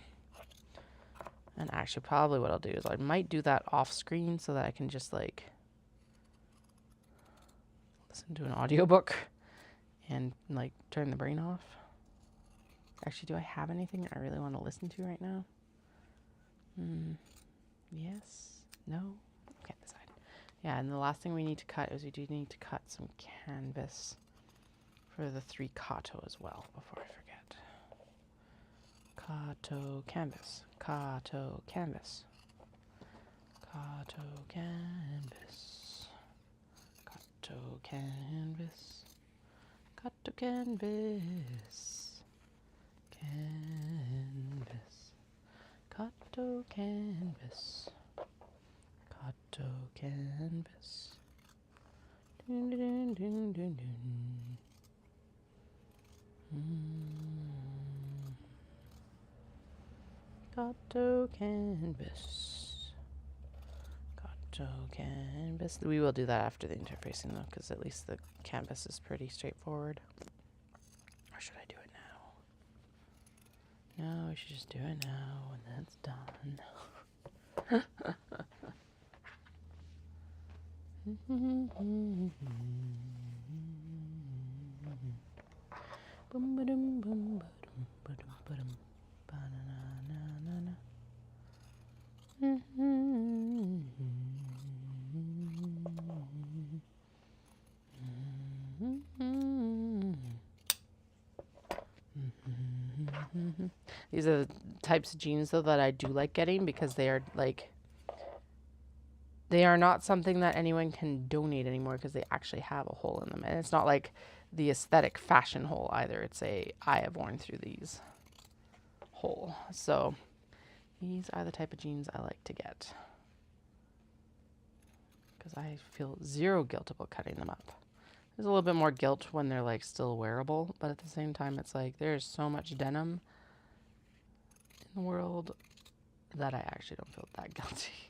And actually, probably what I'll do is I might do that off screen so that I can just like listen to an audiobook and like turn the brain off. Actually, do I have anything I really want to listen to right now? Yes? No? Can't decide. Yeah, and the last thing we need to cut is we do need to cut some canvas for the 3 Kato as well, before I forget. Kato canvas. Kato canvas. Kato canvas. Kato canvas. Kato canvas. Canvas. Kato canvas. Kato canvas. Dun, dun, dun, dun, dun. Kato canvas. Kato canvas. We will do that after the interfacing though, because at least the canvas is pretty straightforward. Or should I do it now? No, we should just do it now and that's done. Boom ba-dum boom ba-dum ba-dum ba-dum ba-na-na-na-na-na. These are the types of jeans though that I do like getting because they are like they are not something that anyone can donate anymore because they actually have a hole in them. And it's not like the aesthetic fashion hole either. It's a I have worn through these hole. So these are the type of jeans I like to get because I feel zero guilt about cutting them up. There's a little bit more guilt when they're like still wearable, but at the same time it's like there's so much denim in the world that I actually don't feel that guilty.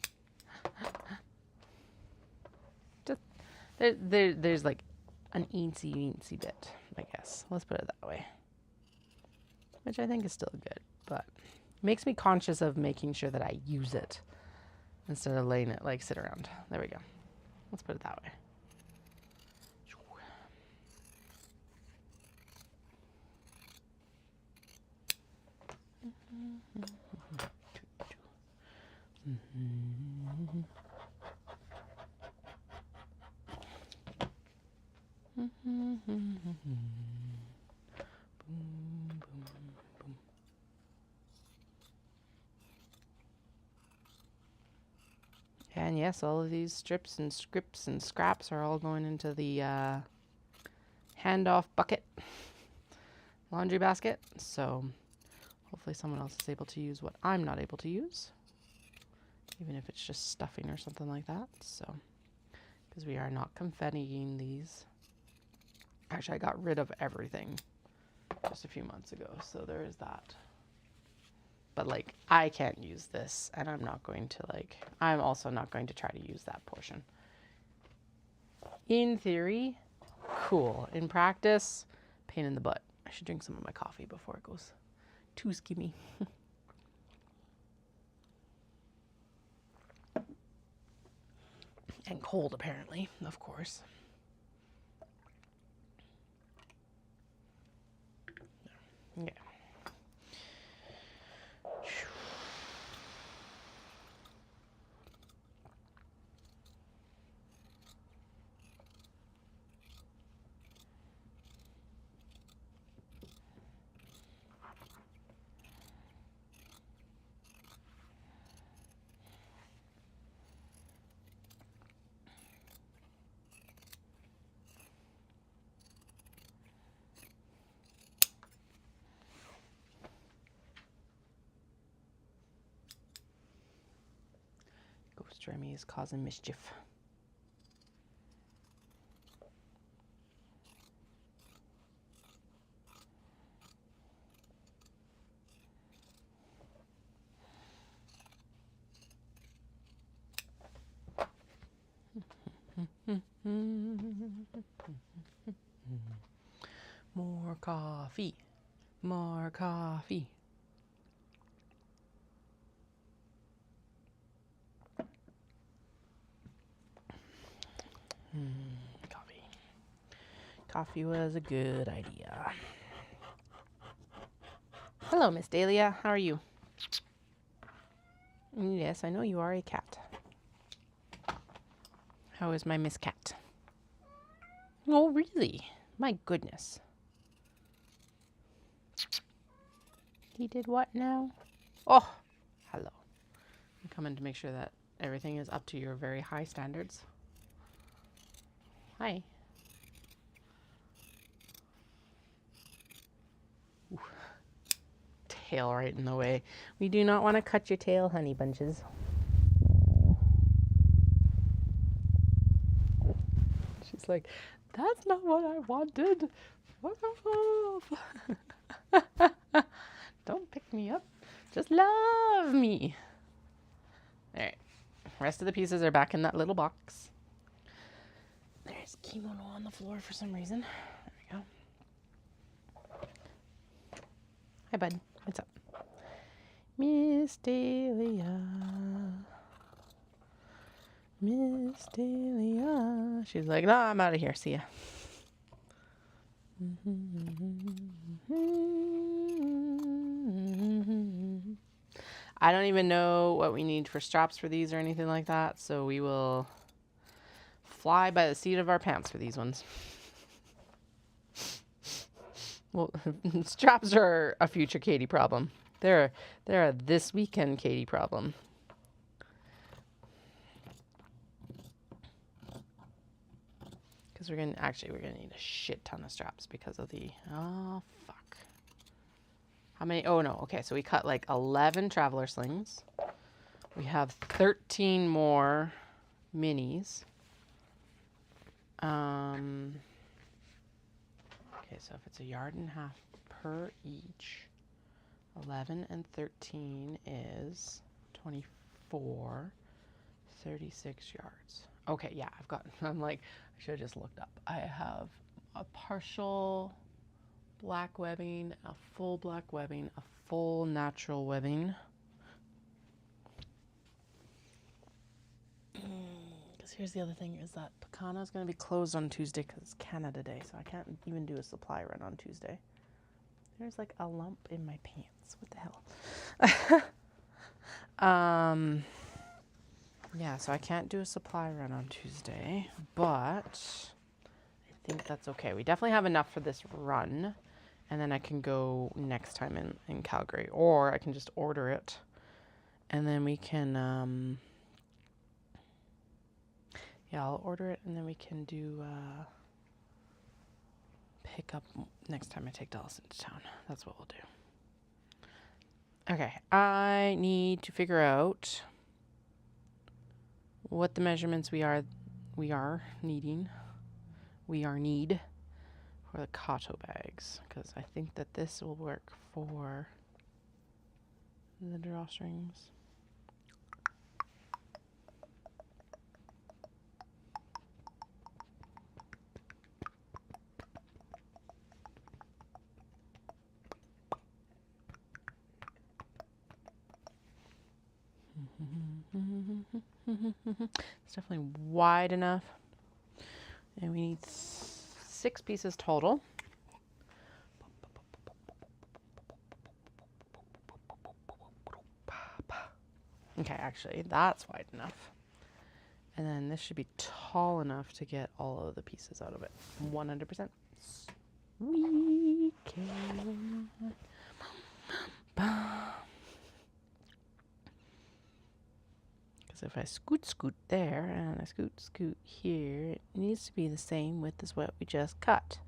Just there's like an eensy bit, I guess. Let's put it that way. Which I think is still good, but makes me conscious of making sure that I use it instead of letting it like sit around. There we go. Let's put it that way. And yes, all of these strips and scripts and scraps are all going into the handoff bucket laundry basket. So hopefully someone else is able to use what I'm not able to use, even if it's just stuffing or something like that. So, because we are not confettiing these. Actually, I got rid of everything just a few months ago, so there is that. But like, I can't use this, and I'm not going to like, I'm also not going to try to use that portion. In theory, cool. In practice, pain in the butt. I should drink some of my coffee before it goes too skimmy. And cold, apparently, of course. Yeah. Ghost Remy is causing mischief. More coffee. More coffee. Coffee. Coffee was a good idea. Hello, Miss Dahlia. How are you? Yes, I know you are a cat. How is my Miss Cat? Oh, really? My goodness. He did what now? Oh, hello. I'm coming to make sure that everything is up to your very high standards. Hi. Ooh. Tail right in the way. We do not want to cut your tail, honey bunches. She's like, that's not what I wanted. Fuck off. Don't pick me up. Just love me. All right. Rest of the pieces are back in that little box. There's kimono on the floor for some reason. There we go. Hi, bud. What's up? Miss Dahlia. Miss Dahlia. She's like, no, I'm out of here. See ya. I don't even know what we need for straps for these or anything like that, so we will fly by the seat of our pants for these ones. Well, straps are a future Katie problem. They're a this weekend Katie problem. Because we're gonna need a shit ton of straps because of the oh fuck. How many? Oh no. Okay, so we cut like 11 traveler slings. We have 13 more minis. Okay, so if it's 1.5 yards per each, 11 and 13 is 24, 36 yards. Okay, yeah, I'm like, I should have just looked up. I have a partial black webbing, a full black webbing, a full natural webbing. Because here's the other thing is that Pecana is going to be closed on Tuesday because it's Canada Day, so I can't even do a supply run on Tuesday. There's like a lump in my pants. What the hell? Yeah, so I can't do a supply run on Tuesday, but I think that's okay. We definitely have enough for this run, and then I can go next time in Calgary, or I can just order it, and then we can, yeah, I'll order it, and then we can do pick up next time I take Dawson to town. That's what we'll do. Okay, I need to figure out what the measurements we need for the Kato bags, because I think that this will work for the drawstrings. It's definitely wide enough. And we need 6 pieces total. Okay, actually, that's wide enough. And then this should be tall enough to get all of the pieces out of it. 100%. We can. If I scoot there and I scoot here, it needs to be the same width as what we just cut.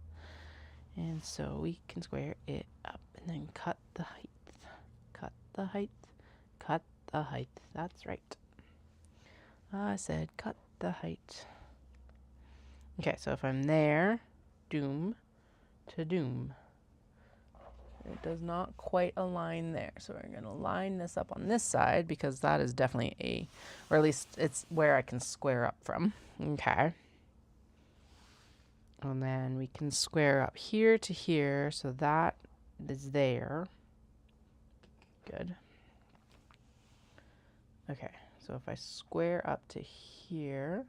And so we can square it up and then cut the height. Cut the height. Cut the height. That's right. I said cut the height. Okay, so if I'm there, doom to doom. It does not quite align there. So we're going to line this up on this side because that is definitely or at least it's where I can square up from. Okay. And then we can square up here to here, so that is there. Good. Okay, so if I square up to here,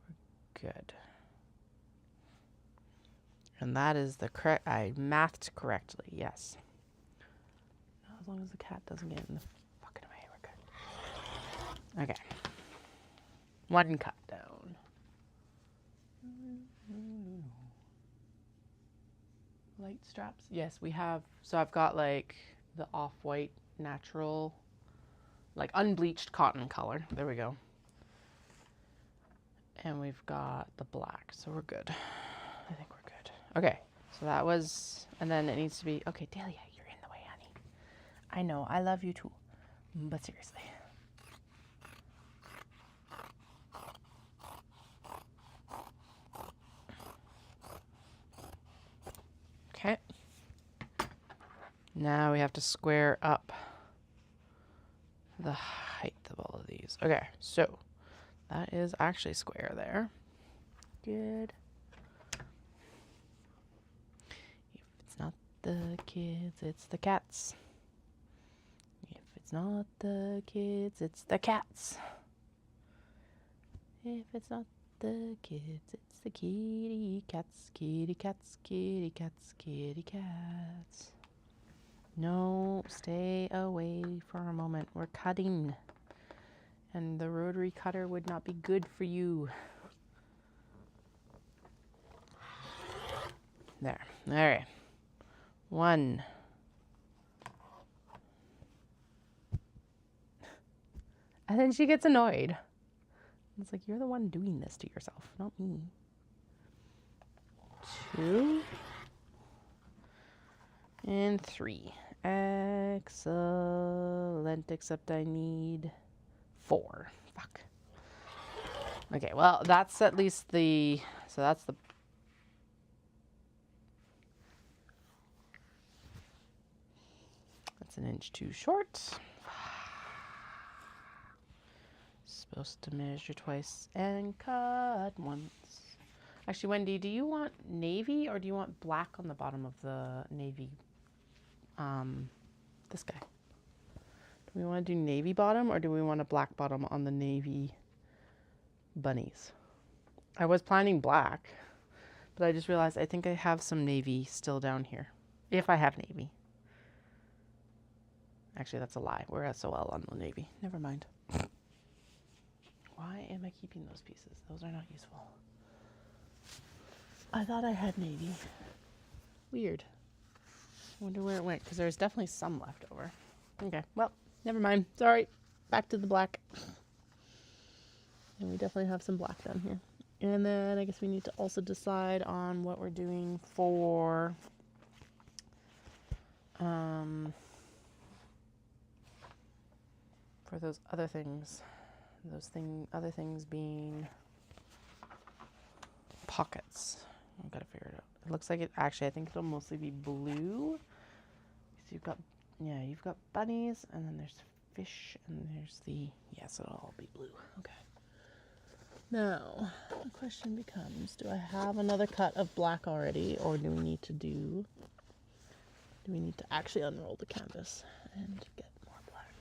we're good. And that is the correct, I mathed correctly, yes. As long as the cat doesn't get in the fucking way, we're good. Okay. One cut down. Light straps? Yes, we have. So I've got like the off-white natural, like unbleached cotton color. There we go. And we've got the black, so we're good. I think we're good. Okay, so that was, and then it needs to be, okay, Dahlia, you're in the way, honey. I know, I love you too, but seriously. Okay. Now we have to square up the height of all of these. Okay, so that is actually square there. Good. If it's not the kids, it's the cats. If it's not the kids, it's the cats. If it's not the kids, it's the kitty cats, kitty cats, kitty cats, kitty cats. No, stay away for a moment. We're cutting. And the rotary cutter would not be good for you. There. All right. One. And then she gets annoyed. It's like, you're the one doing this to yourself, not me. 2. And 3. Excellent, except I need 4. Fuck. Okay, well, that's at least the, so that's the, that's 1 inch too short. Supposed to measure twice and cut once. Actually, Wendy, do you want navy or do you want black on the bottom of the navy? This guy. Do we want to do navy bottom or do we want a black bottom on the navy bunnies? I was planning black, but I just realized I think I have some navy still down here. If I have navy. Actually, that's a lie. We're SOL on the navy. Never mind. Why am I keeping those pieces? Those are not useful. I thought I had navy. Weird. I wonder where it went, because there's definitely some left over. Okay, well, never mind. Sorry. Back to the black. And we definitely have some black down here. And then I guess we need to also decide on what we're doing for those other things. Other things being pockets. I've got to figure it out. It looks like it, actually, I think it'll mostly be blue. So you've got, yeah, you've got bunnies, and then there's fish, and there's the, yes, it'll all be blue. Okay. Now, the question becomes, do I have another cut of black already, or do we need to actually unroll the canvas and get more black?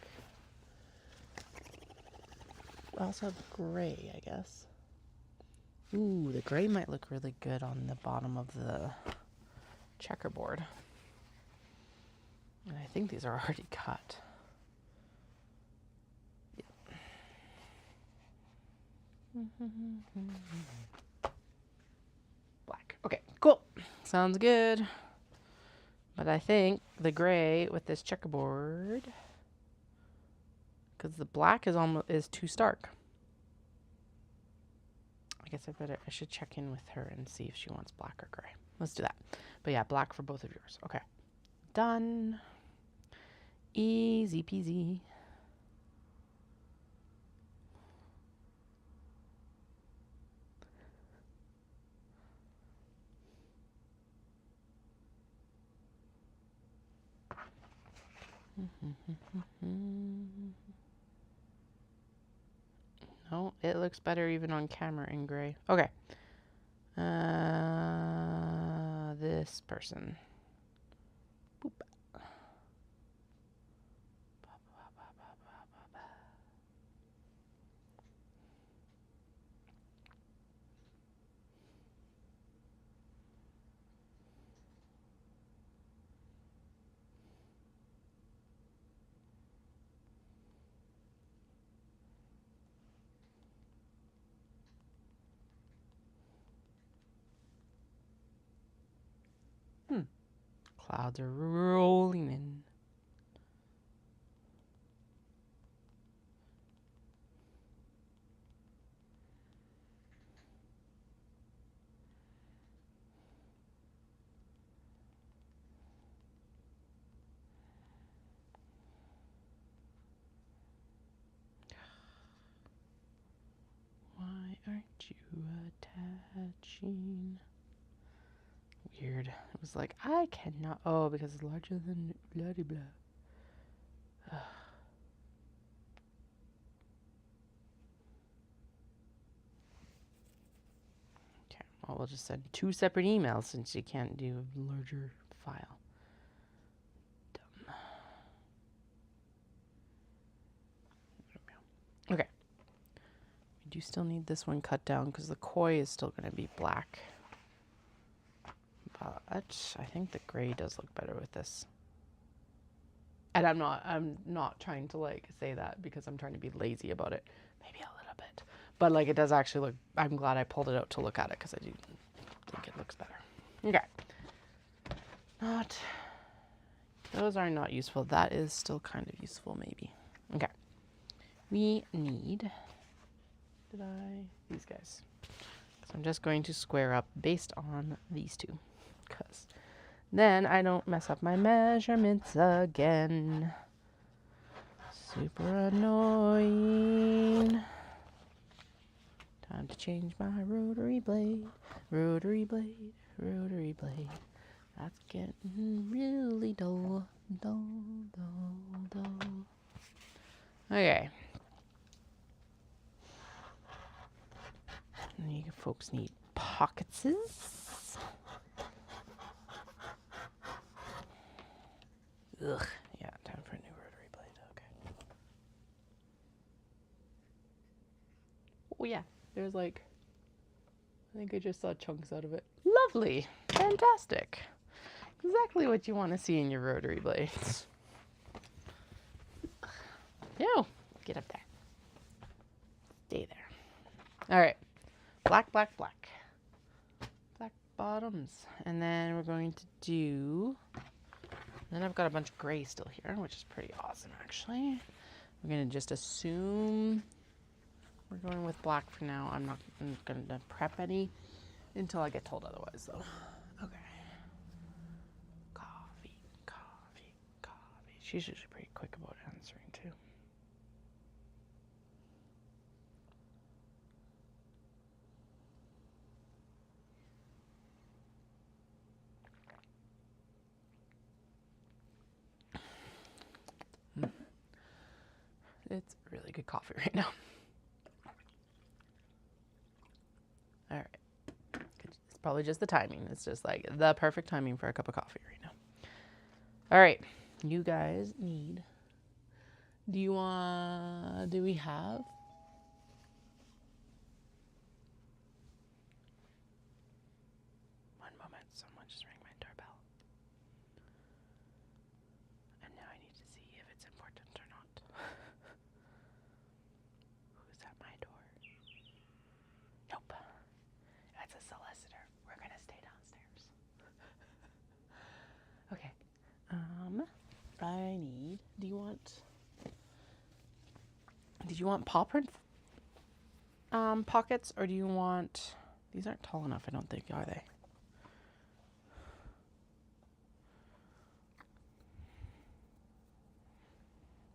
I also have gray, I guess. Ooh, the gray might look really good on the bottom of the checkerboard. And I think these are already cut. Yep. Black. Okay, cool. Sounds good. But I think the gray with this checkerboard, because the black is too stark. I guess I should check in with her and see if she wants black or gray. Let's do that. But yeah, black for both of yours. Okay. Done. Easy peasy. No, it looks better even on camera in gray. Okay. This person. Boop. Clouds are rolling in. Why aren't you attaching? Weird. It was like, I cannot. Oh, because it's larger than blah blah blah. Okay, well, we'll just send 2 separate emails since you can't do a larger file. Dumb. Okay. We do still need this one cut down because the koi is still going to be black. But I think the gray does look better with this. And I'm not trying to like say that because I'm trying to be lazy about it. Maybe a little bit. But like it does actually look, I'm glad I pulled it out to look at it because I do think it looks better. Okay. Those are not useful. That is still kind of useful maybe. Okay. We need, these guys. So I'm just going to square up based on these 2. Because then I don't mess up my measurements again. Super annoying. Time to change my rotary blade. Rotary blade. Rotary blade. That's getting really dull. Dull, dull, dull. Okay. And you folks need pockets. Ugh. Yeah, time for a new rotary blade. Okay. Oh yeah, there's like, I think I just saw chunks out of it. Lovely. Fantastic. Exactly what you want to see in your rotary blades. Ew. Get up there. Stay there. All right. Black, black, black. Black bottoms. And then we're going to do, then I've got a bunch of gray still here, which is pretty awesome actually. We're going to just assume we're going with black for now. I'm not going to prep any until I get told otherwise though. Okay. Coffee, coffee, coffee. She's usually pretty quick about answering too. It's really good coffee right now. All right. It's probably just the timing. It's just like the perfect timing for a cup of coffee right now. All right. You guys need, do we have? One moment. Someone just rang my doorbell. And now I need to see if it's important or not. Who's at my door? Nope. That's a solicitor. We're gonna stay downstairs. Okay. I need, did you want paw print pockets, or do you want, these aren't tall enough, I don't think, are they?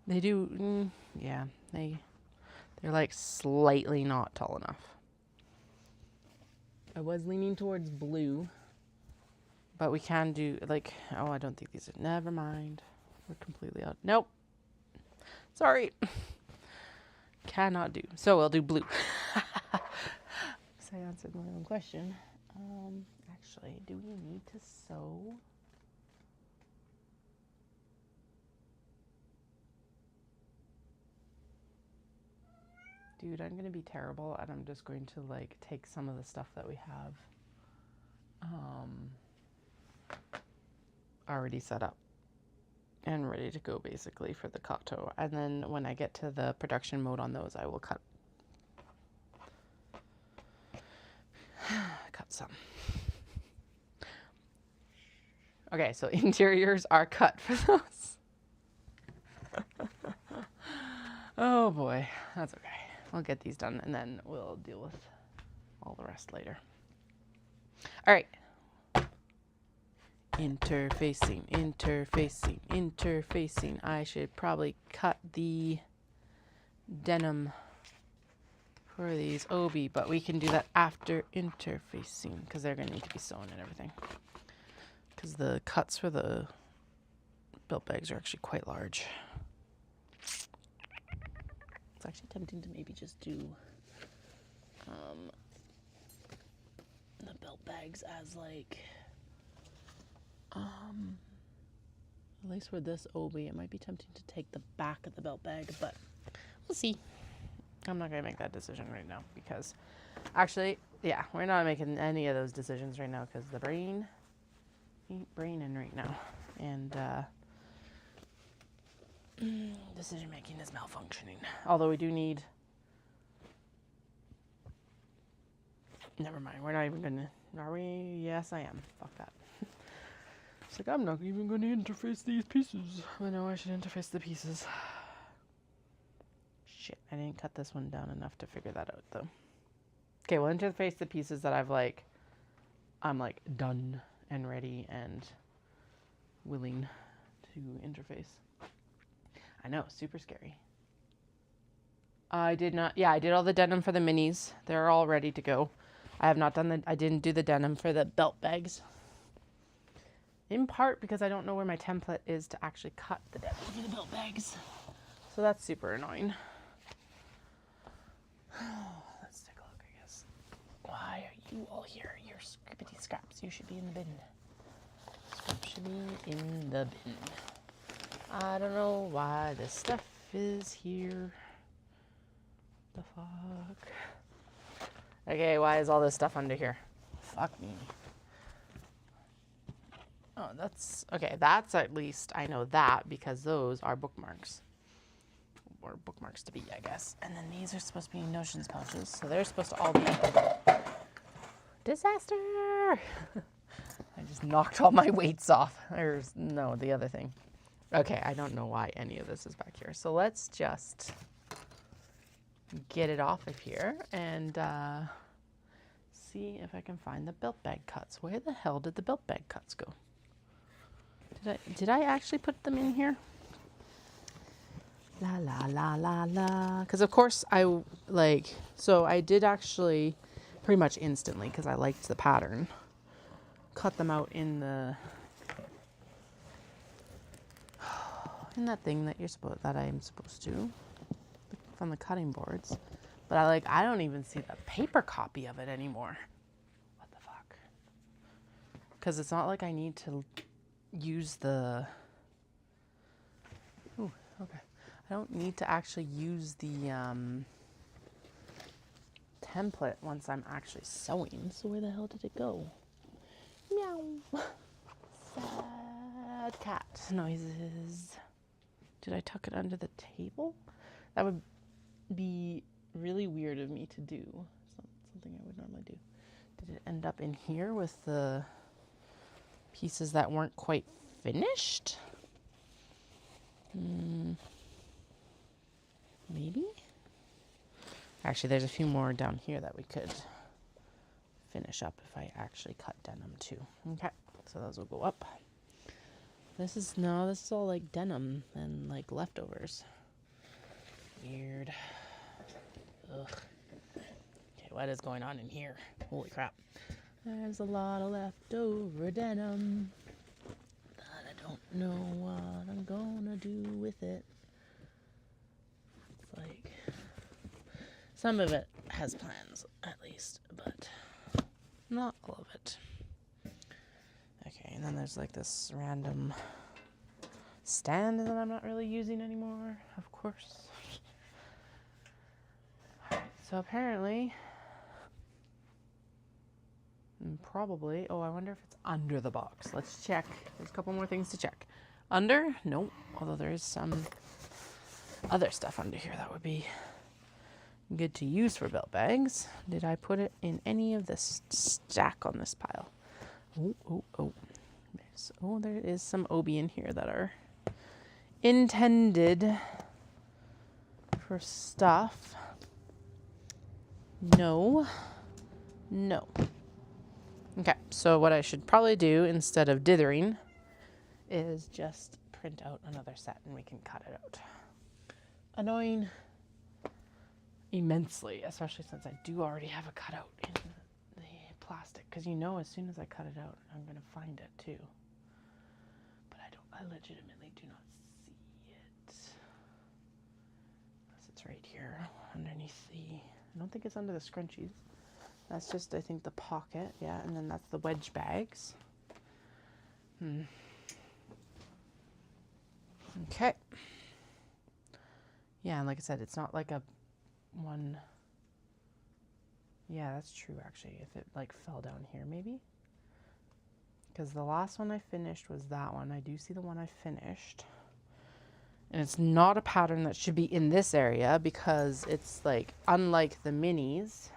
They do, yeah, they're like slightly not tall enough. I was leaning towards blue, but we can do like, oh, I don't think these are, never mind. We're completely out. Nope. Sorry. Cannot do. So we'll do blue. So I answered my own question. Actually, do we need to sew? Dude, I'm going to be terrible, and I'm just going to, like, take some of the stuff that we have already set up and ready to go, basically, for the kato. And then when I get to the production mode on those, I will cut some. Okay, so interiors are cut for those. Oh boy, that's okay. I'll get these done and then we'll deal with all the rest later. All right. Interfacing, interfacing, interfacing. I should probably cut the denim for these obi, but we can do that after interfacing because they're going to need to be sewn and everything. Because the cuts for the belt bags are actually quite large. It's actually tempting to maybe just do the belt bags as like, at least for this obi, it might be tempting to take the back of the belt bag, but we'll see. I'm not going to make that decision right now because actually, yeah, we're not making any of those decisions right now because the brain ain't braining right now. And decision making is malfunctioning. Although we do need... Never mind, we're not even going to... Are we? Yes, I am. Fuck that. It's like, I'm not even going to interface these pieces. I know I should interface the pieces. Shit, I didn't cut this one down enough to figure that out, though. Okay, we'll interface the pieces that I'm like done and ready and willing to interface. I know, super scary. I did not, yeah, I did all the denim for the minis. They're all ready to go. I have not done I didn't do the denim for the belt bags. In part because I don't know where my template is to actually cut the denim for the belt bags. So that's super annoying. Let's take a look, I guess. Why are you all here? You're scrippity scraps. You should be in the bin. Scraps should be in the bin. I don't know why this stuff is here. The fuck? Okay, why is all this stuff under here? Fuck me. Oh, that's... Okay, that's at least... I know that because those are bookmarks. Or bookmarks to be, I guess. And then these are supposed to be notions pouches, so they're supposed to all be... Disaster! I just knocked all my weights off. There's... No, the other thing. Okay, I don't know why any of this is back here. So let's just get it off of here and see if I can find the belt bag cuts. Where the hell did the belt bag cuts go? Did I actually put them in here? La la la la la. Because of course so I did actually pretty much instantly because I liked the pattern. Cut them out in that thing that I'm supposed to from the cutting boards, but I don't even see the paper copy of it anymore. What the fuck? Because it's not like I need to use the... Ooh, okay. I don't need to actually use the template once I'm actually sewing. So where the hell did it go? Meow. Sad cat noises. Did I tuck it under the table? That would be really weird of me to do. Something I would normally do. Did it end up in here with the pieces that weren't quite finished? Maybe? Actually, there's a few more down here that we could finish up if I actually cut denim too. Okay, so those will go up. This is all like denim and like leftovers. Weird. Ugh. Okay, what is going on in here? Holy crap. There's a lot of leftover denim that I don't know what I'm gonna do with it. It's like, some of it has plans at least, but Not all of it. Okay, and then there's like this random stand that I'm not really using anymore, of course. So apparently, probably, oh, I wonder if it's under the box. Let's check. There's a couple more things to check. Under? Nope. Although there is some other stuff under here that would be good to use for belt bags. Did I put it in any of this stack on this pile? Oh. There is some obi in here that are intended for stuff. No. Okay, so what I should probably do instead of dithering is just print out another set and we can cut it out. Annoying immensely, especially since I do already have a cutout in the plastic, because you know as soon as I cut it out, I'm going to find it too. But I legitimately do not see it. Unless it's right here underneath I don't think it's under the scrunchies. That's just, I think, the pocket. Yeah, and then that's the wedge bags. Okay. Yeah, and like I said, it's not like a one. Yeah, that's true, actually. If it, like, fell down here, maybe. Because the last one I finished was that one. I do see the one I finished. And it's not a pattern that should be in this area because it's, like, unlike the minis,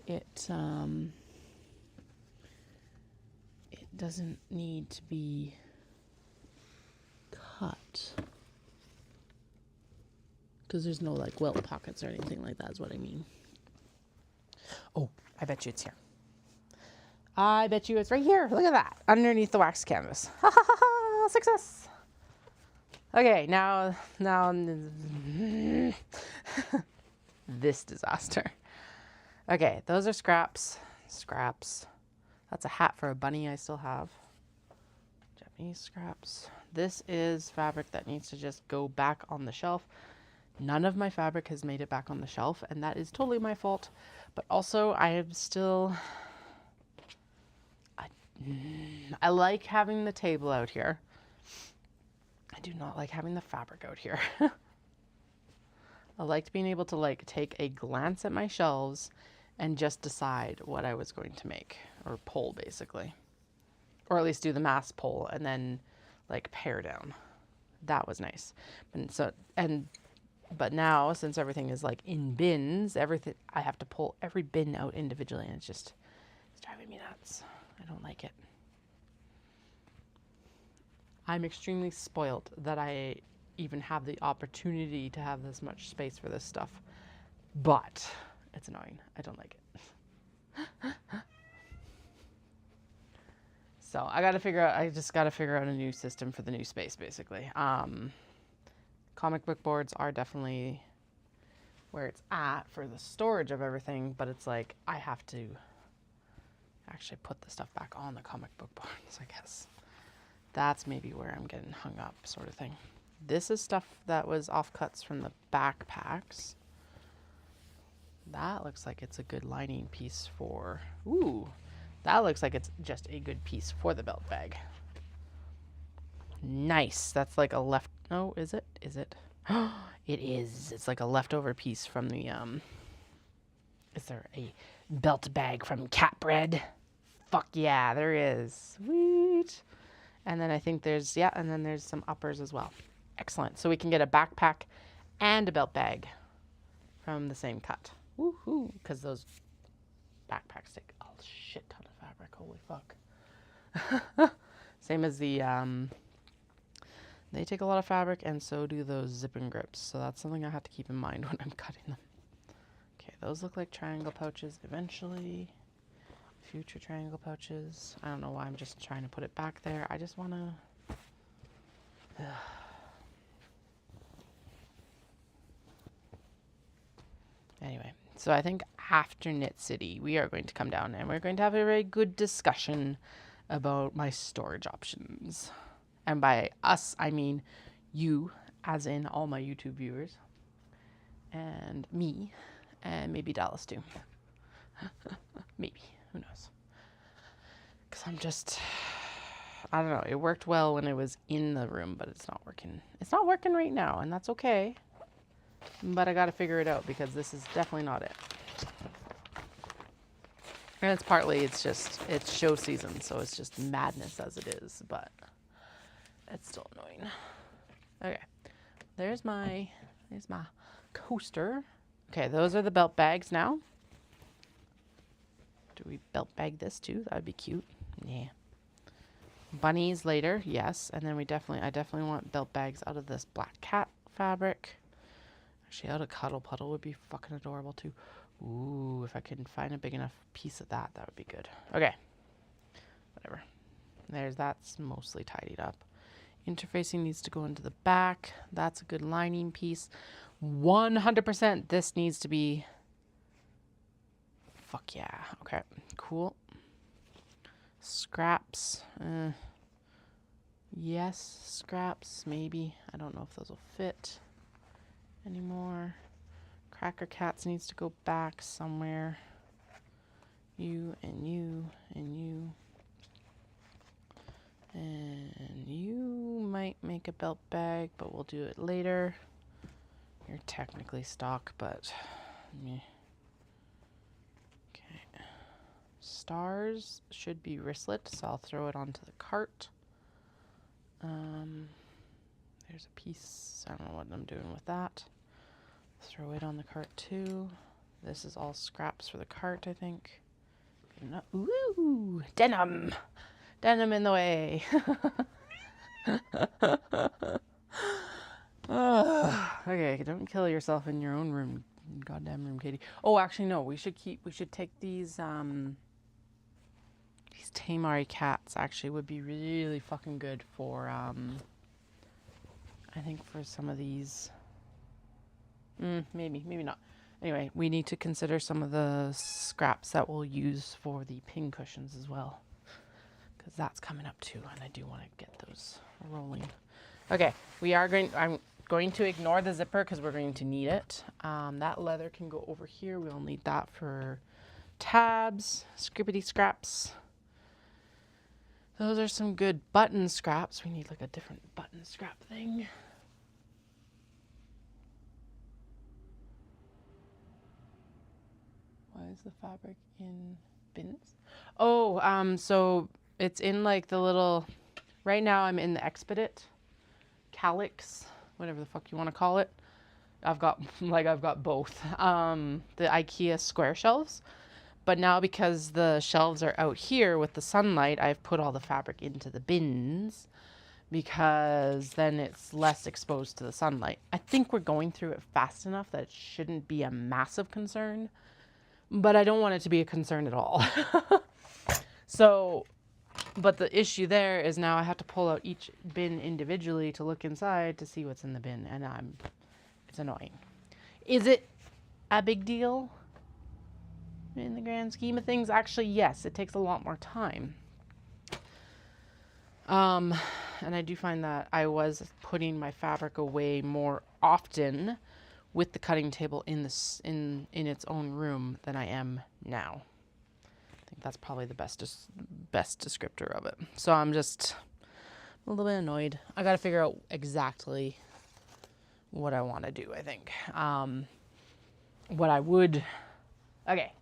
it doesn't need to be cut. Because there's no, like, welt pockets or anything like that is what I mean. Oh, I bet you it's here. I bet you it's right here. Look at that. Underneath the wax canvas. Ha ha ha ha! Success! Okay, now this disaster. Okay, those are scraps. That's a hat for a bunny I still have. Japanese scraps. This is fabric that needs to just go back on the shelf. None of my fabric has made it back on the shelf, and that is totally my fault. But also, I am still... I like having the table out here. I do not like having the fabric out here. I liked being able to, like, take a glance at my shelves and just decide what I was going to make, or pull, basically. Or at least do the mass pull and then, like, pare down. That was nice. But now, since everything is, like, in bins, I have to pull every bin out individually, and it's driving me nuts. I don't like it. I'm extremely spoiled that I even have the opportunity to have this much space for this stuff. But it's annoying. I don't like it. So I just got to figure out a new system for the new space, basically. Comic book boards are definitely where it's at for the storage of everything, but it's like I have to actually put the stuff back on the comic book boards, I guess. That's maybe where I'm getting hung up, sort of thing. This is stuff that was offcuts from the backpacks. That looks like it's a good lining piece for... Ooh, that looks like it's just a good piece for the belt bag. Nice. That's like a left... Oh, is it? Is it? It is. It's like a leftover piece from the... Is there a belt bag from Cat Bread? Fuck yeah, there is. Sweet. And then I think there's... Yeah, and then there's some uppers as well. Excellent. So we can get a backpack and a belt bag from the same cut. Woohoo! Because those backpacks take a shit ton of fabric. Holy fuck. Same as the... They take a lot of fabric, and so do those zip and grips. So that's something I have to keep in mind when I'm cutting them. Okay, those look like triangle pouches eventually. Future triangle pouches. I don't know why I'm just trying to put it back there. I just want to... Anyway, so I think after Knit City, we are going to come down and we're going to have a very good discussion about my storage options. And by us, I mean you, as in all my YouTube viewers, and me, and maybe Dallas too. Maybe. Who knows? Because I'm just, I don't know. It worked well when it was in the room, but it's not working. It's not working right now, and that's okay. But I got to figure it out because this is definitely not it. And it's partly, it's show season, so it's just madness as it is, but it's still annoying. Okay, there's my coaster. Okay, those are the belt bags now. Do we belt bag this too? That would be cute. Yeah. Bunnies later, yes. And then I definitely want belt bags out of this black cat fabric. Actually, out of cuddle puddle would be fucking adorable too. Ooh, if I can find a big enough piece of that, that would be good. Okay. Whatever. That's mostly tidied up. Interfacing needs to go into the back. That's a good lining piece. 100% this needs to be... Fuck yeah. Okay, cool. Scraps. Yes, scraps, maybe. I don't know if those will fit anymore. Cracker Cats needs to go back somewhere. You and you and you. And you might make a belt bag, but we'll do it later. You're technically stock, but meh. Okay. Stars should be wristlet, so I'll throw it onto the cart. There's a piece. I don't know what I'm doing with that. Throw it on the cart too. This is all scraps for the cart, I think. Ooh, denim! Denim in the way. Okay, don't kill yourself in your own room, goddamn room, Katie. Oh, actually, no. We should take these Tamari cats. Actually, would be really fucking good for I think for some of these. Maybe not. Anyway, we need to consider some of the scraps that we'll use for the pin cushions as well, because that's coming up too, and I do want to get those rolling. Okay, I'm going to ignore the zipper because we're going to need it. That leather can go over here. We'll need that for tabs, scrippity scraps. Those are some good button scraps. We need like a different button scrap thing. Why is the fabric in bins? Oh, so it's in like the little, right now I'm in the Expedit, Calyx, whatever the fuck you want to call it. I've got both. The IKEA square shelves. But now because the shelves are out here with the sunlight, I've put all the fabric into the bins because then it's less exposed to the sunlight. I think we're going through it fast enough that it shouldn't be a massive concern, but I don't want it to be a concern at all. So, but the issue there is now I have to pull out each bin individually to look inside to see what's in the bin, and it's annoying. Is it a big deal? In the grand scheme of things, actually, yes, it takes a lot more time. And I do find that I was putting my fabric away more often with the cutting table in its own room than I am now. I think that's probably the best descriptor of it. So I'm just a little bit annoyed. I got to figure out exactly what I want to do, I think. Okay.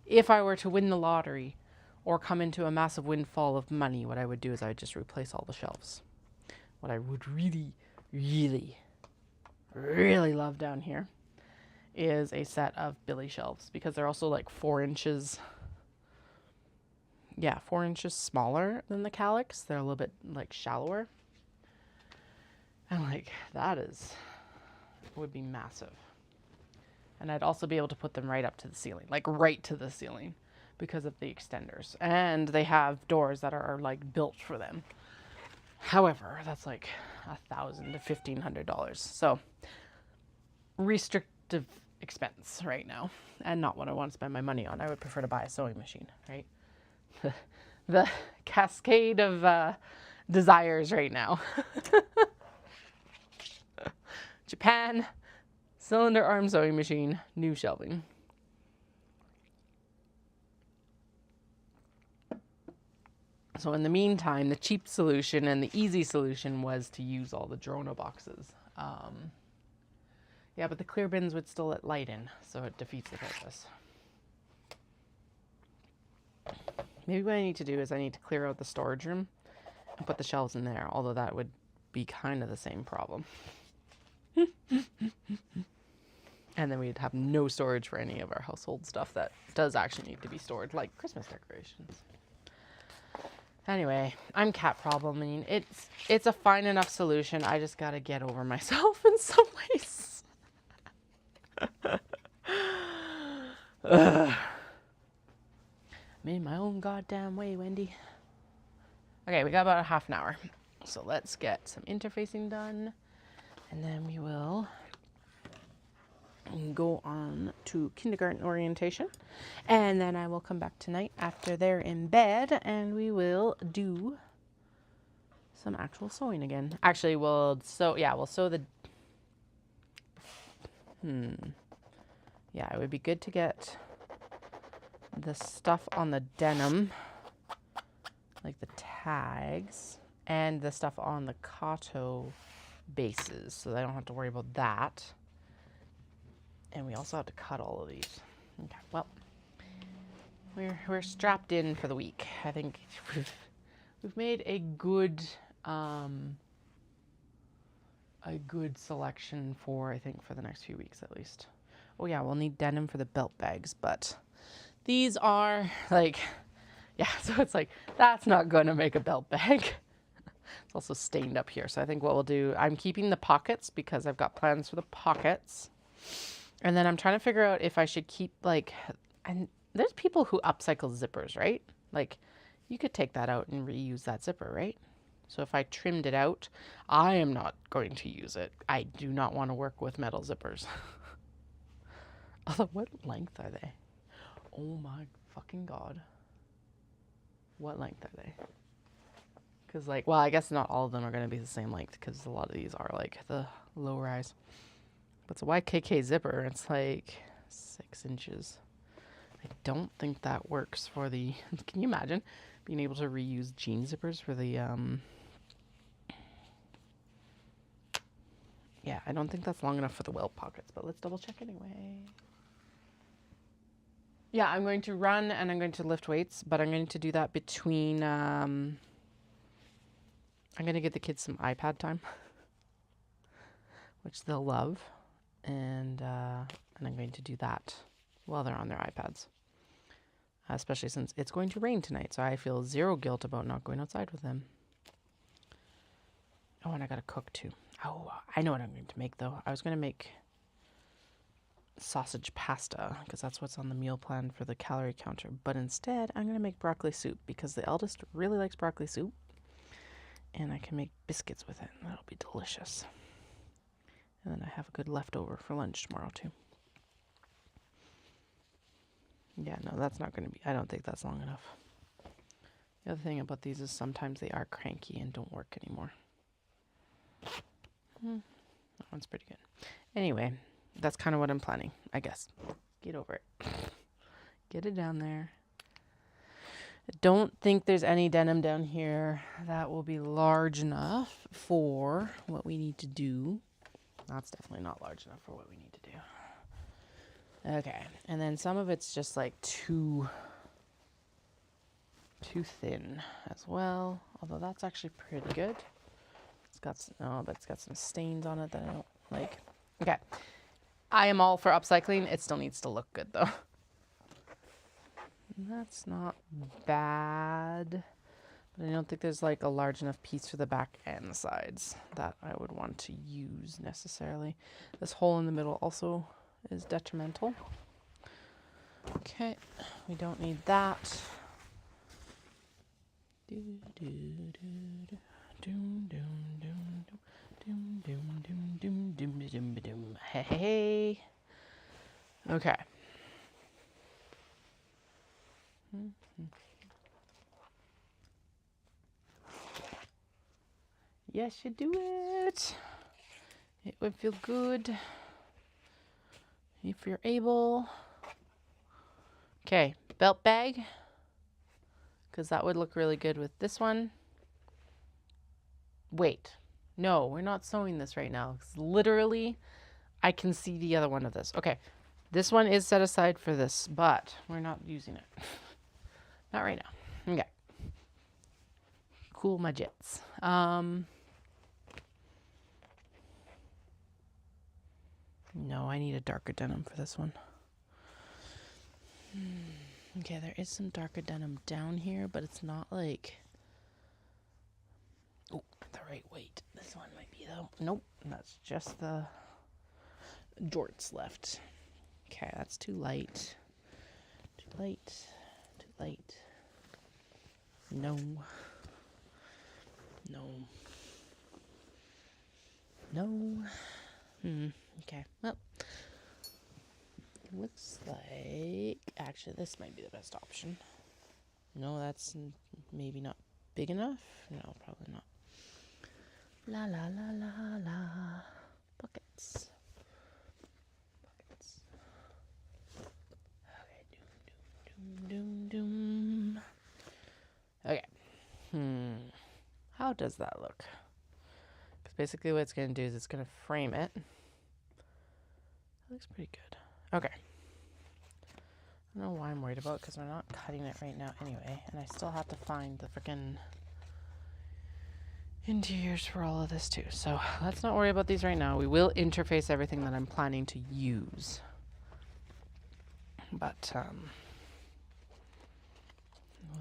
If I were to win the lottery or come into a massive windfall of money, what I would do is I would just replace all the shelves. What I would really, really, really love down here is a set of Billy shelves, because they're also like 4 inches. Yeah, 4 inches smaller than the Calyx. They're a little bit like shallower. And like would be massive. And I'd also be able to put them right up to the ceiling, like right to the ceiling, because of the extenders. And they have doors that are like built for them. However, that's like $1,000 to $1,500. So restrictive expense right now, and not what I want to spend my money on. I would prefer to buy a sewing machine, right? The cascade of desires right now. Japan. Cylinder arm sewing machine, new shelving. So in the meantime, the cheap solution and the easy solution was to use all the Drona boxes. Yeah, but the clear bins would still let light in, so it defeats the purpose. Maybe what I need to do is I need to clear out the storage room and put the shelves in there, although that would be kind of the same problem. And then we'd have no storage for any of our household stuff that does actually need to be stored, like Christmas decorations. Anyway, I'm cat problem. I mean, it's a fine enough solution. I just gotta get over myself in some ways. I'm in my own goddamn way, Wendy. Okay, we got about a half an hour. So let's get some interfacing done. And then we will go on to kindergarten orientation. And then I will come back tonight after they're in bed and we will do some actual sewing again. Actually, we'll sew the... Yeah, it would be good to get the stuff on the denim, like the tags, and the stuff on the Kato bases, so I don't have to worry about that. And we also have to cut all of these. Okay, well, we're strapped in for the week. I think we've made a good selection for the next few weeks at least. Oh yeah, we'll need denim for the belt bags, but these are like, yeah, so it's like, that's not going to make a belt bag. It's also stained up here. So I think what we'll do, I'm keeping the pockets because I've got plans for the pockets. And then I'm trying to figure out if I should keep and there's people who upcycle zippers, right? Like you could take that out and reuse that zipper, right? So if I trimmed it out, I am not going to use it. I do not want to work with metal zippers. Although, what length are they? Oh my fucking God. What length are they? Because well, I guess not all of them are going to be the same length because a lot of these are like the low rise. But it's a YKK zipper. It's like 6 inches. I don't think that works for the... Can you imagine being able to reuse jean zippers for the... Yeah, I don't think that's long enough for the welt pockets, but let's double check anyway. Yeah, I'm going to run and I'm going to lift weights, but I'm going to do that between... I'm going to get the kids some iPad time, which they'll love. And I'm going to do that while they're on their iPads, especially since it's going to rain tonight. So I feel zero guilt about not going outside with them. Oh, and I got to cook too. Oh, I know what I'm going to make though. I was going to make sausage pasta because that's what's on the meal plan for the calorie counter. But instead, I'm going to make broccoli soup because the eldest really likes broccoli soup. And I can make biscuits with it. That'll be delicious. And then I have a good leftover for lunch tomorrow too. Yeah, no, that's not going to be... I don't think that's long enough. The other thing about these is sometimes they are cranky and don't work anymore. That one's pretty good. Anyway, that's kind of what I'm planning, I guess. Get over it. Get it down there. I don't think there's any denim down here that will be large enough for what we need to do. That's definitely not large enough for what we need to do. Okay, and then some of it's just like too thin as well. Although that's actually pretty good. It's got but it's got some stains on it that I don't like. Okay, I am all for upcycling. It still needs to look good though. That's not bad. But I don't think there's like a large enough piece for the back and the sides that I would want to use necessarily. This hole in the middle also is detrimental. Okay, we don't need that. Hey. Okay. Yes, you do it. It would feel good if you're able. Okay, belt bag. because that would look really good with this one. Wait, no, we're not sewing this right now. 'Cause literally, I can see the other one of this. Okay, this one is set aside for this, but we're not using it. Not right now. Okay. Cool my jets. No, I need a darker denim for this one. Okay, there is some darker denim down here, but it's not like... Oh, the right weight. This one might be though. Nope, that's just the jorts left. Okay, that's too light. Too light. Too light. No. No. No. Okay, well, looks like, actually, this might be the best option. No, that's maybe not big enough. No, probably not. La la la la la. Buckets. Buckets. Okay, doom, doom, doom, doom. Okay. How does that look? Because basically what it's going to do is it's going to frame it. That looks pretty good. Okay. I don't know why I'm worried about it, because we're not cutting it right now anyway. And I still have to find the freaking interiors for all of this too. So let's not worry about these right now. We will interface everything that I'm planning to use. But we'll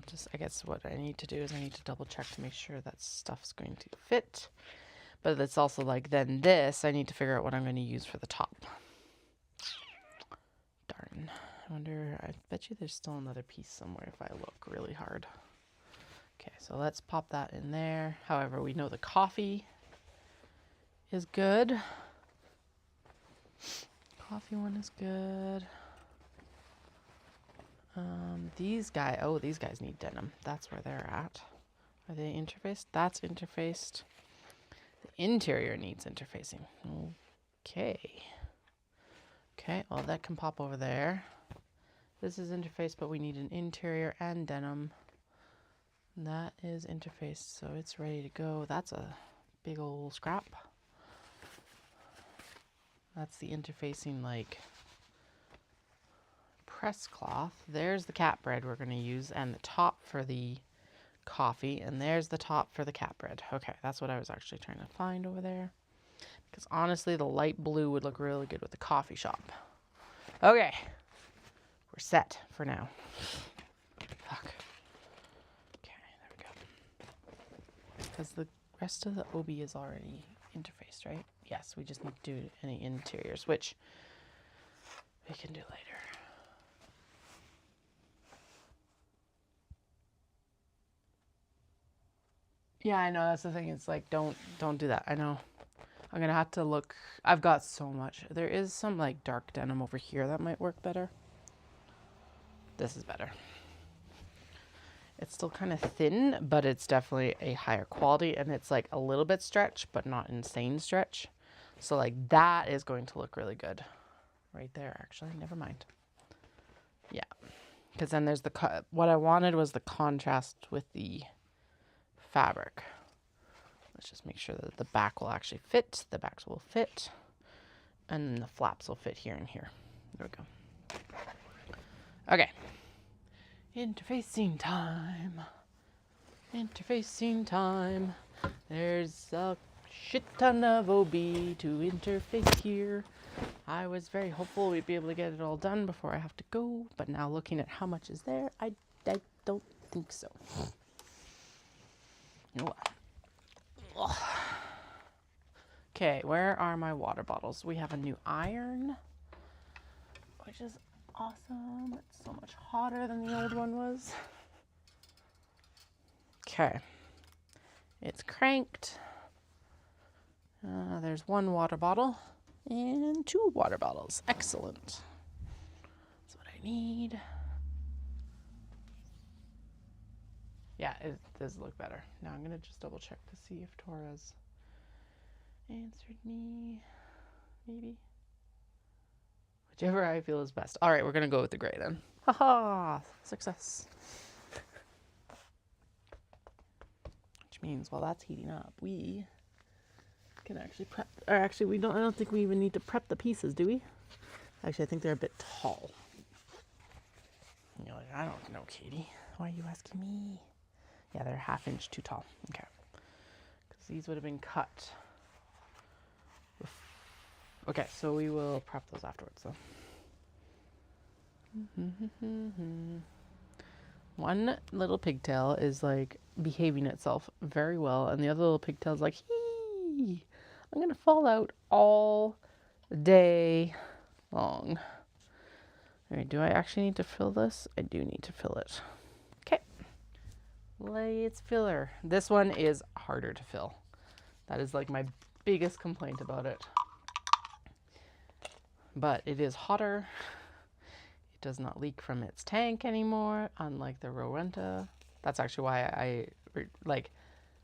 just, I guess what I need to do is I need to double check to make sure that stuff's going to fit. But it's also like, then this, I need to figure out what I'm going to use for the top. Darn. I wonder, I bet you there's still another piece somewhere if I look really hard. Okay, so let's pop that in there. However, we know the coffee is good. Coffee one is good. These guys need denim. That's where they're at. Are they interfaced? That's interfaced. The interior needs interfacing. Okay. Okay, well that can pop over there. This is interfaced, but we need an interior and denim. That is interfaced, so it's ready to go. That's a big old scrap. That's the interfacing, like, press cloth. There's the cat bread we're going to use, and the top for the coffee, and there's the top for the cat bread. Okay, that's what I was actually trying to find over there. Because honestly, the light blue would look really good with the coffee shop. Okay, we're set for now. Fuck. Okay, there we go. Because the rest of the OB is already interfaced, right? Yes, we just need to do any interiors, which we can do later. Yeah, I know, that's the thing. It's like, don't do that. I know. I'm gonna have to look. I've got so much. There is some like dark denim over here that might work better. This is better. It's still kind of thin, but it's definitely a higher quality, and it's like a little bit stretch, but not insane stretch. So like that is going to look really good. Right there, actually. Never mind. Yeah. Because then there's the, what I wanted was the contrast with the fabric. Let's just make sure that the back will actually fit. The backs will fit. And the flaps will fit here and here. There we go. Okay. Interfacing time. Interfacing time. There's a shit ton of OB to interface here. I was very hopeful we'd be able to get it all done before I have to go, but now looking at how much is there, I don't think so. No. Okay, where are my water bottles? We have a new iron, which is awesome. It's so much hotter than the old one was. Okay, it's cranked. There's one water bottle and 2 water bottles. Excellent. That's what I need. Yeah, it does look better. Now I'm going to just double check to see if Torres answered me. Maybe. Whichever I feel is best. All right, we're going to go with the gray then. Haha! Success. means while that's heating up, we can actually prep, or actually I don't think we even need to prep the pieces, do we? Actually, I think they're a bit tall. And you're like, I don't know, Katie. Why are you asking me? Yeah, they're 1/2 inch too tall. Okay. Because these would have been cut. Okay, so we will prep those afterwards, though. One little pigtail is like behaving itself very well, and the other little pigtail is like, hee, I'm gonna fall out all day long. All right, do I actually need to fill this? I do need to fill it. Okay, let's fill her. This one is harder to fill. That is like my biggest complaint about it. But it is hotter. It does not leak from its tank anymore, unlike the Rowenta. That's actually why I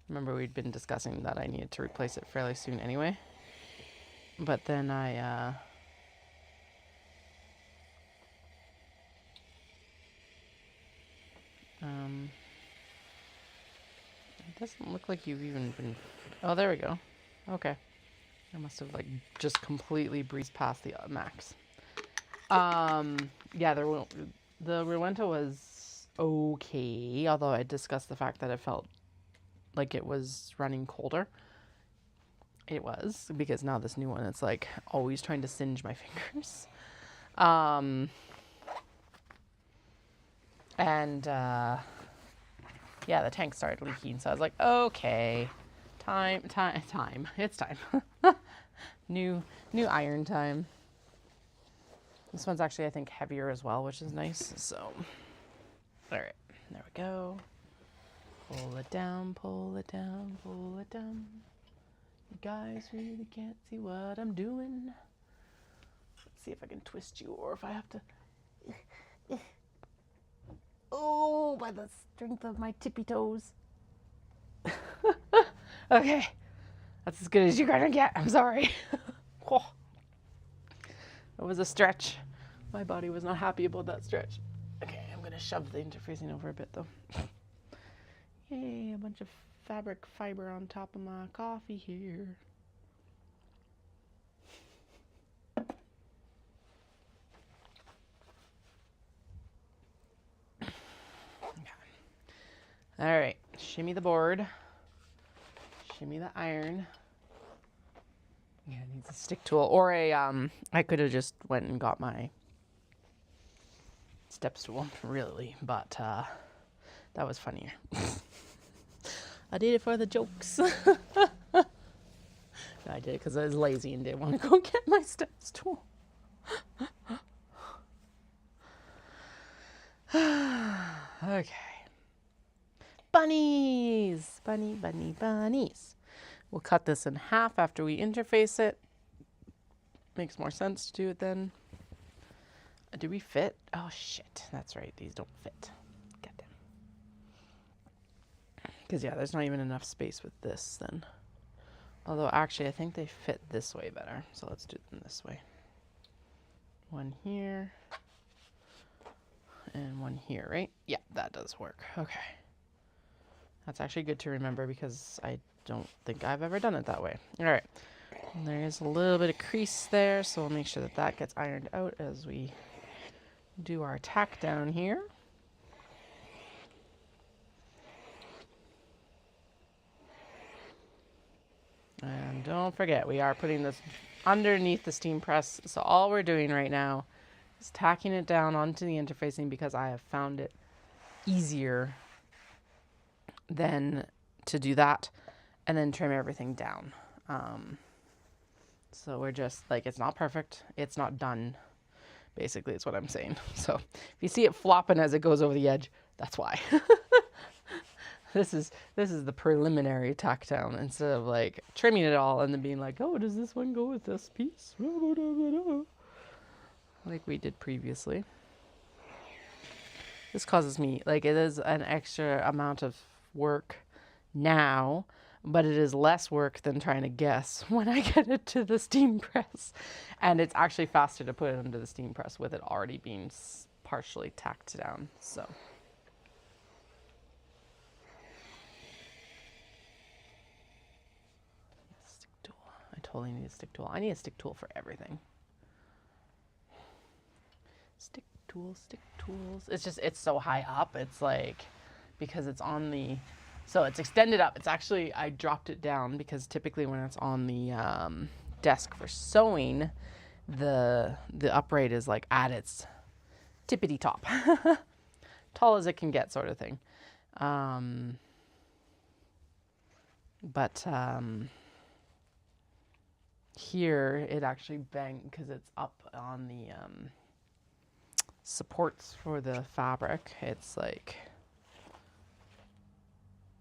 remember we'd been discussing that I needed to replace it fairly soon anyway. But then it doesn't look like you've even been, oh, there we go. Okay. I must have like just completely breezed past the max. Yeah, the Rowenta was okay, although I discussed the fact that it felt like it was running colder. It was, because now this new one, it's like always trying to singe my fingers. Yeah, the tank started leaking, so I was like, okay, it's time. New iron time. This one's actually, I think, heavier as well, which is nice. So, all right, there we go. Pull it down, pull it down, pull it down. You guys really can't see what I'm doing. Let's see if I can twist you, or if I have to. Oh, by the strength of my tippy toes. Okay, that's as good as you're gonna get. I'm sorry. Oh. It was a stretch. My body was not happy about that stretch. Okay, I'm gonna shove the interfacing over a bit though. Yay, a bunch of fabric fiber on top of my coffee here. All right, shimmy the board, shimmy the iron. Yeah, it needs a stick tool, or I could have just went and got my step stool, really, but that was funnier. I did it for the jokes. No, I did it because I was lazy and didn't want to go get my step stool. Okay. Bunnies! Bunnies. We'll cut this in half after we interface it. Makes more sense to do it then. Do we fit? Oh shit, that's right, these don't fit. Goddamn. Because yeah, there's not even enough space with this then. Although actually I think they fit this way better. So let's do them this way. One here. And one here, right? Yeah, that does work. Okay. That's actually good to remember because I don't think I've ever done it that way. All right. And there is a little bit of crease there, so we'll make sure that that gets ironed out as we do our tack down here. And don't forget, we are putting this underneath the steam press. So all we're doing right now is tacking it down onto the interfacing because I have found it easier than to do that and then trim everything down. So we're just like, it's not perfect. It's not done. Basically, is what I'm saying. So if you see it flopping as it goes over the edge, that's why. This is the preliminary tack down instead of like trimming it all and then being like, oh, does this one go with this piece? Like we did previously. This causes me, like, it is an extra amount of work now, but it is less work than trying to guess when I get it to the steam press. And it's actually faster to put it under the steam press with it already being partially tacked down. So I totally need a stick tool. I need a stick tool for everything. Stick tools, stick tools. It's just, it's so high up. It's like, because it's on the, so it's extended up. It's actually, I dropped it down because typically when it's on the desk for sewing, the upright is like at its tippity top. Tall as it can get sort of thing. But here it actually banged because it's up on the supports for the fabric. It's like,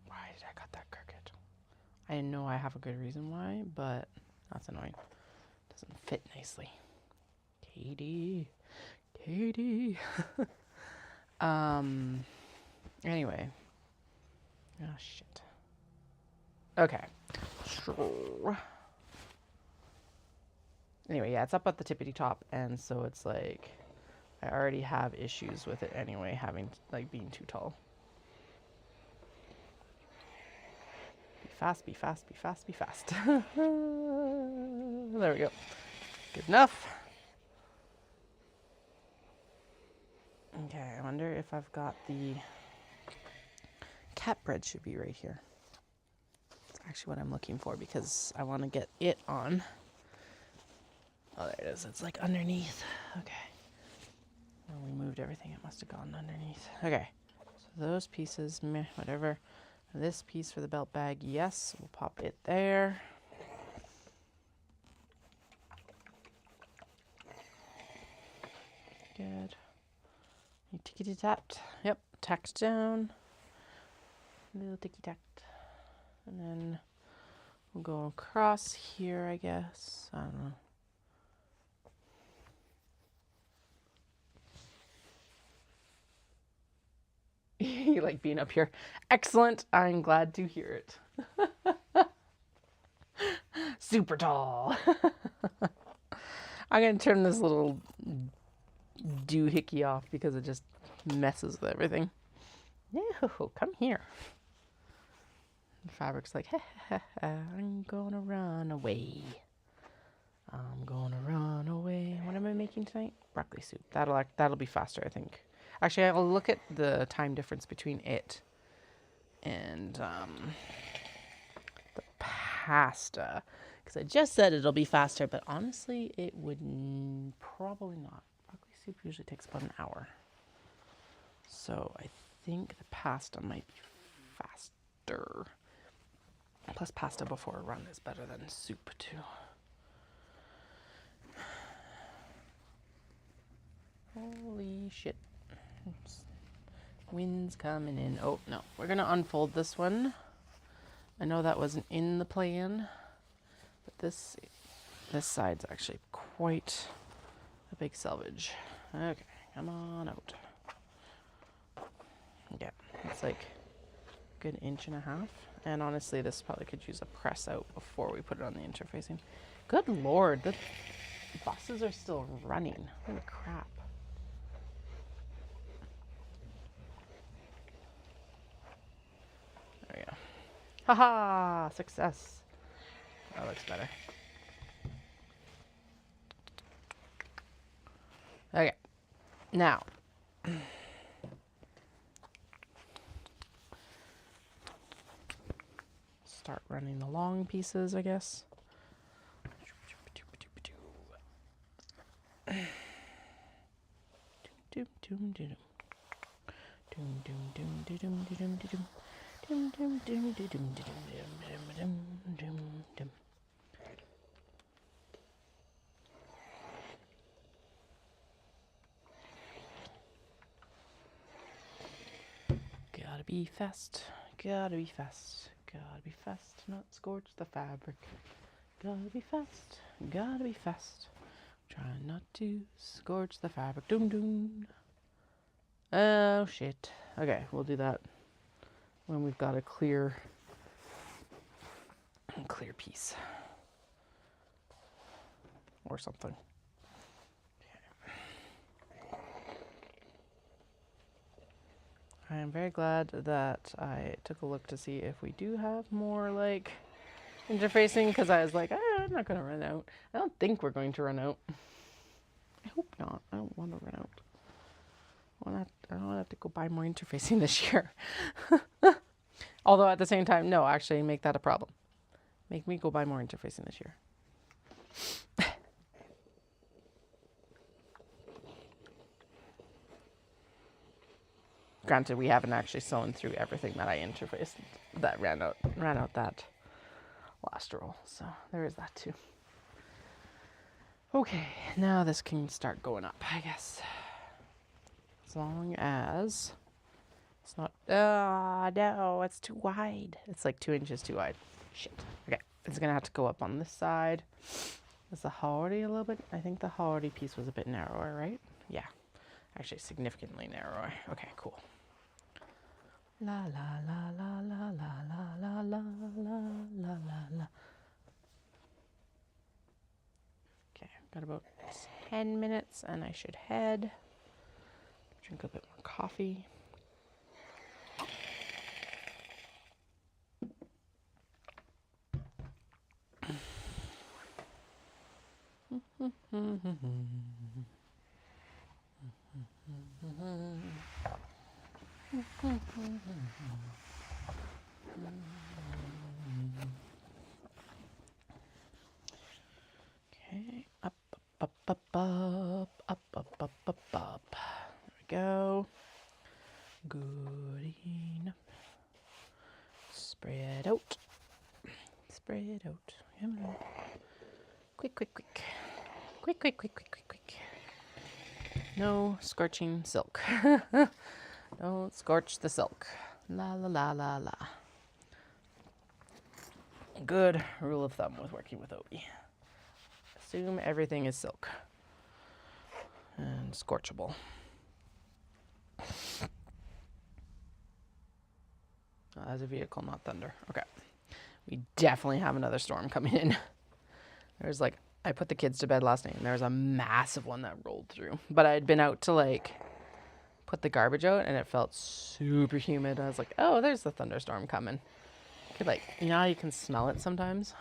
why did I cut that crooked? I know I have a good reason why, but that's annoying. Doesn't fit nicely. Katie. Anyway. Oh shit. Okay. Sure. Anyway, yeah, it's up at the tippity top, and so it's like I already have issues with it anyway, having like being too tall. Be fast, be fast, be fast, be fast. There we go. Good enough. Okay, I wonder if I've got the cat bread should be right here. That's actually what I'm looking for because I want to get it on. Oh, there it is. It's like underneath. Okay. When we moved everything, it must have gone underneath. Okay. So those pieces, meh, whatever. This piece for the belt bag, yes. We'll pop it there. Good. You tickety-tapped. Yep. Tacked down. Little ticky-tacked. And then we'll go across here, I guess. I don't know. You like being up here. Excellent. I'm glad to hear it. Super tall. I'm going to turn this little doohickey off because it just messes with everything. No, come here. The fabric's like, ha, ha, ha, I'm going to run away. I'm going to run away. What am I making tonight? Broccoli soup. That'll be faster, I think. Actually, I'll look at the time difference between it and the pasta. Because I just said it'll be faster, but honestly, it would probably not. Broccoli soup usually takes about an hour. So I think the pasta might be faster. Plus, pasta before a run is better than soup, too. Holy shit. Oops. Wind's coming in. Oh, no. We're going to unfold this one. I know that wasn't in the plan, but this side's actually quite a big selvage. Okay, come on out. Yeah, it's like a good 1.5 inches. And honestly, this probably could use a press out before we put it on the interfacing. Good Lord, the buses are still running. Holy crap. There we go. Haha, success. That looks better. Okay, now. Start running the long pieces, I guess. Gotta be fast, gotta be fast, gotta be fast, not scorch the fabric. Gotta be fast, gotta be fast. Trying not to scorch the fabric. Doom doom. Oh shit. Okay, we'll do that when we've got a clear piece or something. I am very glad that I took a look to see if we do have more like interfacing because I was like, I'm not going to run out. I don't think we're going to run out. I hope not. I don't want to run out. I don't have to go buy more interfacing this year. Although at the same time, no, actually make that a problem. Make me go buy more interfacing this year. Granted, we haven't actually sewn through everything that I interfaced that ran out that last roll. So there is that too. Okay, now this can start going up, I guess. As long as it's not, no, it's too wide. It's like 2 inches too wide. Shit. Okay, it's gonna have to go up on this side. Is the Howdy a little bit? I think the Howdy piece was a bit narrower, right? Yeah, actually significantly narrower. Okay, cool. La la la la la la la la la la la la. Okay, I've got about 10 minutes and I should head. Drink a bit more coffee. Okay, up, up, up, up, up, up, up, up, up. There we go. Good enough. Spread out. Spread out. Come on. Quick, quick, quick. Quick, quick, quick, quick, quick, quick. No scorching silk. Don't scorch the silk. La la la la la. Good rule of thumb with working with Obi. Assume everything is silk and scorchable. As a vehicle, not thunder. Okay. We definitely have another storm coming in. There's like, I put the kids to bed last night and there was a massive one that rolled through. But I had been out to like put the garbage out and it felt super humid. I was like, oh, there's the thunderstorm coming. Like, you know how you can smell it sometimes?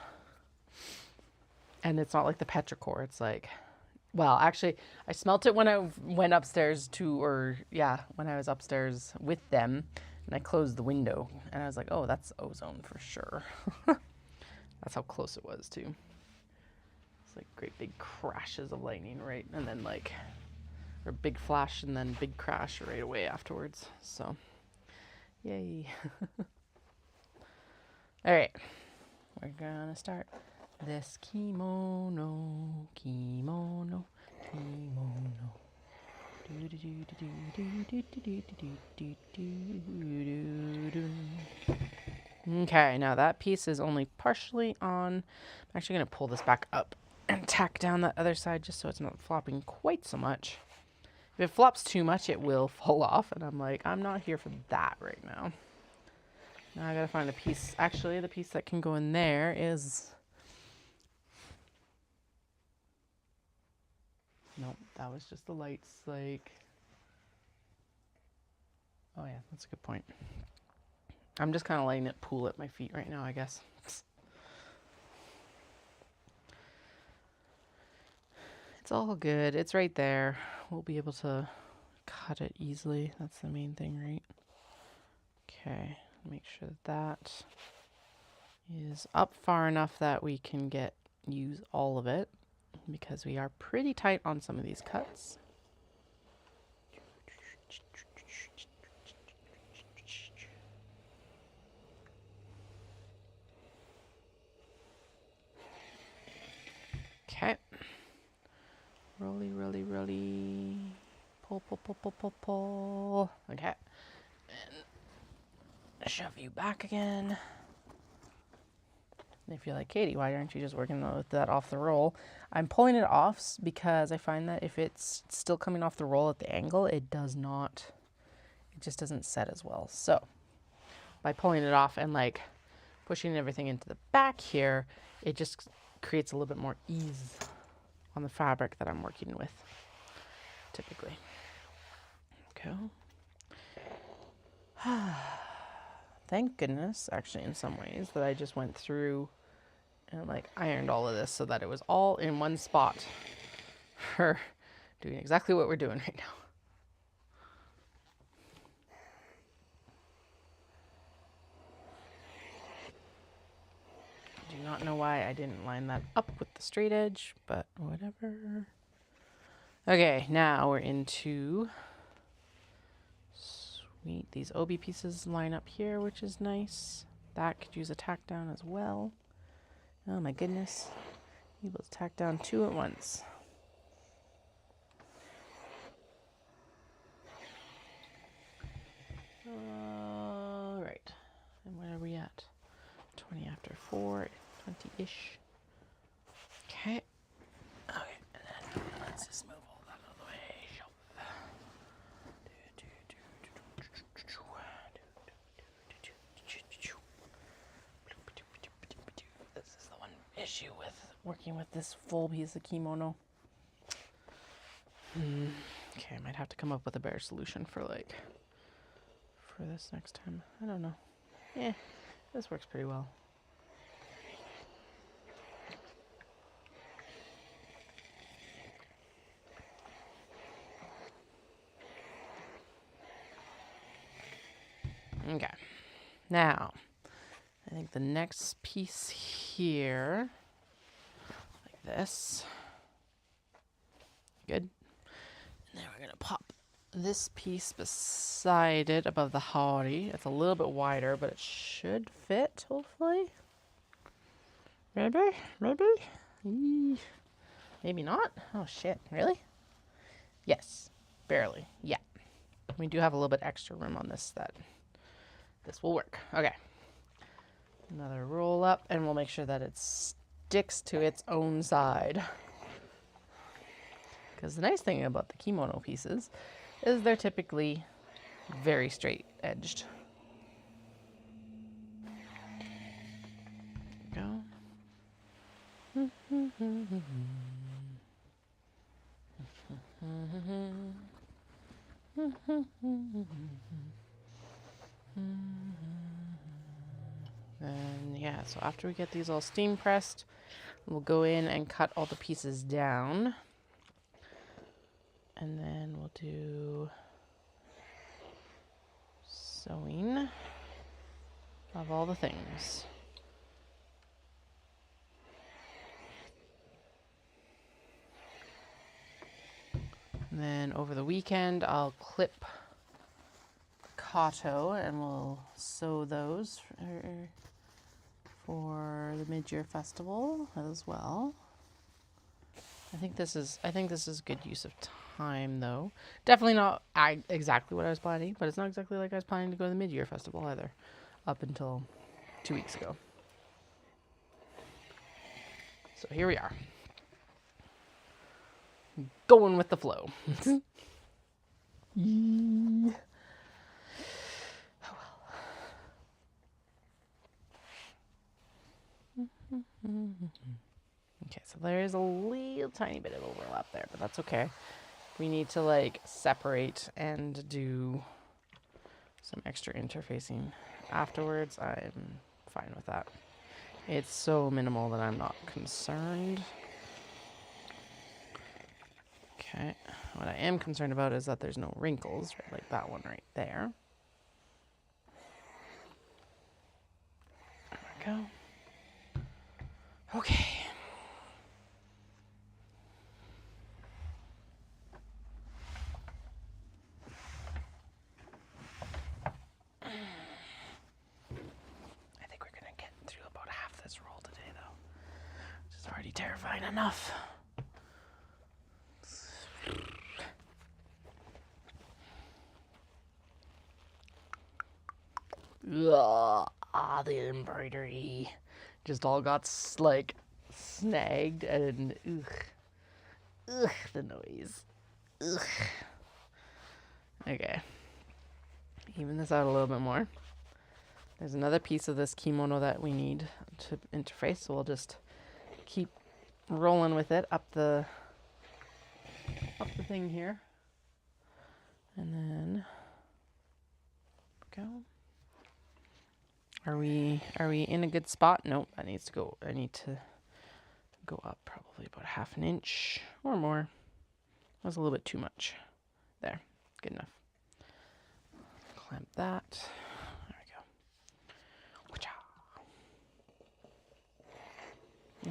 And it's not like the petrichor. It's like, well, actually, I smelt it when I went upstairs when I was upstairs with them and I closed the window and I was like, oh, that's ozone for sure. That's how close it was too. It's like great big crashes of lightning, right? And then like, or big flash and then big crash right away afterwards. So, yay. All right, we're gonna start this kimono, kimono, kimono. Okay, now that piece is only partially on. I'm actually gonna pull this back up and tack down that other side just so it's not flopping quite so much. If it flops too much, it will fall off, and I'm like, I'm not here for that right now. Now I gotta find a piece. Actually, the piece that can go in there is... Nope, that was just the lights, like... Oh yeah, that's a good point. I'm just kind of letting it pool at my feet right now, I guess. It's all good. It's right there. We'll be able to cut it easily. That's the main thing, right? Okay. Make sure that is up far enough that we can use all of it because we are pretty tight on some of these cuts. Okay. Rolly, rolly, rolly. Pull, pull, pull, pull, pull, pull. Okay. And shove you back again. And if you're like, Katie, why aren't you just working with that off the roll? I'm pulling it off because I find that if it's still coming off the roll at the angle, it just doesn't set as well. So by pulling it off and like pushing everything into the back here, it just creates a little bit more ease on the fabric that I'm working with typically. Okay. Thank goodness, actually, in some ways, that I just went through and like ironed all of this so that it was all in one spot for doing exactly what we're doing right now. I do not know why I didn't line that up with the straight edge, but whatever. Okay, now we're into, sweet, these OB pieces line up here, which is nice. That could use a tack down as well. Oh my goodness. Able to tack down 2 at once. All right. And where are we at? 20 after 4, 20-ish. Okay. Okay, and then let's just move all that out of the way. This is the one issue with working with this full piece of kimono. Okay, I might have to come up with a better solution for this next time. I don't know. Yeah, this works pretty well. Okay, now I think the next piece here, like this, good. And then we're gonna pop this piece beside it above the hori. It's a little bit wider, but it should fit, hopefully. Maybe? Eee. Maybe not? Oh shit, really? Yes, barely, yeah. We do have a little bit extra room on this that this will work. Okay. Another roll up, and we'll make sure that it sticks to its own side. Because the nice thing about the kimono pieces is they're typically very straight edged. Go. And yeah, so after we get these all steam pressed, we'll go in and cut all the pieces down. And then we'll do sewing of all the things. And then over the weekend, I'll clip Kato and we'll sew those for the mid-year festival as well. I think this is good use of time, though. Definitely not exactly what I was planning, but it's not exactly like I was planning to go to the mid-year festival either, up until 2 weeks ago. So here we are, going with the flow. Yeah. Oh well. Okay, so there is a little tiny bit of overlap there, but that's okay. We need to like separate and do some extra interfacing afterwards. I'm fine with that. It's so minimal that I'm not concerned. Okay, what I am concerned about is that there's no wrinkles, right, like that one right there. There we go. Okay. I think we're gonna get through about half this roll today, though, which is already terrifying enough. Ugh, the embroidery just all got like snagged and ugh, the noise. Ugh. Okay, even this out a little bit more. There's another piece of this kimono that we need to interface, so we'll just keep rolling with it up the thing here, and then go. Are we in a good spot? Nope, that needs to go. I need to go up probably about half an inch or more. That was a little bit too much. There, good enough. Clamp that. There we go.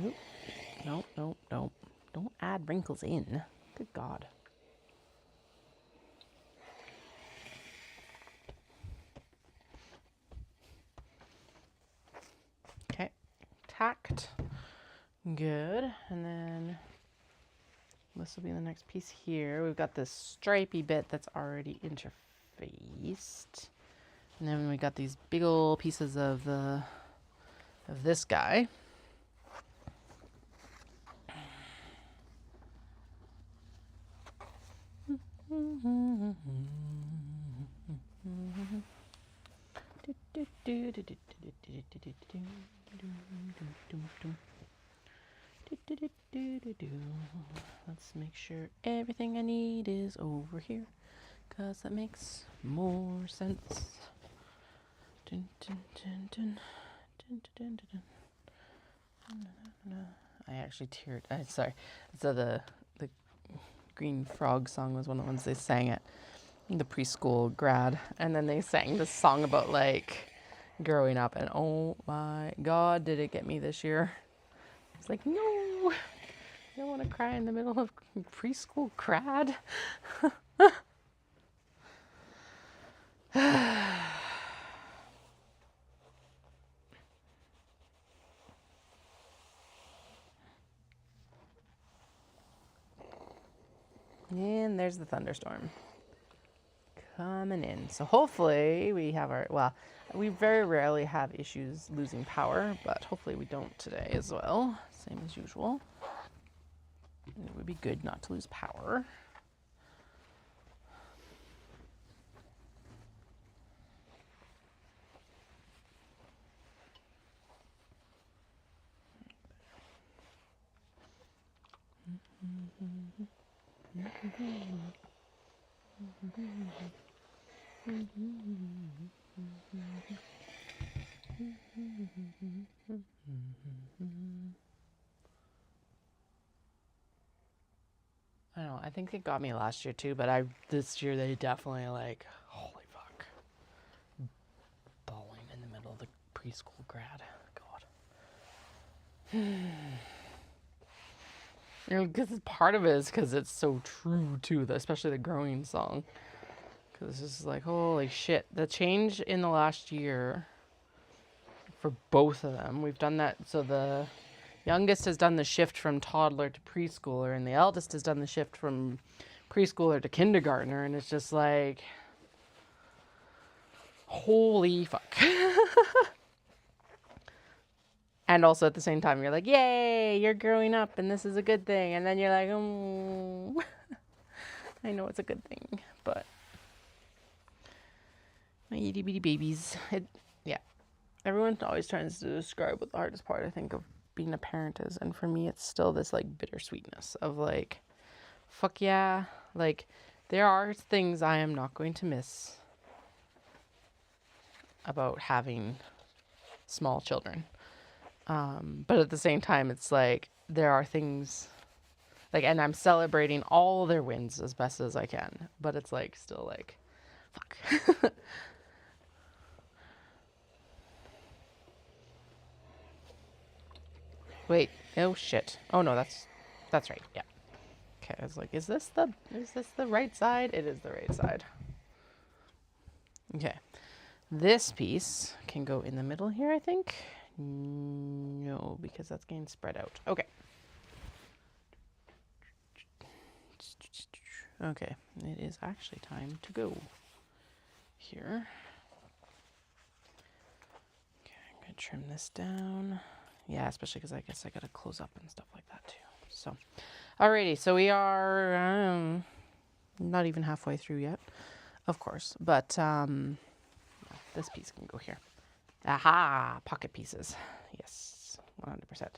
Nope. Nope, nope, nope. Don't add wrinkles in. Good God. Okay, tacked. Good. And then this will be the next piece here. We've got this stripy bit that's already interfaced. And then we got these big old pieces of this guy. Let's make sure everything I need is over here, cause that makes more sense. Dun, dun, dun, dun. Dun, dun, dun, dun. I actually teared. Sorry. So the Green Frog song was one of the ones they sang at the preschool grad, and then they sang this song about like growing up, and oh my God, did it get me this year. It's like, no, I don't want to cry in the middle of preschool grad. And there's the thunderstorm coming in. So hopefully we have we very rarely have issues losing power, but hopefully we don't today as well. Same as usual. It would be good not to lose power. I don't know, I think it got me last year too, but this year they definitely like, holy fuck. Bawling in the middle of the preschool grad. God. You know, because part of it is because it's so true too, especially the growing song. Because it's just like, holy shit. The change in the last year for both of them, we've done that. So the youngest has done the shift from toddler to preschooler, and the eldest has done the shift from preschooler to kindergartner. And it's just like, holy fuck. And also at the same time, you're like, yay, you're growing up and this is a good thing. And then you're like, oh, I know it's a good thing, but my itty bitty babies. Yeah. Everyone always tries to describe what the hardest part, I think, of being a parent is. And for me, it's still this like bittersweetness of like, fuck yeah. Like, there are things I am not going to miss about having small children. But at the same time, it's like, there are things like, and I'm celebrating all their wins as best as I can, but it's like, still like, fuck. Wait, oh shit. Oh no, that's right. Yeah. Okay. I was like, is this the right side? It is the right side. Okay. This piece can go in the middle here, I think. No, because that's getting spread out. Okay. Okay, it is actually time to go here. Okay, I'm going to trim this down. Yeah, especially because I guess I got to close up and stuff like that too. So, alrighty, so we are not even halfway through yet, of course, but this piece can go here. Aha, pocket pieces. Yes, 100%. Okay,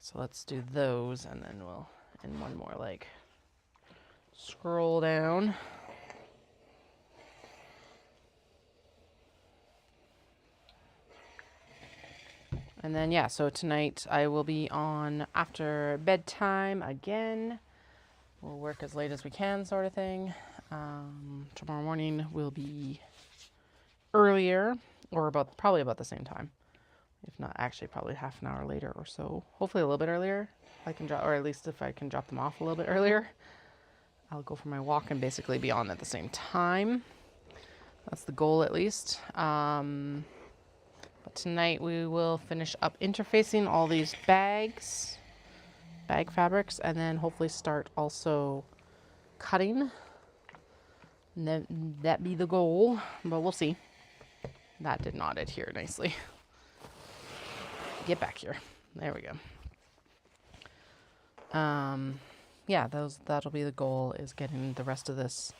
so let's do those, and then we'll, and one more like, scroll down. And then, yeah, so tonight I will be on after bedtime again. We'll work as late as we can, sort of thing. Tomorrow morning will be earlier, or probably about the same time. If not, actually, probably half an hour later or so. Hopefully a little bit earlier. I can drop, or at least if I can drop them off a little bit earlier, I'll go for my walk and basically be on at the same time. That's the goal, at least. But tonight we will finish up interfacing all these bag fabrics, and then hopefully start also cutting. And that be the goal, but we'll see. That did not adhere nicely. Get back here. There we go. Yeah, that'll be the goal, is getting the rest of this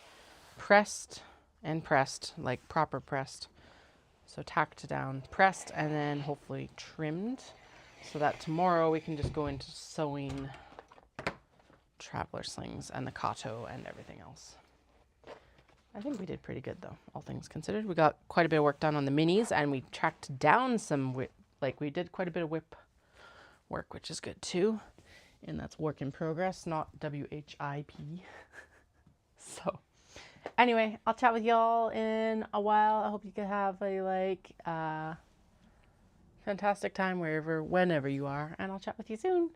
pressed, like proper pressed. So tacked down, pressed, and then hopefully trimmed, so that tomorrow we can just go into sewing traveler slings and the Kato and everything else. I think we did pretty good, though, all things considered. We got quite a bit of work done on the minis, and we tracked down some whip. Like, we did quite a bit of whip work, which is good too. And that's work in progress, not WHIP. So, anyway, I'll chat with y'all in a while. I hope you can have a fantastic time whenever you are, and I'll chat with you soon.